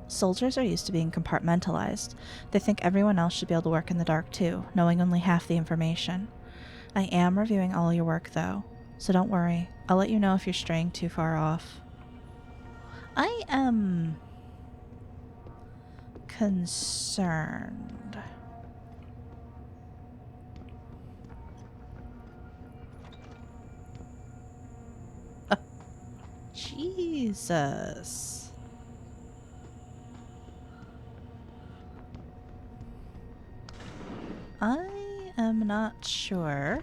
Soldiers are used to being compartmentalized. They think everyone else should be able to work in the dark too, knowing only half the information. I am reviewing all your work, though, so don't worry. I'll let you know if you're straying too far off. I am concerned. Jesus. I am not sure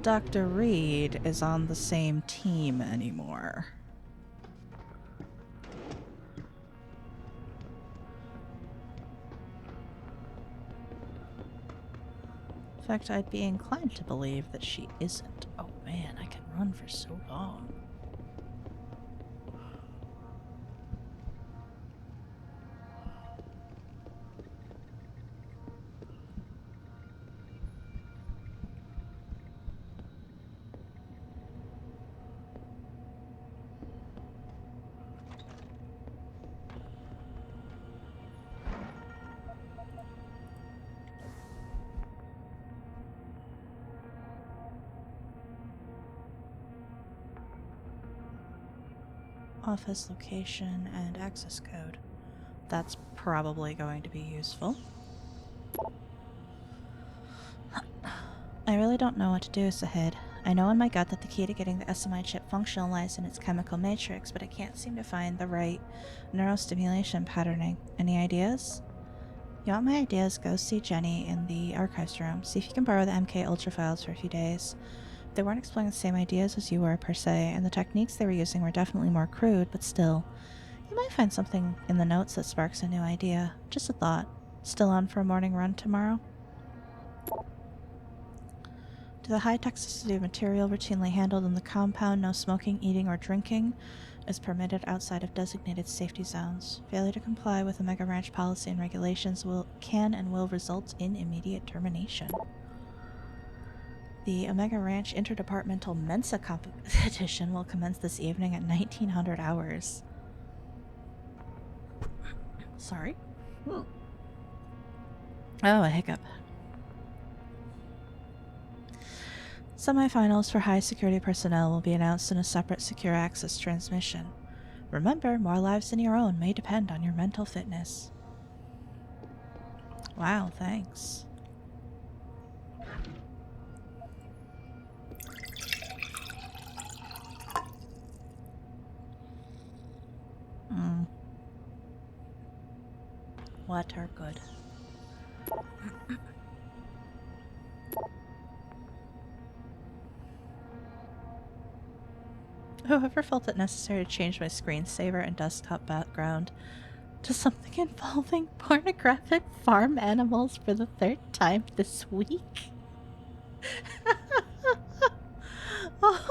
Dr. Reed is on the same team anymore. In fact, I'd be inclined to believe that she isn't. Oh man, I can run for so long. Office location and access code. That's probably going to be useful. I really don't know what to do, Sahid. I know in my gut that the key to getting the SMI chip functional lies in its chemical matrix, but I can't seem to find the right neurostimulation patterning. Any ideas? You want my ideas? Go see Jenny in the archives room. See if you can borrow the MK Ultra files for a few days. They weren't exploring the same ideas as you were, per se, and the techniques they were using were definitely more crude, but still. You might find something in the notes that sparks a new idea. Just a thought. Still on for a morning run tomorrow? To the high toxicity of material routinely handled in the compound, no smoking, eating, or drinking is permitted outside of designated safety zones. Failure to comply with Omega Ranch policy and regulations can and will result in immediate termination. The Omega Ranch Interdepartmental Mensa competition will commence this evening at 1900 hours. Sorry? Oh, a hiccup. Semifinals for high security personnel will be announced in a separate secure access transmission. Remember, more lives than your own may depend on your mental fitness. Wow, thanks. What are good? Whoever felt it necessary to change my screensaver and desktop background to something involving pornographic farm animals for the 3rd time this week? What?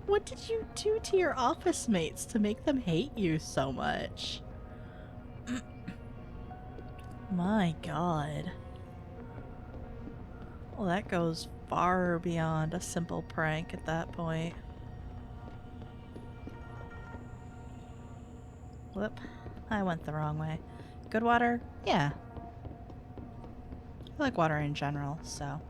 What did you do to your office mates to make them hate you so much? My God. Well, that goes far beyond a simple prank at that point. Whoop. I went the wrong way. Good water? Yeah. I like water in general, so.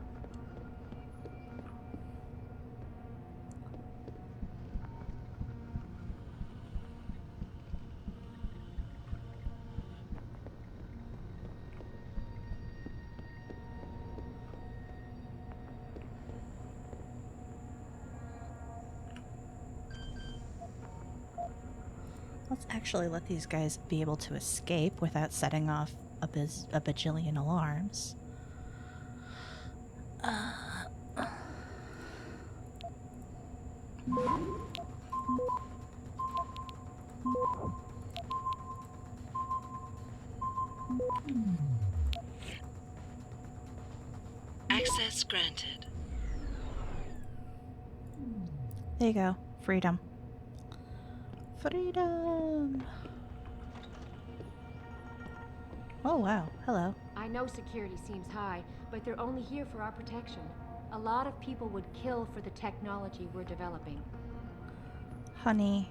Let's actually let these guys be able to escape without setting off a bajillion alarms. Access granted. There you go. Freedom. Freedom! Oh wow, hello. I know security seems high, but they're only here for our protection. A lot of people would kill for the technology we're developing. Honey,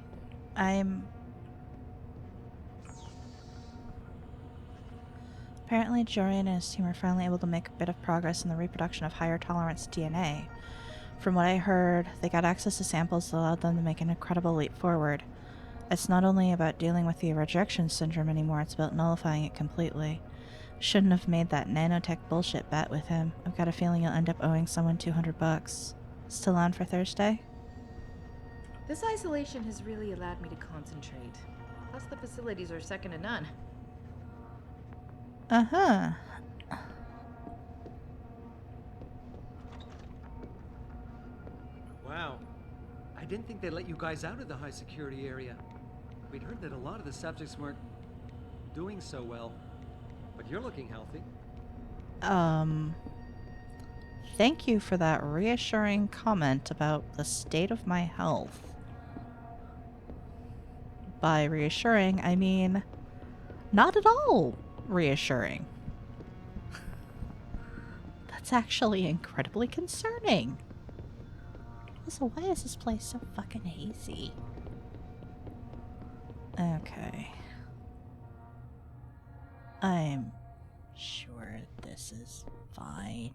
Apparently Jorian and his team are finally able to make a bit of progress in the reproduction of higher tolerance DNA. From what I heard, they got access to samples that allowed them to make an incredible leap forward. It's not only about dealing with the rejection syndrome anymore, it's about nullifying it completely. Shouldn't have made that nanotech bullshit bet with him. I've got a feeling you'll end up owing someone $200. Still on for Thursday? This isolation has really allowed me to concentrate. Plus the facilities are second to none. Uh-huh. Wow. I didn't think they'd let you guys out of the high security area. We'd heard that a lot of the subjects weren't doing so well. But you're looking healthy. Thank you for that reassuring comment about the state of my health. By reassuring, I mean not at all reassuring. That's actually incredibly concerning. So why is this place so fucking hazy? Okay. I'm sure this is fine.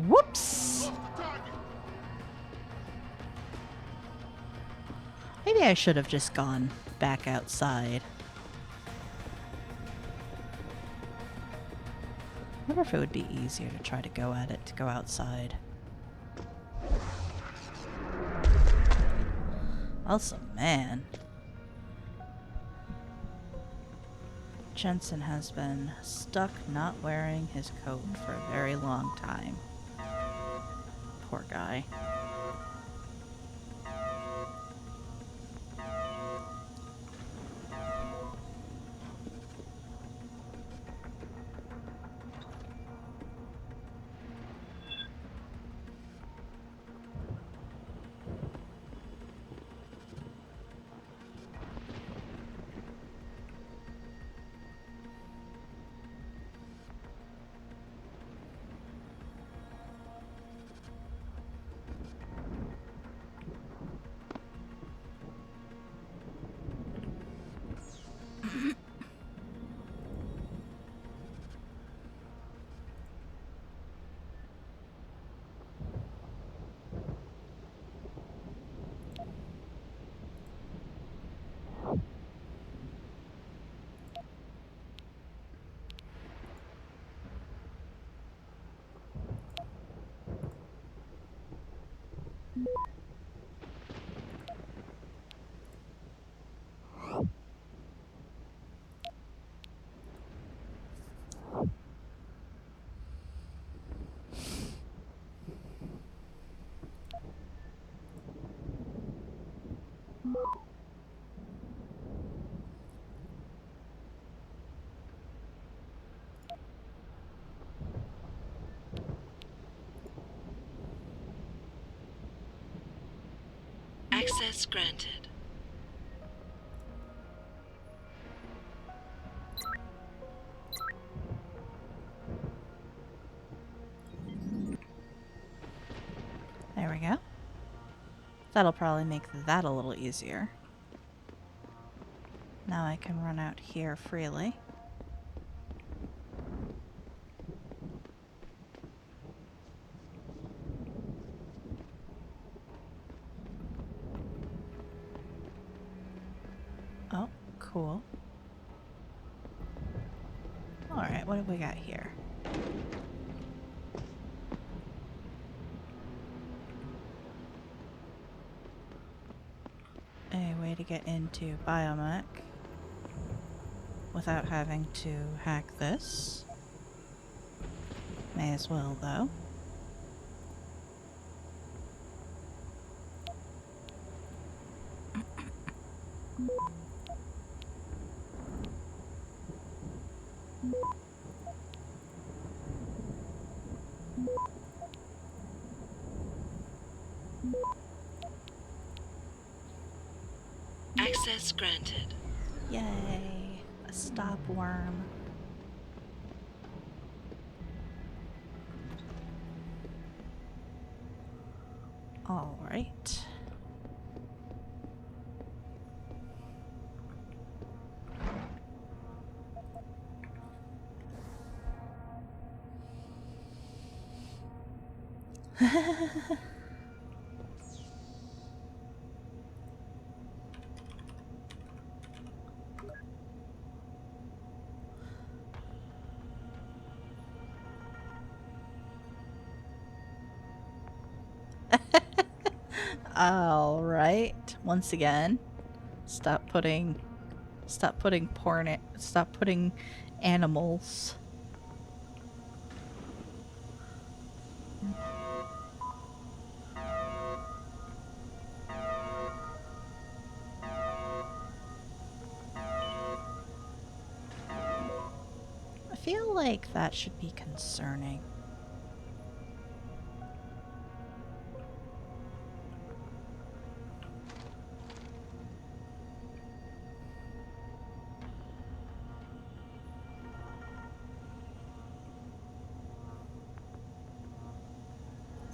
Whoops! Maybe I should have just gone back outside. I wonder if it would be easier to try to go at it, to go outside. Also, man. Jensen has been stuck not wearing his coat for a very long time. Poor guy. Access granted. There we go. That'll probably make that a little easier. Now I can run out here freely. Oh, cool. Alright, what have we got here? A way to get into Biomech without having to hack this. May as well, though. Access granted. Yay! A stop worm. All right. All right. Once again, stop putting animals. I feel like that should be concerning.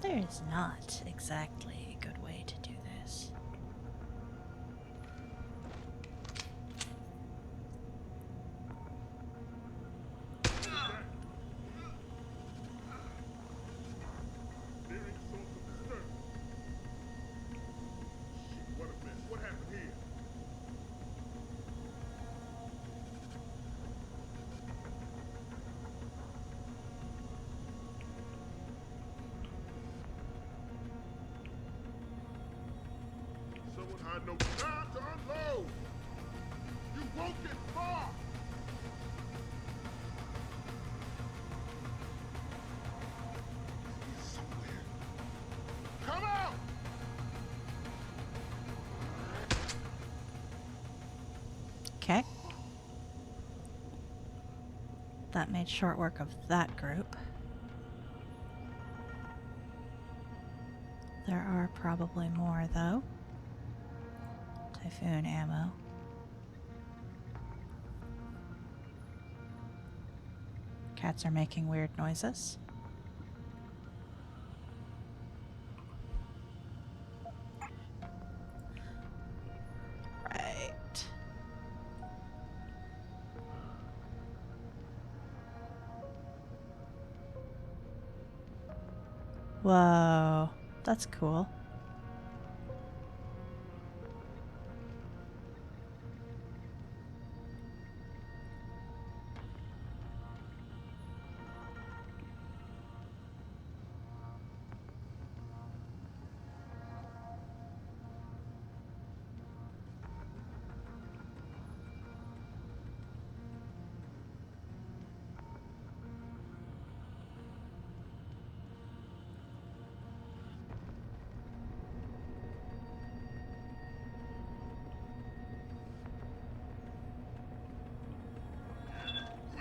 There is not exactly a good way to do this. had no time to unload. You won't get far. He's somewhere. Come out! Okay. That made short work of that group. There are probably more, though. Typhoon ammo. Cats are making weird noises. Right. Whoa, that's cool.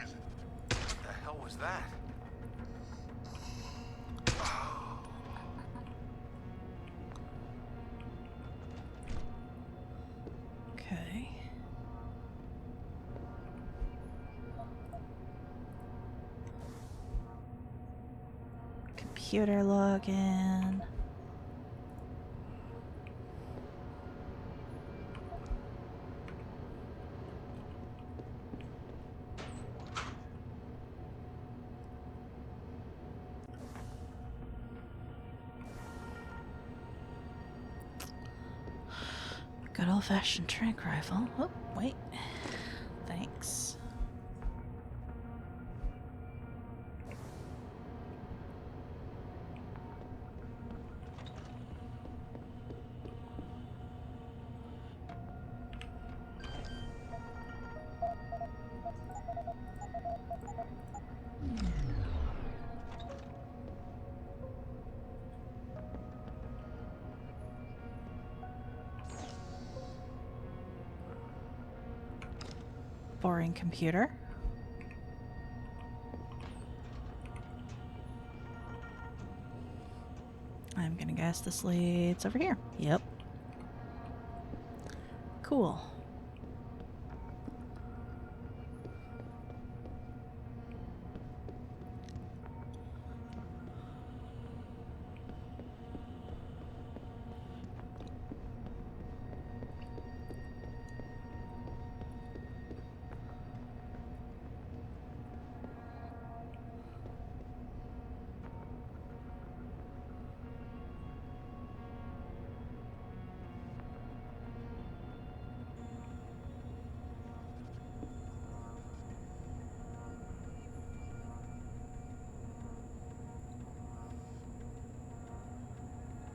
What the hell was that? Okay. Computer login. Good old-fashioned tranq rifle. Oh, wait. Thanks. Boring computer. I'm gonna guess this leads over here. Yep. Cool.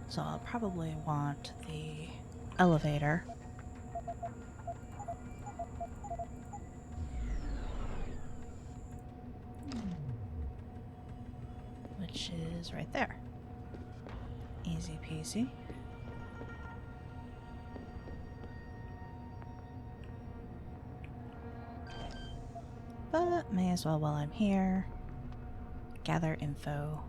So I'll probably want the elevator. Which is right there. Easy peasy. But may as well while I'm here. Gather info.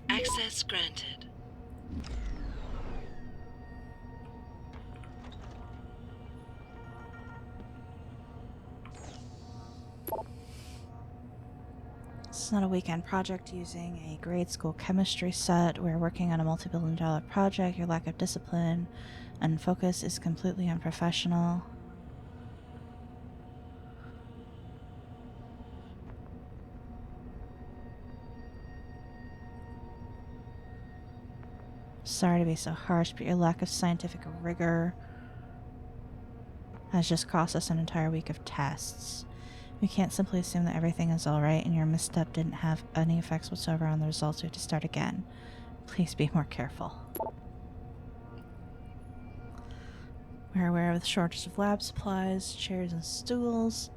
Access granted. It's not a weekend project using a grade school chemistry set. We're working on a multi-billion-dollar project. Your lack of discipline and focus is completely unprofessional. sorry to be so harsh, but your lack of scientific rigor has just cost us an entire week of tests. We can't simply assume that everything is alright and your misstep didn't have any effects whatsoever on the results. We have to start again. Please be more careful. We're aware of the shortage of lab supplies, chairs and stools.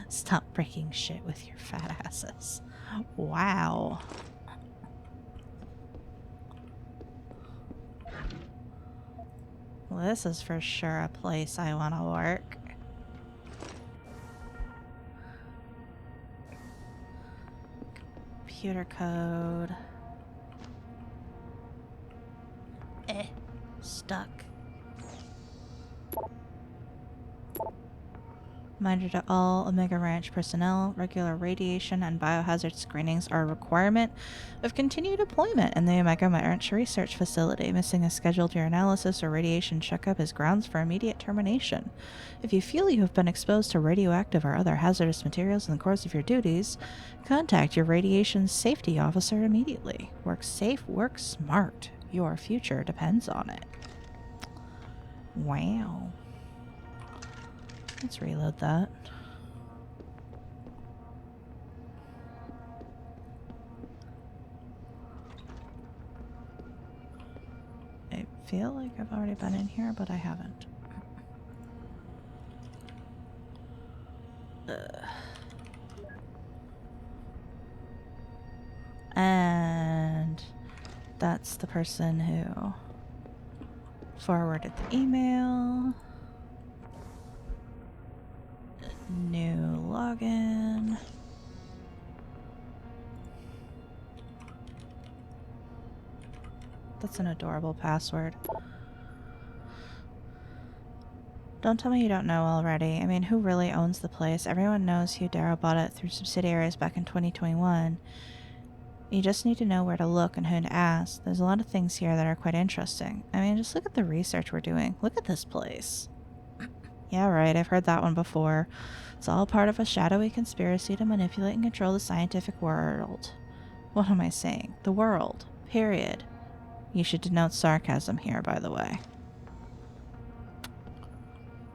Stop breaking shit with your fat asses. Wow. Well, this is for sure a place I want to work. Computer code. Stuck. Reminder to all Omega Ranch personnel, regular radiation and biohazard screenings are a requirement of continued employment in the Omega Ranch Research Facility. Missing a scheduled urinalysis or radiation checkup is grounds for immediate termination. If you feel you have been exposed to radioactive or other hazardous materials in the course of your duties, contact your radiation safety officer immediately. Work safe, work smart. Your future depends on it. Wow. Let's reload that. I feel like I've already been in here, but I haven't. And that's the person who forwarded the email. New login. That's an adorable password. Don't tell me you don't know already. I mean, who really owns the place? Everyone knows Hugh Darrow bought it through subsidiaries back in 2021. You just need to know where to look and who to ask. There's a lot of things here that are quite interesting. I mean, just look at the research we're doing. Look at this place. Yeah, right, I've heard that one before. It's all part of a shadowy conspiracy to manipulate and control the scientific world. What am I saying? The world. Period. You should denote sarcasm here, by the way.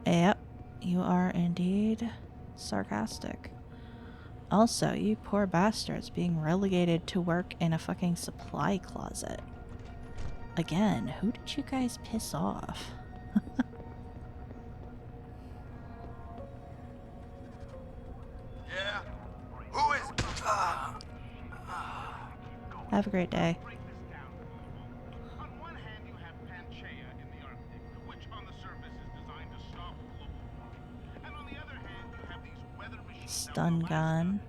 Yep, you are indeed sarcastic. Also, you poor bastards being relegated to work in a fucking supply closet. Again, who did you guys piss off? Yeah? Who is... Have a great day. Stun gun.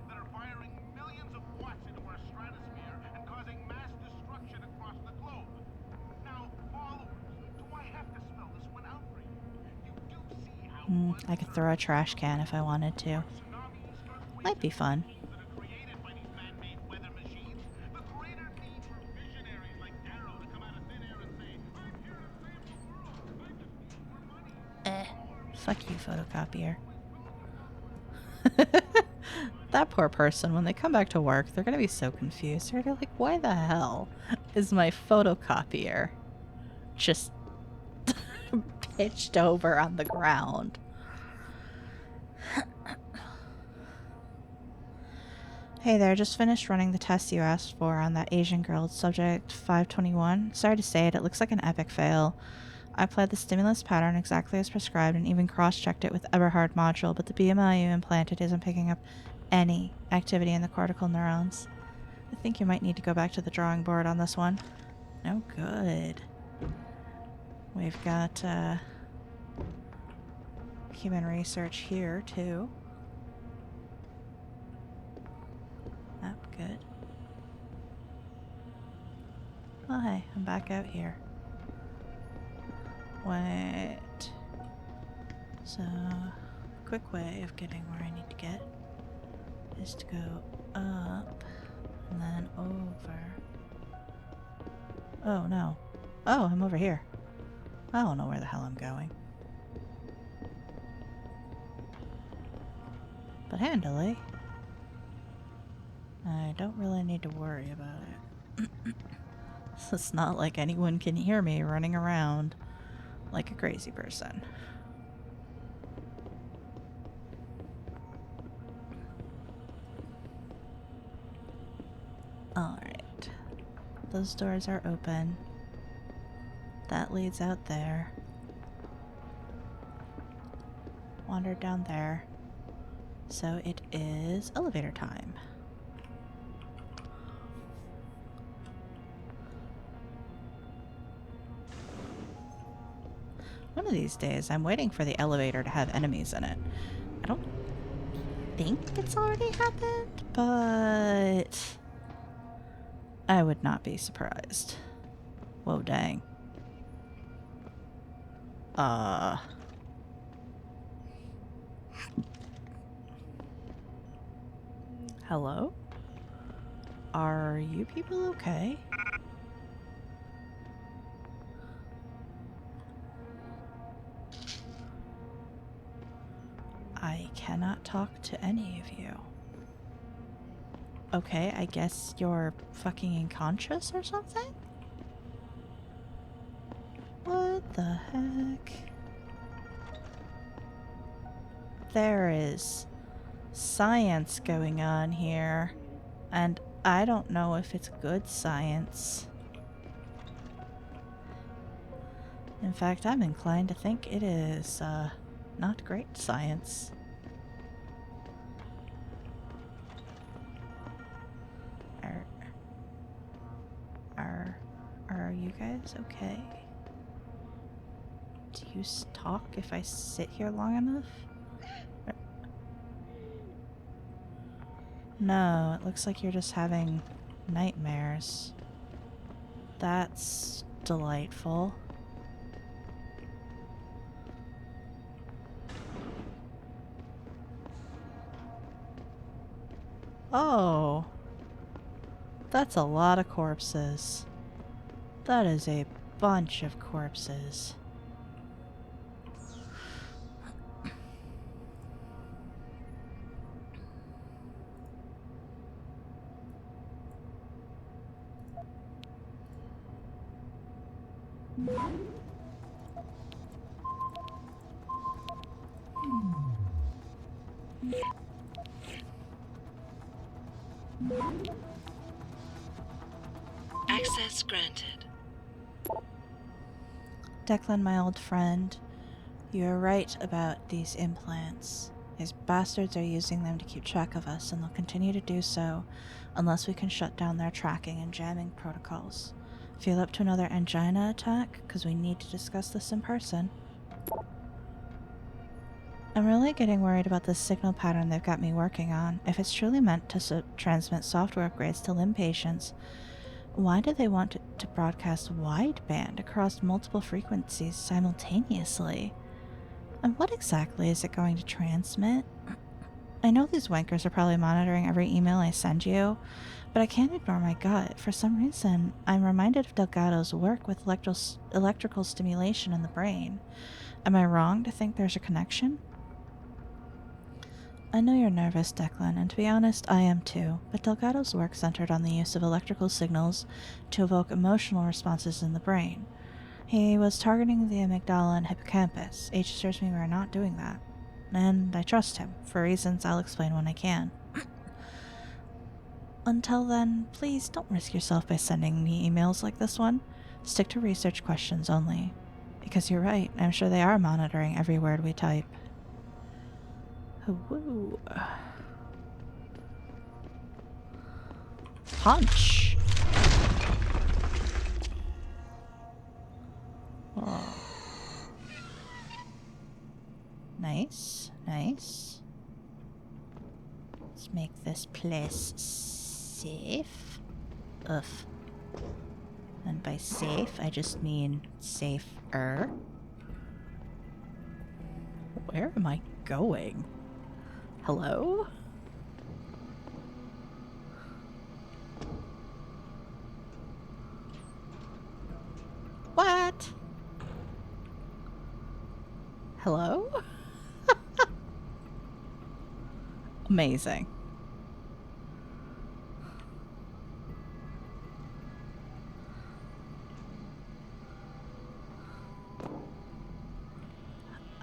I could throw a trash can if I wanted to. Might be fun. Fuck you, photocopier. That poor person, when they come back to work, they're gonna be so confused. They're like, why the hell is my photocopier just pitched over on the ground? Hey there, just finished running the test you asked for on that Asian girl, subject 521. Sorry to say it, it looks like an epic fail. I applied the stimulus pattern exactly as prescribed and even cross-checked it with Eberhard module, but the BMI you implanted isn't picking up any activity in the cortical neurons. I think you might need to go back to the drawing board on this one. Oh, good. We've got human research here, too. Oh, good. Oh, hey, I'm back out here. Wait. So, quick way of getting where I need to get is to go up and then over. Oh, no. Oh, I'm over here. I don't know where the hell I'm going. But handily. I don't really need to worry about it. It's not like anyone can hear me running around like a crazy person. Alright. Those doors are open. That leads out there. Wander down there. So it is elevator time. One of these days, I'm waiting for the elevator to have enemies in it. I don't think it's already happened, but I would not be surprised. Whoa, dang. Hello? Are you people okay? I cannot talk to any of you. Okay, I guess you're fucking unconscious or something? What the heck? There is science going on here, and I don't know if it's good science. In fact, I'm inclined to think it is, not great science. Are you guys okay? Do you talk if I sit here long enough? No, it looks like you're just having nightmares. That's delightful. Oh. That's a lot of corpses. That is a bunch of corpses. Access granted. Declan, my old friend, you're right about these implants. These bastards are using them to keep track of us, and they'll continue to do so unless we can shut down their tracking and jamming protocols. Feel up to another angina attack? Because we need to discuss this in person. I'm really getting worried about this signal pattern they've got me working on. If it's truly meant to transmit software upgrades to limb patients, why do they want to broadcast wideband across multiple frequencies simultaneously? And what exactly is it going to transmit? I know these wankers are probably monitoring every email I send you, but I can't ignore my gut. For some reason, I'm reminded of Delgado's work with electrical stimulation in the brain. Am I wrong to think there's a connection? I know you're nervous, Declan, and to be honest, I am too, but Delgado's work centered on the use of electrical signals to evoke emotional responses in the brain. He was targeting the amygdala and hippocampus. Age assures me we're not doing that. And I trust him, for reasons I'll explain when I can. Until then, please don't risk yourself by sending me emails like this one. Stick to research questions only. Because you're right, I'm sure they are monitoring every word we type. Woo. Punch! Oh. Nice, nice. Let's make this place safe. Oof. And by safe, I just mean safer. Where am I going? Hello? What? Hello? Amazing.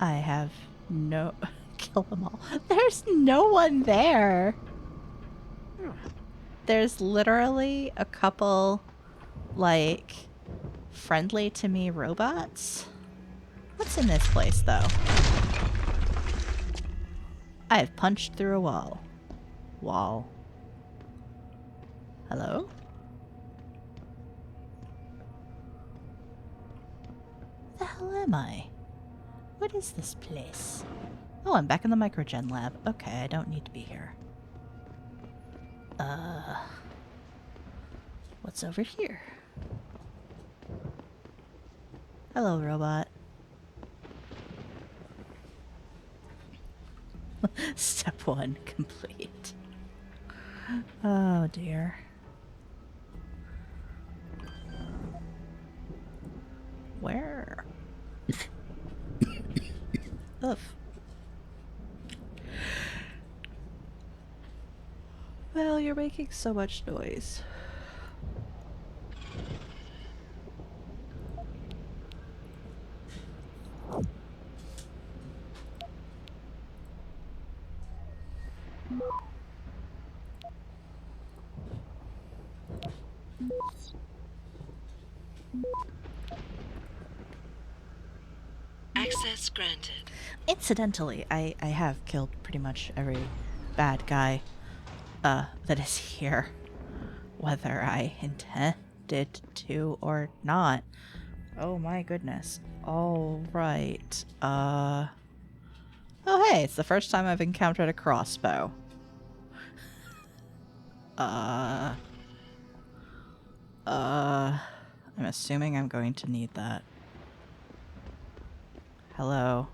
I have no... Kill them all. There's no one there. There's literally a couple, like, friendly to me robots. What's in this place, though? I have punched through a wall. Hello? The hell am I? What is this place? Oh, I'm back in the Microgen lab. Okay, I don't need to be here. What's over here? Hello, robot. Step 1 complete. Oh dear. Where? Ugh. Well, you're making so much noise. Access granted. Incidentally, I have killed pretty much every bad guy that is here, whether I intended to or not. Oh my goodness. All right. Oh hey, it's the first time I've encountered a crossbow. I'm assuming I'm going to need that. Hello.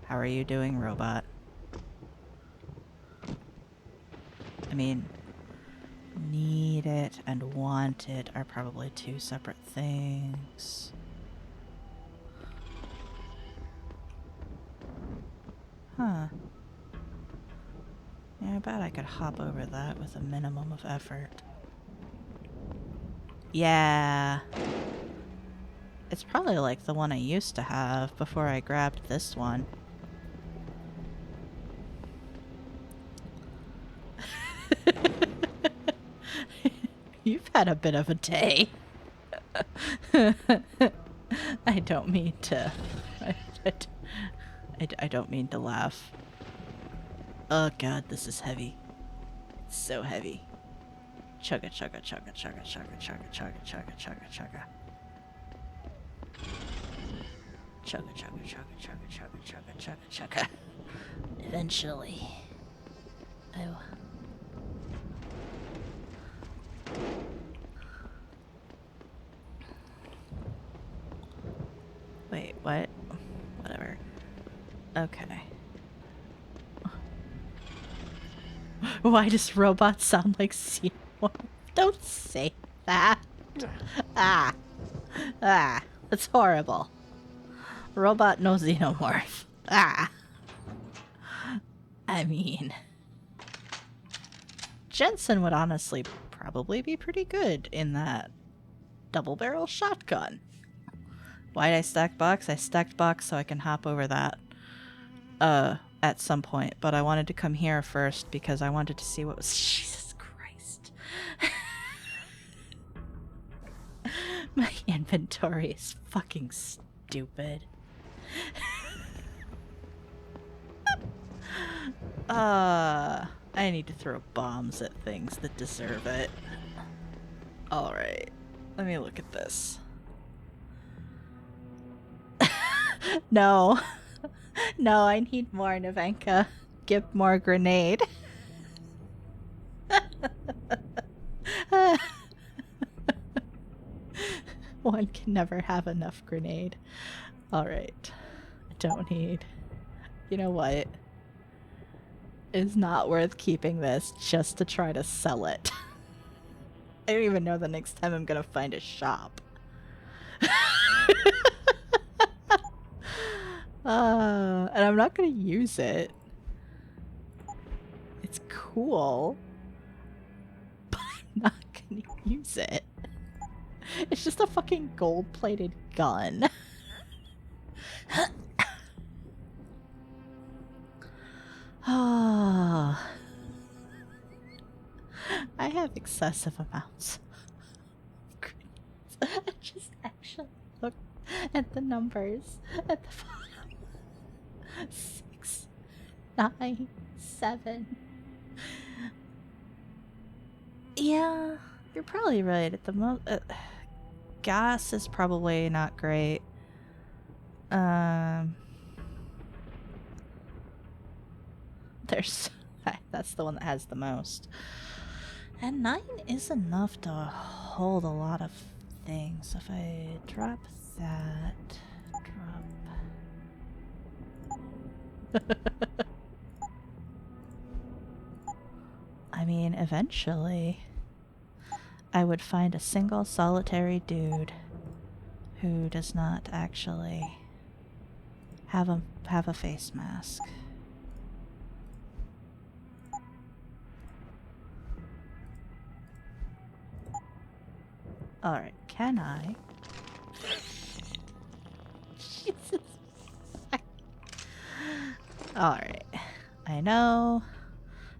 How are you doing, robot? I mean, need it and want it are probably two separate things. Huh. Yeah, I bet I could hop over that with a minimum of effort. Yeah. It's probably like the one I used to have before I grabbed this one. You've had a bit of a day. I don't mean to... I don't mean to laugh. Oh god, this is heavy. It's so heavy. Chugga chugga chugga chugga chugga chugga chugga chugga chugga chugga. Chugga chugga chugga chugga chugga chugga chugga chugga. Eventually. Oh. Wait, what? Whatever. Okay. Why does robot sound like Xenomorph? Don't say that. Ah. Ah. That's horrible. Robot no Xenomorph. Ah. I mean... Jensen would honestly probably be pretty good in that double-barrel shotgun. Why'd I stack box? I stacked box so I can hop over that at some point, but I wanted to come here first because I wanted to see what was... Jesus Christ. My inventory is fucking stupid. I need to throw bombs at things that deserve it. Alright, let me look at this. No. No, I need more, Navenka. Give more grenade. One can never have enough grenade. Alright. I don't need... You know what? It's not worth keeping this just to try to sell it. I don't even know the next time I'm gonna find a shop. And I'm not gonna use it. It's cool. But I'm not gonna use it. It's just a fucking gold-plated gun. have excessive amounts of grenades. I just actually looked at the numbers at the bottom. 6, 9, 7. Yeah, you're probably right. At the gas is probably not great. There's that's the one that has the most. And 9 is enough to hold a lot of things. If I drop that, I mean, eventually I would find a single solitary dude who does not actually have a face mask. Alright, can I? Jesus. Alright. I know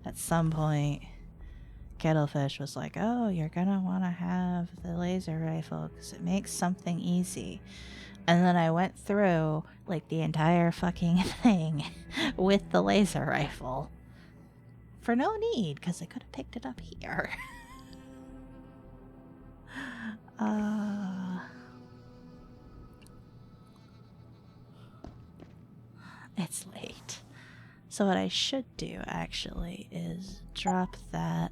at some point Kettlefish was like, oh, you're gonna want to have the laser rifle because it makes something easy. And then I went through like the entire fucking thing with the laser rifle for no need because I could have picked it up here. It's late. So what I should do actually is drop that.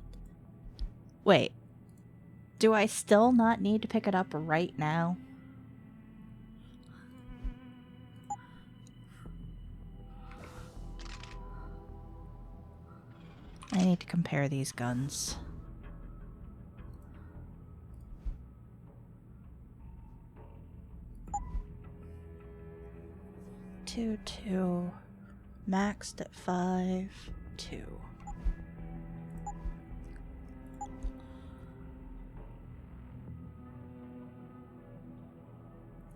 Wait. Do I still not need to pick it up right now? I need to compare these guns. 2, 2. Maxed at 5, 2.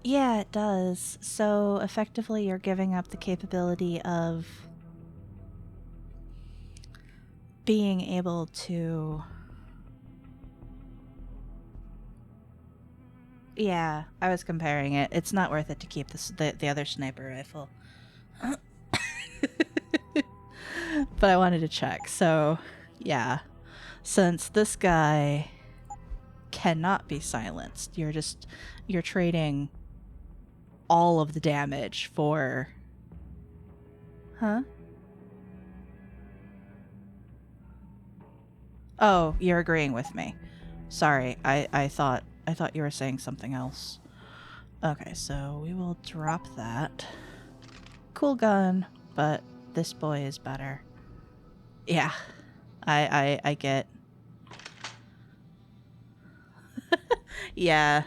Yeah, it does. So effectively you're giving up the capability of being able to... Yeah, I was comparing it. It's not worth it to keep the other sniper rifle. But I wanted to check. So, yeah. Since this guy cannot be silenced, you're trading all of the damage for... Huh? Oh, you're agreeing with me. Sorry, I thought you were saying something else. Okay, so we will drop that. Cool gun, but this boy is better. Yeah, I get. Yeah,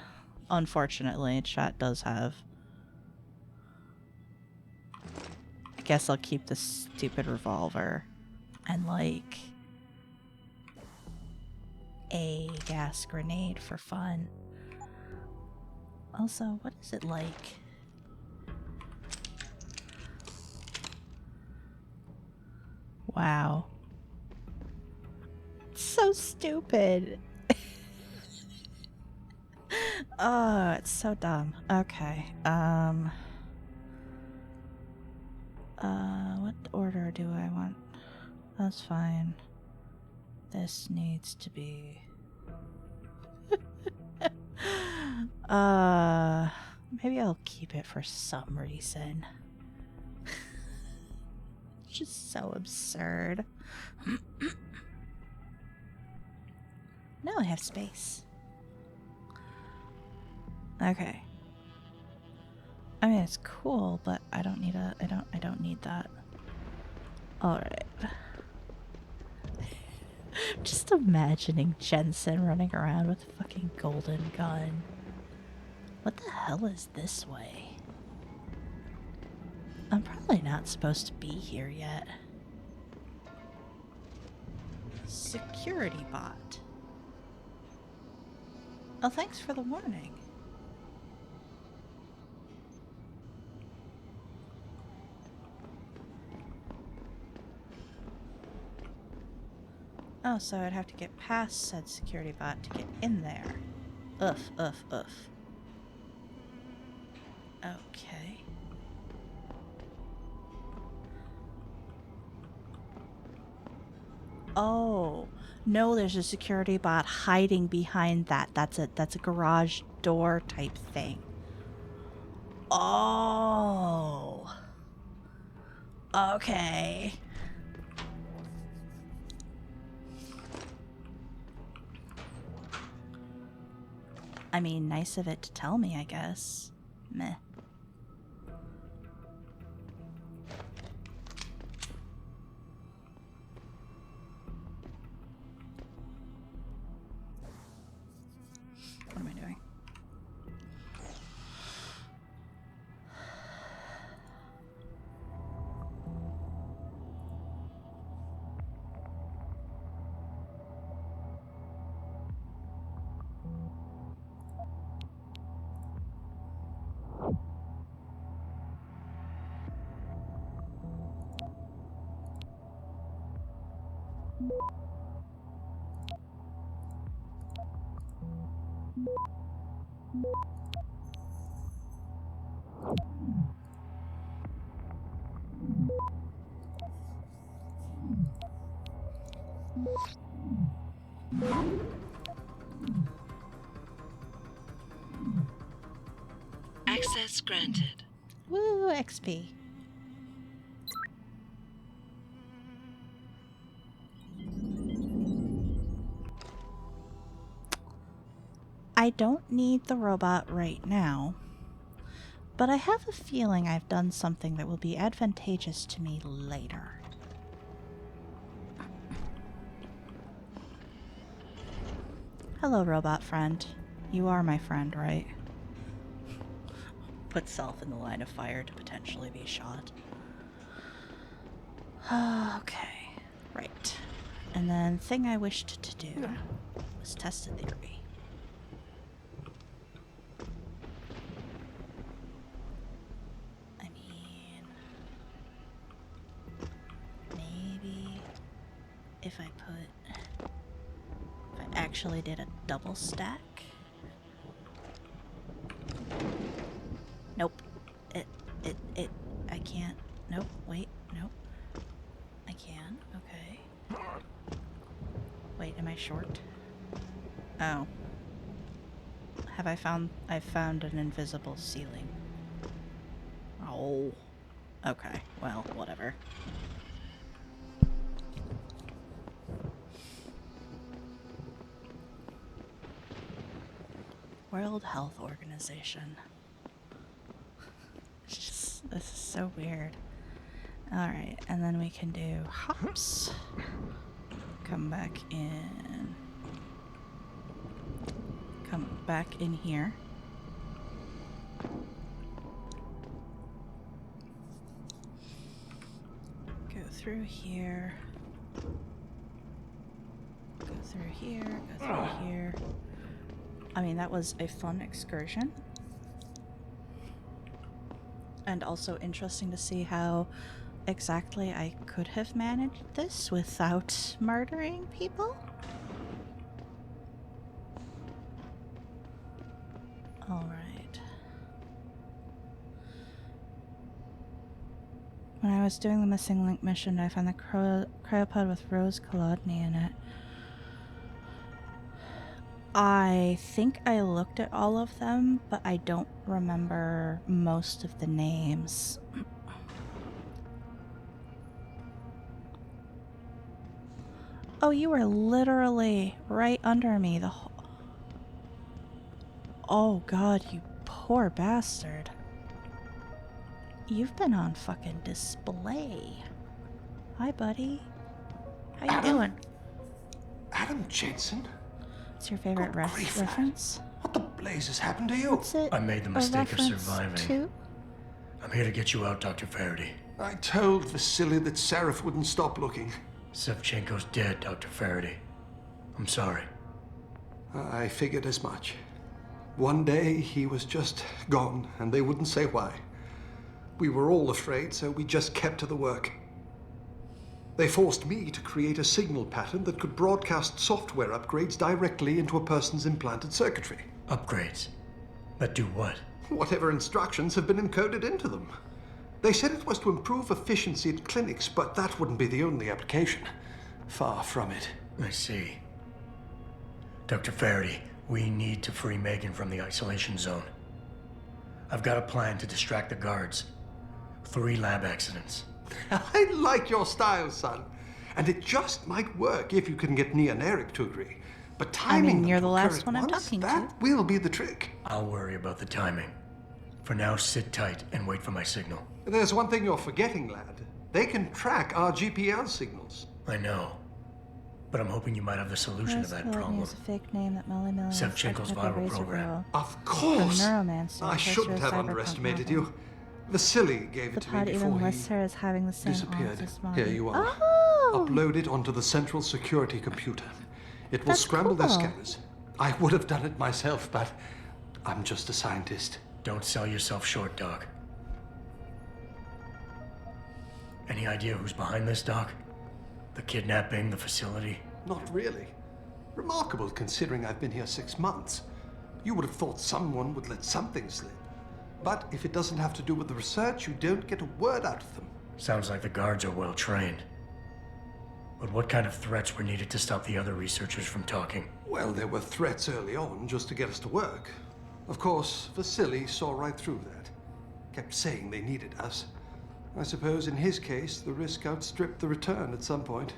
unfortunately, chat does have. I guess I'll keep this stupid revolver and like a gas grenade for fun. Also, what is it like? Wow. It's so stupid. Oh, it's so dumb. Okay. What order do I want? That's fine. This needs to be... maybe I'll keep it for some reason. Just so absurd. Now I have space. Okay. I mean, it's cool, but I don't need I don't need that. Alright. Just imagining Jensen running around with a fucking golden gun. What the hell is this way? I'm probably not supposed to be here yet. Security bot. Oh, thanks for the warning. Oh, so I'd have to get past said security bot to get in there. Oof. Okay. Oh, no, there's a security bot hiding behind that. That's a garage door type thing. Oh. Okay. I mean, nice of it to tell me, I guess. Meh. What am I doing? Access granted. Woo, XP. I don't need the robot right now, but I have a feeling I've done something that will be advantageous to me later. Hello, robot friend. You are my friend, right? Put self in the line of fire to potentially be shot. Okay, right. And then thing I wished to do was test a theory. I mean, maybe if I actually did a double stack. Nope. I can't. Nope. Wait. Nope. I can. Okay. Wait, am I short? Oh. I found an invisible ceiling. Oh. Okay. Well, whatever. World Health Organization. This is so weird. Alright, and then we can do hops. Come back in. Come back in here. Go through here. Go through here. Go through here. I mean, that was a fun excursion. And also interesting to see how exactly I could have managed this without murdering people. Alright. When I was doing the Missing Link mission, I found the cryopod with Rose Kolodny in it. I think I looked at all of them, but I don't remember most of the names. Oh, you were literally right under me the whole... Oh god, you poor bastard. You've been on fucking display. Hi, buddy. How you doing? Adam Jensen? What's your favorite reference? What the blazes happened to you? I made the mistake of surviving. To? I'm here to get you out, Dr. Faraday. I told Vasily that Seraph wouldn't stop looking. Sevchenko's dead, Dr. Faraday. I'm sorry. I figured as much. One day he was just gone, and they wouldn't say why. We were all afraid, so we just kept to the work. They forced me to create a signal pattern that could broadcast software upgrades directly into a person's implanted circuitry. Upgrades? That do what? Whatever instructions have been encoded into them. They said it was to improve efficiency at clinics, but that wouldn't be the only application. Far from it. I see. Dr. Faraday, we need to free Megan from the isolation zone. I've got a plan to distract the guards. 3 lab accidents. I like your style, son. And it just might work if you can get Nia and Eric to agree. But timing them you're to the occur last at one I'm once, talking to. that will be the trick. I'll worry about the timing. For now, sit tight and wait for my signal. There's one thing you're forgetting, lad. They can track our GPL signals. I know. But I'm hoping you might have the solution to that problem. Is a fake name that Molly Miller Sevchenko's viral program. Of course! Neuromancer. I shouldn't have underestimated you. Vasily gave it to me pod even before he lists her as having the same disappeared. odds as Molly. Here you are. Oh! Upload it onto the central security computer. It will That's scramble their cool. scanners. I would have done it myself, but I'm just a scientist. Don't sell yourself short, Doc. Any idea who's behind this, Doc? The kidnapping, the facility? Not really. Remarkable considering I've been here 6 months. You would have thought someone would let something slip. But if it doesn't have to do with the research, you don't get a word out of them. Sounds like the guards are well trained. But what kind of threats were needed to stop the other researchers from talking? Well, there were threats early on just to get us to work. Of course, Vasily saw right through that. Kept saying they needed us. I suppose in his case, the risk outstripped the return at some point.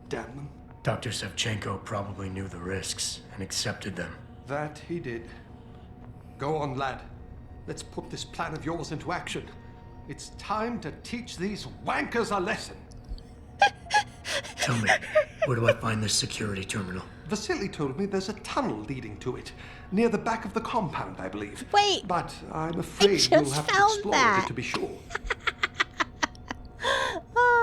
Damn them. Dr. Sevchenko probably knew the risks and accepted them. That he did. Go on, lad. Let's put this plan of yours into action. It's time to teach these wankers a lesson. Tell me, where do I find this security terminal? Vasily told me there's a tunnel leading to it. Near the back of the compound, I believe. Wait! But I'm afraid you'll have to explore it to be sure.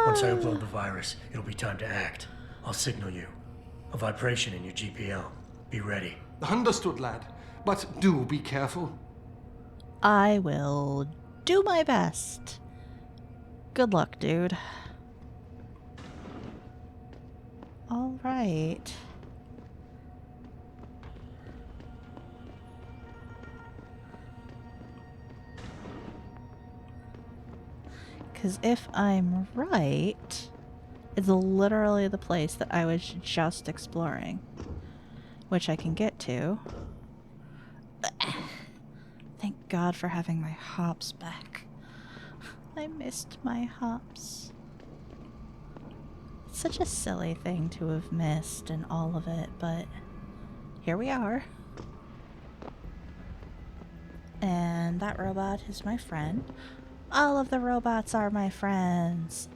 Once I upload the virus, it'll be time to act. I'll signal you. A vibration in your GPL. Be ready. Understood, lad. But do be careful. I will do my best. Good luck, dude. All right. Because if I'm right, it's literally the place that I was just exploring, which I can get to. Thank God for having my hops back. I missed my hops. It's such a silly thing to have missed in all of it, but here we are. And that robot is my friend. All of the robots are my friends.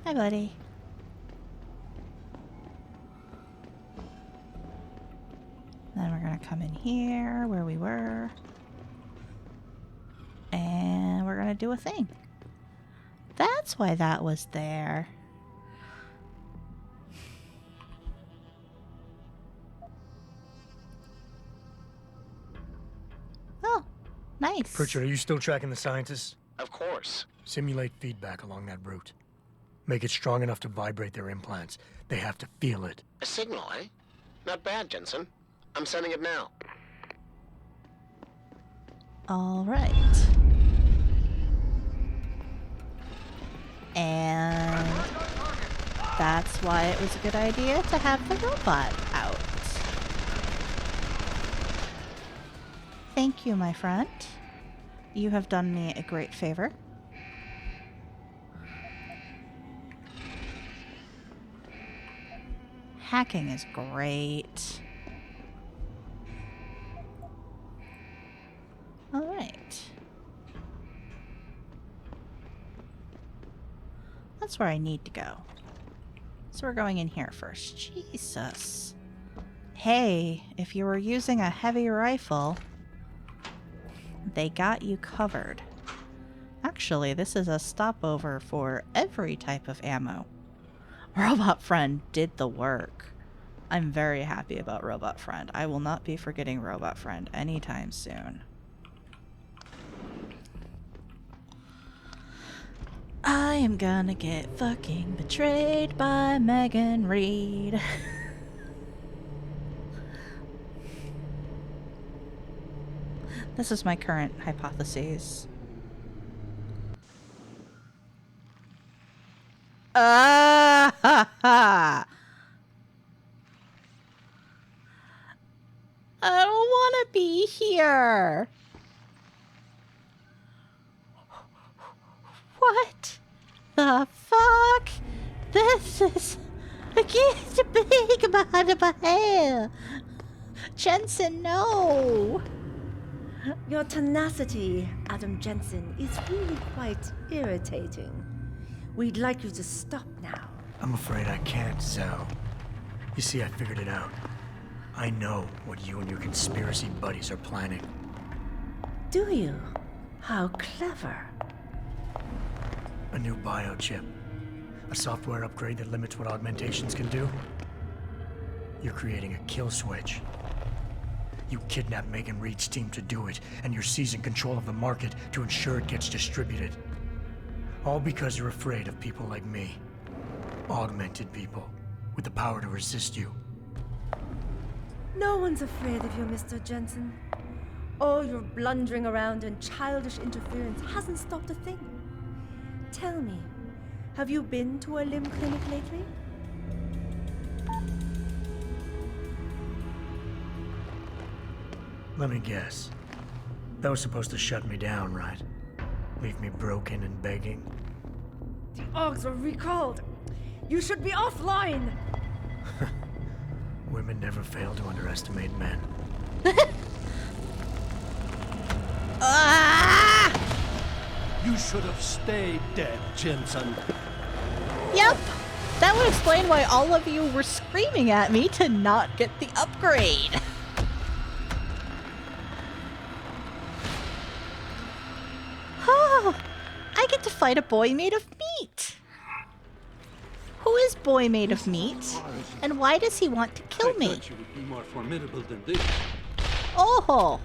Hi, buddy. Then we're gonna come in here where we were. And we're gonna do a thing. That's why that was there. Oh, nice. Pritchard, are you still tracking the scientists? Of course. Simulate feedback along that route. Make it strong enough to vibrate their implants. They have to feel it. A signal, eh? Not bad, Jensen. I'm sending it now. All right. And that's why it was a good idea to have the robot out. Thank you, my friend. You have done me a great favor. Hacking is great. All right. That's where I need to go. So we're going in here first. Jesus. Hey, if you were using a heavy rifle, they got you covered. Actually, this is a stopover for every type of ammo. Robot Friend did the work. I'm very happy about Robot Friend. I will not be forgetting Robot Friend anytime soon. I am gonna get fucking betrayed by Megan Reed. This is my current hypothesis. Ha ha! I don't want to be here. What the fuck? This is against a big amount of my hair. Jensen, no. Your tenacity, Adam Jensen, is really quite irritating. We'd like you to stop now. I'm afraid I can't, Zhao. You see, I figured it out. I know what you and your conspiracy buddies are planning. Do you? How clever. A new biochip. A software upgrade that limits what augmentations can do. You're creating a kill switch. You kidnapped Megan Reed's team to do it, and you're seizing control of the market to ensure it gets distributed. All because you're afraid of people like me. Augmented people, with the power to resist you. No one's afraid of you, Mr. Jensen. All your blundering around and childish interference hasn't stopped a thing. Tell me, have you been to a limb clinic lately? Let me guess. That was supposed to shut me down, right? Leave me broken and begging? The Augs were recalled. You should be offline. Women never fail to underestimate men. You should have stayed dead, Jensen. Yep. That would explain why all of you were screaming at me to not get the upgrade. Oh, I get to fight a boy made of meat. Who is boy made of meat? And why does he want to kill me? I thought you would be more formidable than this. Oh.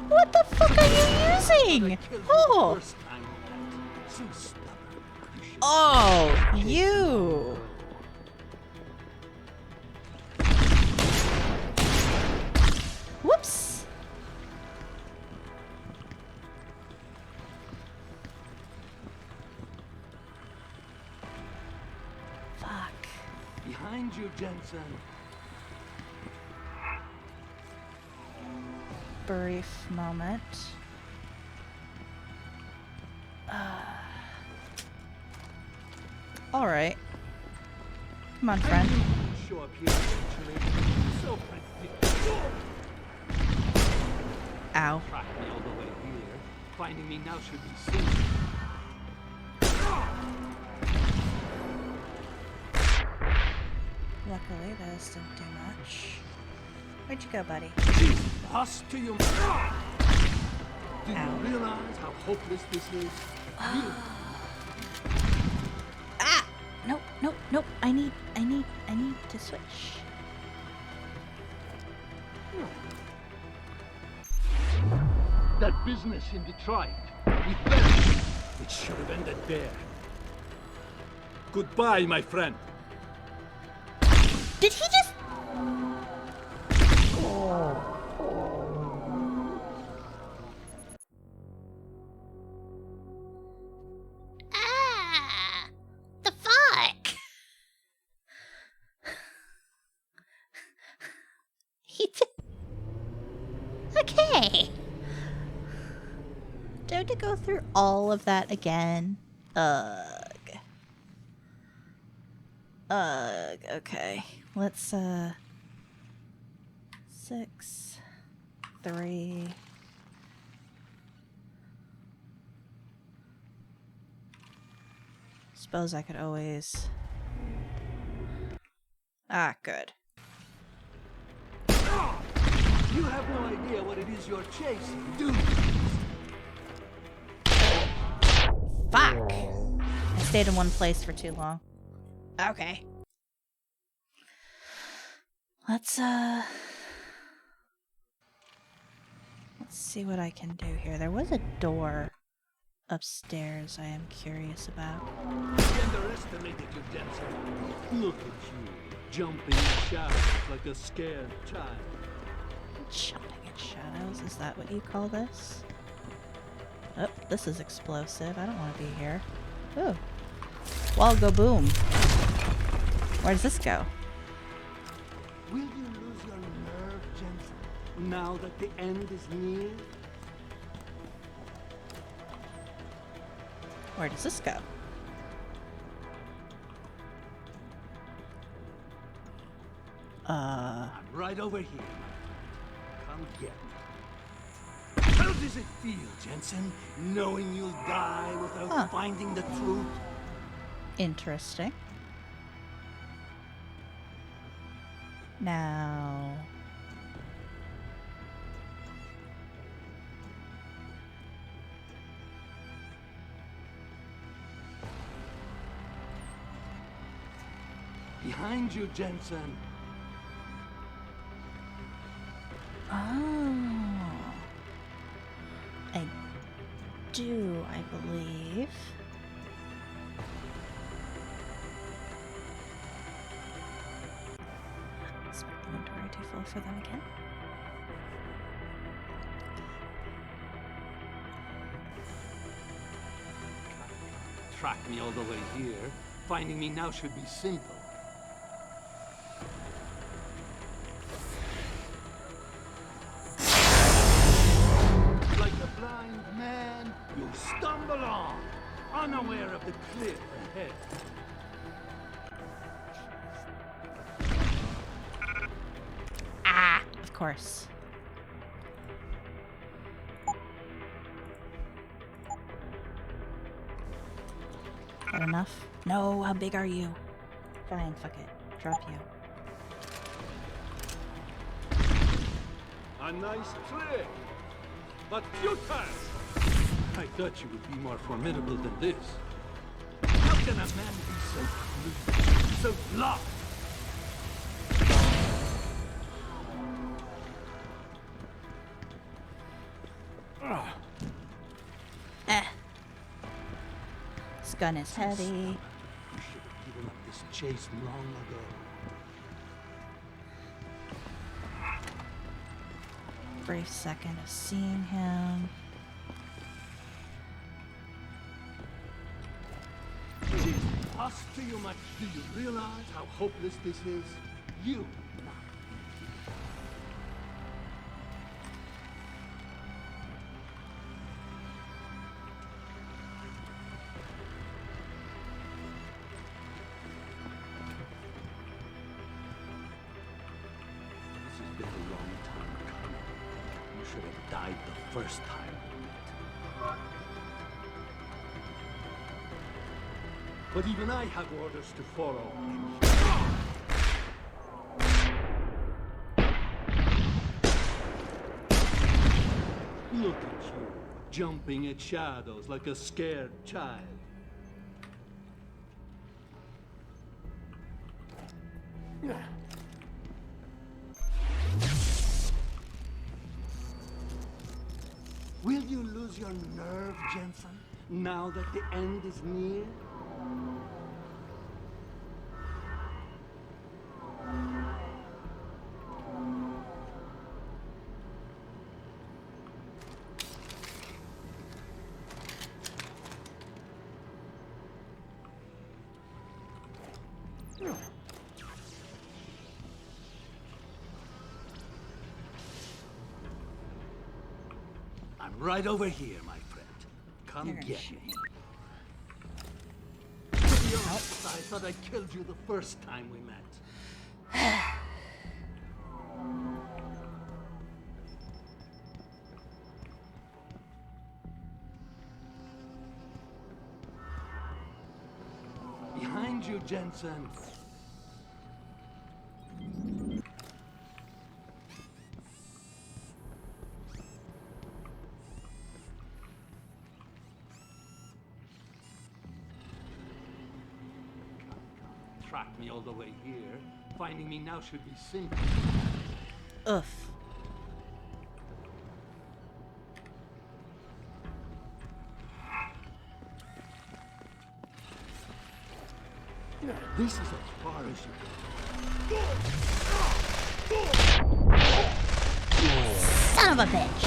What the fuck are you using? Oh. Oh, you. Whoops. Fuck. Behind you, Jensen. Brief moment. All right. Come on, friend. Show up here eventually. So predictable. Ow. Track me all the way here. Finding me now should be simple. Luckily, those didn't do much. Where'd you go, buddy? Us to you. Do you realize how hopeless this is? Ah! Nope, nope, nope. I need to switch. That business in Detroit with them, it should have ended there. Goodbye, my friend. Did he just... Ah! The fuck? He did... Okay. Do I have to go through all of that again? Okay. Let's, 6, 3... Suppose I could always... Ah, good. You have no idea what it is you're chasing, do you? Fuck! I stayed in one place for too long. Okay. Let's, Let's see what I can do here. There was a door upstairs I am curious about. You underestimated you, Jensen. Look at you, jumping in shadows like a scared child. Jumping in shadows? Is that what you call this? Oh, this is explosive. I don't want to be here. Ooh. Wall go boom. Where does this go? Will you lose your nerve, Jensen, now that the end is near? Where does this go? I'm right over here. Come get me. How does it feel, Jensen, knowing you'll die without finding the truth? Interesting. Now... Behind you, Jensen. Oh. I do, I believe. Is my inventory too full for them again? Tracked me all the way here. Finding me now should be simple. Like a blind man, you stumble on, unaware of the cliff ahead. Ah, of course. That enough? No, how big are you? Fine, fuck it. Drop you. A nice trick, but futile. I thought you would be more formidable than this. How can a man be so cruel, so blunt? This gun is heavy. We should have given up this chase long ago. Brief second of seeing him. It costs to you much. Do you realize how hopeless this is? You. This has been a long time coming. You should have died the first time we met. But even I have orders to follow. Look at you, jumping at shadows like a scared child. Will you lose your nerve, Jensen, now that the end is near? I'm right over here, my friend. Come You're gonna get shoot me. To be honest, I thought I killed you the first time we met. Behind you, Jensen. Tracked me all the way here. Finding me now should be simple. Oof. This is as far as you Son of a bitch!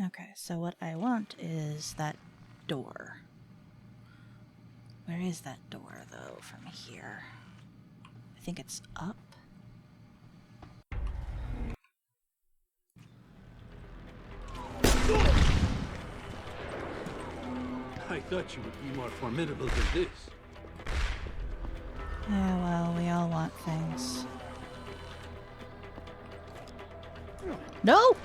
Okay, so what I want is that door. Where is that door, though, from here? I think it's up. I thought you would be more formidable than this. Yeah, well, we all want things. No!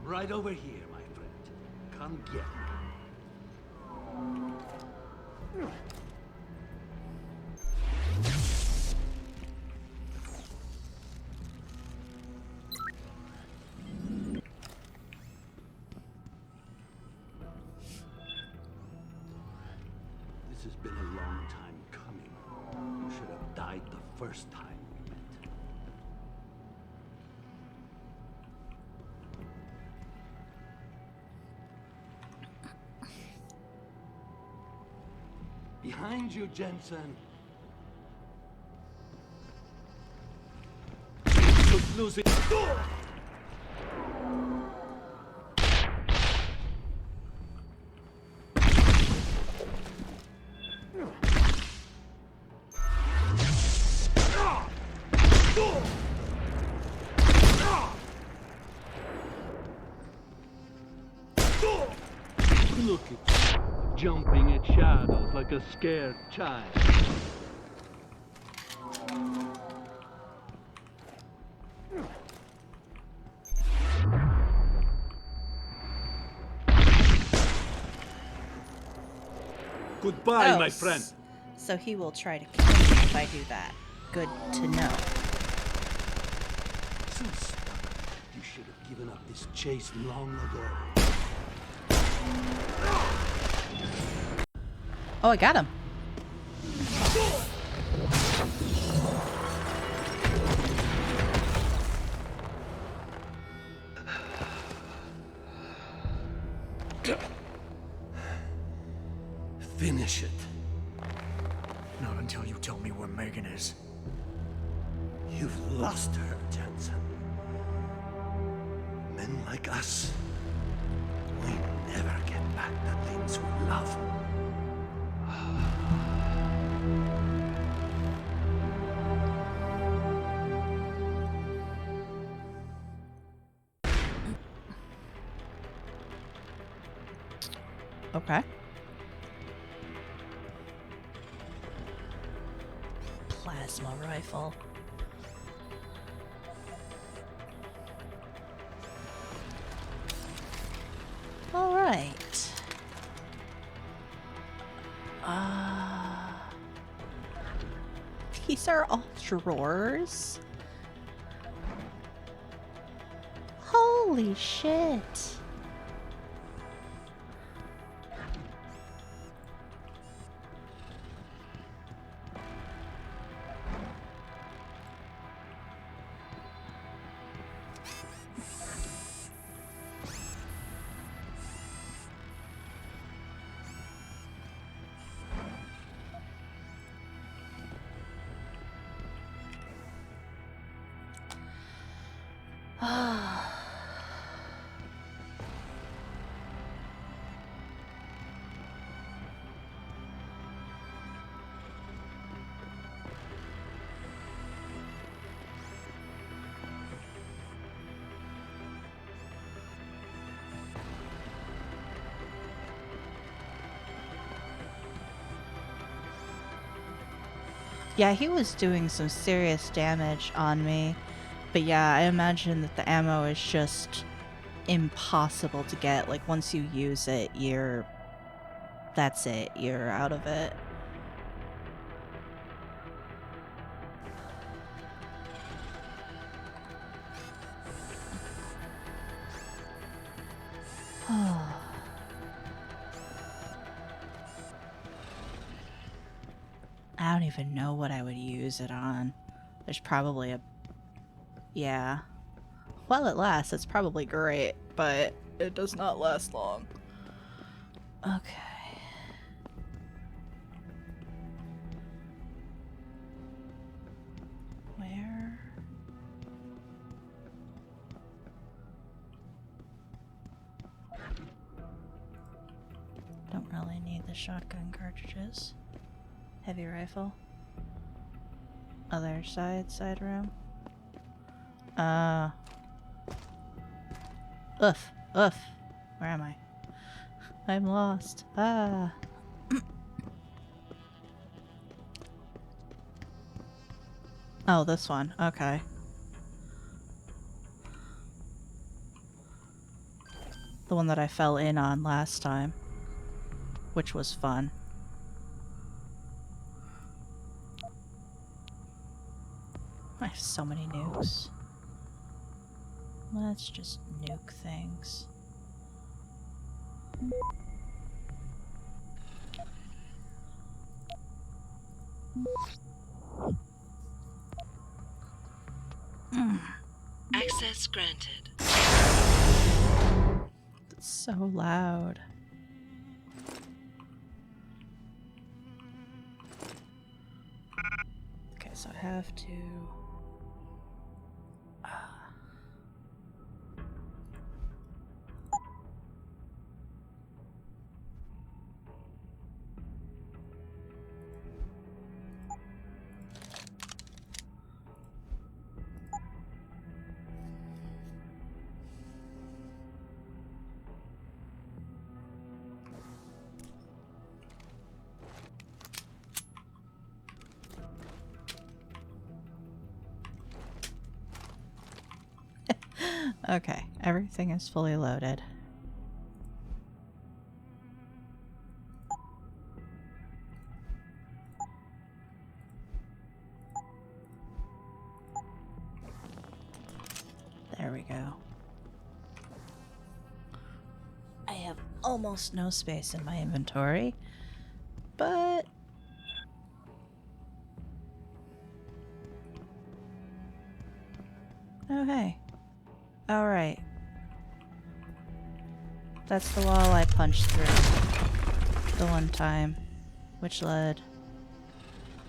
Right over here, my friend. Come get me. This has been a long time coming. You should have died the first time we met. Behind you, Jensen. Just losing. Look at you, jumping at shadows like a scared child. Goodbye, my friend. So he will try to kill me if I do that. Good to know. So stuck. You should have given up this chase long ago. Oh, I got him. Finish it. Not until you tell me where Megan is. You've lost her, Jensen. Men like us, we never get back the things we love. Okay. Plasma rifle. All right. These are all drawers. Holy shit. Yeah, he was doing some serious damage on me. But yeah, I imagine that the ammo is just impossible to get. Like, once you use it, that's it. You're out of it. I don't even know what I would use it on. There's probably a... Yeah. While it lasts, it's probably great, but it does not last long. Okay. Where? Don't really need the shotgun cartridges. Heavy rifle. Other side room. Oof. Where am I? I'm lost. Ah. Oh, this one. Okay. The one that I fell in on last time, which was fun. I have so many nukes. Let's just nuke things. Access granted. It's so loud. Okay, so I have to... Okay, everything is fully loaded. There we go. I have almost no space in my inventory, but... Oh, hey. Alright. That's the wall I punched through the one time, which led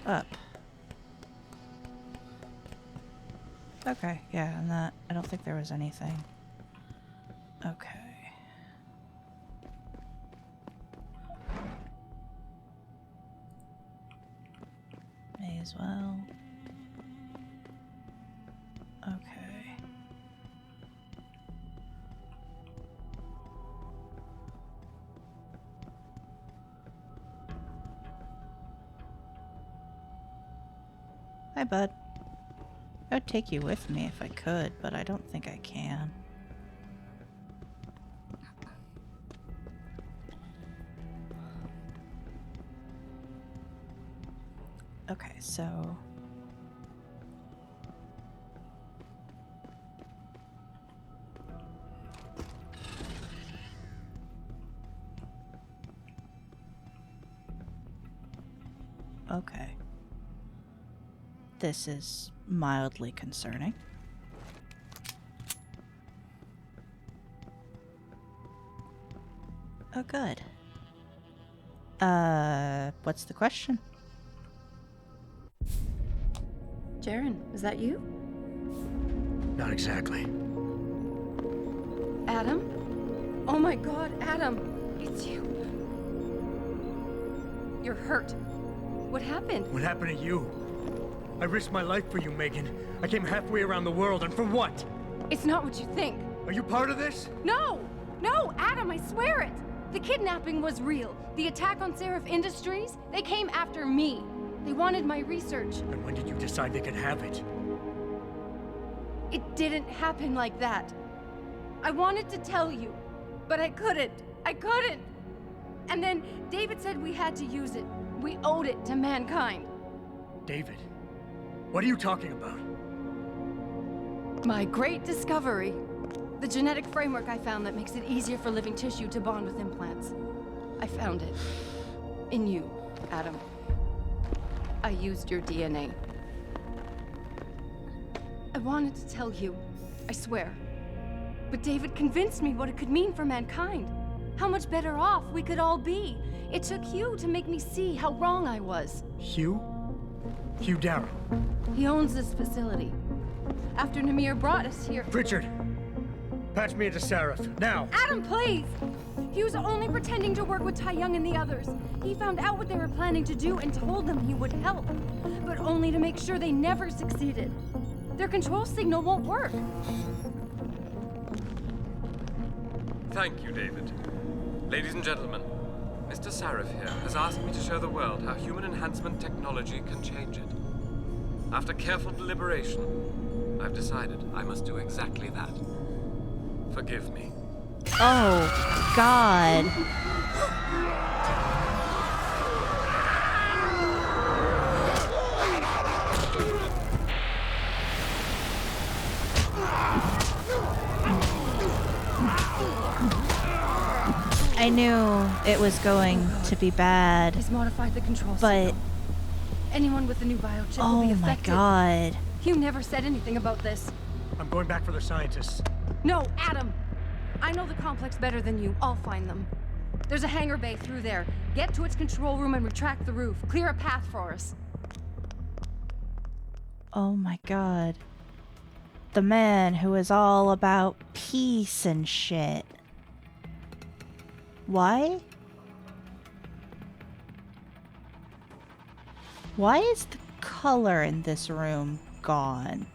up. Okay, yeah, and that, I don't think there was anything. Okay. May as well. Okay. Hi, bud. I would take you with me if I could, but I don't think I can. Okay, so... Okay. This is mildly concerning. Oh, good. What's the question? Jaren, is that you? Not exactly. Adam? Oh my god, Adam! It's you. You're hurt. What happened? What happened to you? I risked my life for you, Megan. I came halfway around the world, and for what? It's not what you think. Are you part of this? No! No, Adam, I swear it! The kidnapping was real. The attack on Seraph Industries, they came after me. They wanted my research. And when did you decide they could have it? It didn't happen like that. I wanted to tell you, but I couldn't. I couldn't! And then David said we had to use it. We owed it to mankind. David, what are you talking about? My great discovery. The genetic framework I found that makes it easier for living tissue to bond with implants. I found it. In you, Adam. I used your DNA. I wanted to tell you, I swear. But David convinced me what it could mean for mankind. How much better off we could all be. It took Hugh to make me see how wrong I was. Hugh? Hugh Darrow. He owns this facility. After Namir brought us here... Richard! Patch me into Sarif, now! Adam, please! He was only pretending to work with Tai Young and the others. He found out what they were planning to do and told them he would help. But only to make sure they never succeeded. Their control signal won't work. Thank you, David. Ladies and gentlemen, Mr. Sarif here has asked me to show the world how human enhancement technology can change it. After careful deliberation, I've decided I must do exactly that. Forgive me. Oh, God. I knew it was going to be bad. He's modified the control but signal. Anyone with the new biochip will be affected. Oh my God. Hugh never said anything about this. I'm going back for the scientists. No, Adam! I know the complex better than you. I'll find them. There's a hangar bay through there. Get to its control room and retract the roof. Clear a path for us. Oh my God. The man who is all about peace and shit. Why? Why is the color in this room gone?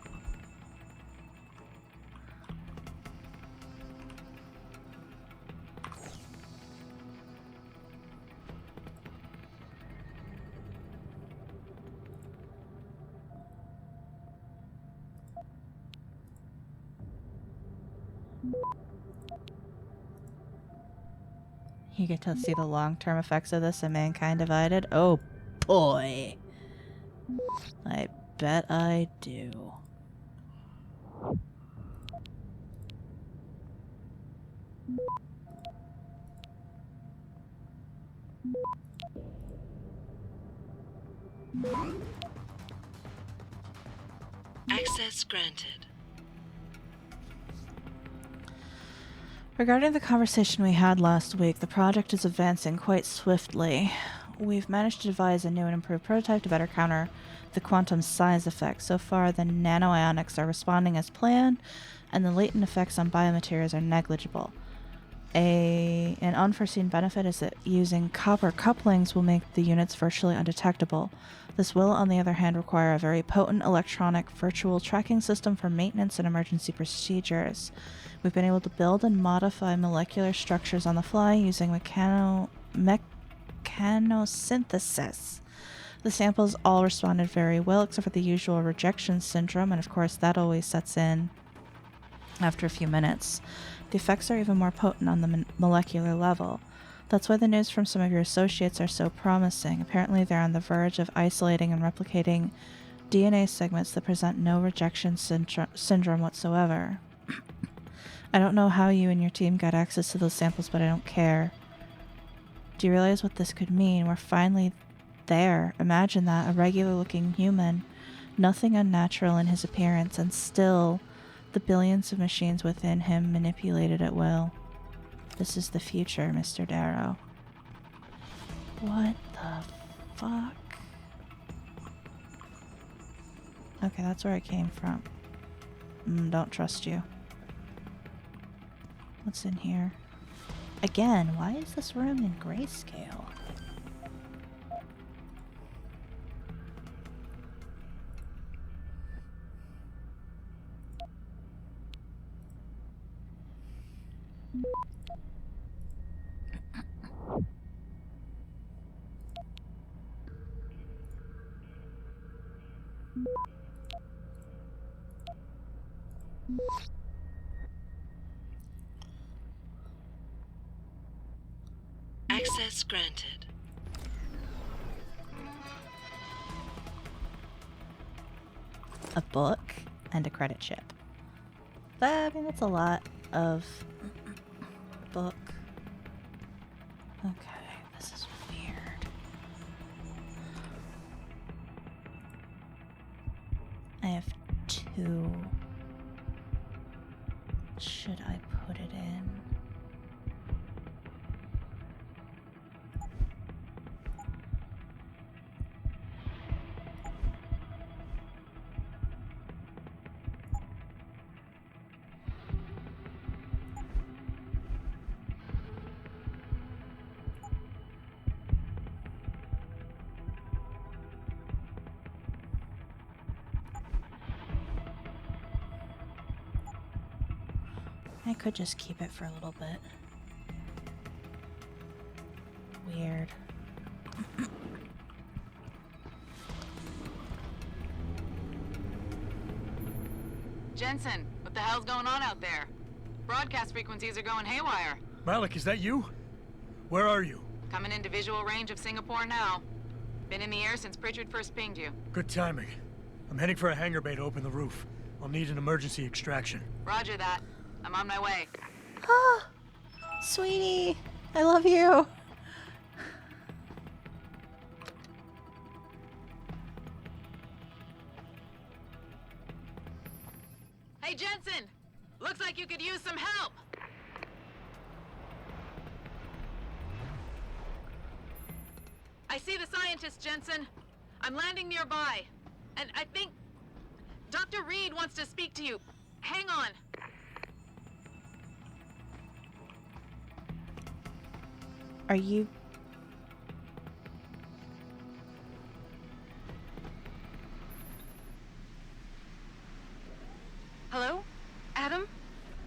You get to see the long-term effects of this in Mankind Divided? Oh boy. I bet I do. Access granted. Regarding the conversation we had last week, the project is advancing quite swiftly. We've managed to devise a new and improved prototype to better counter the quantum size effect. So far, the nanoionics are responding as planned, and the latent effects on biomaterials are negligible. An unforeseen benefit is that using copper couplings will make the units virtually undetectable. This will, on the other hand, require a very potent electronic virtual tracking system for maintenance and emergency procedures. We've been able to build and modify molecular structures on the fly using mechanosynthesis. The samples all responded very well, except for the usual rejection syndrome, and of course that always sets in after a few minutes. The effects are even more potent on the molecular level. That's why the news from some of your associates are so promising. Apparently they're on the verge of isolating and replicating DNA segments that present no rejection syndrome whatsoever. I don't know how you and your team got access to those samples, but I don't care. Do you realize what this could mean? We're finally there. Imagine that, a regular-looking human. Nothing unnatural in his appearance, and still the billions of machines within him manipulated at will. This is the future, Mr. Darrow. What the fuck? Okay, that's where I came from. Don't trust you. What's in here? Again, why is this room in grayscale? Access granted. A book and a credit chip. I mean, that's a lot of book. Okay, this is weird. I have 2. Should I put it in? I could just keep it for a little bit. Weird. Jensen, what the hell's going on out there? Broadcast frequencies are going haywire. Malik, is that you? Where are you? Coming into visual range of Singapore now. Been in the air since Pritchard first pinged you. Good timing. I'm heading for a hangar bay to open the roof. I'll need an emergency extraction. Roger that. I'm on my way. Ah, sweetie, I love you. Hey, Jensen! Looks like you could use some help! I see the scientist, Jensen. I'm landing nearby. And I think Dr. Reed wants to speak to you. Hang on. Are you... Hello? Adam?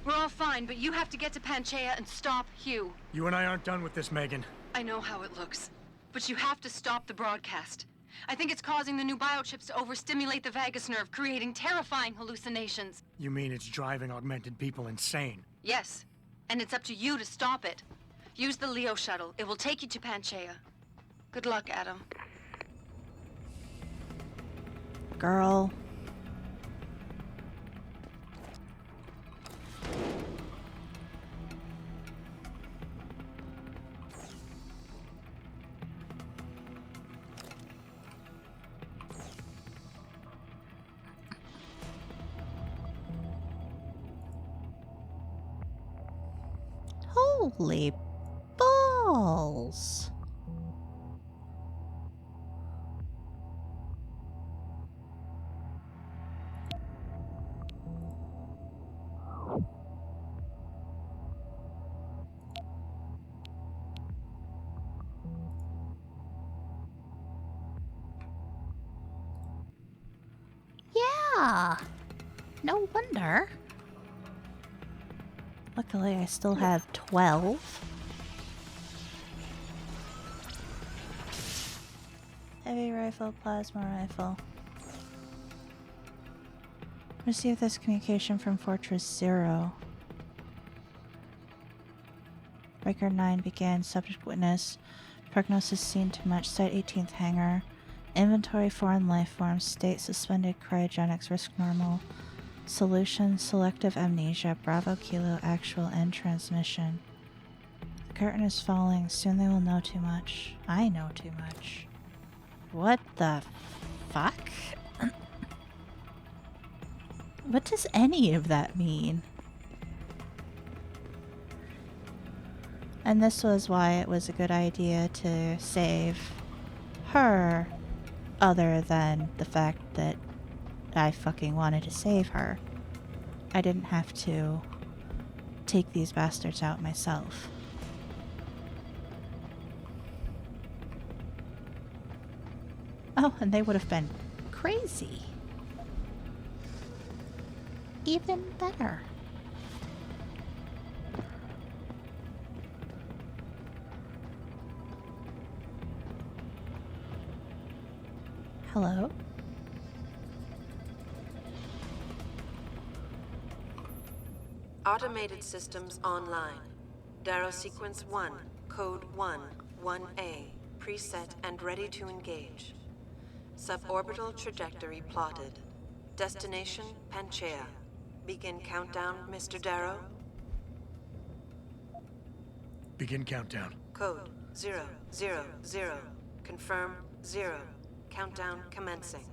We're all fine, but you have to get to Panchaea and stop Hugh. You and I aren't done with this, Megan. I know how it looks, but you have to stop the broadcast. I think it's causing the new biochips to overstimulate the vagus nerve, creating terrifying hallucinations. You mean it's driving augmented people insane? Yes, and it's up to you to stop it. Use the Leo shuttle. It will take you to Panchaea. Good luck, Adam. Girl. Holy balls. Yeah. No wonder. Luckily, I still have 12. Heavy rifle, plasma rifle. Receive this communication from Fortress 0. Breaker 9 began. Subject witness. Prognosis seen too much. Site 18th hangar. Inventory foreign life forms. State suspended. Cryogenics risk normal. Solution selective amnesia. Bravo Kilo actual end transmission. The curtain is falling. Soon they will know too much. I know too much. What the fuck? What does any of that mean? And this was why it was a good idea to save her, other than the fact that I fucking wanted to save her. I didn't have to take these bastards out myself. Oh, and they would have been crazy. Even better. Hello? Automated systems online. Darrow sequence 1, code 1, 1A, preset and ready to engage. Suborbital trajectory plotted. Destination Panchaea. Begin countdown, Mr. Darrow. Begin countdown. Code 000. Confirm 0. Countdown commencing.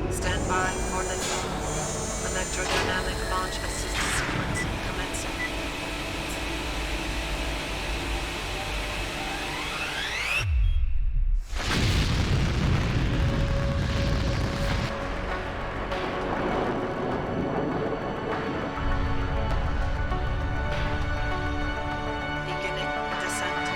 Stand by for liftoff. Electrodynamic launch assist sequence commencing. Beginning descent.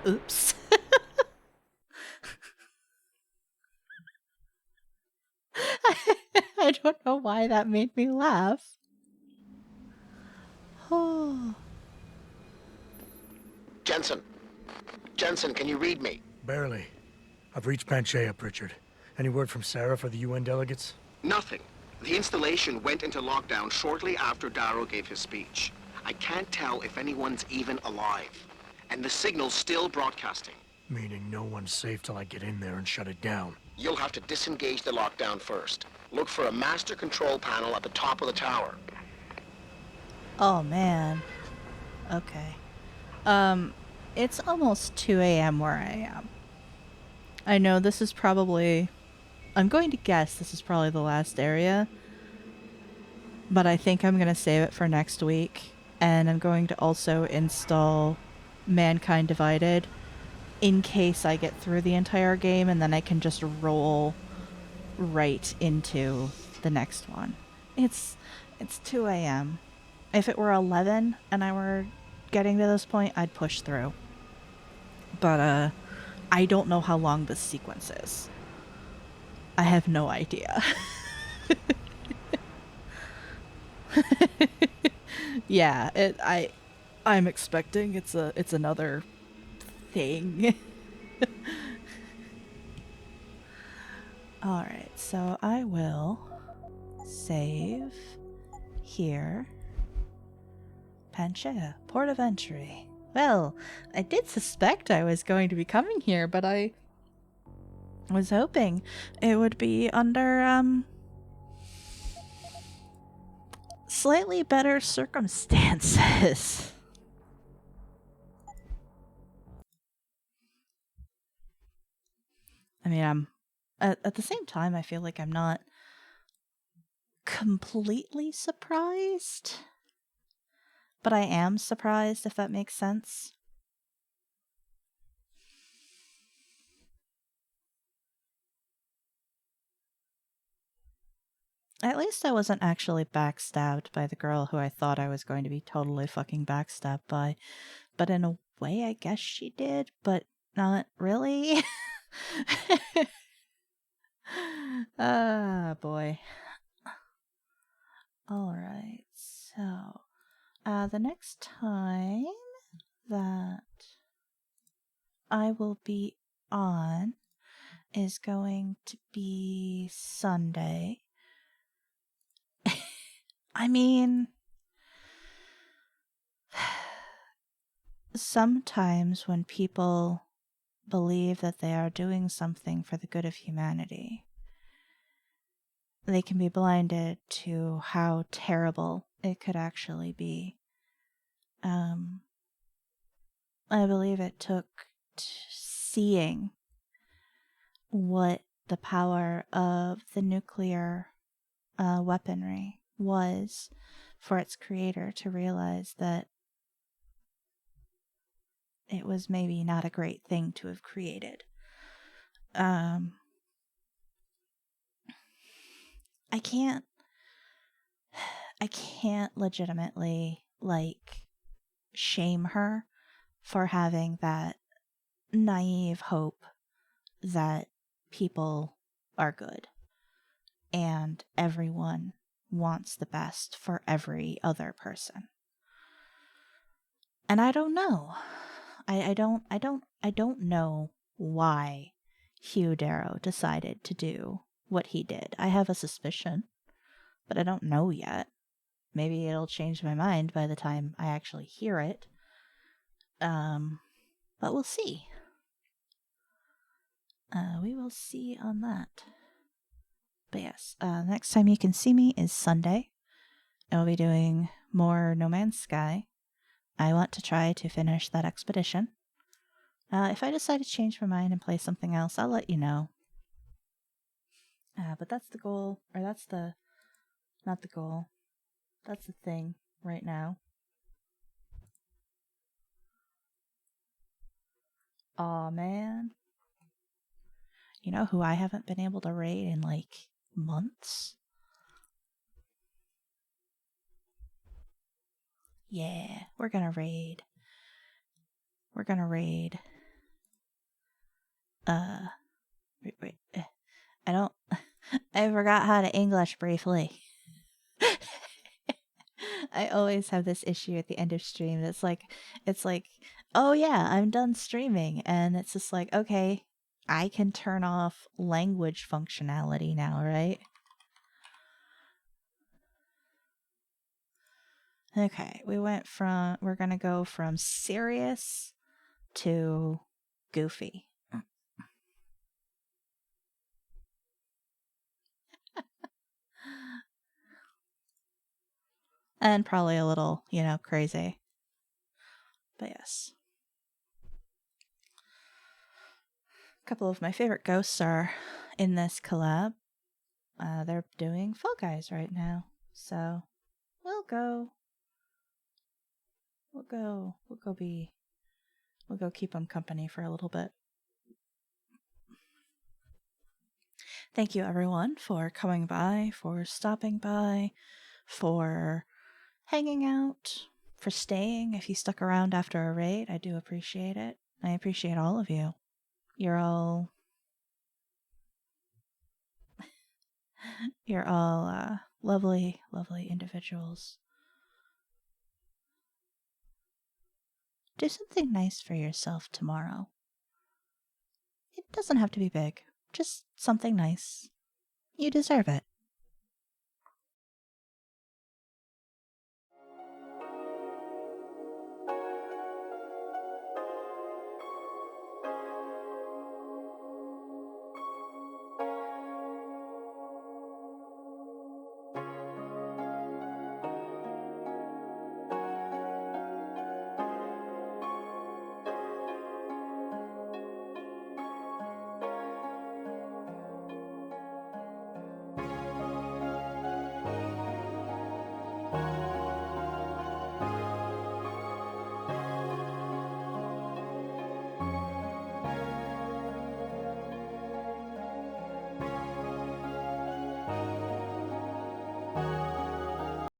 Oops. I don't know why that made me laugh. Oh. Jensen. Jensen, can you read me? Barely. I've reached Panchaea, Pritchard. Any word from Sarah for the UN delegates? Nothing. The installation went into lockdown shortly after Darrow gave his speech. I can't tell if anyone's even alive. And the signal's still broadcasting. Meaning no one's safe till I get in there and shut it down. You'll have to disengage the lockdown first. Look for a master control panel at the top of the tower. Oh man. Okay. It's almost 2 a.m. where I am. I know this is probably... I'm going to guess this is probably the last area. But I think I'm going to save it for next week. And I'm going to also install Mankind Divided in case I get through the entire game, and then I can just roll right into the next one. It's 2 a.m. If it were 11 and I were getting to this point, I'd push through. But I don't know how long this sequence is. I have no idea. Yeah, I'm expecting it's another thing. Alright, so I will save here. Panchaea, port of entry. Well, I did suspect I was going to be coming here, but I was hoping it would be under, slightly better circumstances. I mean, I'm at the same time, I feel like I'm not completely surprised, but I am surprised, if that makes sense. At least I wasn't actually backstabbed by the girl who I thought I was going to be totally fucking backstabbed by. But in a way, I guess she did, but not really. Ah, boy. Alright, so the next time that I will be on is going to be Sunday. I mean, sometimes when people believe that they are doing something for the good of humanity, they can be blinded to how terrible it could actually be. I believe it took seeing what the power of the nuclear weaponry was for its creator to realize that it was maybe not a great thing to have created. I can't legitimately, like, shame her for having that naive hope that people are good and everyone wants the best for every other person. And I don't know. I don't know why Hugh Darrow decided to do what he did. I have a suspicion, but I don't know yet. Maybe it'll change my mind by the time I actually hear it. But we'll see. We will see on that. But yes, next time you can see me is Sunday. I will be doing more No Man's Sky. I want to try to finish that expedition. If I decide to change my mind and play something else, I'll let you know. But that's the goal, or that's the... not the goal. That's the thing right now. Aw, man. You know who I haven't been able to raid in, like, months? Yeah, we're gonna raid. We're gonna raid. Wait. I don't... I forgot how to English briefly. I always have this issue at the end of stream. It's like, oh yeah, I'm done streaming. And it's just like, okay, I can turn off language functionality now, right? Okay, we're gonna go from serious to goofy. And probably a little, crazy. But yes. A couple of my favorite ghosts are in this collab. They're doing Fall Guys right now. So we'll go keep them company for a little bit. Thank you everyone for coming by, for stopping by, for hanging out, for staying. If you stuck around after a raid, I do appreciate it. I appreciate all of you. You're all lovely, lovely individuals. Do something nice for yourself tomorrow. It doesn't have to be big, just something nice. You deserve it.